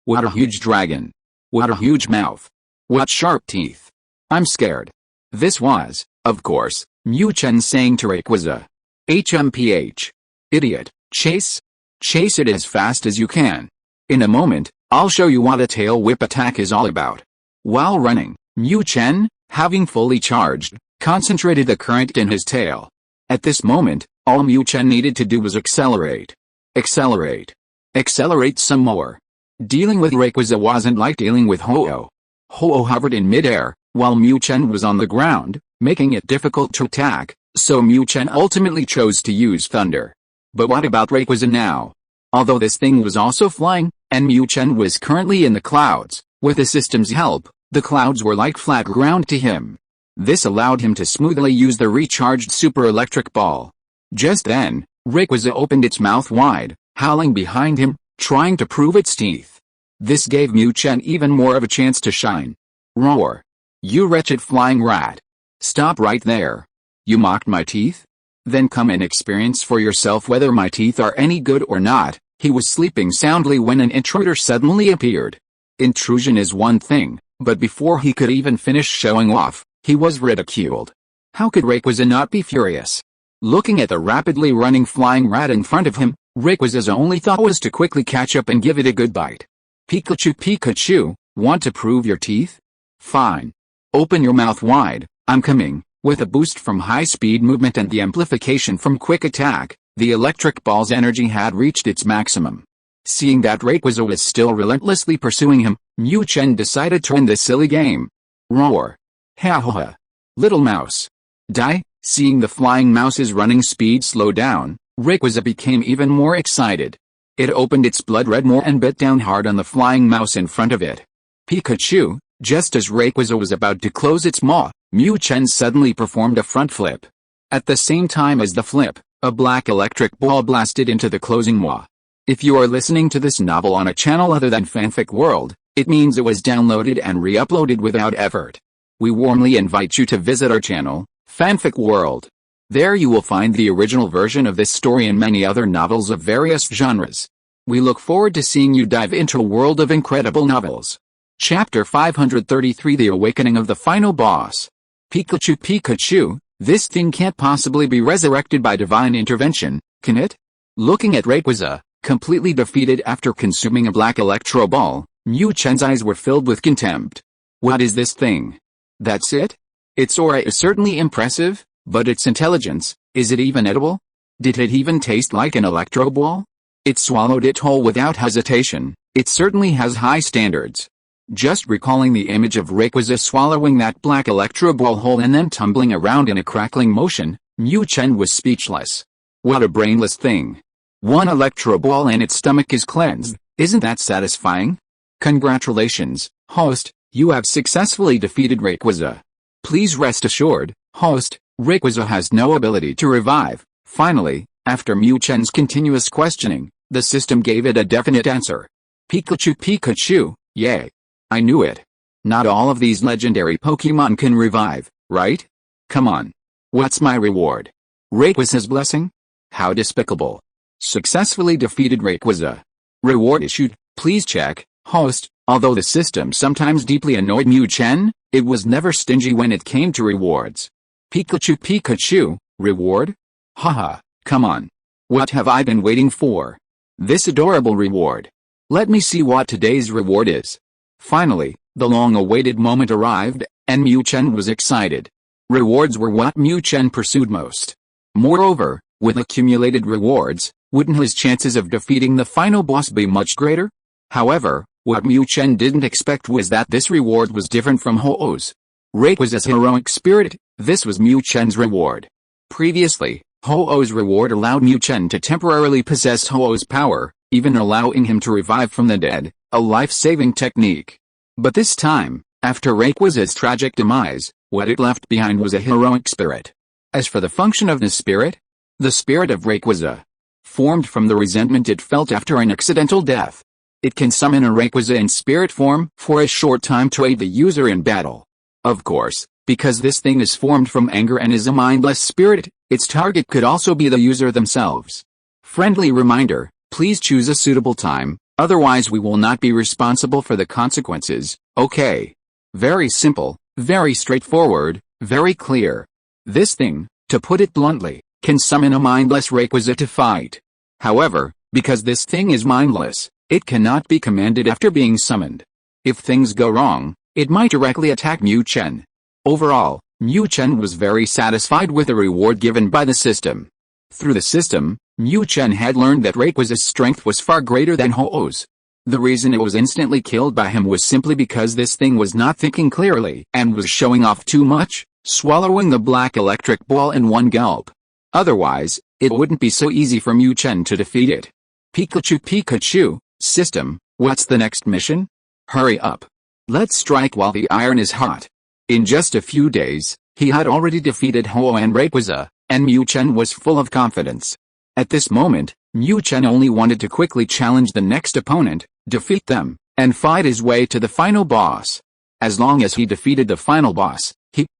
What a huge dragon. What a huge mouth. What sharp teeth. I'm scared. This was, of course, Mu Chen saying to Rayquaza. HMPH. Idiot, chase? Chase it as fast as you can. In a moment, I'll show you what a tail whip attack is all about. While running, Mu Chen, having fully charged, concentrated the current in his tail. At this moment, all Mu Chen needed to do was accelerate. Accelerate. Accelerate some more. Dealing with Rayquaza wasn't like dealing with Ho-Oh. Ho-Oh hovered in midair, while Mu Chen was on the ground, making it difficult to attack, so Mu Chen ultimately chose to use thunder. But what about Rayquaza now? Although this thing was also flying, and Mu Chen was currently in the clouds, with the system's help, the clouds were like flat ground to him. This allowed him to smoothly use the recharged super electric ball. Just then, Rayquaza opened its mouth wide, howling behind him, trying to prove its teeth. This gave Mu Chen even more of a chance to shine. Roar. You wretched flying rat. Stop right there. You mocked my teeth? Then come and experience for yourself whether my teeth are any good or not. He was sleeping soundly when an intruder suddenly appeared. Intrusion is one thing, but before he could even finish showing off, he was ridiculed. How could Rayquaza not be furious? Looking at the rapidly running flying rat in front of him, Rayquaza's only thought was to quickly catch up and give it a good bite. Pikachu, Pikachu, want to prove your teeth? Fine. Open your mouth wide, I'm coming. With a boost from high-speed movement and the amplification from quick attack, the electric ball's energy had reached its maximum. Seeing that Rayquaza was still relentlessly pursuing him, Mu Chen decided to end this silly game. Roar. Ha ha ha. Little mouse. Die. Seeing the flying mouse's running speed slow down, Rayquaza became even more excited. It opened its blood-red maw and bit down hard on the flying mouse in front of it. Pikachu, just as Rayquaza was about to close its maw, Mu Chen suddenly performed a front flip. At the same time as the flip, a black electric ball blasted into the closing maw. If you are listening to this novel on a channel other than Fanfic World, it means it was downloaded and re-uploaded without effort. We warmly invite you to visit our channel, Fanfic World. There you will find the original version of this story and many other novels of various genres. We look forward to seeing you dive into a world of incredible novels. Chapter 533 The Awakening of the Final Boss. Pikachu Pikachu, this thing can't possibly be resurrected by divine intervention, can it? Looking at Rayquaza, completely defeated after consuming a black electro ball, Mu Chen's eyes were filled with contempt. What is this thing? That's it? Its aura is certainly impressive, but its intelligence, is it even edible? Did it even taste like an electro ball? It swallowed it whole without hesitation. It certainly has high standards. Just recalling the image of Rayquaza swallowing that black electro ball whole and then tumbling around in a crackling motion, Mu Chen was speechless. What a brainless thing. One electro ball and its stomach is cleansed. Isn't that satisfying? Congratulations, host, you have successfully defeated Rayquaza. Please rest assured, host, Rayquaza has no ability to revive. Finally, after Mu Chen's continuous questioning, the system gave it a definite answer. Pikachu Pikachu, yay. I knew it. Not all of these legendary Pokémon can revive, right? Come on. What's my reward? Rayquaza's blessing? How despicable. Successfully defeated Rayquaza. Reward issued, please check, host. Although the system sometimes deeply annoyed Mu Chen, it was never stingy when it came to rewards. Pikachu Pikachu, reward? Haha, come on. What have I been waiting for? This adorable reward. Let me see what today's reward is. Finally, the long-awaited moment arrived, and Mu Chen was excited. Rewards were what Mu Chen pursued most. Moreover, with accumulated rewards, wouldn't his chances of defeating the final boss be much greater? However, what Mu Chen didn't expect was that this reward was different from Ho-Oh's. Rayquaza's heroic spirit, this was Mu Chen's reward. Previously, Ho-Oh's reward allowed Mu Chen to temporarily possess Ho-Oh's power, even allowing him to revive from the dead, a life-saving technique. But this time, after Rayquaza's tragic demise, what it left behind was a heroic spirit. As for the function of the spirit of Rayquaza, formed from the resentment it felt after an accidental death. It can summon a Rayquaza in spirit form for a short time to aid the user in battle. Of course, because this thing is formed from anger and is a mindless spirit, its target could also be the user themselves. Friendly reminder, please choose a suitable time, otherwise we will not be responsible for the consequences, okay? Very simple, very straightforward, very clear. This thing, to put it bluntly, can summon a mindless Rayquaza to fight. However, because this thing is mindless, it cannot be commanded after being summoned. If things go wrong, it might directly attack Mu Chen. Overall, Mu Chen was very satisfied with the reward given by the system. Through the system, Mu Chen had learned that Rayquaza's strength was far greater than Ho-Oh's. The reason it was instantly killed by him was simply because this thing was not thinking clearly and was showing off too much, swallowing the black electric ball in one gulp. Otherwise, it wouldn't be so easy for Mu Chen to defeat it. Pikachu Pikachu, system, what's the next mission? Hurry up. Let's strike while the iron is hot. In just a few days, he had already defeated Ho-Oh and Rayquaza, and Mu Chen was full of confidence. At this moment, Mu Chen only wanted to quickly challenge the next opponent, defeat them, and fight his way to the final boss. As long as he defeated the final boss,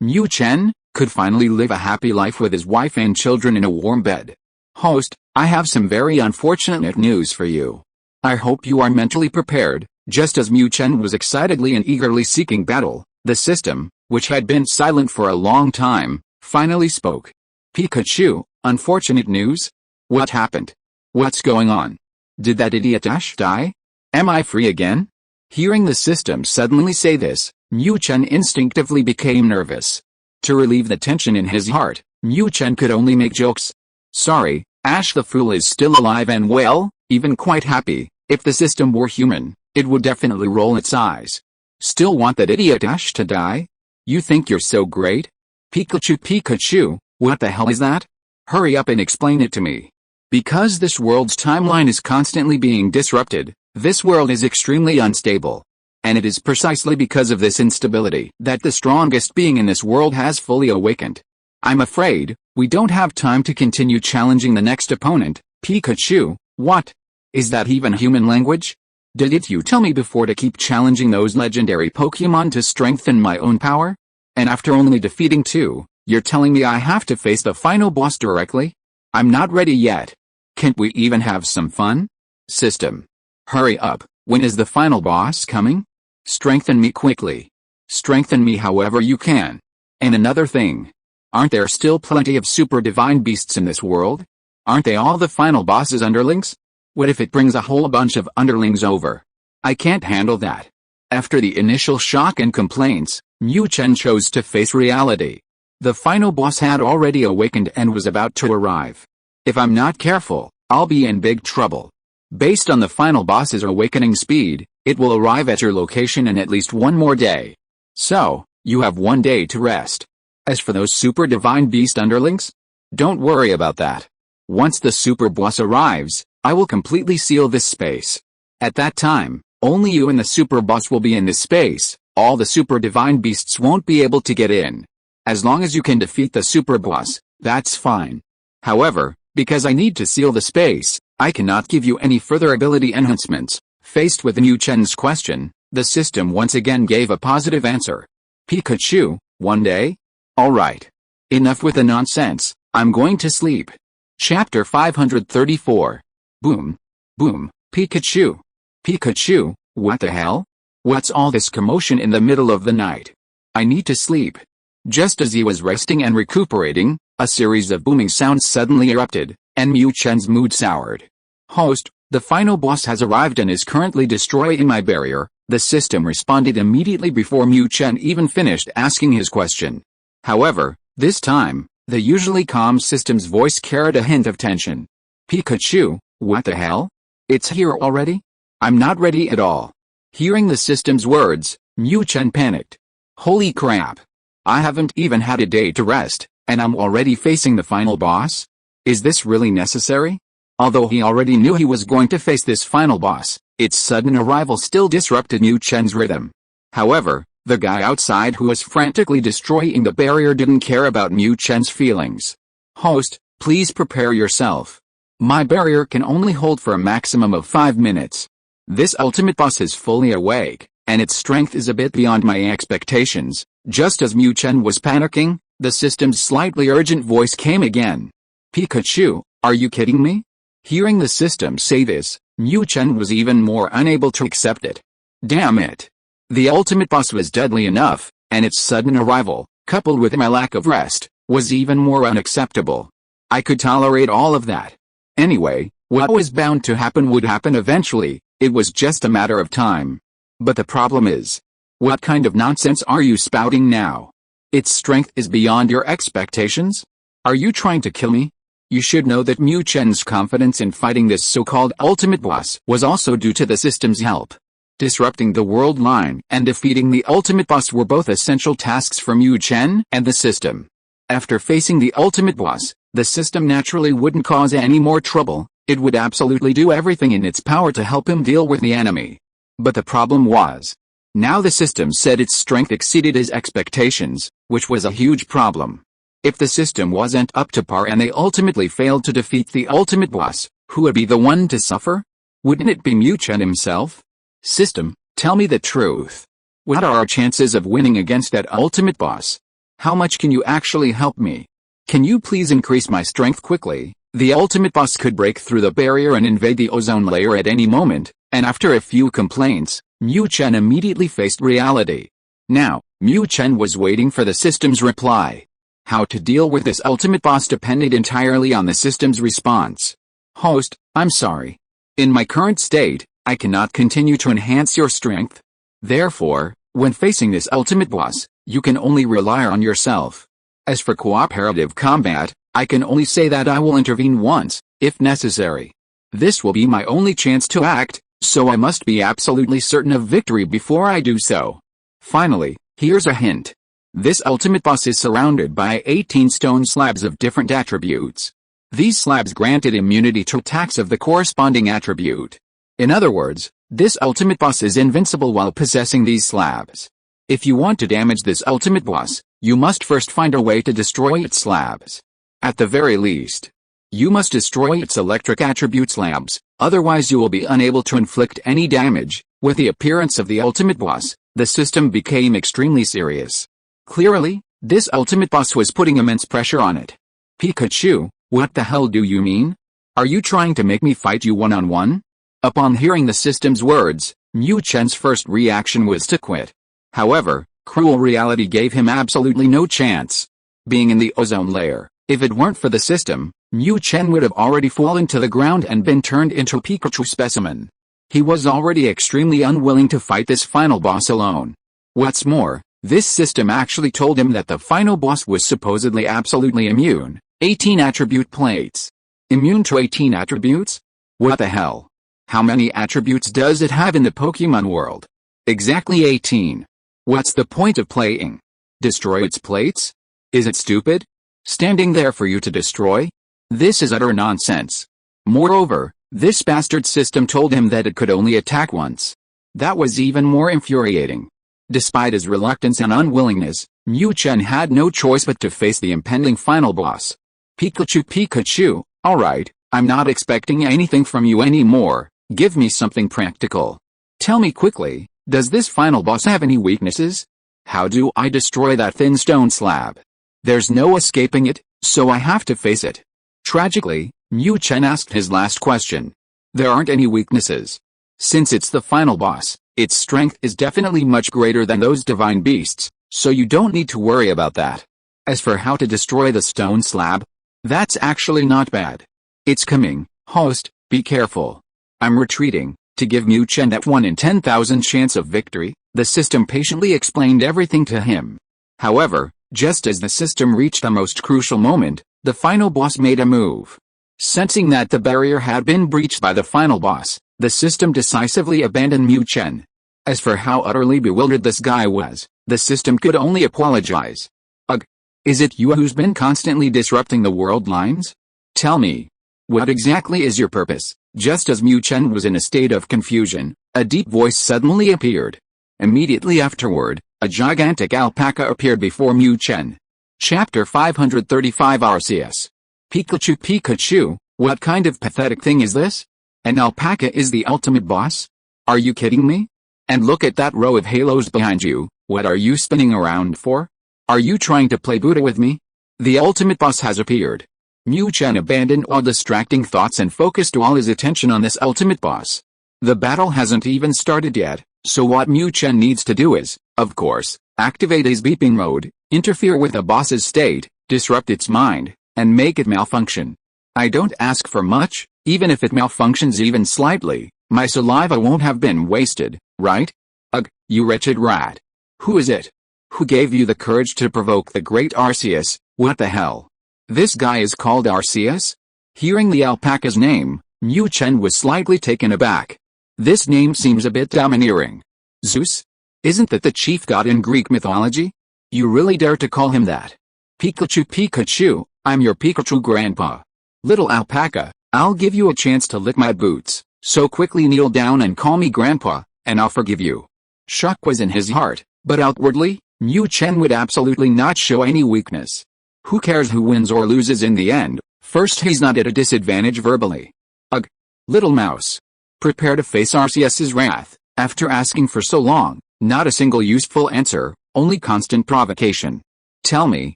Mu Chen, could finally live a happy life with his wife and children in a warm bed. Host, I have some very unfortunate news for you. I hope you are mentally prepared. Just as Mu Chen was excitedly and eagerly seeking battle, the system, which had been silent for a long time, finally spoke. Pikachu, unfortunate news? What happened? What's going on? Did that idiot Ash die? Am I free again? Hearing the system suddenly say this, Mu Chen instinctively became nervous. To relieve the tension in his heart, Mu Chen could only make jokes. Sorry, Ash the Fool is still alive and well, even quite happy. If the system were human, it would definitely roll its eyes. Still want that idiot Ash to die? You think you're so great? Pikachu Pikachu, what the hell is that? Hurry up and explain it to me. Because this world's timeline is constantly being disrupted, this world is extremely unstable. And it is precisely because of this instability that the strongest being in this world has fully awakened. I'm afraid, we don't have time to continue challenging the next opponent. Pikachu, what? Is that even human language? Didn't you tell me before to keep challenging those legendary Pokémon to strengthen my own power? And after only defeating 2, you're telling me I have to face the final boss directly? I'm not ready yet. Can't we even have some fun? System. Hurry up, when is the final boss coming? Strengthen me quickly. Strengthen me however you can. And another thing. Aren't there still plenty of super divine beasts in this world? Aren't they all the final boss's underlings? What if it brings a whole bunch of underlings over? I can't handle that. After the initial shock and complaints, Mu Chen chose to face reality. The final boss had already awakened and was about to arrive. If I'm not careful, I'll be in big trouble. Based on the final boss's awakening speed, it will arrive at your location in at least one more day. So, you have 1 day to rest. As for those super divine beast underlings, don't worry about that. Once the super boss arrives, I will completely seal this space. At that time, only you and the super boss will be in this space. All the super divine beasts won't be able to get in. As long as you can defeat the super boss, that's fine. However, because I need to seal the space, I cannot give you any further ability enhancements. Faced with Mu Chen's question, the system once again gave a positive answer. Pikachu, 1 day? Alright. Enough with the nonsense, I'm going to sleep. Chapter 534. Boom. Boom, Pikachu. Pikachu, what the hell? What's all this commotion in the middle of the night? I need to sleep. Just as he was resting and recuperating, a series of booming sounds suddenly erupted, and Mu Chen's mood soured. Host, the final boss has arrived and is currently destroying my barrier. The system responded immediately before Mu Chen even finished asking his question. However, this time, the usually calm system's voice carried a hint of tension. Pikachu, what the hell? It's here already? I'm not ready at all. Hearing the system's words, Mu Chen panicked. Holy crap. I haven't even had a day to rest, and I'm already facing the final boss? Is this really necessary? Although he already knew he was going to face this final boss, its sudden arrival still disrupted Mu Chen's rhythm. However, the guy outside who was frantically destroying the barrier didn't care about Mu Chen's feelings. Host, please prepare yourself. My barrier can only hold for a maximum of 5 minutes. This ultimate boss is fully awake, and its strength is a bit beyond my expectations. Just as Mu Chen was panicking, the system's slightly urgent voice came again. Pikachu, are you kidding me? Hearing the system say this, Mu Chen was even more unable to accept it. Damn it. The ultimate boss was deadly enough, and its sudden arrival, coupled with my lack of rest, was even more unacceptable. I could tolerate all of that. Anyway, what was bound to happen would happen eventually, it was just a matter of time. But the problem is, what kind of nonsense are you spouting now? Its strength is beyond your expectations? Are you trying to kill me? You should know that Mu Chen's confidence in fighting this so-called ultimate boss was also due to the system's help. Disrupting the world line and defeating the ultimate boss were both essential tasks for Mu Chen and the system. After facing the ultimate boss, the system naturally wouldn't cause any more trouble. It would absolutely do everything in its power to help him deal with the enemy. But the problem was, now the system said its strength exceeded his expectations, which was a huge problem. If the system wasn't up to par and they ultimately failed to defeat the ultimate boss, who would be the one to suffer? Wouldn't it be Mu Chen himself? System, tell me the truth. What are our chances of winning against that ultimate boss? How much can you actually help me? Can you please increase my strength quickly? The ultimate boss could break through the barrier and invade the ozone layer at any moment, and after a few complaints, Mu Chen immediately faced reality. Now, Mu Chen was waiting for the system's reply. How to deal with this ultimate boss depended entirely on the system's response. Host, I'm sorry. In my current state, I cannot continue to enhance your strength. Therefore, when facing this ultimate boss, you can only rely on yourself. As for cooperative combat, I can only say that I will intervene once, if necessary. This will be my only chance to act, so I must be absolutely certain of victory before I do so. Finally, here's a hint. This ultimate boss is surrounded by 18 stone slabs of different attributes. These slabs granted immunity to attacks of the corresponding attribute. In other words, this ultimate boss is invincible while possessing these slabs. If you want to damage this ultimate boss, you must first find a way to destroy its slabs. At the very least, you must destroy its electric attribute slabs, otherwise you will be unable to inflict any damage. With the appearance of the ultimate boss, the system became extremely serious. Clearly, this ultimate boss was putting immense pressure on it. Pikachu, what the hell do you mean? Are you trying to make me fight you one-on-one? Upon hearing the system's words, Mu Chen's first reaction was to quit. However, cruel reality gave him absolutely no chance. Being in the ozone layer, if it weren't for the system, Mu Chen would have already fallen to the ground and been turned into a Pikachu specimen. He was already extremely unwilling to fight this final boss alone. What's more, this system actually told him that the final boss was supposedly absolutely immune. 18 attribute plates. Immune to 18 attributes? What the hell? How many attributes does it have in the Pokemon world? Exactly 18. What's the point of playing? Destroy its plates? Is it stupid? Standing there for you to destroy? This is utter nonsense. Moreover, this bastard system told him that it could only attack once. That was even more infuriating. Despite his reluctance and unwillingness, Mu Chen had no choice but to face the impending final boss. Pikachu, alright, I'm not expecting anything from you anymore, give me something practical. Tell me quickly, does this final boss have any weaknesses? How do I destroy that thin stone slab? There's no escaping it, so I have to face it. Tragically, Mu Chen asked his last question. There aren't any weaknesses. Since it's the final boss, its strength is definitely much greater than those divine beasts, so you don't need to worry about that. As for how to destroy the stone slab, that's actually not bad. It's coming, host, be careful. I'm retreating. To give Mu Chen that 1 in 10,000 chance of victory, the system patiently explained everything to him. However, just as the system reached the most crucial moment, the final boss made a move. Sensing that the barrier had been breached by the final boss, the system decisively abandoned Mu Chen. As for how utterly bewildered this guy was, the system could only apologize. Ugh. Is it you who's been constantly disrupting the world lines? Tell me. What exactly is your purpose? Just as Mu Chen was in a state of confusion, a deep voice suddenly appeared. Immediately afterward, a gigantic alpaca appeared before Mu Chen. Chapter 535 Arceus. Pikachu, what kind of pathetic thing is this? An alpaca is the ultimate boss? Are you kidding me? And look at that row of halos behind you, what are you spinning around for? Are you trying to play Buddha with me? The ultimate boss has appeared. Mu Chen abandoned all distracting thoughts and focused all his attention on this ultimate boss. The battle hasn't even started yet, so what Mu Chen needs to do is, of course, activate his beeping mode, interfere with the boss's state, disrupt its mind, and make it malfunction. I don't ask for much, even if it malfunctions even slightly, my saliva won't have been wasted, right? Ugh, you wretched rat. Who is it? Who gave you the courage to provoke the great Arceus? What the hell? This guy is called Arceus? Hearing the alpaca's name, Mu Chen was slightly taken aback. This name seems a bit domineering. Zeus? Isn't that the chief god in Greek mythology? You really dare to call him that? Pikachu, I'm your Pikachu grandpa. Little alpaca, I'll give you a chance to lick my boots, so quickly kneel down and call me grandpa, and I'll forgive you. Shock was in his heart, but outwardly, Mu Chen would absolutely not show any weakness. Who cares who wins or loses in the end? First, he's not at a disadvantage verbally. Ugh. Little mouse. Prepare to face Arceus's wrath. After asking for so long, not a single useful answer, only constant provocation. Tell me,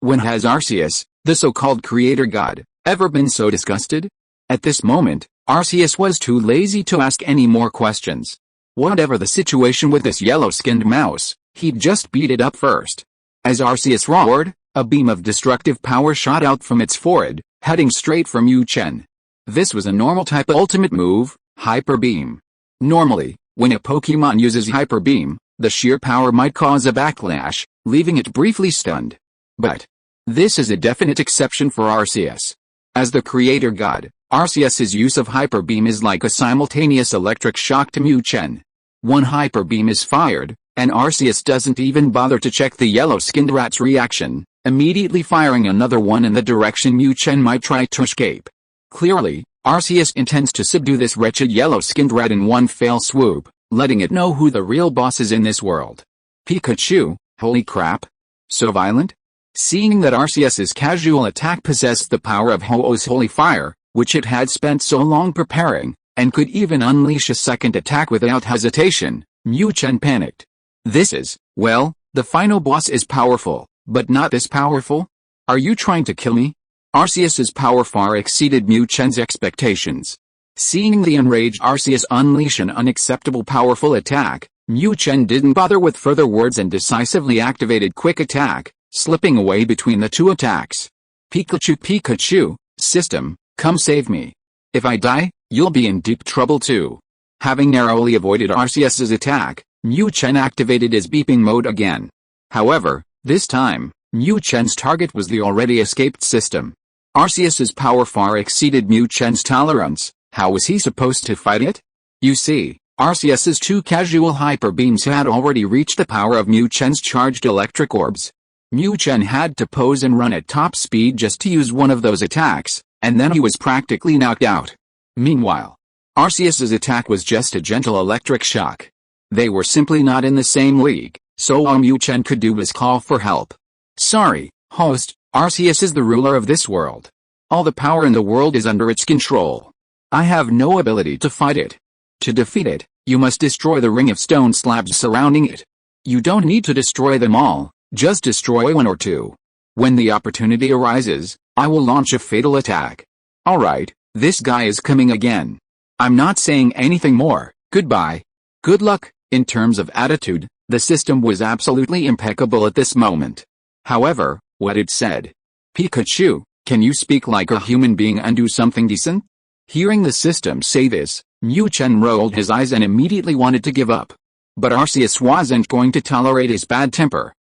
when has Arceus, the so-called creator god, ever been so disgusted? At this moment, Arceus was too lazy to ask any more questions. Whatever the situation with this yellow-skinned mouse, he'd just beat it up first. As Arceus roared, a beam of destructive power shot out from its forehead, heading straight for Mu Chen. This was a normal type ultimate move, Hyper Beam. Normally, when a Pokémon uses Hyper Beam, the sheer power might cause a backlash, leaving it briefly stunned. But this is a definite exception for Arceus. As the creator god, Arceus's use of Hyper Beam is like a simultaneous electric shock to Mu Chen. One Hyper Beam is fired, and Arceus doesn't even bother to check the yellow-skinned rat's reaction, immediately firing another one in the direction Mu Chen might try to escape. Clearly, Arceus intends to subdue this wretched yellow-skinned rat in one fell swoop, letting it know who the real boss is in this world. Pikachu, holy crap. So violent? Seeing that Arceus's casual attack possessed the power of Ho-Oh's holy fire, which it had spent so long preparing, and could even unleash a second attack without hesitation, Mu Chen panicked. This is, well, the final boss is powerful, but not this powerful? Are you trying to kill me? Arceus's power far exceeded Mu Chen's expectations. Seeing the enraged Arceus unleash an unacceptable powerful attack, Mu Chen didn't bother with further words and decisively activated Quick Attack, slipping away between the two attacks. Pikachu, system, come save me. If I die, you'll be in deep trouble too. Having narrowly avoided Arceus's attack, Mu Chen activated his beeping mode again. However, this time, Mu Chen's target was the already escaped system. Arceus's power far exceeded Mu Chen's tolerance. How was he supposed to fight it? You see, Arceus's two casual hyper beams had already reached the power of Mu Chen's charged electric orbs. Mu Chen had to pose and run at top speed just to use one of those attacks, and then he was practically knocked out. Meanwhile, Arceus's attack was just a gentle electric shock. They were simply not in the same league, so all Mu Chen could do was call for help. Sorry, host, Arceus is the ruler of this world. All the power in the world is under its control. I have no ability to fight it. To defeat it, you must destroy the ring of stone slabs surrounding it. You don't need to destroy them all, just destroy one or two. When the opportunity arises, I will launch a fatal attack. Alright, this guy is coming again. I'm not saying anything more, goodbye. Good luck. In terms of attitude, the system was absolutely impeccable at this moment. However, what it said. Pikachu, can you speak like a human being and do something decent? Hearing the system say this, Mu Chen rolled his eyes and immediately wanted to give up. But Arceus wasn't going to tolerate his bad temper.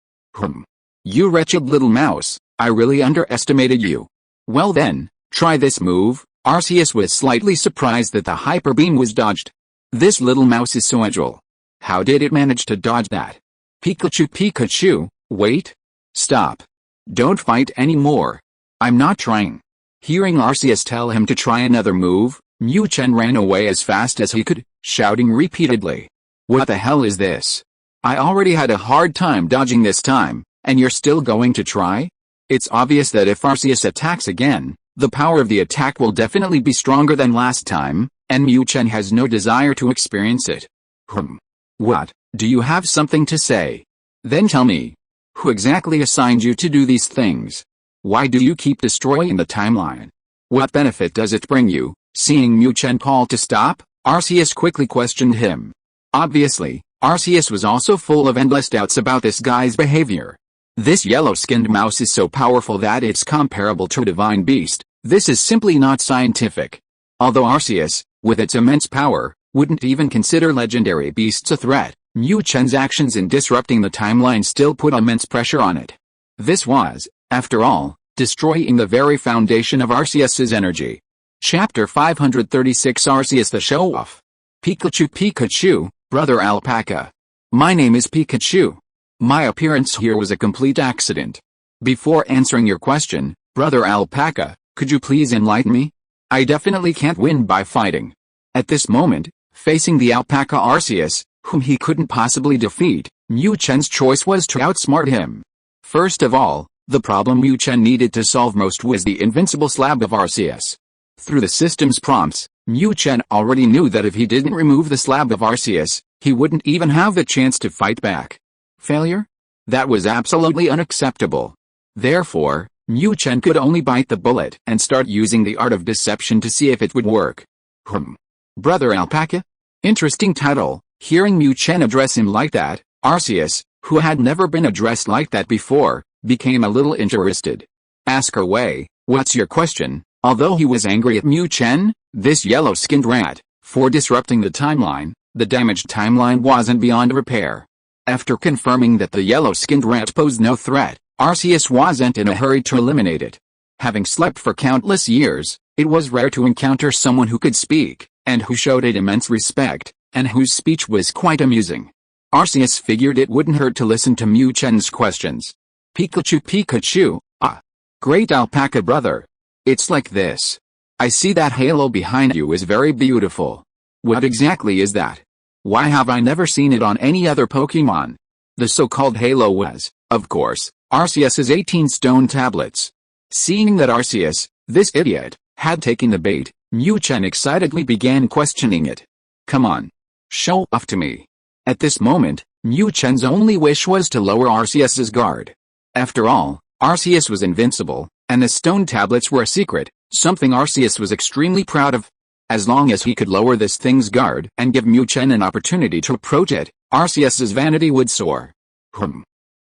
You wretched little mouse, I really underestimated you. Well then, try this move. Arceus was slightly surprised that the hyper beam was dodged. This little mouse is so agile. How did it manage to dodge that? Pikachu, wait. Stop. Don't fight anymore. I'm not trying. Hearing Arceus tell him to try another move, Mu Chen ran away as fast as he could, shouting repeatedly. What the hell is this? I already had a hard time dodging this time, and you're still going to try? It's obvious that if Arceus attacks again, the power of the attack will definitely be stronger than last time, and Mu Chen has no desire to experience it. What, do you have something to say? Then tell me. Who exactly assigned you to do these things? Why do you keep destroying the timeline? What benefit does it bring you? Seeing Mu Chen call to stop, Arceus quickly questioned him. Obviously, Arceus was also full of endless doubts about this guy's behavior. This yellow-skinned mouse is so powerful that it's comparable to a divine beast. This is simply not scientific. Although Arceus, with its immense power, wouldn't even consider legendary beasts a threat, Mu Chen's actions in disrupting the timeline still put immense pressure on it. This was, after all, destroying the very foundation of Arceus's energy. Chapter 536 Arceus the Show-Off. Pikachu, Brother Alpaca. My name is Pikachu. My appearance here was a complete accident. Before answering your question, Brother Alpaca, could you please enlighten me? I definitely can't win by fighting. At this moment, facing the alpaca Arceus, whom he couldn't possibly defeat, Mu Chen's choice was to outsmart him. First of all, the problem Mu Chen needed to solve most was the invincible slab of Arceus. Through the system's prompts, Mu Chen already knew that if he didn't remove the slab of Arceus, he wouldn't even have the chance to fight back. Failure? That was absolutely unacceptable. Therefore, Mu Chen could only bite the bullet and start using the art of deception to see if it would work. Brother Alpaca? Interesting title. Hearing Mu Chen address him like that, Arceus, who had never been addressed like that before, became a little interested. Ask away, what's your question? Although he was angry at Mu Chen, this yellow-skinned rat, for disrupting the timeline, the damaged timeline wasn't beyond repair. After confirming that the yellow-skinned rat posed no threat, Arceus wasn't in a hurry to eliminate it. Having slept for countless years, it was rare to encounter someone who could speak, and who showed it immense respect, and whose speech was quite amusing. Arceus figured it wouldn't hurt to listen to Mu Chen's questions. Pikachu, great alpaca brother. It's like this. I see that halo behind you is very beautiful. What exactly is that? Why have I never seen it on any other Pokémon? The so-called halo was, of course, Arceus's 18 stone tablets. Seeing that Arceus, this idiot, had taken the bait, Mu Chen excitedly began questioning it. Come on. Show off to me. At this moment, Mu Chen's only wish was to lower Arceus's guard. After all, Arceus was invincible, and the stone tablets were a secret, something Arceus was extremely proud of. As long as he could lower this thing's guard and give Mu Chen an opportunity to approach it, Arceus's vanity would soar.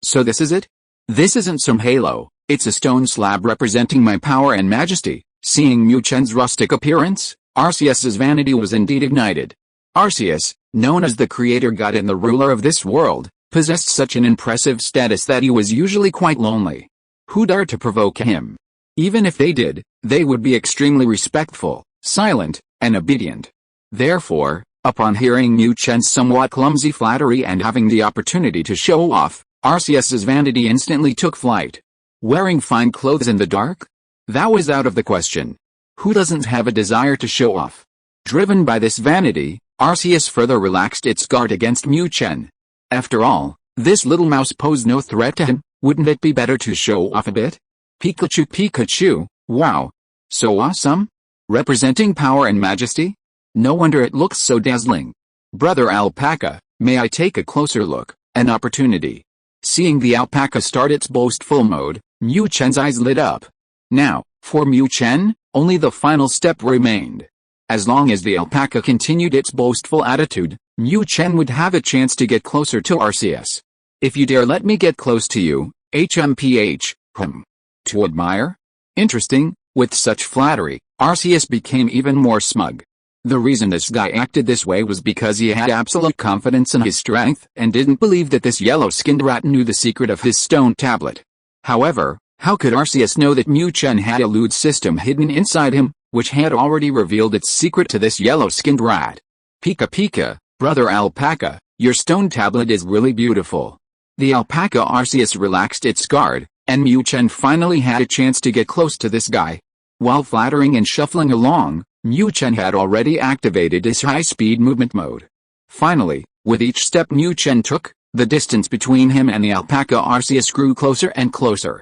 So this is it? This isn't some halo, it's a stone slab representing my power and majesty. Seeing Mu Chen's rustic appearance, Arceus's vanity was indeed ignited. Arceus, known as the creator god and the ruler of this world, possessed such an impressive status that he was usually quite lonely. Who dared to provoke him? Even if they did, they would be extremely respectful, silent, and obedient. Therefore, upon hearing Mu Chen's somewhat clumsy flattery and having the opportunity to show off, Arceus's vanity instantly took flight. Wearing fine clothes in the dark? That was out of the question. Who doesn't have a desire to show off? Driven by this vanity, Arceus further relaxed its guard against Mu Chen. After all, this little mouse posed no threat to him, wouldn't it be better to show off a bit? Pikachu, wow. So awesome? Representing power and majesty? No wonder it looks so dazzling. Brother Alpaca, may I take a closer look? An opportunity. Seeing the alpaca start its boastful mode, Mu Chen's eyes lit up. Now, for Mu Chen, only the final step remained. As long as the alpaca continued its boastful attitude, Mu Chen would have a chance to get closer to Arceus. If you dare let me get close to you, HMPH, To admire? Interesting. With such flattery, Arceus became even more smug. The reason this guy acted this way was because he had absolute confidence in his strength and didn't believe that this yellow-skinned rat knew the secret of his stone tablet. However, how could Arceus know that Mu Chen had a lewd system hidden inside him, which had already revealed its secret to this yellow-skinned rat? Pika, brother alpaca, your stone tablet is really beautiful. The alpaca Arceus relaxed its guard, and Mu Chen finally had a chance to get close to this guy. While flattering and shuffling along, Mu Chen had already activated his high-speed movement mode. Finally, with each step Mu Chen took, the distance between him and the alpaca Arceus grew closer and closer.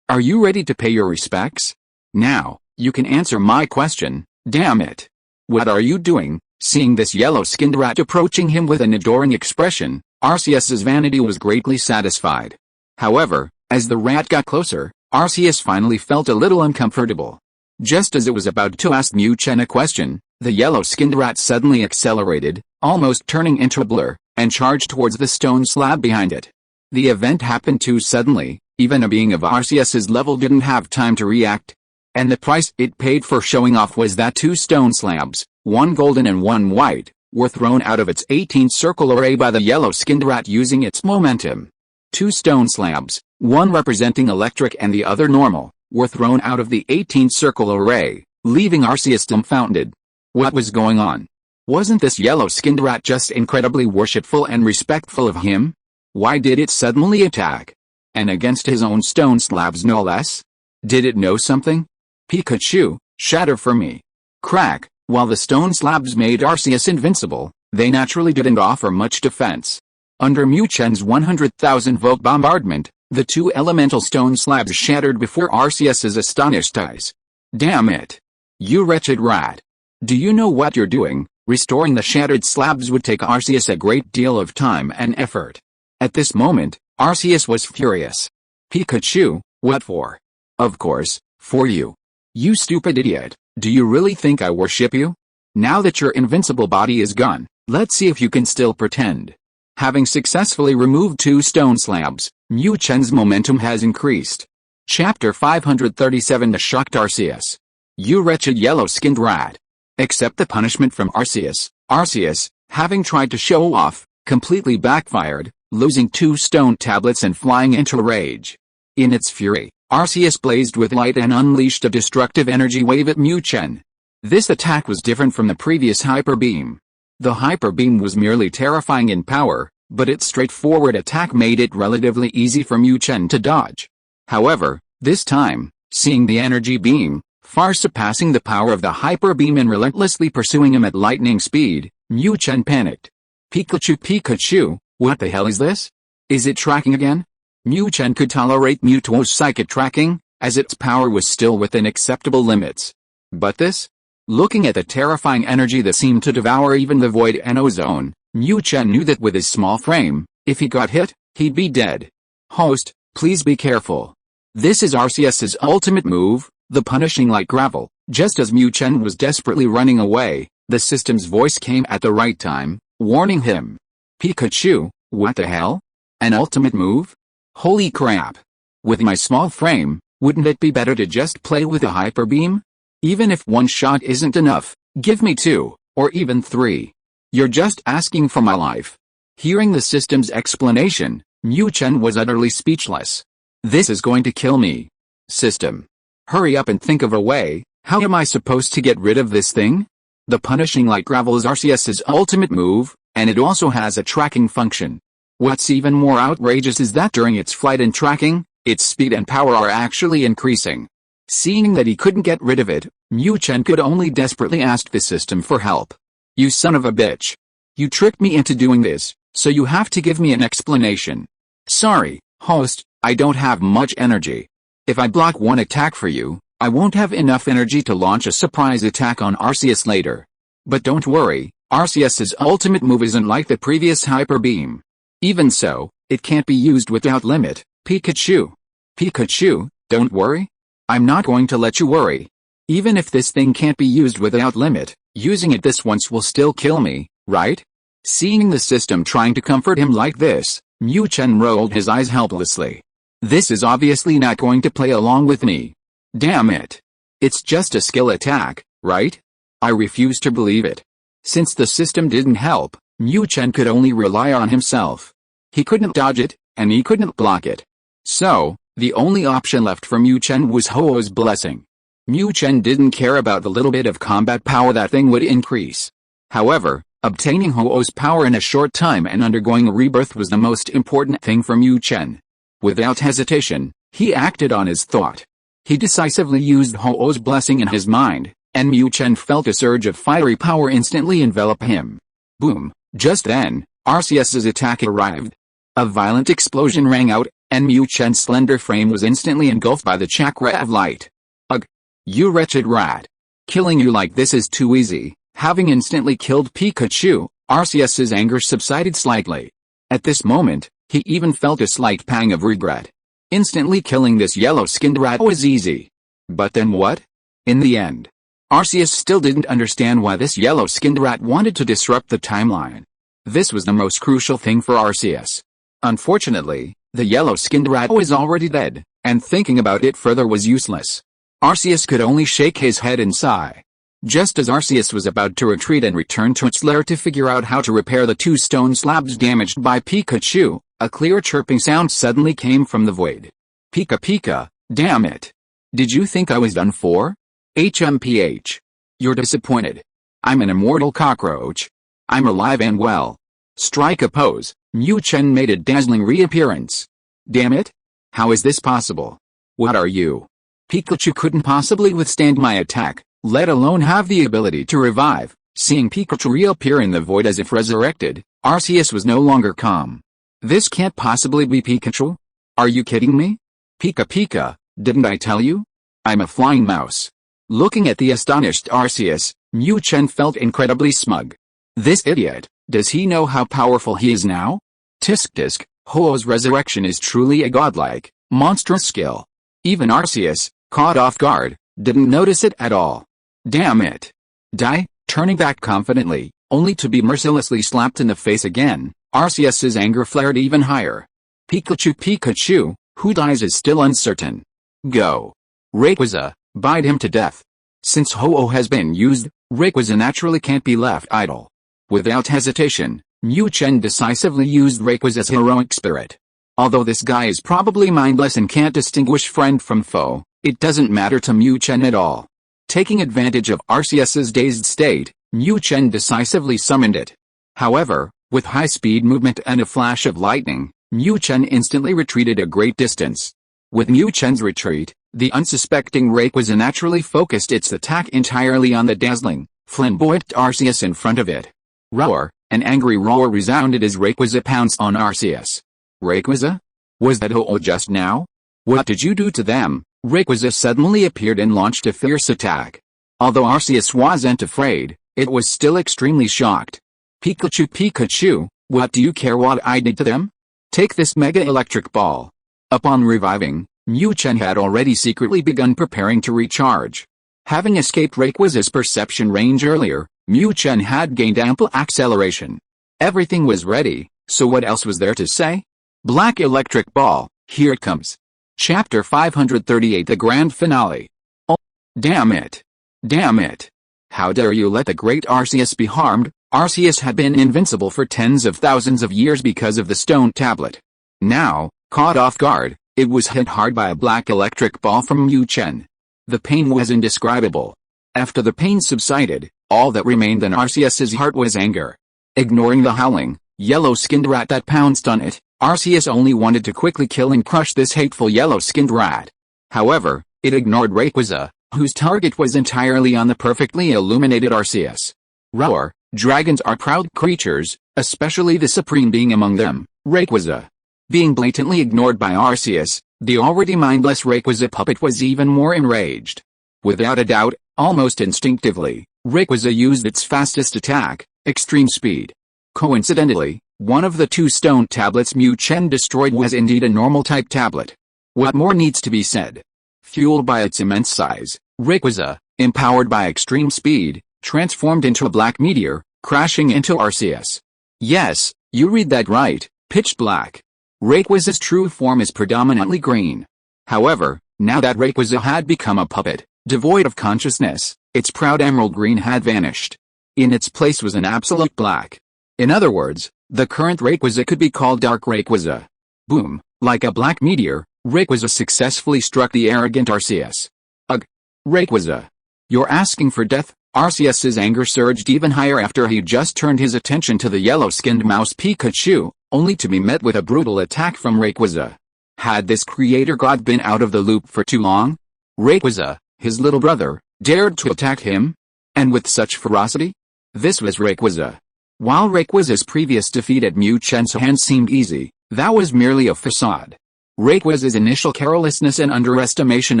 Are you ready to pay your respects? Now, you can answer my question, damn it. What are you doing? Seeing this yellow-skinned rat approaching him with an adoring expression, Arceus's vanity was greatly satisfied. However, as the rat got closer, Arceus finally felt a little uncomfortable. Just as it was about to ask Mu Chen a question, the yellow-skinned rat suddenly accelerated, almost turning into a blur, and charged towards the stone slab behind it. The event happened too suddenly, even a being of Arceus's level didn't have time to react. And the price it paid for showing off was that 2 stone slabs, one golden and one white, were thrown out of its 18-circle array by the yellow-skinned rat using its momentum. 2 stone slabs, one representing electric and the other normal, were thrown out of the 18-circle array, leaving Arceus dumbfounded. What was going on? Wasn't this yellow-skinned rat just incredibly worshipful and respectful of him? Why did it suddenly attack? And against his own stone slabs no less? Did it know something? Pikachu, shatter for me. Crack. While the stone slabs made Arceus invincible, they naturally didn't offer much defense. Under Mu Chen's 100,000 volt bombardment, the 2 elemental stone slabs shattered before Arceus's astonished eyes. Damn it! You wretched rat! Do you know what you're doing? Restoring the shattered slabs would take Arceus a great deal of time and effort. At this moment, Arceus was furious. Pikachu, what for? Of course, for you. You stupid idiot, do you really think I worship you? Now that your invincible body is gone, let's see if you can still pretend. Having successfully removed 2 stone slabs, Mu Chen's momentum has increased. Chapter 537 The Shocked Arceus. You wretched yellow-skinned rat. Accept the punishment from Arceus. Arceus, having tried to show off, completely backfired, losing 2 stone tablets and flying into a rage. In its fury, Arceus blazed with light and unleashed a destructive energy wave at Mu Chen. This attack was different from the previous Hyper Beam. The Hyper Beam was merely terrifying in power, but its straightforward attack made it relatively easy for Mu Chen to dodge. However, this time, seeing the energy beam, far surpassing the power of the Hyper Beam and relentlessly pursuing him at lightning speed, Mu Chen panicked. Pikachu, what the hell is this? Is it tracking again? Mu Chen could tolerate Mewtwo's psychic tracking, as its power was still within acceptable limits. But this? Looking at the terrifying energy that seemed to devour even the void and ozone, Mu Chen knew that with his small frame, if he got hit, he'd be dead. Host, please be careful. This is Arceus's ultimate move, the punishing light gravel. Just as Mu Chen was desperately running away, the system's voice came at the right time, warning him. Pikachu, what the hell? An ultimate move? Holy crap. With my small frame, wouldn't it be better to just play with a hyper beam? Even if one shot isn't enough, give me 2, or even 3. You're just asking for my life. Hearing the system's explanation, Mu Chen was utterly speechless. This is going to kill me. System. Hurry up and think of a way. How am I supposed to get rid of this thing? The punishing light gravel is Arceus's ultimate move, and it also has a tracking function. What's even more outrageous is that during its flight and tracking, its speed and power are actually increasing. Seeing that he couldn't get rid of it, Mu Chen could only desperately ask the system for help. You son of a bitch. You tricked me into doing this, so you have to give me an explanation. Sorry, host, I don't have much energy. If I block one attack for you, I won't have enough energy to launch a surprise attack on Arceus later. But don't worry, Arceus's ultimate move isn't like the previous Hyper Beam. Even so, it can't be used without limit, Pikachu. Pikachu, don't worry. I'm not going to let you worry. Even if this thing can't be used without limit, using it this once will still kill me, right? Seeing the system trying to comfort him like this, Mu Chen rolled his eyes helplessly. This is obviously not going to play along with me. Damn it. It's just a skill attack, right? I refuse to believe it. Since the system didn't help, Mu Chen could only rely on himself. He couldn't dodge it, and he couldn't block it. So, the only option left for Mu Chen was Ho-Oh's blessing. Mu Chen didn't care about the little bit of combat power that thing would increase. However, obtaining Ho-Oh's power in a short time and undergoing a rebirth was the most important thing for Mu Chen. Without hesitation, he acted on his thought. He decisively used Ho-Oh's blessing in his mind, and Mu Chen felt a surge of fiery power instantly envelop him. Boom! Just then, Arceus's attack arrived. A violent explosion rang out, and Mu Chen's slender frame was instantly engulfed by the chakra of light. Ugh! You wretched rat! Killing you like this is too easy. Having instantly killed Pikachu, Arceus's anger subsided slightly. At this moment, he even felt a slight pang of regret. Instantly killing this yellow-skinned rat was easy. But then what? In the end, Arceus still didn't understand why this yellow-skinned rat wanted to disrupt the timeline. This was the most crucial thing for Arceus. Unfortunately, the yellow-skinned rat was already dead, and thinking about it further was useless. Arceus could only shake his head and sigh. Just as Arceus was about to retreat and return to its lair to figure out how to repair the 2 stone slabs damaged by Pikachu, a clear chirping sound suddenly came from the void. Pika Pika, damn it. Did you think I was done for? HMPH. You're disappointed. I'm an immortal cockroach. I'm alive and well. Strike a pose. Mu Chen made a dazzling reappearance. Damn it. How is this possible? What are you? Pikachu couldn't possibly withstand my attack, let alone have the ability to revive. Seeing Pikachu reappear in the void as if resurrected, Arceus was no longer calm. This can't possibly be Pikachu? Are you kidding me? Pika Pika, didn't I tell you? I'm a flying mouse. Looking at the astonished Arceus, Mu Chen felt incredibly smug. This idiot, does he know how powerful he is now? Tisk tisk, Ho-Oh's resurrection is truly a godlike, monstrous skill. Even Arceus, caught off guard, didn't notice it at all. Damn it. Die, turning back confidently, only to be mercilessly slapped in the face again, Arceus's anger flared even higher. Pikachu Pikachu, who dies is still uncertain. Go. Rayquaza, bite him to death. Since Ho-Oh has been used, Rayquaza naturally can't be left idle. Without hesitation, Mu Chen decisively used Rayquaza's heroic spirit. Although this guy is probably mindless and can't distinguish friend from foe, it doesn't matter to Mu Chen at all. Taking advantage of Arceus's dazed state, Mu Chen decisively summoned it. However, with high-speed movement and a flash of lightning, Mu Chen instantly retreated a great distance. With Mu Chen's retreat, the unsuspecting Rayquaza naturally focused its attack entirely on the dazzling, flamboyant Arceus in front of it. Roar! An angry roar resounded as Rayquaza pounced on Arceus. Rayquaza? Was that Ho-Oh just now? What did you do to them? Rayquaza suddenly appeared and launched a fierce attack. Although Arceus wasn't afraid, it was still extremely shocked. Pikachu Pikachu, what do you care what I did to them? Take this Mega Electric Ball. Upon reviving, Mu Chen had already secretly begun preparing to recharge. Having escaped Rayquaza's perception range earlier, Mu Chen had gained ample acceleration. Everything was ready, so what else was there to say? Black Electric Ball, here it comes. Chapter 538, the grand finale. Oh, damn it. Damn it. How dare you let the great Arceus be harmed? Arceus had been invincible for tens of thousands of years because of the stone tablet. Now, caught off guard, it was hit hard by a black electric ball from Mu Chen. The pain was indescribable. After the pain subsided, all that remained in Arceus's heart was anger. Ignoring the howling, yellow-skinned rat that pounced on it, Arceus only wanted to quickly kill and crush this hateful yellow-skinned rat. However, it ignored Rayquaza, whose target was entirely on the perfectly illuminated Arceus. Roar, dragons are proud creatures, especially the supreme being among them, Rayquaza. Being blatantly ignored by Arceus, the already mindless Rayquaza puppet was even more enraged. Without a doubt, almost instinctively, Rayquaza used its fastest attack, extreme speed. Coincidentally, one of the two stone tablets Mu Chen destroyed was indeed a normal-type tablet. What more needs to be said? Fueled by its immense size, Rayquaza, empowered by extreme speed, transformed into a black meteor, crashing into Arceus. Yes, you read that right, pitch black. Rayquaza's true form is predominantly green. However, now that Rayquaza had become a puppet, devoid of consciousness, its proud emerald green had vanished. In its place was an absolute black. In other words, the current Rayquaza could be called Dark Rayquaza. Boom, like a black meteor, Rayquaza successfully struck the arrogant Arceus. Ugh! Rayquaza! You're asking for death? Arceus's anger surged even higher after he just turned his attention to the yellow-skinned mouse Pikachu, only to be met with a brutal attack from Rayquaza. Had this creator god been out of the loop for too long? Rayquaza, his little brother, dared to attack him? And with such ferocity? This was Rayquaza. While Rayquaza's previous defeat at Mu Chen's hand seemed easy, that was merely a facade. Rayquaza's initial carelessness and underestimation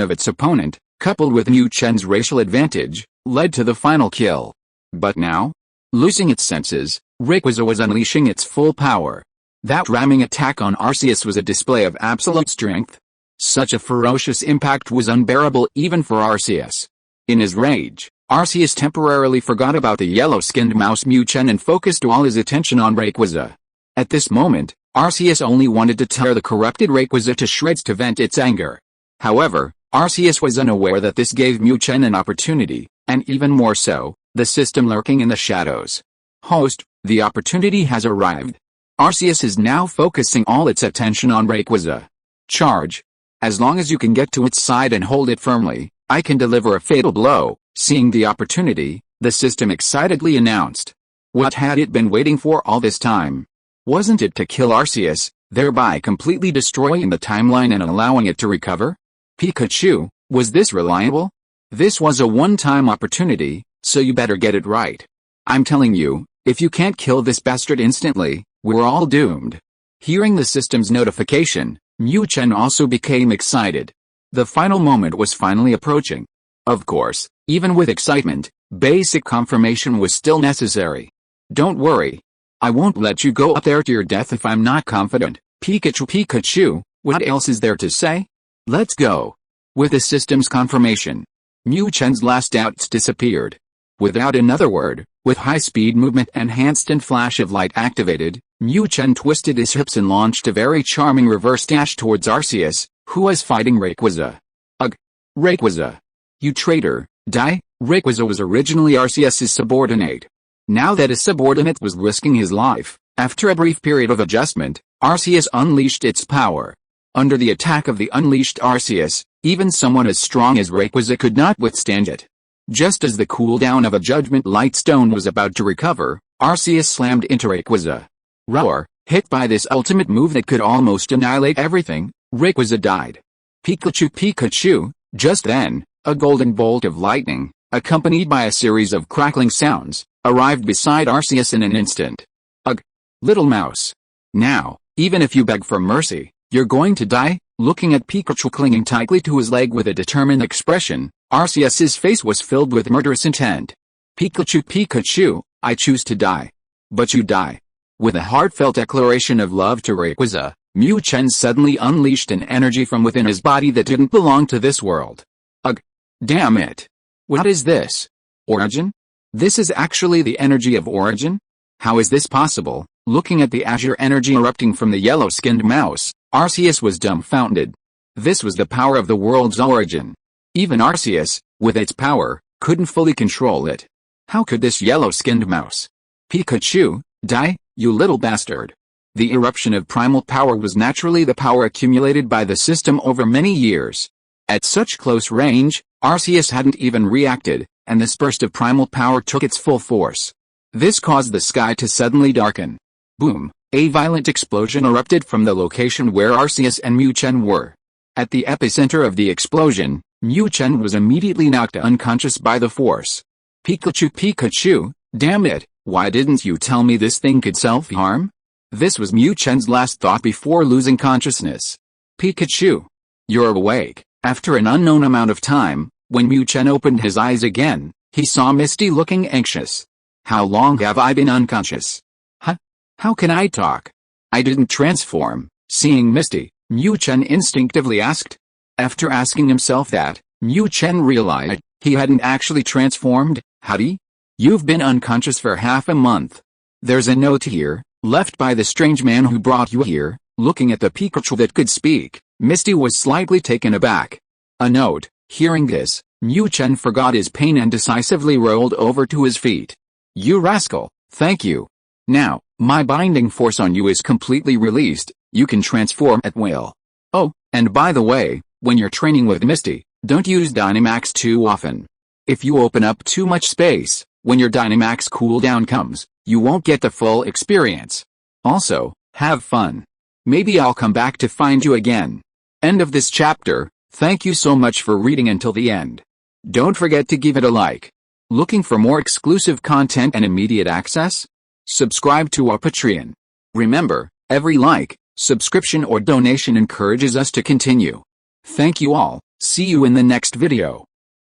of its opponent, coupled with Mu Chen's racial advantage, led to the final kill. But now? Losing its senses, Rayquaza was unleashing its full power. That ramming attack on Arceus was a display of absolute strength. Such a ferocious impact was unbearable even for Arceus. In his rage, Arceus temporarily forgot about the yellow-skinned mouse Mu Chen and focused all his attention on Rayquaza. At this moment, Arceus only wanted to tear the corrupted Rayquaza to shreds to vent its anger. However, Arceus was unaware that this gave Mu Chen an opportunity, and even more so, the system lurking in the shadows. Host, the opportunity has arrived. Arceus is now focusing all its attention on Rayquaza. Charge. As long as you can get to its side and hold it firmly, I can deliver a fatal blow. Seeing the opportunity, the system excitedly announced. What had it been waiting for all this time? Wasn't it to kill Arceus, thereby completely destroying the timeline and allowing it to recover? Pikachu, was this reliable? This was a one-time opportunity, so you better get it right. I'm telling you, if you can't kill this bastard instantly, we're all doomed. Hearing the system's notification, Mu Chen also became excited. The final moment was finally approaching. Of course, even with excitement, basic confirmation was still necessary. Don't worry. I won't let you go up there to your death if I'm not confident. Pikachu, what else is there to say? Let's go. With the system's confirmation, Mu Chen's last doubts disappeared. Without another word, with high-speed movement enhanced and flash of light activated, Mu Chen twisted his hips and launched a very charming reverse dash towards Arceus, who was fighting Rayquaza. Ugh! Rayquaza! You traitor, die! Rayquaza was originally Arceus's subordinate. Now that his subordinate was risking his life, after a brief period of adjustment, Arceus unleashed its power. Under the attack of the unleashed Arceus, even someone as strong as Rayquaza could not withstand it. Just as the cooldown of a Judgment Light Stone was about to recover, Arceus slammed into Rayquaza. Roar, hit by this ultimate move that could almost annihilate everything, Rayquaza died. Pikachu, just then, a golden bolt of lightning, accompanied by a series of crackling sounds, arrived beside Arceus in an instant. Ugh! Little mouse. Now, even if you beg for mercy, you're going to die? Looking at Pikachu clinging tightly to his leg with a determined expression, Arceus's face was filled with murderous intent. Pikachu, I choose to die. But you die. With a heartfelt declaration of love to Rayquaza, Mu Chen suddenly unleashed an energy from within his body that didn't belong to this world. Ugh! Damn it! What is this? Origin? This is actually the energy of origin? How is this possible? Looking at the azure energy erupting from the yellow-skinned mouse, Arceus was dumbfounded. This was the power of the world's origin. Even Arceus, with its power, couldn't fully control it. How could this yellow-skinned mouse? Pikachu, die, you little bastard. The eruption of primal power was naturally the power accumulated by the system over many years. At such close range, Arceus hadn't even reacted, and this burst of primal power took its full force. This caused the sky to suddenly darken. Boom! A violent explosion erupted from the location where Arceus and Mu Chen were. At the epicenter of the explosion, Mu Chen was immediately knocked unconscious by the force. Pikachu, damn it, why didn't you tell me this thing could self-harm? This was Mu Chen's last thought before losing consciousness. Pikachu, you're awake. After an unknown amount of time, when Mu Chen opened his eyes again, he saw Misty looking anxious. How long have I been unconscious? Huh? How can I talk? I didn't transform. Seeing Misty, Mu Chen instinctively asked. After asking himself that, Mu Chen realized he hadn't actually transformed. Howdy? You've been unconscious for half a month. There's a note here, left by the strange man who brought you here. Looking at the Pikachu that could speak, Misty was slightly taken aback. A note. Hearing this, Mu Chen forgot his pain and decisively rolled over to his feet. You rascal, thank you. Now, my binding force on you is completely released, you can transform at will. Oh, and by the way, when you're training with Misty, don't use Dynamax too often. If you open up too much space, when your Dynamax cooldown comes, you won't get the full experience. Also, have fun. Maybe I'll come back to find you again. End of this chapter. Thank you so much for reading until the end. Don't forget to give it a like. Looking for more exclusive content and immediate access? Subscribe to our Patreon. Remember, every like, subscription or donation encourages us to continue. Thank you all, see you in the next video.